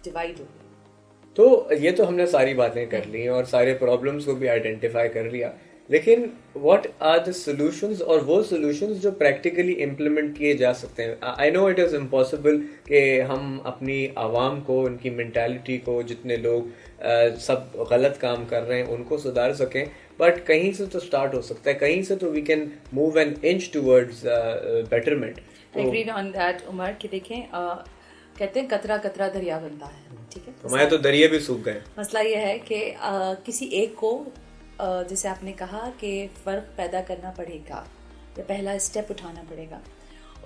डिवाइड हो गई।
तो ये तो हमने सारी बातें कर ली और सारे प्रॉब्लम्स को भी आइडेंटिफाई कर लिया, लेकिन व्हाट आर द सॉल्यूशंस, और वो सॉल्यूशंस जो प्रैक्टिकली इम्प्लीमेंट किए जा सकते हैं। I know it is impossible कि हम अपनी आवाम को, उनकी मेंटालिटी को, जितने लोग सब गलत काम कर रहे हैं उनको सुधार सकें, बट कहीं से तो स्टार्ट हो सकता है, कहीं से तो we can move an inch towards betterment.
Agreed on that Umar, कि देखें कहते हैं कतरा कतरा दरिया बनता है, ठीक है।
हमारे तो दरिया भी सूख गए।
मसला ये है कि किसी एक को जैसे आपने कहा कि फ़र्क पैदा करना पड़ेगा या पहला स्टेप उठाना पड़ेगा।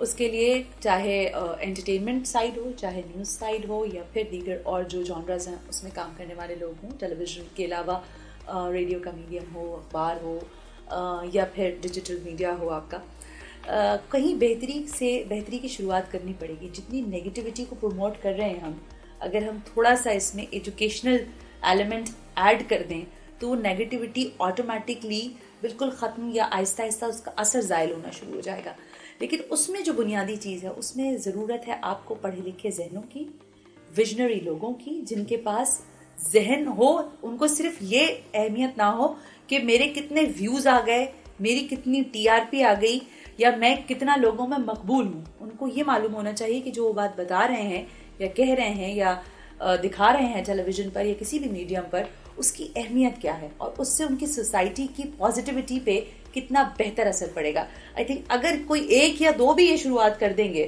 उसके लिए चाहे एंटरटेनमेंट साइड हो, चाहे न्यूज़ साइड हो, या फिर दीगर और जो जॉनराज हैं उसमें काम करने वाले लोग हों, टेलीविज़न के अलावा रेडियो का मीडियम हो, अखबार हो, या फिर डिजिटल मीडिया हो आपका, कहीं बेहतरी की शुरुआत करनी पड़ेगी। जितनी नेगेटिविटी को प्रमोट कर रहे हैं हम, अगर हम थोड़ा सा इसमें एजुकेशनल एलिमेंट ऐड कर दें तो वो नेगेटिविटी ऑटोमेटिकली बिल्कुल ख़त्म या आहिस्ता आहिस्ता उसका असर ज़ायल होना शुरू हो जाएगा। लेकिन उसमें जो बुनियादी चीज़ है उसमें ज़रूरत है आपको पढ़े लिखे जहनों की, विजनरी लोगों की, जिनके पास जहन हो, उनको सिर्फ ये अहमियत ना हो कि मेरे कितने व्यूज़ आ गए, मेरी कितनी TRP आ गई, या मैं कितना लोगों में मकबूल हूँ। उनको ये मालूम होना चाहिए कि जो वो बात बता रहे हैं या कह रहे हैं या दिखा रहे हैं टेलीविज़न पर या किसी भी मीडियम पर, उसकी अहमियत क्या है और उससे उनकी सोसाइटी की पॉजिटिविटी पे कितना बेहतर असर पड़ेगा। आई थिंक अगर कोई एक या दो भी ये शुरुआत कर देंगे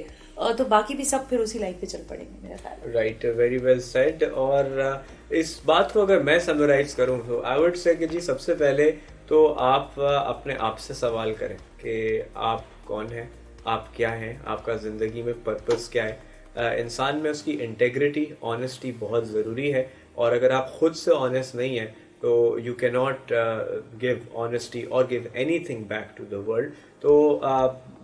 तो बाकी भी सब फिर उसी लाइन पे चल पड़ेंगे, मेरा ख्याल।
Right, very well said. और इस बात को अगर मैं समराइज करूं तो आई वुड से कि जी सबसे पहले तो आप अपने आप से सवाल करें कि आप कौन हैं, आप क्या हैं, आपका ज़िंदगी में पर्पस क्या है। इंसान में उसकी इंटेग्रिटी, ऑनेस्टी बहुत ज़रूरी है, और अगर आप खुद से ऑनेस्ट नहीं हैं तो you can not give honesty और give anything back to the world. तो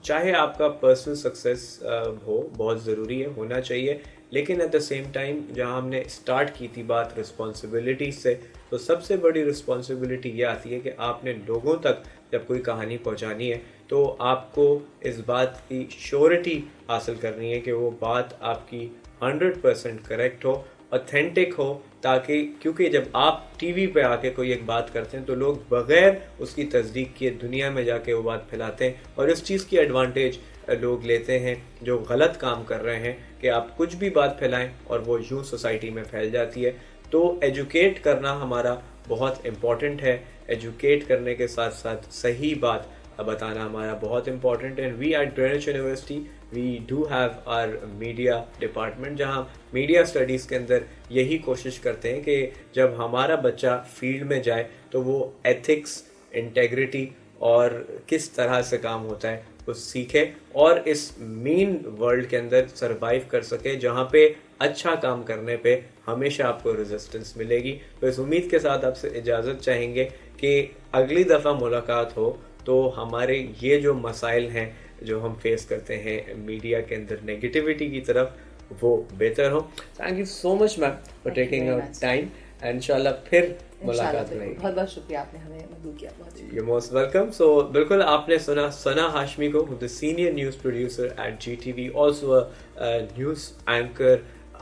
चाहे आपका पर्सनल सक्सेस हो, बहुत ज़रूरी है, होना चाहिए, लेकिन एट द सेम टाइम जहाँ हमने स्टार्ट की थी बात रिस्पॉन्सिबिलिटी से, तो सबसे बड़ी रिस्पॉन्सिबिलिटी ये आती है कि आपने लोगों तक जब कोई कहानी पहुँचानी है तो आपको इस बात की श्योरिटी हासिल करनी है कि वो बात आपकी 100% करेक्ट हो, ऑथेंटिक हो, ताकि क्योंकि जब आप टीवी पे आके कोई एक बात करते हैं तो लोग बगैर उसकी तस्दीक किए दुनिया में जाके वो बात फैलाते हैं, और इस चीज़ की एडवांटेज लोग लेते हैं जो गलत काम कर रहे हैं कि आप कुछ भी बात फैलाएं और वो यूं सोसाइटी में फैल जाती है। तो एजुकेट करना हमारा बहुत इम्पॉर्टेंट है। एजुकेट करने के साथ साथ सही बात बताना हमारा बहुत इम्पॉर्टेंट है. We at Greenwich university we do have our media department, जहाँ मीडिया स्टडीज़ के अंदर यही कोशिश करते हैं कि जब हमारा बच्चा फील्ड में जाए तो वो एथिक्स, इंटेग्रिटी और किस तरह से काम होता है वो सीखे और इस मीन वर्ल्ड के अंदर सरवाइव कर सके, जहाँ पे अच्छा काम करने पे हमेशा आपको रेजिस्टेंस मिलेगी. तो इस उम्मीद के साथ आपसे इजाज़त चाहेंगे कि अगली दफ़ा मुलाकात हो तो हमारे ये जो मसाइल हैं जो हम फेस करते हैं मीडिया के अंदर नेगेटिविटी की तरफ, वो बेहतर हो. Thank you so much ma'am for taking our time and इंशाल्लाह फिर मुलाकात रहेगी.
बहुत बहुत शुक्रिया, आपने हमें मदद किया. बहुत
You're most welcome. So बिल्कुल आपने सुना सना हाशमी को, the senior news producer at GTV, also a news anchor,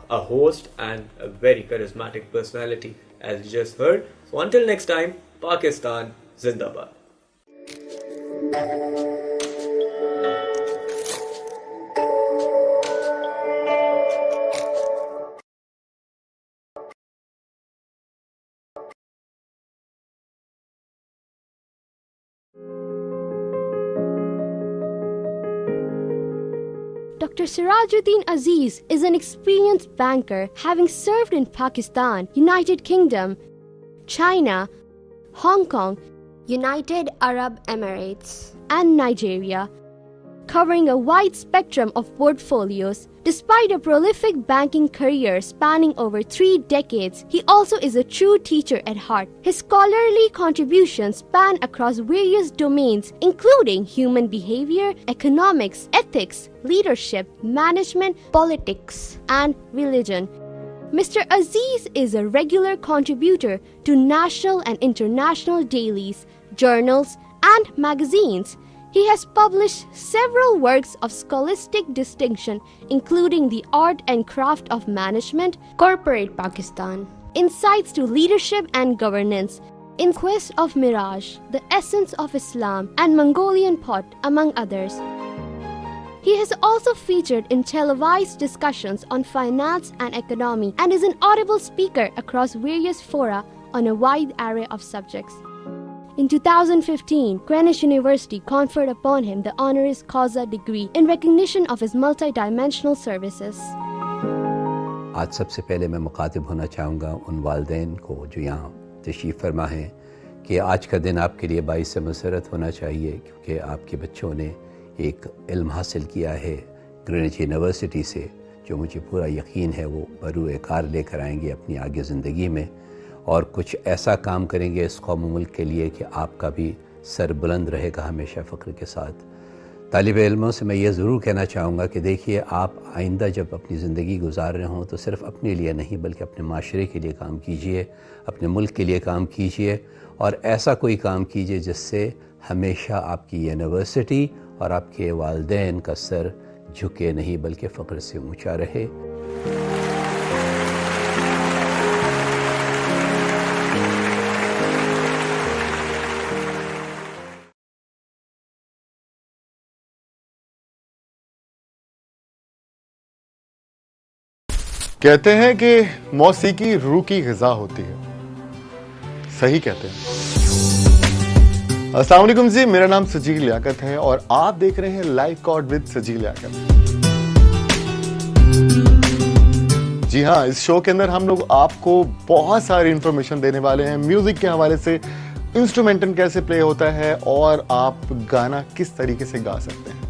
a host and a very charismatic personality as you just heard. So until next time, Pakistan Zindabad.
Dr. Sirajuddin Aziz is an experienced banker having served in Pakistan, United Kingdom, China, Hong Kong, United Arab Emirates, and Nigeria, covering a wide spectrum of portfolios. Despite a prolific banking career spanning over 3 decades, he also is a true teacher at heart. His scholarly contributions span across various domains, including human behavior, economics, ethics, leadership, management, politics, and religion. Mr. Aziz is a regular contributor to national and international dailies, journals, and magazines. He has published several works of scholastic distinction, including The Art and Craft of Management, Corporate Pakistan, Insights to Leadership and Governance, In Quest of Mirage, The Essence of Islam, and Mongolian Pot, among others. He has also featured in televised discussions on finance and economy and is an audible speaker across various fora on a wide array of subjects. In 2015, Greenwich University conferred upon him the honoris causa degree in recognition of his multidimensional services.
आज सबसे पहले मैं मुखातिब होना चाहूँगा उन वालिदैन को जो यहाँ तशरीफ़ फरमा हैं कि आज का दिन आपके लिए बाइस मसरत होना चाहिए, क्योंकि आपके बच्चों ने एक इल्म हासिल किया है ग्रीनिच यूनिवर्सिटी से, जो मुझे पूरा यकीन है वो बरूए कार लेकर आएंगे अपनी आगे ज़िंदगी में और कुछ ऐसा काम करेंगे इस कौम मुल्क के लिए कि आपका भी सर बुलंद रहेगा हमेशा फ़ख्र के साथ. तालिब इल्मों से मैं ये ज़रूर कहना चाहूँगा कि देखिए, आप आइंदा जब अपनी ज़िंदगी गुजार रहे हों तो सिर्फ़ अपने लिए नहीं बल्कि अपने माशरे के लिए काम कीजिए, अपने मुल्क के लिए काम कीजिए और ऐसा कोई काम कीजिए जिससे हमेशा आपकी यूनिवर्सिटी और आपके वालिदैन का सर झुके नहीं बल्कि फ़ख्र से ऊँचा रहे.
कहते हैं कि मौसीकी रूह की ग़िज़ा होती है. सही कहते हैं. अस्सलाम वालेकुम जी, मेरा नाम सजील लियाकत है और आप देख रहे हैं live cord with Sajeel Liaquat. जी हाँ, इस शो के अंदर हम लोग आपको बहुत सारी इंफॉर्मेशन देने वाले हैं. म्यूजिक के हवाले से, इंस्ट्रूमेंटल कैसे प्ले होता है और आप गाना किस तरीके से गा सकते हैं,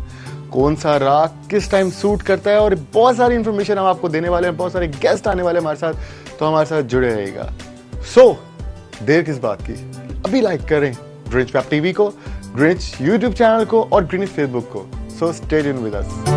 कौन सा राग किस टाइम सूट करता है और बहुत सारी इंफॉर्मेशन हम आपको देने वाले हैं. बहुत सारे गेस्ट आने वाले हैं हमारे साथ, तो हमारे साथ जुड़े रहिएगा. देर किस बात की, अभी लाइक करें ग्रीनिच वेब टीवी को, ग्रीनिच यूट्यूब चैनल को और ग्रीनिच फेसबुक को. Stay tuned with us.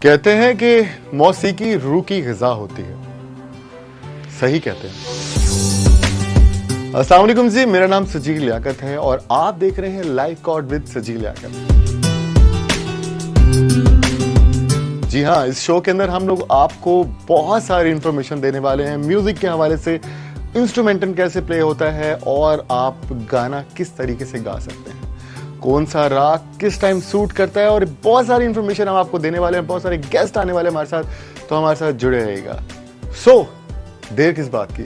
कहते हैं कि मौसीकी रूह की ग़िज़ा होती है। सही कहते हैं। अस्सलाम वालेकुम जी, मेरा नाम सजील लियाकत है और आप देख रहे हैं live cord with Sajeel Liaquat. जी हाँ, इस शो के अंदर हम लोग आपको बहुत सारी इंफॉर्मेशन देने वाले हैं म्यूजिक के हवाले से, इंस्ट्रूमेंटल कैसे प्ले होता है और आप गाना किस तरीके से गा सकते हैं, कौन सा राग किस टाइम सूट करता है, और बहुत सारी इंफॉर्मेशन हम आपको देने वाले हैं। बहुत सारे गेस्ट आने वाले हैं हमारे साथ, तो हमारे साथ जुड़े रहिएगा। देर किस बात की,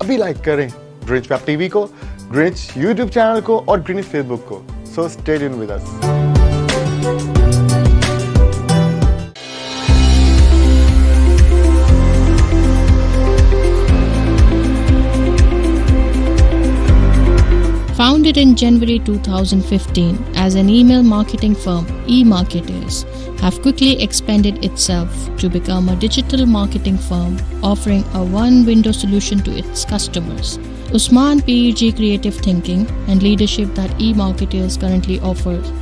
अभी लाइक करें ग्रीनविच वेब टीवी को, ग्रीनविच यूट्यूब चैनल को और ग्रीनविच फेसबुक को। So stay tuned with us.
Founded in January 2015 as an email marketing firm, eMarketers have quickly expanded itself to become a digital marketing firm offering a one-window solution to its customers. Usman PEG creative thinking and leadership that eMarketers currently offers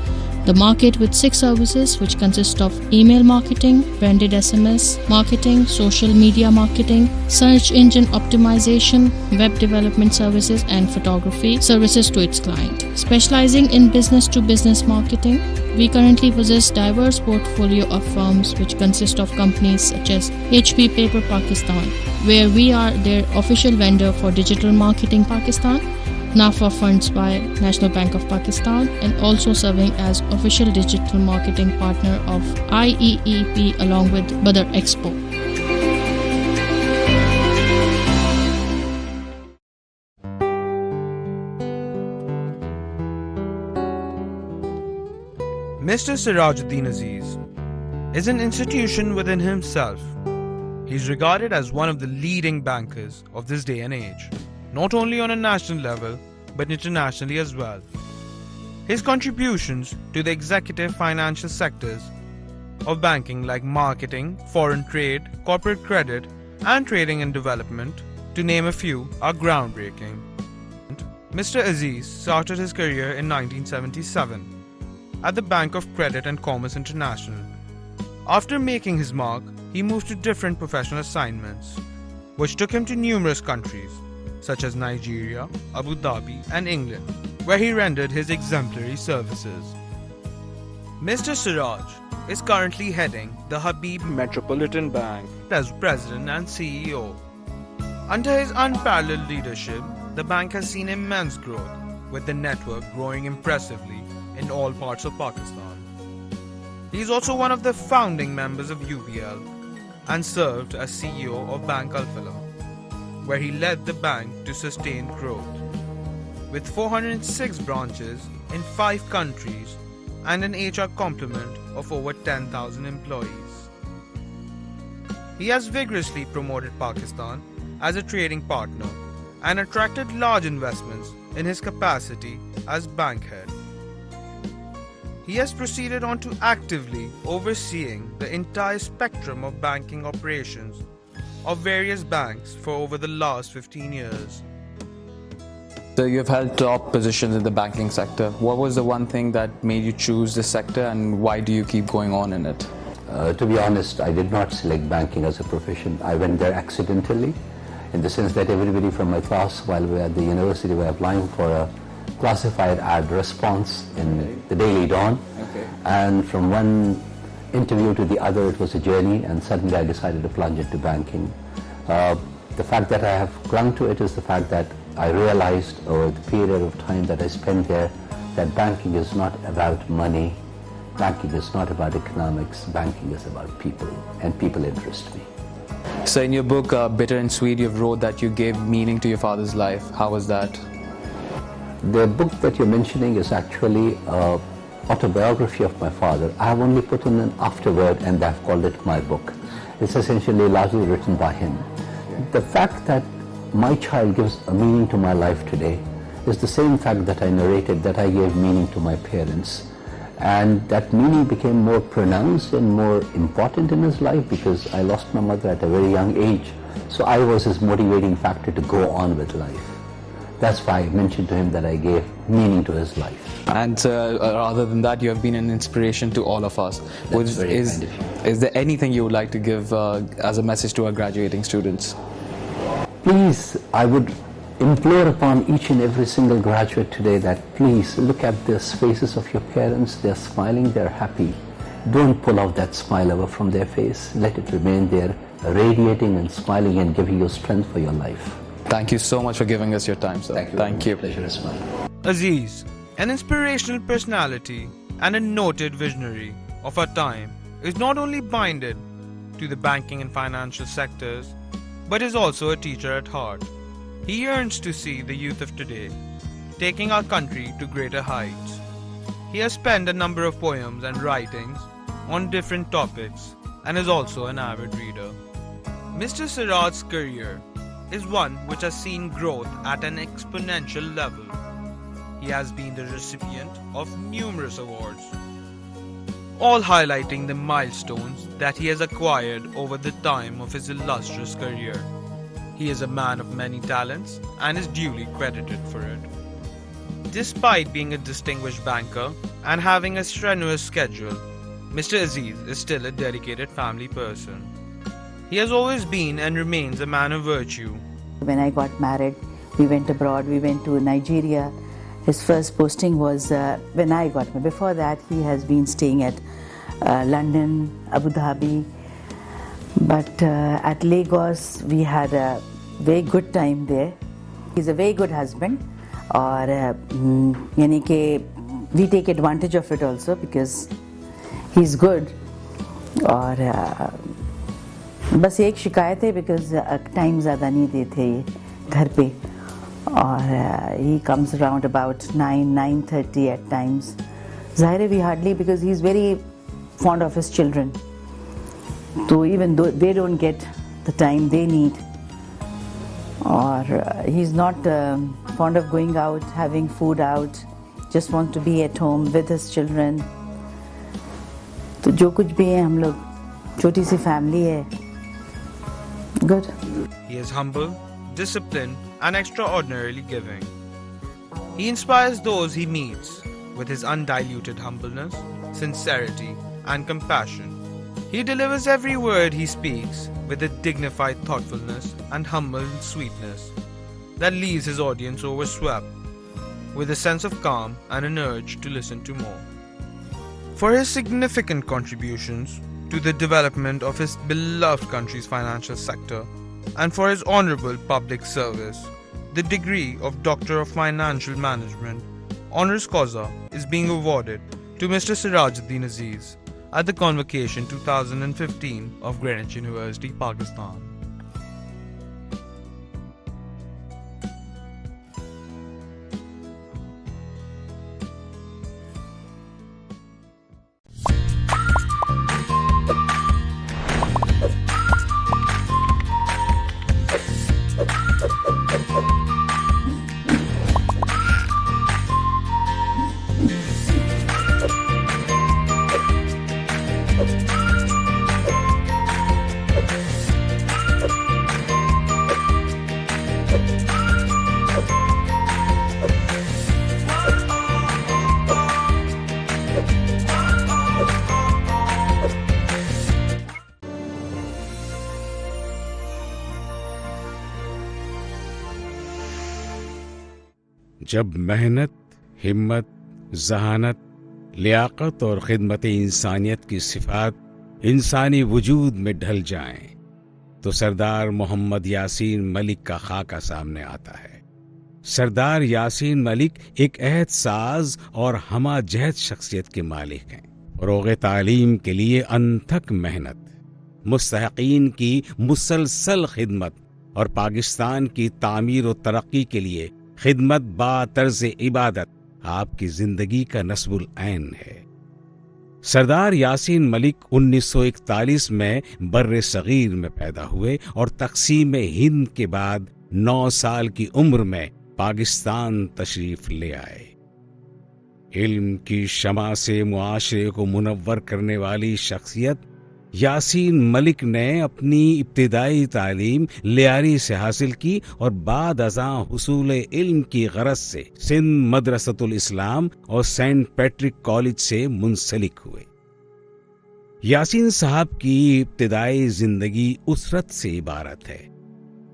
the market with 6 services which consist of email marketing, branded SMS marketing, social media marketing, search engine optimization, web development services and photography services to its client. Specializing in business-to-business marketing, we currently possess diverse portfolio of firms which consist of companies such as HP Paper Pakistan, where we are their official vendor for digital marketing Pakistan, NAFA Funds by National Bank of Pakistan, and also serving as official digital marketing partner of IEEP along with Badr Expo.
Mr. Sirajuddin Aziz is an institution within himself. He is regarded as one of the leading bankers of this day and age, not only on a national level but internationally as well. His contributions to the executive financial sectors of banking like marketing, foreign trade, corporate credit and trading and development, to name a few, are groundbreaking. Mr. Aziz started his career in 1977 at the Bank of Credit and Commerce International. After making his mark, he moved to different professional assignments, which took him to numerous countries such as Nigeria, Abu Dhabi and England, where he rendered his exemplary services. Mr. Siraj is currently heading the Habib Metropolitan Bank as President and CEO. Under his unparalleled leadership, the bank has seen immense growth, with the network growing impressively in all parts of Pakistan. He is also one of the founding members of UBL and served as CEO of Bank Al-Falah, where he led the bank to sustained growth. With 406 branches in 5 countries and an HR complement of over 10,000 employees. He has vigorously promoted Pakistan as a trading partner and attracted large investments in his capacity as bank head. He has proceeded on to actively overseeing the entire spectrum of banking operations of various banks for over the last 15 years.
So you've held top positions in the banking sector. What was the one thing that made you choose this sector, and why do you keep going on in it?
To be honest, I did not select banking as a profession. I went there accidentally, in the sense that everybody from my class while we were at the university were applying for a classified ad response in the Daily Dawn. And from one interview to the other, it was a journey, and suddenly I decided to plunge into banking. The fact that I have clung to it is the fact that I realized over the period of time that I spent there that banking is not about money, banking is not about economics, banking is about people, and people interest me.
So in your book, Bitter and Sweet, you've wrote that you gave meaning to your father's life. How was that?
The book that you're mentioning is actually an autobiography of my father. I have only put in an afterword and I've called it my book. It's essentially largely written by him. The fact that my child gives a meaning to my life today is the same fact that I narrated that I gave meaning to my parents. And that meaning became more pronounced and more important in his life because I lost my mother at a very young age. So I was his motivating factor to go on with life. That's why I mentioned to him that I gave meaning to his life.
And other than that, you have been an inspiration to all of us.
That's very kind of you.
Is there anything you would like to give as a message to our graduating students?
Please, I would implore upon each and every single graduate today that please look at the faces of your parents. They're smiling, they're happy. Don't pull out that smile ever from their face. Let it remain there, radiating and smiling and giving you strength for your life.
Thank you so much for giving us your time, sir.
Thank you. Pleasure is mine.
Aziz, an inspirational personality and a noted visionary of our time, is not only binded to the banking and financial sectors, but is also a teacher at heart. He yearns to see the youth of today taking our country to greater heights. He has penned a number of poems and writings on different topics and is also an avid reader. Mr. Siraj's career is one which has seen growth at an exponential level. He has been the recipient of numerous awards, all highlighting the milestones that he has acquired over the time of his illustrious career. He is a man of many talents and is duly credited for it. Despite being a distinguished banker and having a strenuous schedule, Mr. Aziz is still a dedicated family person. He has always been and remains a man of virtue.
When I got married, we went abroad, we went to Nigeria. His first posting was when I got married. Before that, he has been staying at London, Abu Dhabi. But at Lagos, we had a very good time there. He's a very good husband. और यानी कि we take advantage of it also because he's good. और बस एक शिकायत है because time ज़्यादा नहीं देते ये घर पे और he comes around about 9:30 at times. ज़ाहिर है we hardly because he's very fond of his children. So even though they don't get the time they need or he's not fond of going out, having food out, just wants to be at home with his children. तो जो कुछ भी है हम लोग छोटी सी family है. Good.
He is humble, disciplined, and extraordinarily giving. He inspires those he meets with his undiluted humbleness, sincerity, and compassion. He delivers every word he speaks with a dignified thoughtfulness and humble sweetness that leaves his audience overswept with a sense of calm and an urge to listen to more. For his significant contributions to the development of his beloved country's financial sector and for his honorable public service, the degree of Doctor of Financial Management honoris causa is being awarded to Mr. Sirajuddin Aziz at the Convocation 2015 of Greenwich University, Pakistan.
जब मेहनत, हिम्मत, जहानत, लियाकत और खिदमत इंसानियत की सिफात इंसानी वजूद में ढल जाएं, तो सरदार मोहम्मद यासीन मलिक का खाका सामने आता है। सरदार यासीन मलिक एक अहद साज और हमा जहद शख्सियत के मालिक हैं। फ़रोग़ तालीम के लिए अनथक मेहनत, मुस्तहक़ीन की मुसलसल खिदमत और पाकिस्तान की तामीर और तरक्की के लिए खिदमत बा तर्ज़ इबादत आपकी जिंदगी का नस्बुल ऐन है। सरदार यासीन मलिक 1941 में बर्रे सगीर में पैदा हुए और तक़सीम हिंद के बाद 9 साल की उम्र में पाकिस्तान तशरीफ ले आए। इल्म की शमा से मुआशरे को मुनव्वर करने वाली शख्सियत यासीन मलिक ने अपनी इब्तिदाई तालीम लियारी से हासिल की और बाद अज़ां हुसूल इल्म की गरज से सिंध मदरसतुल इस्लाम और सेंट पैट्रिक कॉलेज से मुंसलिक हुए। यासीन साहब की इब्तिदाई जिंदगी उसरत से इबारत है।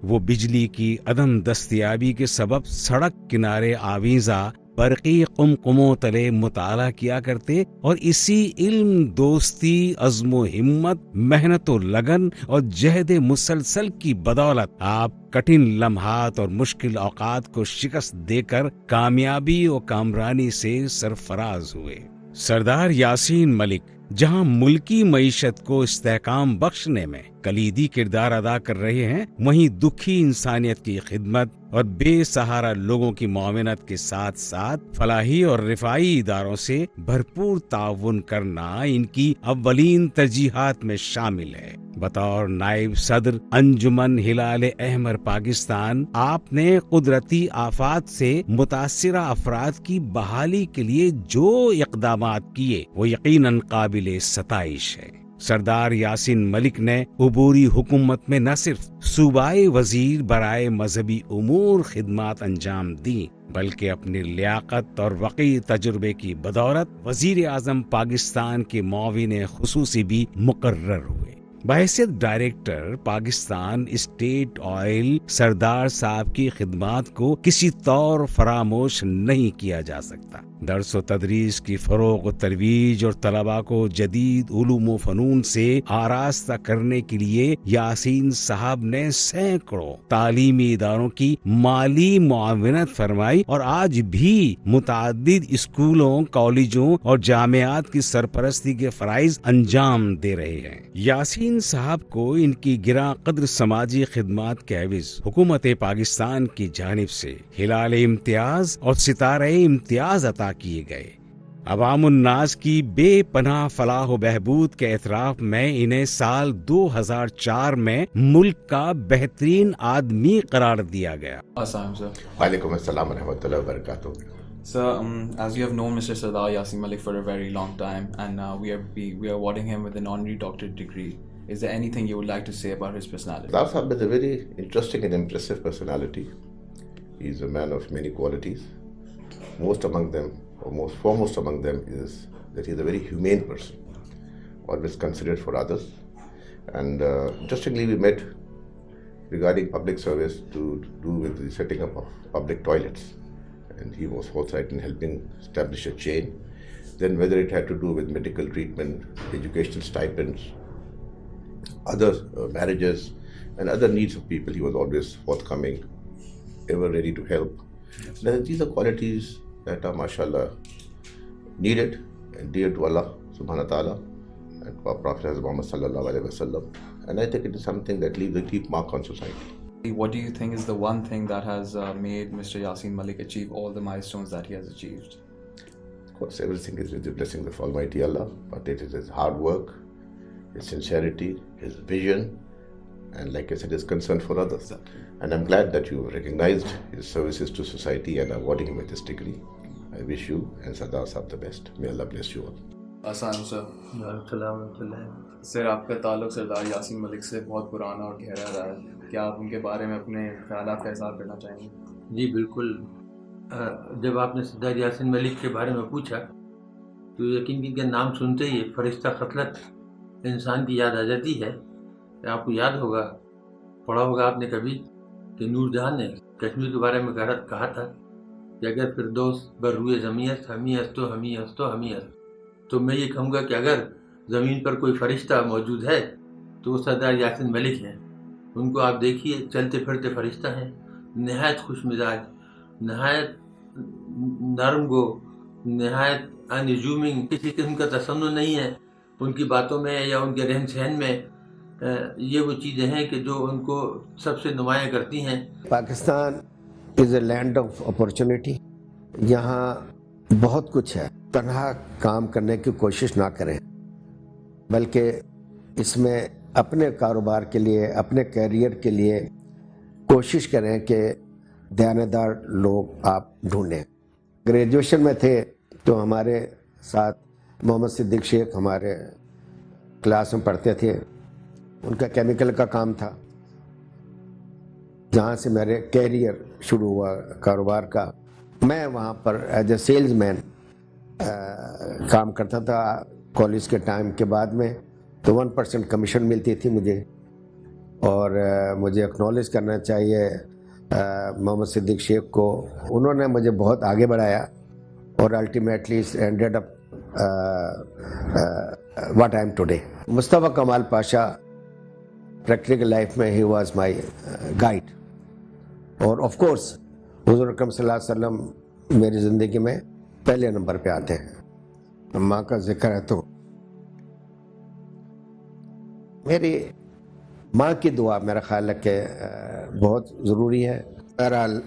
वो बिजली की अदम दस्तयाबी के सबब सड़क किनारे आवीजा बरकी कुमकुमों तले मुताला किया करते और इसी इल्म, दोस्ती, अज़्मो हिम्मत, मेहनत व लगन और जहद मुसलसल की बदौलत आप कठिन लम्हात और मुश्किल औकात को शिकस्त देकर कामयाबी और कामरानी से सरफराज हुए। सरदार यासीन मलिक जहां मुल्की मईशत को इस्तेहकाम बख्शने में कलीदी किरदार अदा कर रहे हैं, वहीं दुखी इंसानियत की खिदमत और बेसहारा लोगों की मुआवनत के साथ साथ फलाही और रिफाई इदारों से भरपूर ताउन करना इनकी अव्वलीन तरजीहात में शामिल है। बतौर नायब सदर अंजुमन हिलाल अहमर पाकिस्तान, आपने कुदरती आफात से मुतासिरा अफराद की बहाली के लिए जो इक़दामात किए वो यकीनन काबिले सताइश है। सरदार यासीन मलिक ने उबूरी हुकूमत में न सिर्फ सूबाई वजीर बराए मजहबी उमूर खिदमात अंजाम दी, बल्कि अपनी लियाकत और वक़ी तजुर्बे की बदौलत वजीर आज़म पाकिस्तान के मुआविन खुसूसी भी मुकर्रर हुए। बहैसियत डायरेक्टर पाकिस्तान स्टेट ऑयल सरदार साहब की खिदमात को किसी तौर फरामोश नहीं किया जा सकता। दर्स व तदरीस की फरोग व तरवीज और तलबा को जदीद उलूम व फनून से आरास्ता करने के लिए यासीन साहब ने सैकड़ों तालीमी इदारों की माली मुआवनत फरमाई और आज भी मुताद्दिद स्कूलों, कॉलेजों और जामियात की सरपरस्ती के फराइज अंजाम दे रहे हैं। यासीन साहब को इनकी गिरा कद्र समाजी खिदमात के एवज हुकूमत पाकिस्तान की जानिब से हिलाल इम्तियाज और सितारे इम्तियाज अता किए गए। अवामुन्नास की बेपनाह फलाह व बहबूद के एतराफ में इन्हें साल 2004 में मुल्क का बेहतरीन आदमी करार दिया गया।
वालेकुम अस्सलाम व रहमतुल्लाहि व बरकातुहू।
So, as you have known Mr. Sardar Yasin Malik for a very long time, and we are awarding him with an honorary doctorate degree. Is there anything you would like to say about his personality?
Sardar Sahab is a very interesting and impressive personality. He is a man of many qualities. Most among them, or most foremost among them, is that he is a very humane person, always considerate for others. And interestingly, we met regarding public service to do with the setting up of public toilets. And he was forthright in helping establish a chain. Then whether it had to do with medical treatment, educational stipends, other marriages and other needs of people, he was always forthcoming, ever ready to help. Now, these are qualities that are, mashallah, needed and dear to Allah subhanahu wa ta'ala and our Prophet Muhammad sallallahu alaihi wasallam. And I think it is something that leaves a deep mark on society.
What do you think is the one thing that has made Mr. Yasin Malik achieve all the milestones that he has achieved?
Of course, everything is with the blessings of Almighty Allah, but it is his hard work, his sincerity, his vision, and like I said, his concern for others. Exactly. And I'm glad that you recognized his services to society and awarding him with this degree. I wish you and Sardar Sahab the best. May Allah bless you all.
Assalamu sir, आपका ताल्लुक़ सरदार यासीन मलिक से बहुत पुराना और गहरा रहा है। क्या आप उनके बारे में अपने ख्यालात का इज़हार करना चाहेंगे?
जी बिल्कुल। जब आपने सरदार यासीन मलिक के बारे में पूछा तो यकीन कीजिए नाम सुनते ही फरिश्ता खतलत इंसान की याद आ जाती है। आपको याद होगा, पढ़ा होगा आपने कभी कि नूरजहां ने कश्मीर के बारे में कहा था कि अगर फिरदौस बर रुए ज़मीयत हमी हस्तो हमी हस्तो हमी हस्त, तो मैं ये कहूँगा कि अगर ज़मीन पर कोई फरिश्ता मौजूद है तो वो सरदार यासीन मलिक हैं। उनको आप देखिए, चलते फिरते फरिश्ता हैं, नहायत खुश मिजाज, नहायत नरम गो, नहायत अनजूमिंग, किसी किस्म का तसन्नु नहीं है उनकी बातों में या उनके रहन सहन में। ये वो चीज़ें हैं कि जो उनको सबसे नुमायाँ करती हैं।
Pakistan is a land of opportunity. यहाँ बहुत कुछ है। तन्हा काम करने की कोशिश ना करें, बल्कि इसमें अपने कारोबार के लिए, अपने कैरियर के लिए कोशिश करें कि दयानतदार लोग आप ढूंढें। ग्रेजुएशन में थे तो हमारे साथ मोहम्मद सिद्दीक शेख हमारे क्लास में पढ़ते थे, उनका केमिकल का काम था, जहाँ से मेरे कैरियर शुरू हुआ कारोबार का। मैं वहाँ पर एज ए सेल्समैन काम करता था कॉलेज के टाइम के बाद में। तो 1% कमीशन मिलती थी मुझे, और मुझे एक्नॉलेज करना चाहिए मोहम्मद सिद्दीक शेख को। उन्होंने मुझे बहुत आगे बढ़ाया और ultimately ended up what I am today. Mustafa कमाल पाशा प्रैक्टिकल लाइफ में ही वाज माय गाइड, और ऑफ कोर्स हुज़ूर अकरम सल्लल्लाहु अलैहि वसल्लम मेरी ज़िंदगी में पहले नंबर पे आते हैं। माँ का जिक्र है तो मेरी माँ की दुआ मेरा ख्याल है कि बहुत ज़रूरी है। बहरहाल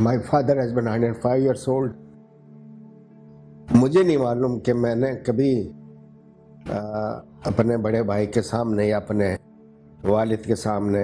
my father has been 105 years old. मुझे नहीं मालूम कि मैंने कभी अपने बड़े भाई के सामने या अपने वालिद के सामने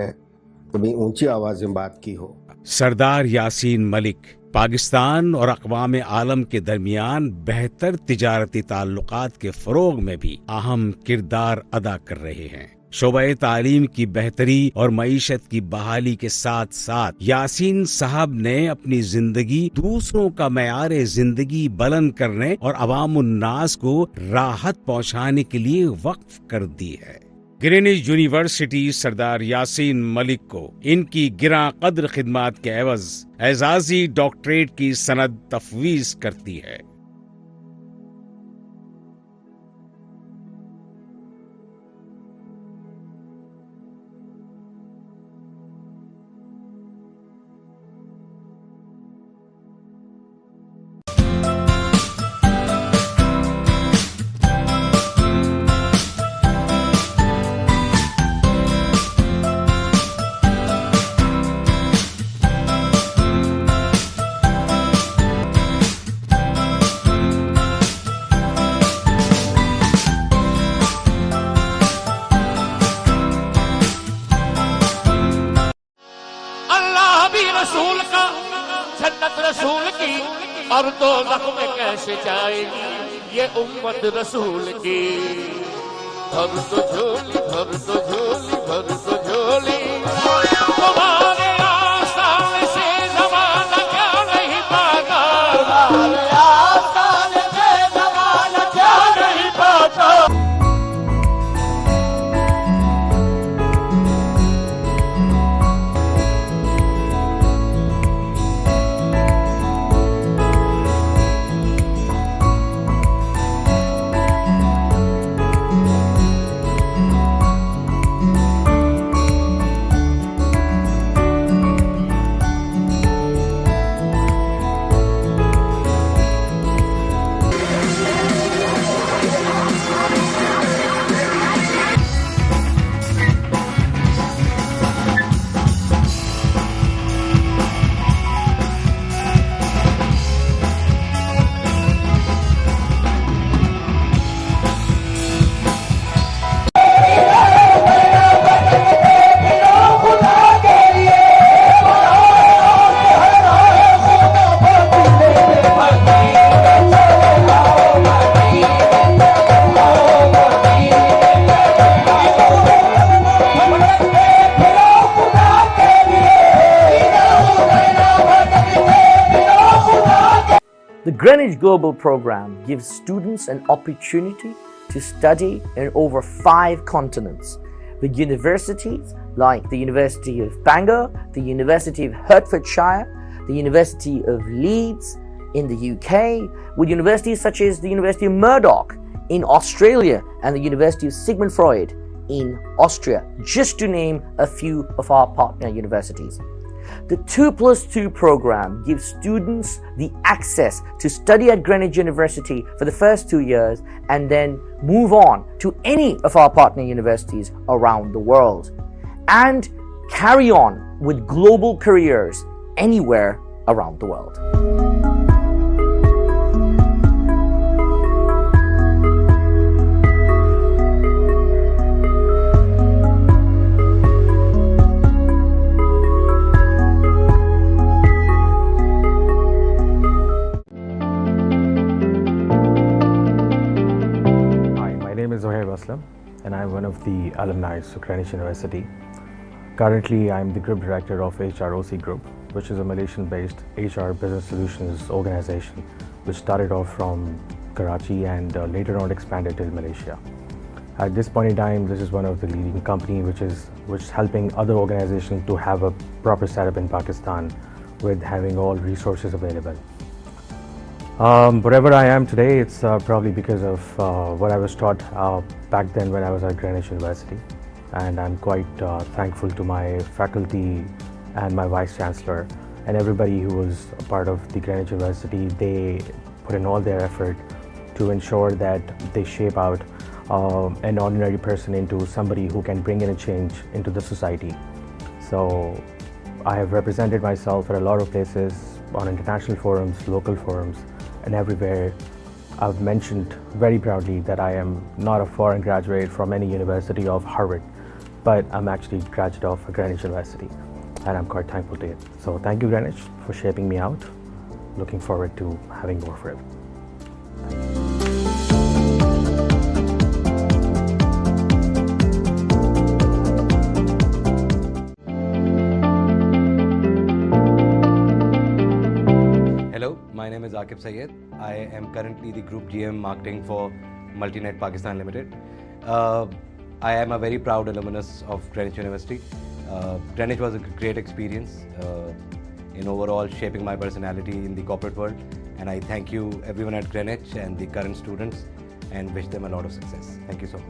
कभी ऊंची आवाज़ में बात की हो।
सरदार यासीन मलिक पाकिस्तान और अक़वाम आलम के दरमियान बेहतर तिजारती ताल्लुकात के फ़रोग़ में भी अहम किरदार अदा कर रहे हैं। शोबे तालीम की बेहतरी और मईशत की बहाली के साथ साथ यासीन साहब ने अपनी जिंदगी दूसरों का मयार जिंदगी बुलंद करने और अवामुन्नास को राहत पहुंचाने के लिए वक्फ कर दी है। ग्रीनिच यूनिवर्सिटी सरदार यासीन मलिक को इनकी गिरा कद्र खिदमात के एवज एजाजी डॉक्टरेट की सनद तफवीज करती है।
रसूल का जन्नत रसूल की और दोज़ख में कैसे जाएगी ये उम्मत रसूल की। भर तो झोली भर तो झोली भर तो झोली तुम्हारे आसान से ज़माना क्या नहीं पाता, तुम्हारे आसान से ज़माना क्या नहीं पाता।
The Greenwich Global Program gives students an opportunity to study in over 5 continents with universities like the University of Bangor, the University of Hertfordshire, the University of Leeds in the UK, with universities such as the University of Murdoch in Australia and the University of Sigmund Freud in Austria, just to name a few of our partner universities. The 2+2 program gives students the access to study at Greenwich University for the first 2 years and then move on to any of our partner universities around the world and carry on with global careers anywhere around the world.
And I'm one
of the alumni of Greenwich University. Currently, I'm the Group Director of HROC Group, which is a Malaysian-based HR business solutions organization, which started off from Karachi and later on expanded to Malaysia. At this point in time, this is one of the leading companies which is helping other organizations to have a proper setup in Pakistan with having all resources available. Wherever I am today, it's probably because of what I was taught back then when I was at Greenwich University. And I'm quite thankful to my faculty and my Vice Chancellor and everybody who was a part of the Greenwich University. They put in all their effort to ensure that they shape out an ordinary person into somebody who can bring in a change into the society. So I have represented myself at a lot of places, on international forums, local forums, and everywhere. I've mentioned very proudly that I am not a foreign graduate from any university of Harvard, but I'm actually a graduate of Greenwich University, and I'm quite thankful to it. So thank you, Greenwich, for shaping me out. Looking forward to having more for it.
Hello, my name is Aqib Sayed. I am currently the Group GM Marketing for Multinet Pakistan Limited. I am a very proud alumnus of Greenwich University. Greenwich was a great experience in overall shaping my personality in the corporate world, and I thank you everyone at Greenwich and the current students and wish them a lot of success. Thank you so much.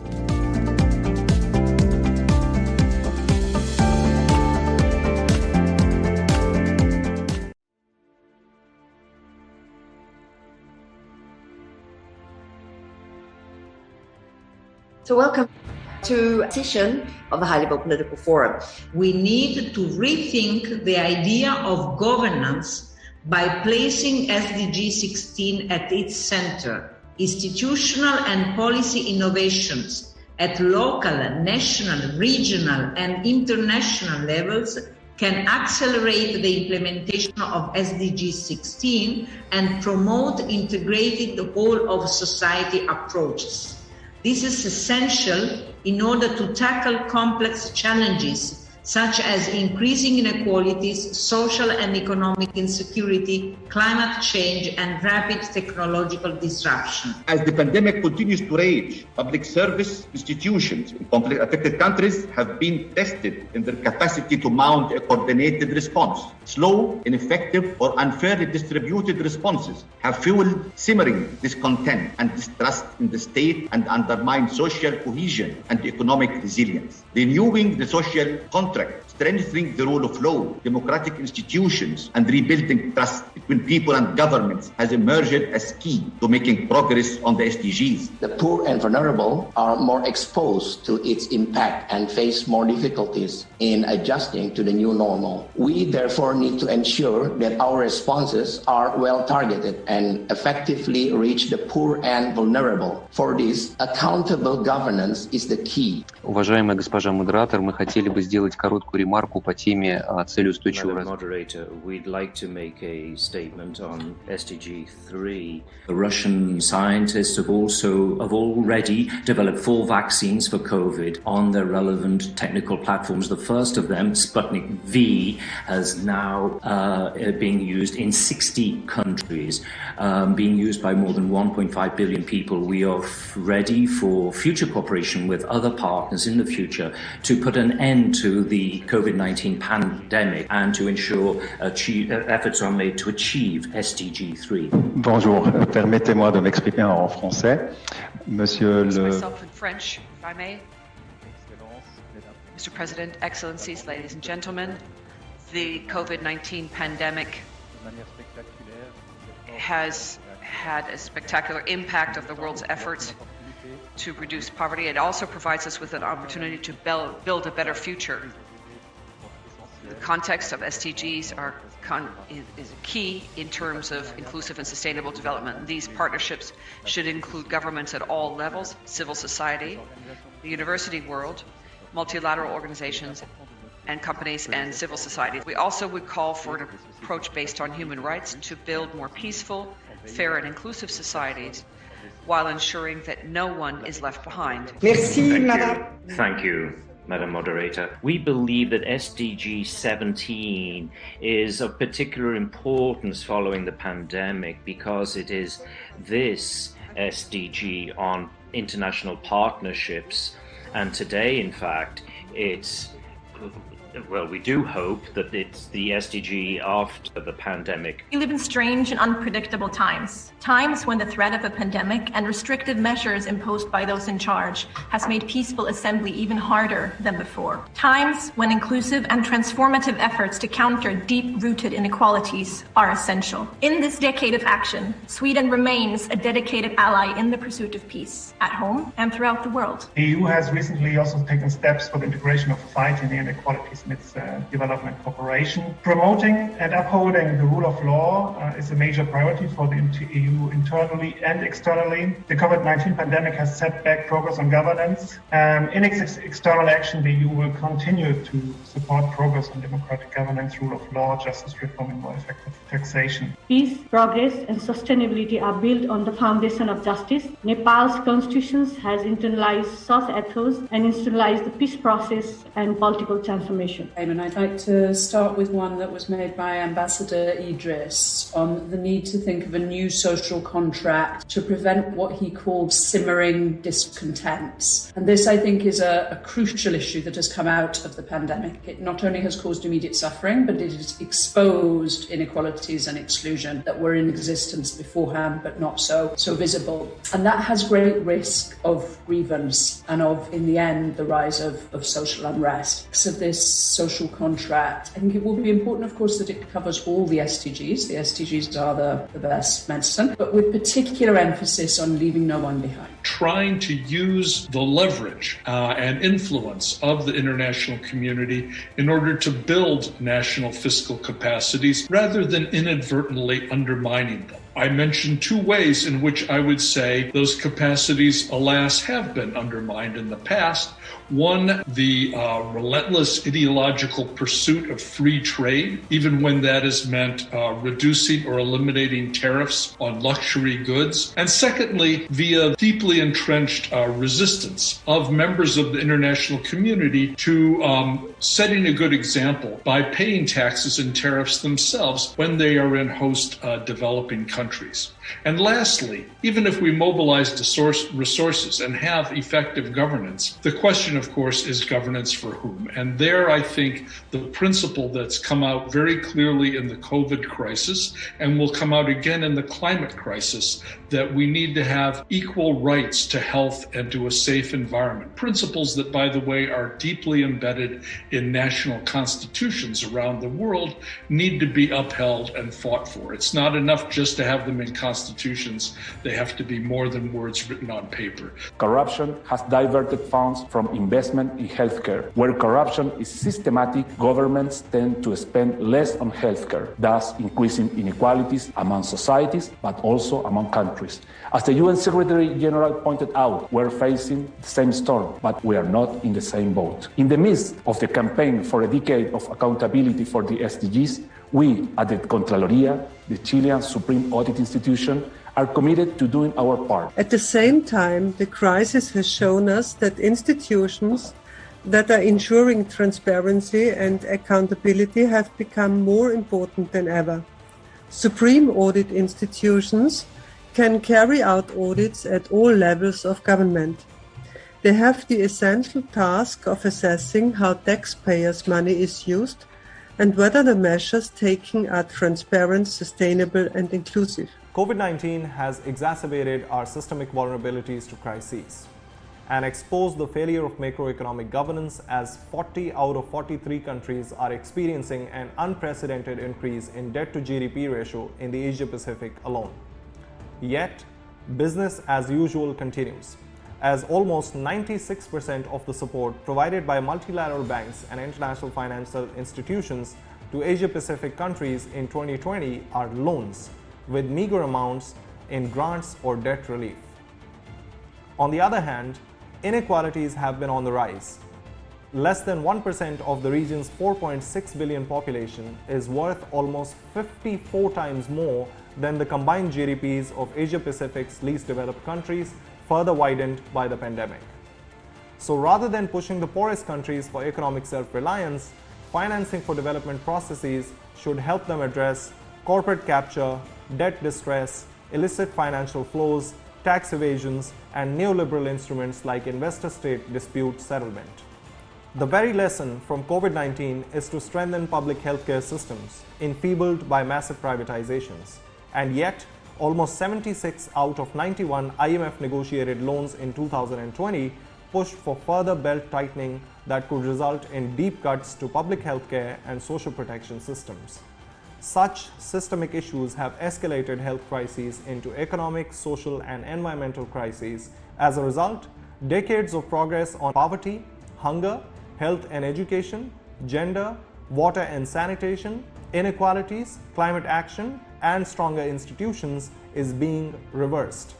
So welcome to a session of the High-Level Political Forum. We need to rethink the idea of governance by placing SDG 16 at its center. Institutional and policy innovations at local, national, regional, and international levels can accelerate the implementation of SDG 16 and promote integrated whole of society approaches. This is essential in order to tackle complex challenges such as increasing inequalities, social and economic insecurity, climate change, and rapid technological disruption.
As the pandemic continues to rage, public service institutions in conflict-affected countries have been tested in their capacity to mount a coordinated response. Slow, ineffective, or unfairly distributed responses have fueled simmering discontent and distrust in the state and undermined social cohesion and economic resilience. Renewing the social contract, strengthening the rule of law, democratic institutions, and rebuilding trust between people and governments has emerged as key to making progress on the SDGs.
The poor and vulnerable are more exposed to its impact and face more difficulties in adjusting to the new normal. We therefore need to ensure that our responses are well targeted and effectively reach the poor and vulnerable. For this, accountable governance is the key.
Уважаемая госпожа модератор, мы хотели бы сделать короткую ремарку по теме целей устойчивого
развития. We'd like to make a statement on SDG 3. The Russian scientists have already developed 4 vaccines for COVID on their relevant technical platforms. The first of them, Sputnik V, has now being used in 60 countries, being used by more than 1.5 billion people. We are ready for future cooperation with other partners in the future to put an end to the COVID-19 pandemic and to ensure efforts are made to achieve SDG 3.
Bonjour, permettez-moi de m'exprimer en français. Monsieur le...
Myself in French, if I may. Mr. President, Excellencies, ladies and gentlemen, the COVID-19 pandemic has had a spectacular impact of the world's efforts to reduce poverty. It also provides us with an opportunity to build a better future. The context of SDGs is key in terms of inclusive and sustainable development. These partnerships should include governments at all levels, civil society, the university world, multilateral organizations, and companies and civil society. We also would call for an approach based on human rights to build more peaceful, fair, and inclusive societies while ensuring that no one is left behind.
Thank you, Madam Moderator. We believe that SDG 17 is of particular importance following the pandemic because it is this SDG on international partnerships. And today, in fact, we do hope that it's the SDG after the pandemic.
We live in strange and unpredictable times. Times when the threat of a pandemic and restrictive measures imposed by those in charge has made peaceful assembly even harder than before. Times when inclusive and transformative efforts to counter deep-rooted inequalities are essential. In this decade of action, Sweden remains a dedicated ally in the pursuit of peace, at home and throughout the world.
The EU has recently also taken steps for the integration of fighting the inequalities in its development cooperation. Promoting and upholding the rule of law is a major priority for the EU internally and externally. The COVID-19 pandemic has set back progress on governance. In its external action, the EU will continue to support progress on democratic governance, rule of law, justice reform, and more effective taxation.
Peace, progress, and sustainability are built on the foundation of justice. Nepal's constitution has internalized such ethos and institutionalized the peace process and political transformation.
And I'd like to start with one that was made by Ambassador Idris on the need to think of a new social contract to prevent what he called simmering discontents. And this, I think, is a crucial issue that has come out of the pandemic. It not only has caused immediate suffering, but it has exposed inequalities and exclusion that were in existence beforehand, but not so visible. And that has great risk of grievance and of, in the end, the rise of social unrest. So this social contract, I think it will be important, of course, that it covers all the SDGs. The SDGs are the best medicine, but with particular emphasis on leaving no one behind.
Trying to use the leverage and influence of the international community in order to build national fiscal capacities rather than inadvertently undermining them. I mentioned two ways in which I would say those capacities, alas, have been undermined in the past. One, the relentless ideological pursuit of free trade, even when that has meant reducing or eliminating tariffs on luxury goods. And secondly, via deeply entrenched resistance of members of the international community to setting a good example by paying taxes and tariffs themselves when they are in host developing countries. And lastly, even if we mobilize resources and have effective governance, the question, of course, is governance for whom? And there, I think, the principle that's come out very clearly in the COVID crisis and will come out again in the climate crisis, that we need to have equal rights to health and to a safe environment. Principles that, by the way, are deeply embedded in national constitutions around the world need to be upheld and fought for. It's not enough just to have them in constitutions. They have to be more than words written on paper.
Corruption has diverted funds from investment in healthcare. Where corruption is systematic, governments tend to spend less on healthcare, thus increasing inequalities among societies, but also among countries. As the UN Secretary General pointed out, we're facing the same storm, but we are not in the same boat. In the midst of the campaign for a decade of accountability for the SDGs, we at the Contraloría, the Chilean Supreme Audit Institution, are committed to doing our part.
At the same time, the crisis has shown us that institutions that are ensuring transparency and accountability have become more important than ever. Supreme audit institutions can carry out audits at all levels of government. They have the essential task of assessing how taxpayers' money is used and whether the measures taken are transparent, sustainable, and inclusive.
COVID-19 has exacerbated our systemic vulnerabilities to crises and exposed the failure of macroeconomic governance, as 40 out of 43 countries are experiencing an unprecedented increase in debt-to-GDP ratio in the Asia-Pacific alone. Yet, business as usual continues, as almost 96% of the support provided by multilateral banks and international financial institutions to Asia-Pacific countries in 2020 are loans, with meager amounts in grants or debt relief. On the other hand, inequalities have been on the rise. less than 1% of the region's 4.6 billion population is worth almost 54 times more than the combined GDPs of Asia-Pacific's least developed countries, further widened by the pandemic. So rather than pushing the poorest countries for economic self-reliance, financing for development processes should help them address corporate capture, debt distress, illicit financial flows, tax evasions, and neoliberal instruments like investor-state dispute settlement. The very lesson from COVID-19 is to strengthen public healthcare systems, enfeebled by massive privatizations. And yet, almost 76 out of 91 IMF negotiated loans in 2020 pushed for further belt tightening that could result in deep cuts to public healthcare and social protection systems. Such systemic issues have escalated health crises into economic, social, and environmental crises. As a result, decades of progress on poverty, hunger, health and education, gender, water and sanitation, inequalities, climate action, and stronger institutions is being reversed.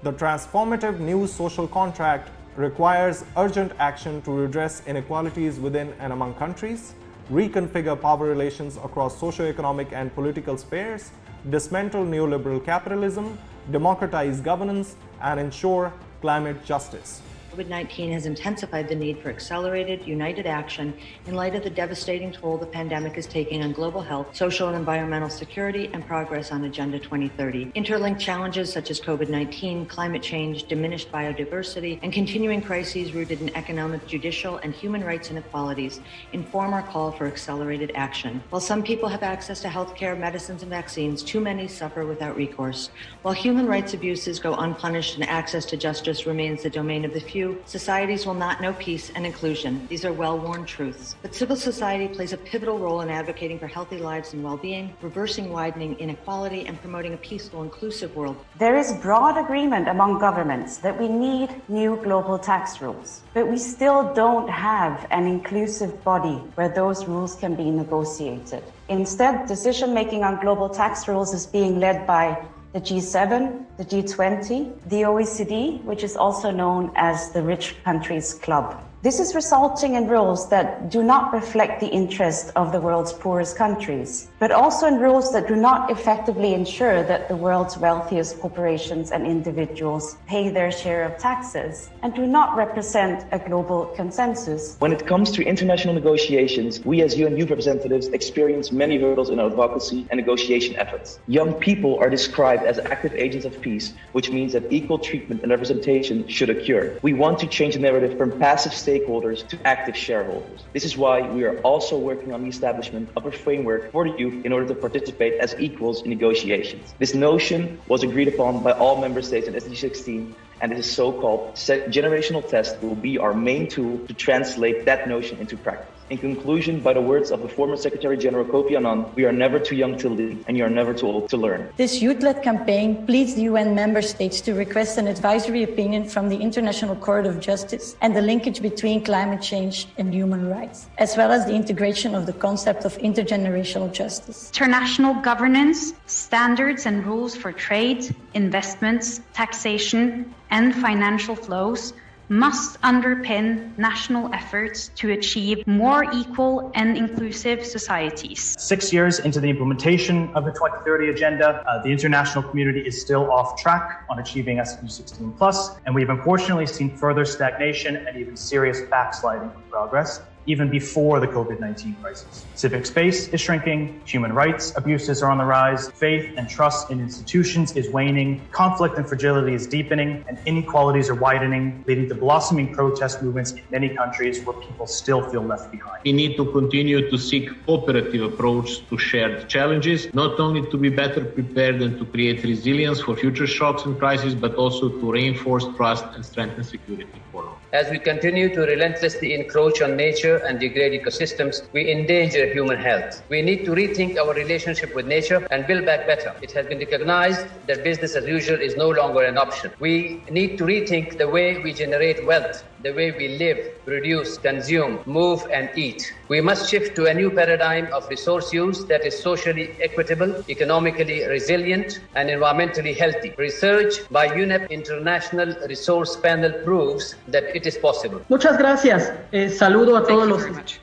The transformative new social contract requires urgent action to redress inequalities within and among countries, reconfigure power relations across socio-economic and political spheres, dismantle neoliberal capitalism, democratize governance, and ensure climate justice.
COVID-19 has intensified the need for accelerated, united action in light of the devastating toll the pandemic is taking on global health, social and environmental security, and progress on Agenda 2030. Interlinked challenges such as COVID-19, climate change, diminished biodiversity, and continuing crises rooted in economic, judicial, and human rights inequalities inform our call for accelerated action. While some people have access to healthcare, medicines, and vaccines, too many suffer without recourse. While human rights abuses go unpunished and access to justice remains the domain of the few, societies will not know peace and inclusion. These are well-worn truths. But civil society plays a pivotal role in advocating for healthy lives and well-being, reversing widening inequality, and promoting a peaceful, inclusive world.
There is broad agreement among governments that we need new global tax rules, but we still don't have an inclusive body where those rules can be negotiated. Instead, decision-making on global tax rules is being led by the G7, the G20, the OECD, which is also known as the Rich Countries Club. This is resulting in rules that do not reflect the interest of the world's poorest countries, but also in rules that do not effectively ensure that the world's wealthiest corporations and individuals pay their share of taxes and do not represent a global consensus.
When it comes to international negotiations, we as UN youth representatives experience many hurdles in our advocacy and negotiation efforts. Young people are described as active agents of peace, which means that equal treatment and representation should occur. We want to change the narrative from passive stakeholders to active shareholders. This is why we are also working on the establishment of a framework for the youth in order to participate as equals in negotiations. This notion was agreed upon by all member states in SDG 16, and this so-called generational test will be our main tool to translate that notion into practice. In conclusion, by the words of the former Secretary General Kofi Annan, we are never too young to lead, and you are never too old to learn.
This youth-led campaign pleads the UN member states to request an advisory opinion from the International Court of Justice and the linkage between climate change and human rights, as well as the integration of the concept of intergenerational justice.
International governance, standards and rules for trade, investments, taxation, and financial flows must underpin national efforts to achieve more equal and inclusive societies.
6 years into the implementation of the 2030 Agenda, the international community is still off track on achieving SDG 16+, and we've unfortunately seen further stagnation and even serious backsliding of progress, even before the COVID-19 crisis. Civic space is shrinking, human rights abuses are on the rise, faith and trust in institutions is waning, conflict and fragility is deepening, and inequalities are widening, leading to blossoming protest movements in many countries where people still feel left behind.
We need to continue to seek cooperative approach to shared challenges, not only to be better prepared and to create resilience for future shocks and crises, but also to reinforce trust and strengthen security for all.
As we continue to relentlessly encroach on nature
and degrade ecosystems, we endanger human health. We need to rethink our relationship with nature and build back better. It has been recognized that business as usual is no longer an option. We need to rethink the way we generate wealth, the way we live, produce, consume, move, and eat. We must shift to a new paradigm of resource use that is socially equitable, economically resilient, and environmentally healthy. Research by UNEP International Resource Panel proves that it is possible.
Muchas gracias. Saludo a todos los.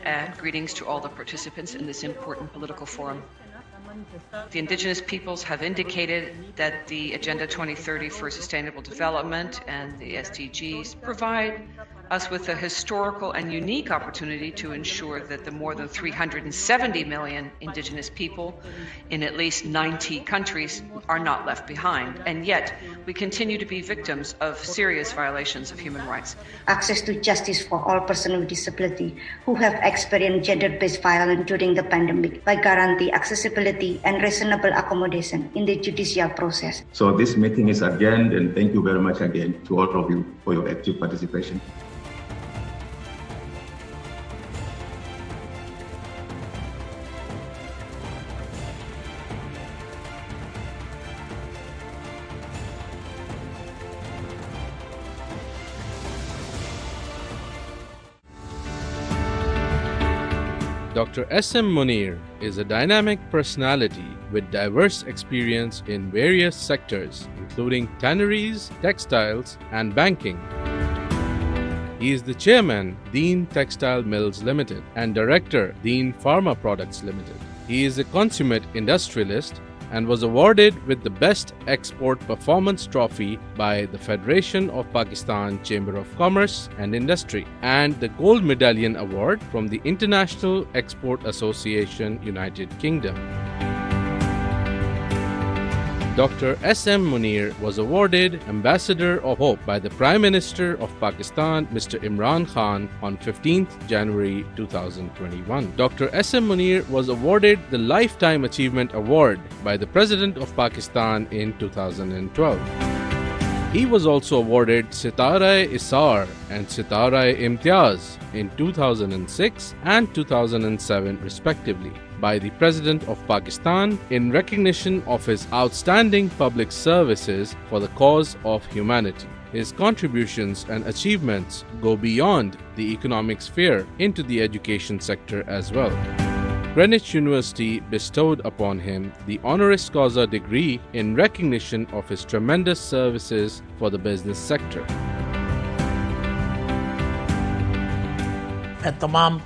And greetings to all the participants in this important political forum. The indigenous peoples have indicated that the Agenda 2030 for Sustainable Development and the SDGs provide us with a historical and unique opportunity to ensure that the more than 370 million indigenous people in at least 90 countries are not left behind. And yet, we continue to be victims of serious violations of human rights.
Access to justice for all persons with disability who have experienced gender-based violence during the pandemic by guarantee accessibility and reasonable accommodation in the judicial process.
So this meeting is adjourned, and thank you very much again to all of you for your active participation.
Dr. S.M. Munir is a dynamic personality with diverse experience in various sectors, including tanneries, textiles, and banking. He is the chairman, Dean Textile Mills Limited, and director, Dean Pharma Products Limited. He is a consummate industrialist and was awarded with the Best Export Performance Trophy by the Federation of Pakistan Chamber of Commerce and Industry and the Gold Medallion Award from the International Export Association, United Kingdom. Dr. S.M. Munir was awarded Ambassador of Hope by the Prime Minister of Pakistan, Mr. Imran Khan, on 15th January 2021. Dr. S.M. Munir was awarded the Lifetime Achievement Award by the President of Pakistan in 2012. He was also awarded Sitara-e-Isar and Sitara-e-Imtiaz in 2006 and 2007 respectively by the President of Pakistan in recognition of his outstanding public services for the cause of humanity. His contributions and achievements go beyond the economic sphere into the education sector as well. Greenwich University bestowed upon him the honoris causa degree in recognition of his tremendous services for the business sector.
तमाम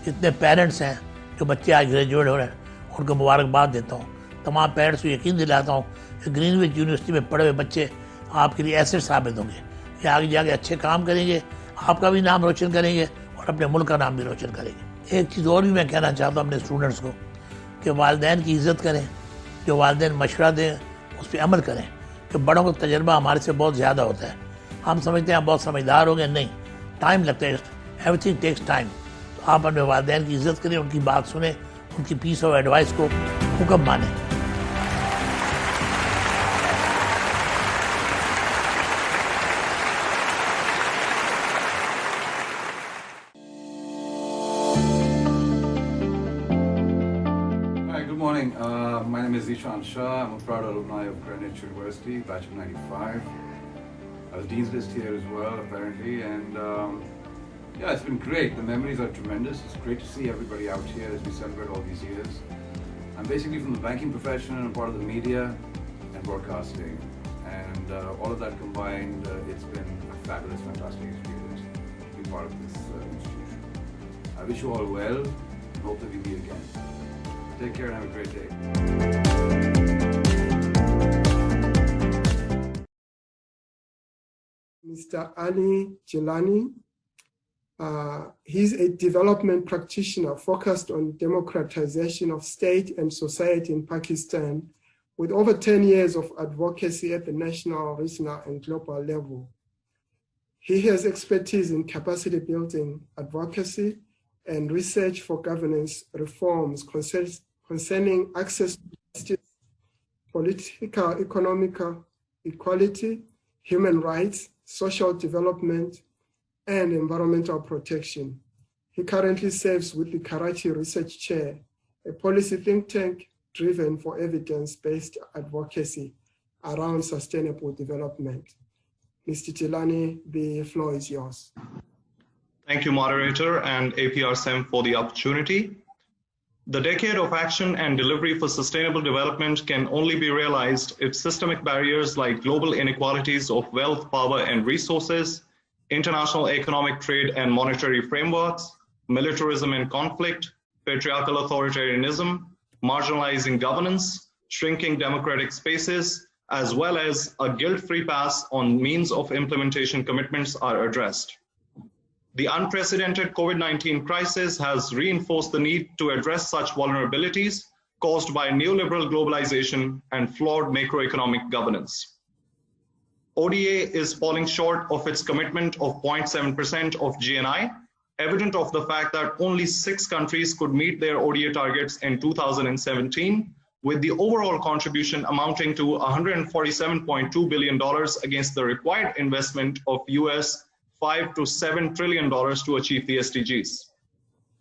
जितने parents हैं जो बच्चे आज graduate हो रहे हैं उनको मुबारकबाद देता हूँ। तमाम पेरेंट्स को यकीन दिलाता हूँ कि ग्रीनविच यूनिवर्सिटी में पढ़े हुए बच्चे आपके लिए एसेट साबित होंगे। ये आगे जाके अच्छे काम करेंगे, आपका भी नाम रोशन करेंगे और अपने मुल्क का नाम भी रोशन करेंगे। एक चीज़ और भी मैं कहना चाहता हूँ अपने स्टूडेंट्स को कि वालिदैन की इज़्ज़त करें, जो वालिदैन मशवरा दें उस पर अमल करें, कि बड़ों का तजर्बा हमारे से बहुत ज़्यादा होता है। हम समझते हैं आप बहुत समझदार हो गए, नहीं, टाइम लगता है, एवरीथिंग टेक्स टाइम। तो आप अपने वालिदैन की इज़्ज़त करें, उनकी बात सुने, उनकी पीस ऑफ एडवाइस को हुक्म मानें।
My name is Ishan Shah. I'm a proud alumni of Greenwich University, batch of 95. I was Dean's List here as well, apparently, and yeah, it's been great. The memories are tremendous. It's great to see everybody out here as we celebrate all these years. I'm basically from the banking profession and I'm part of the media and broadcasting, and all of that combined, it's been a fabulous, fantastic experience to be part of this institution. I wish you all well and hope that we meet again. Take care and have a great day.
Mr. Ali Jilani. He's a development practitioner focused on democratization of state and society in Pakistan with over 10 years of advocacy at the national, regional, and global level. He has expertise in capacity building, advocacy, and research for governance reforms concerning access to justice, political, economic equality, human rights, social development, and environmental protection. He currently serves with the Karachi Research Chair, a policy think tank driven for evidence-based advocacy around sustainable development. Mr. Tilani, the floor is yours.
Thank you, moderator, and APRSEM for the opportunity. The decade of action and delivery for sustainable development can only be realized if systemic barriers like global inequalities of wealth, power, and resources, international economic, trade, and monetary frameworks, militarism and conflict, patriarchal authoritarianism, marginalizing governance, shrinking democratic spaces, as well as a guilt-free pass on means of implementation commitments are addressed. The unprecedented COVID-19 crisis has reinforced the need to address such vulnerabilities caused by neoliberal globalization and flawed macroeconomic governance. ODA is falling short of its commitment of 0.7% of GNI, evident of the fact that only 6 countries could meet their ODA targets in 2017, with the overall contribution amounting to $147.2 billion against the required investment of US $5 to $7 trillion to achieve the SDGs.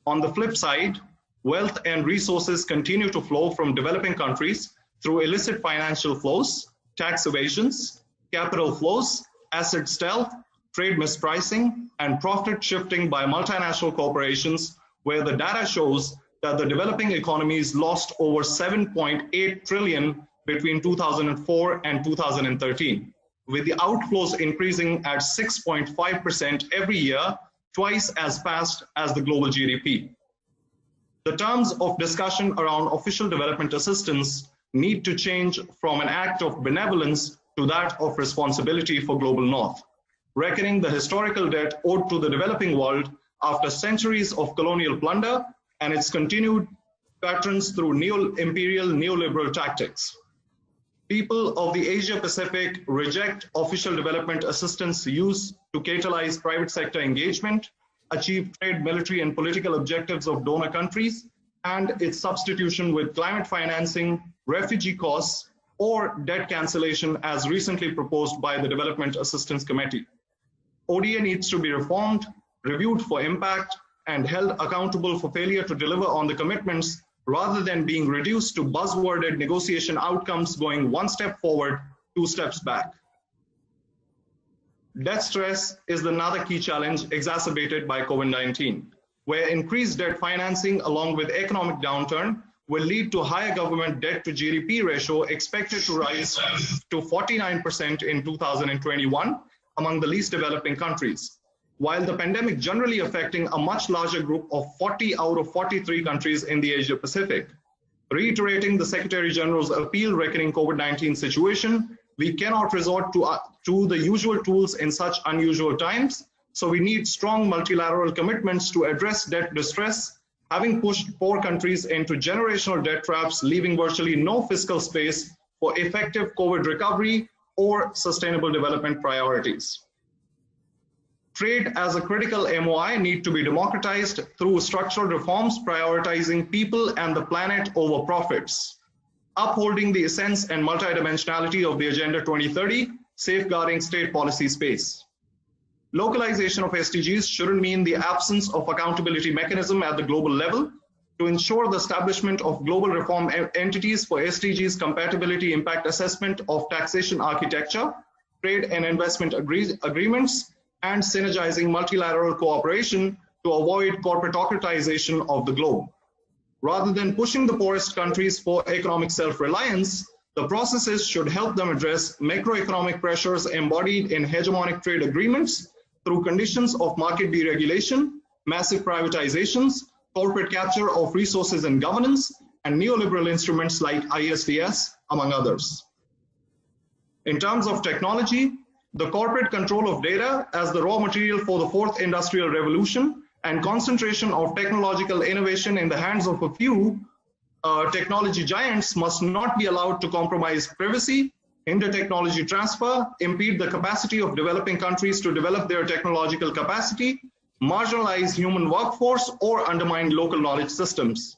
On the flip side, wealth and resources continue to flow from developing countries through illicit financial flows, tax evasions, capital flows, asset stealth, trade mispricing, and profit shifting by multinational corporations, where the data shows that the developing economies lost over 7.8 trillion between 2004 and 2013. With the outflows increasing at 6.5% every year, twice as fast as the global GDP. The terms of discussion around official development assistance need to change from an act of benevolence to that of responsibility for global north, reckoning the historical debt owed to the developing world after centuries of colonial plunder and its continued patterns through neo-imperial neoliberal tactics. People of the Asia-Pacific reject official development assistance use to catalyze private sector engagement, achieve trade, military, and political objectives of donor countries, and its substitution with climate financing, refugee costs, or debt cancellation as recently proposed by the Development Assistance Committee. ODA needs to be reformed, reviewed for impact, and held accountable for failure to deliver on the commitments rather than being reduced to buzzworded negotiation outcomes going 1 step forward, 2 steps back. Debt stress is another key challenge exacerbated by COVID-19, where increased debt financing along with economic downturn will lead to higher government debt to GDP ratio expected to rise to 49% in 2021 among the least developing countries, while the pandemic generally affecting a much larger group of 40 out of 43 countries in the Asia Pacific. Reiterating the Secretary General's appeal reckoning COVID-19 situation, we cannot resort to the usual tools in such unusual times, so we need strong multilateral commitments to address debt distress, having pushed poor countries into generational debt traps, leaving virtually no fiscal space for effective COVID recovery or sustainable development priorities. Trade as a critical MOI need to be democratized through structural reforms prioritizing people and the planet over profits, upholding the essence and multidimensionality of the Agenda 2030, safeguarding state policy space. Localization of SDGs shouldn't mean the absence of accountability mechanism at the global level to ensure the establishment of global reform entities for SDGs compatibility impact assessment of taxation architecture, trade and investment agreements, and synergizing multilateral cooperation to avoid corporatocratization of the globe. Rather than pushing the poorest countries for economic self-reliance, the processes should help them address macroeconomic pressures embodied in hegemonic trade agreements through conditions of market deregulation, massive privatizations, corporate capture of resources and governance, and neoliberal instruments like ISDS, among others. In terms of technology, the corporate control of data as the raw material for the fourth industrial revolution and concentration of technological innovation in the hands of a few technology giants must not be allowed to compromise privacy, hinder technology transfer, impede the capacity of developing countries to develop their technological capacity, marginalize human workforce, or undermine local knowledge systems.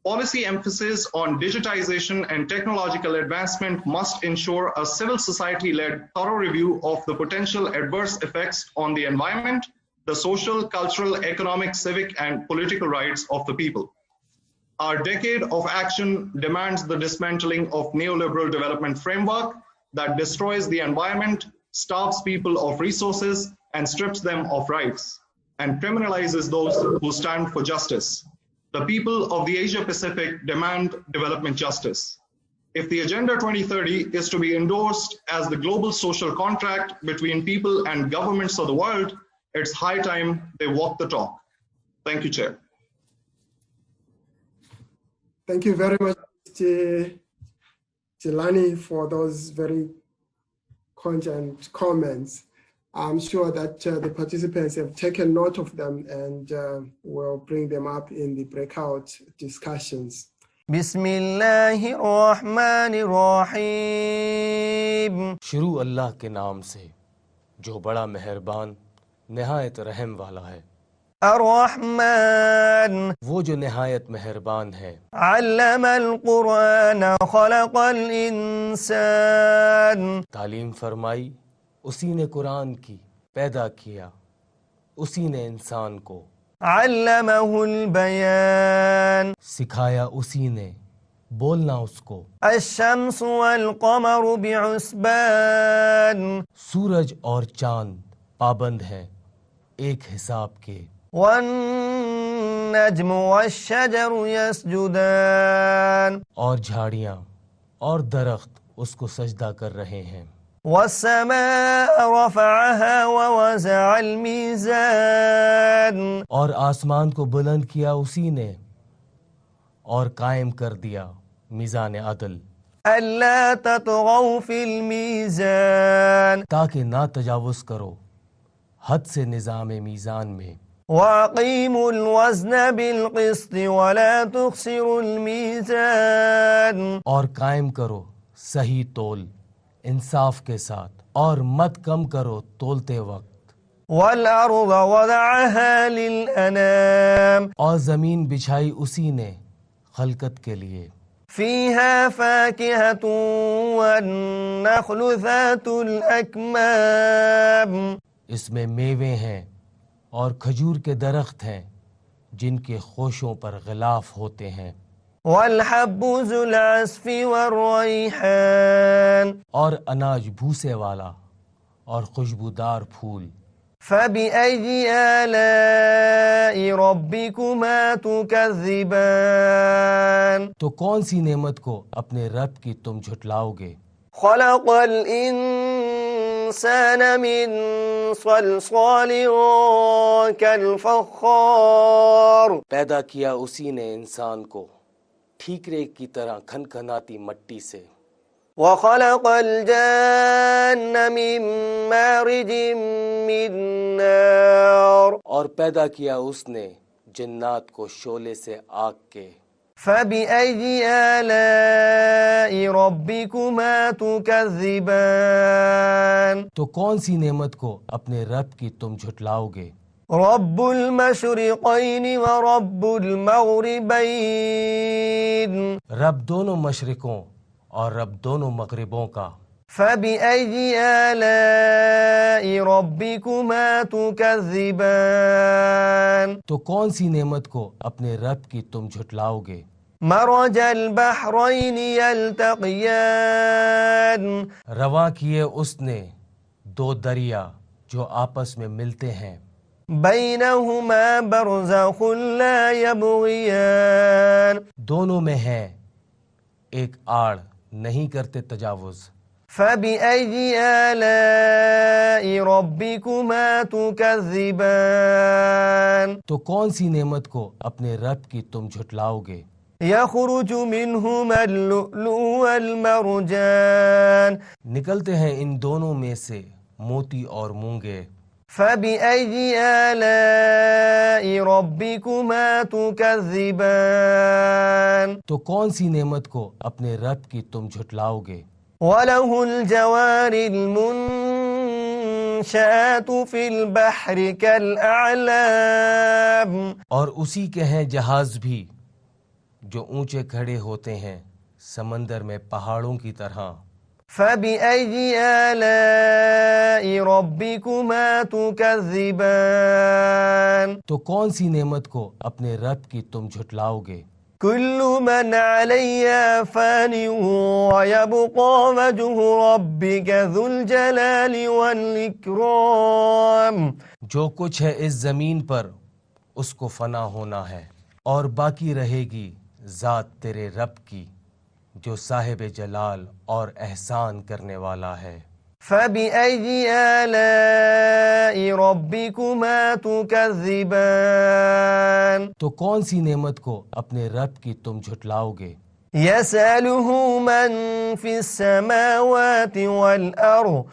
Policy emphasis on digitization and technological advancement must ensure a civil society-led thorough review of the potential adverse effects on the environment, the social, cultural, economic, civic, and political rights of the people. Our decade of action demands the dismantling of neoliberal development framework that destroys the environment, starves people of resources, and strips them of rights, and criminalizes those who stand for justice. The people of the Asia Pacific demand development justice. If the Agenda 2030 is to be endorsed as the global social contract between people and governments of the world, it's high time they walk the talk. Thank you, Chair.
Thank you very much, Jelani, for those very cogent comments. I'm sure that the participants have taken note of them and will bring them up in the breakout discussions.
बिस्मिल्लाहिर्रहमानिर्रहीम। शुरू अल्लाह के नाम से जो बड़ा मेहरबान निहायत रहम वाला है। अर्रहमान, वो जो निहायत मेहरबान है। अल्लमल कुरान खलक़ल इंसान, तालीम फरमाई उसी ने कुरान की, पैदा किया उसी ने इंसान को। अल्लमहुल बयान, सिखाया उसी ने, बोलना उसको। अश्शम्सु वल क़मरु बिहुस्बान, सूरज और चांद पाबंद हैं एक हिसाब के। वन्नज्मु वश्शजरु यसजुदान, और झाड़ियां और दरख्त उसको सजदा कर रहे हैं। वस्समाअ रफ़अहा ववज़अल मीज़ान, और आसमान को बुलंद किया उसी ने और कायम कर दिया मीज़ान अदल। अल्ला ततग़ौ फ़िल मीज़ान, ताकि ना तजावुज़ करो हद से निज़ाम मीज़ान में। वअक़ीमुल वज़्न बिल क़िस्ति वला तुख़सिरुल मीज़ान, और कायम करो सही तोल इंसाफ के साथ और मत कम करो तोलते वक्त। वल अर्ज़ वज़अहा लिल अनाम, और ज़मीन बिछाई उसी ने खलकत के लिए। फ़ीहा फ़ाकिहतुन वन्नख़्लु ज़ातुल अकमाम, इसमें मेवे हैं और खजूर के दरख्त हैं जिनके खोशों पर ग़िलाफ़ होते हैं। वल्हब्बु ज़ुल अस्फ़ि वर्रैहान, और अनाज भूसे वाला और खुशबूदार फूल। फ़बिअय्यि आलाइ रब्बिकुमा तुकज़्ज़िबान, तो कौन सी नेमत को अपने रब की तुम झुटलाओगे। ख़लक़ल इंसान मिन सलसालिन कल फ़ख़्ख़ार, पैदा किया उसी ने इंसान को ठीकरे की तरह खनखनाती मट्टी से। वख़लक़ल जन्न मिन मारिजिम मिन नार, और पैदा किया उसने जिन्नात को शोले से आग के। फ़बिअय्यि आलाइ रब्बिकुमा तुकज़्ज़िबान, तो कौन सी नेमत को अपने रब की तुम झुटलाओगे। रब्बुल मशरिक़ैनि व रब्बुल मग़रिबैन, रब दोनों मशरिकों और रब दोनों मग़रिबों का। फ़बिअय्यि आलाइ रब्बिकुमा तुकज़्ज़िबान, तो कौन सी नेमत को अपने रब की तुम झुटलाओगे। मरजल बहरैनि यल्तक़ियान, रवा किए उसने दो दरिया जो आपस में मिलते हैं। बैनहुमा बरज़ख़ुन ला यबग़ियान, दोनों में है एक आड़, नहीं करते तजावुज़। फ़बिअय्यि आलाइ रब्बिकुमा तुकज़्ज़िबान, तो कौन सी नेमत को अपने रब की तुम झुटलाओगे। यख़रुजु मिन्हुमा लुअ्लुअ वल मरजान, निकलते हैं इन दोनों में से मोती और मूंगे। फ़बिअय्यि आलाइ रब्बिकुमा तुकज़्ज़िबान, तो कौन सी नेमत को अपने रब की तुम झुटलाओगे। वलहुल जवारिल मुनशाअतु फ़िल बहरि कल अअलाम, और उसी के हैं जहाज भी जो ऊंचे खड़े होते हैं समंदर में पहाड़ों की तरह। فبأي آلاء ربكما تكذبان तो कौन सी नेमत को अपने रब की तुम झुटलाओगे كل من عليها فان ويبقى وجه ربك ذو الجلال والإكرام जो कुछ है इस जमीन पर उसको फना होना है और बाकी रहेगी जात तेरे रब की जो साहिब जलाल और एहसान करने वाला है فبأي آلاء ربكما تكذبان तो कौन सी नेमत को अपने रब की तुम झुटलाओगे يسأله من في السماوات والأرض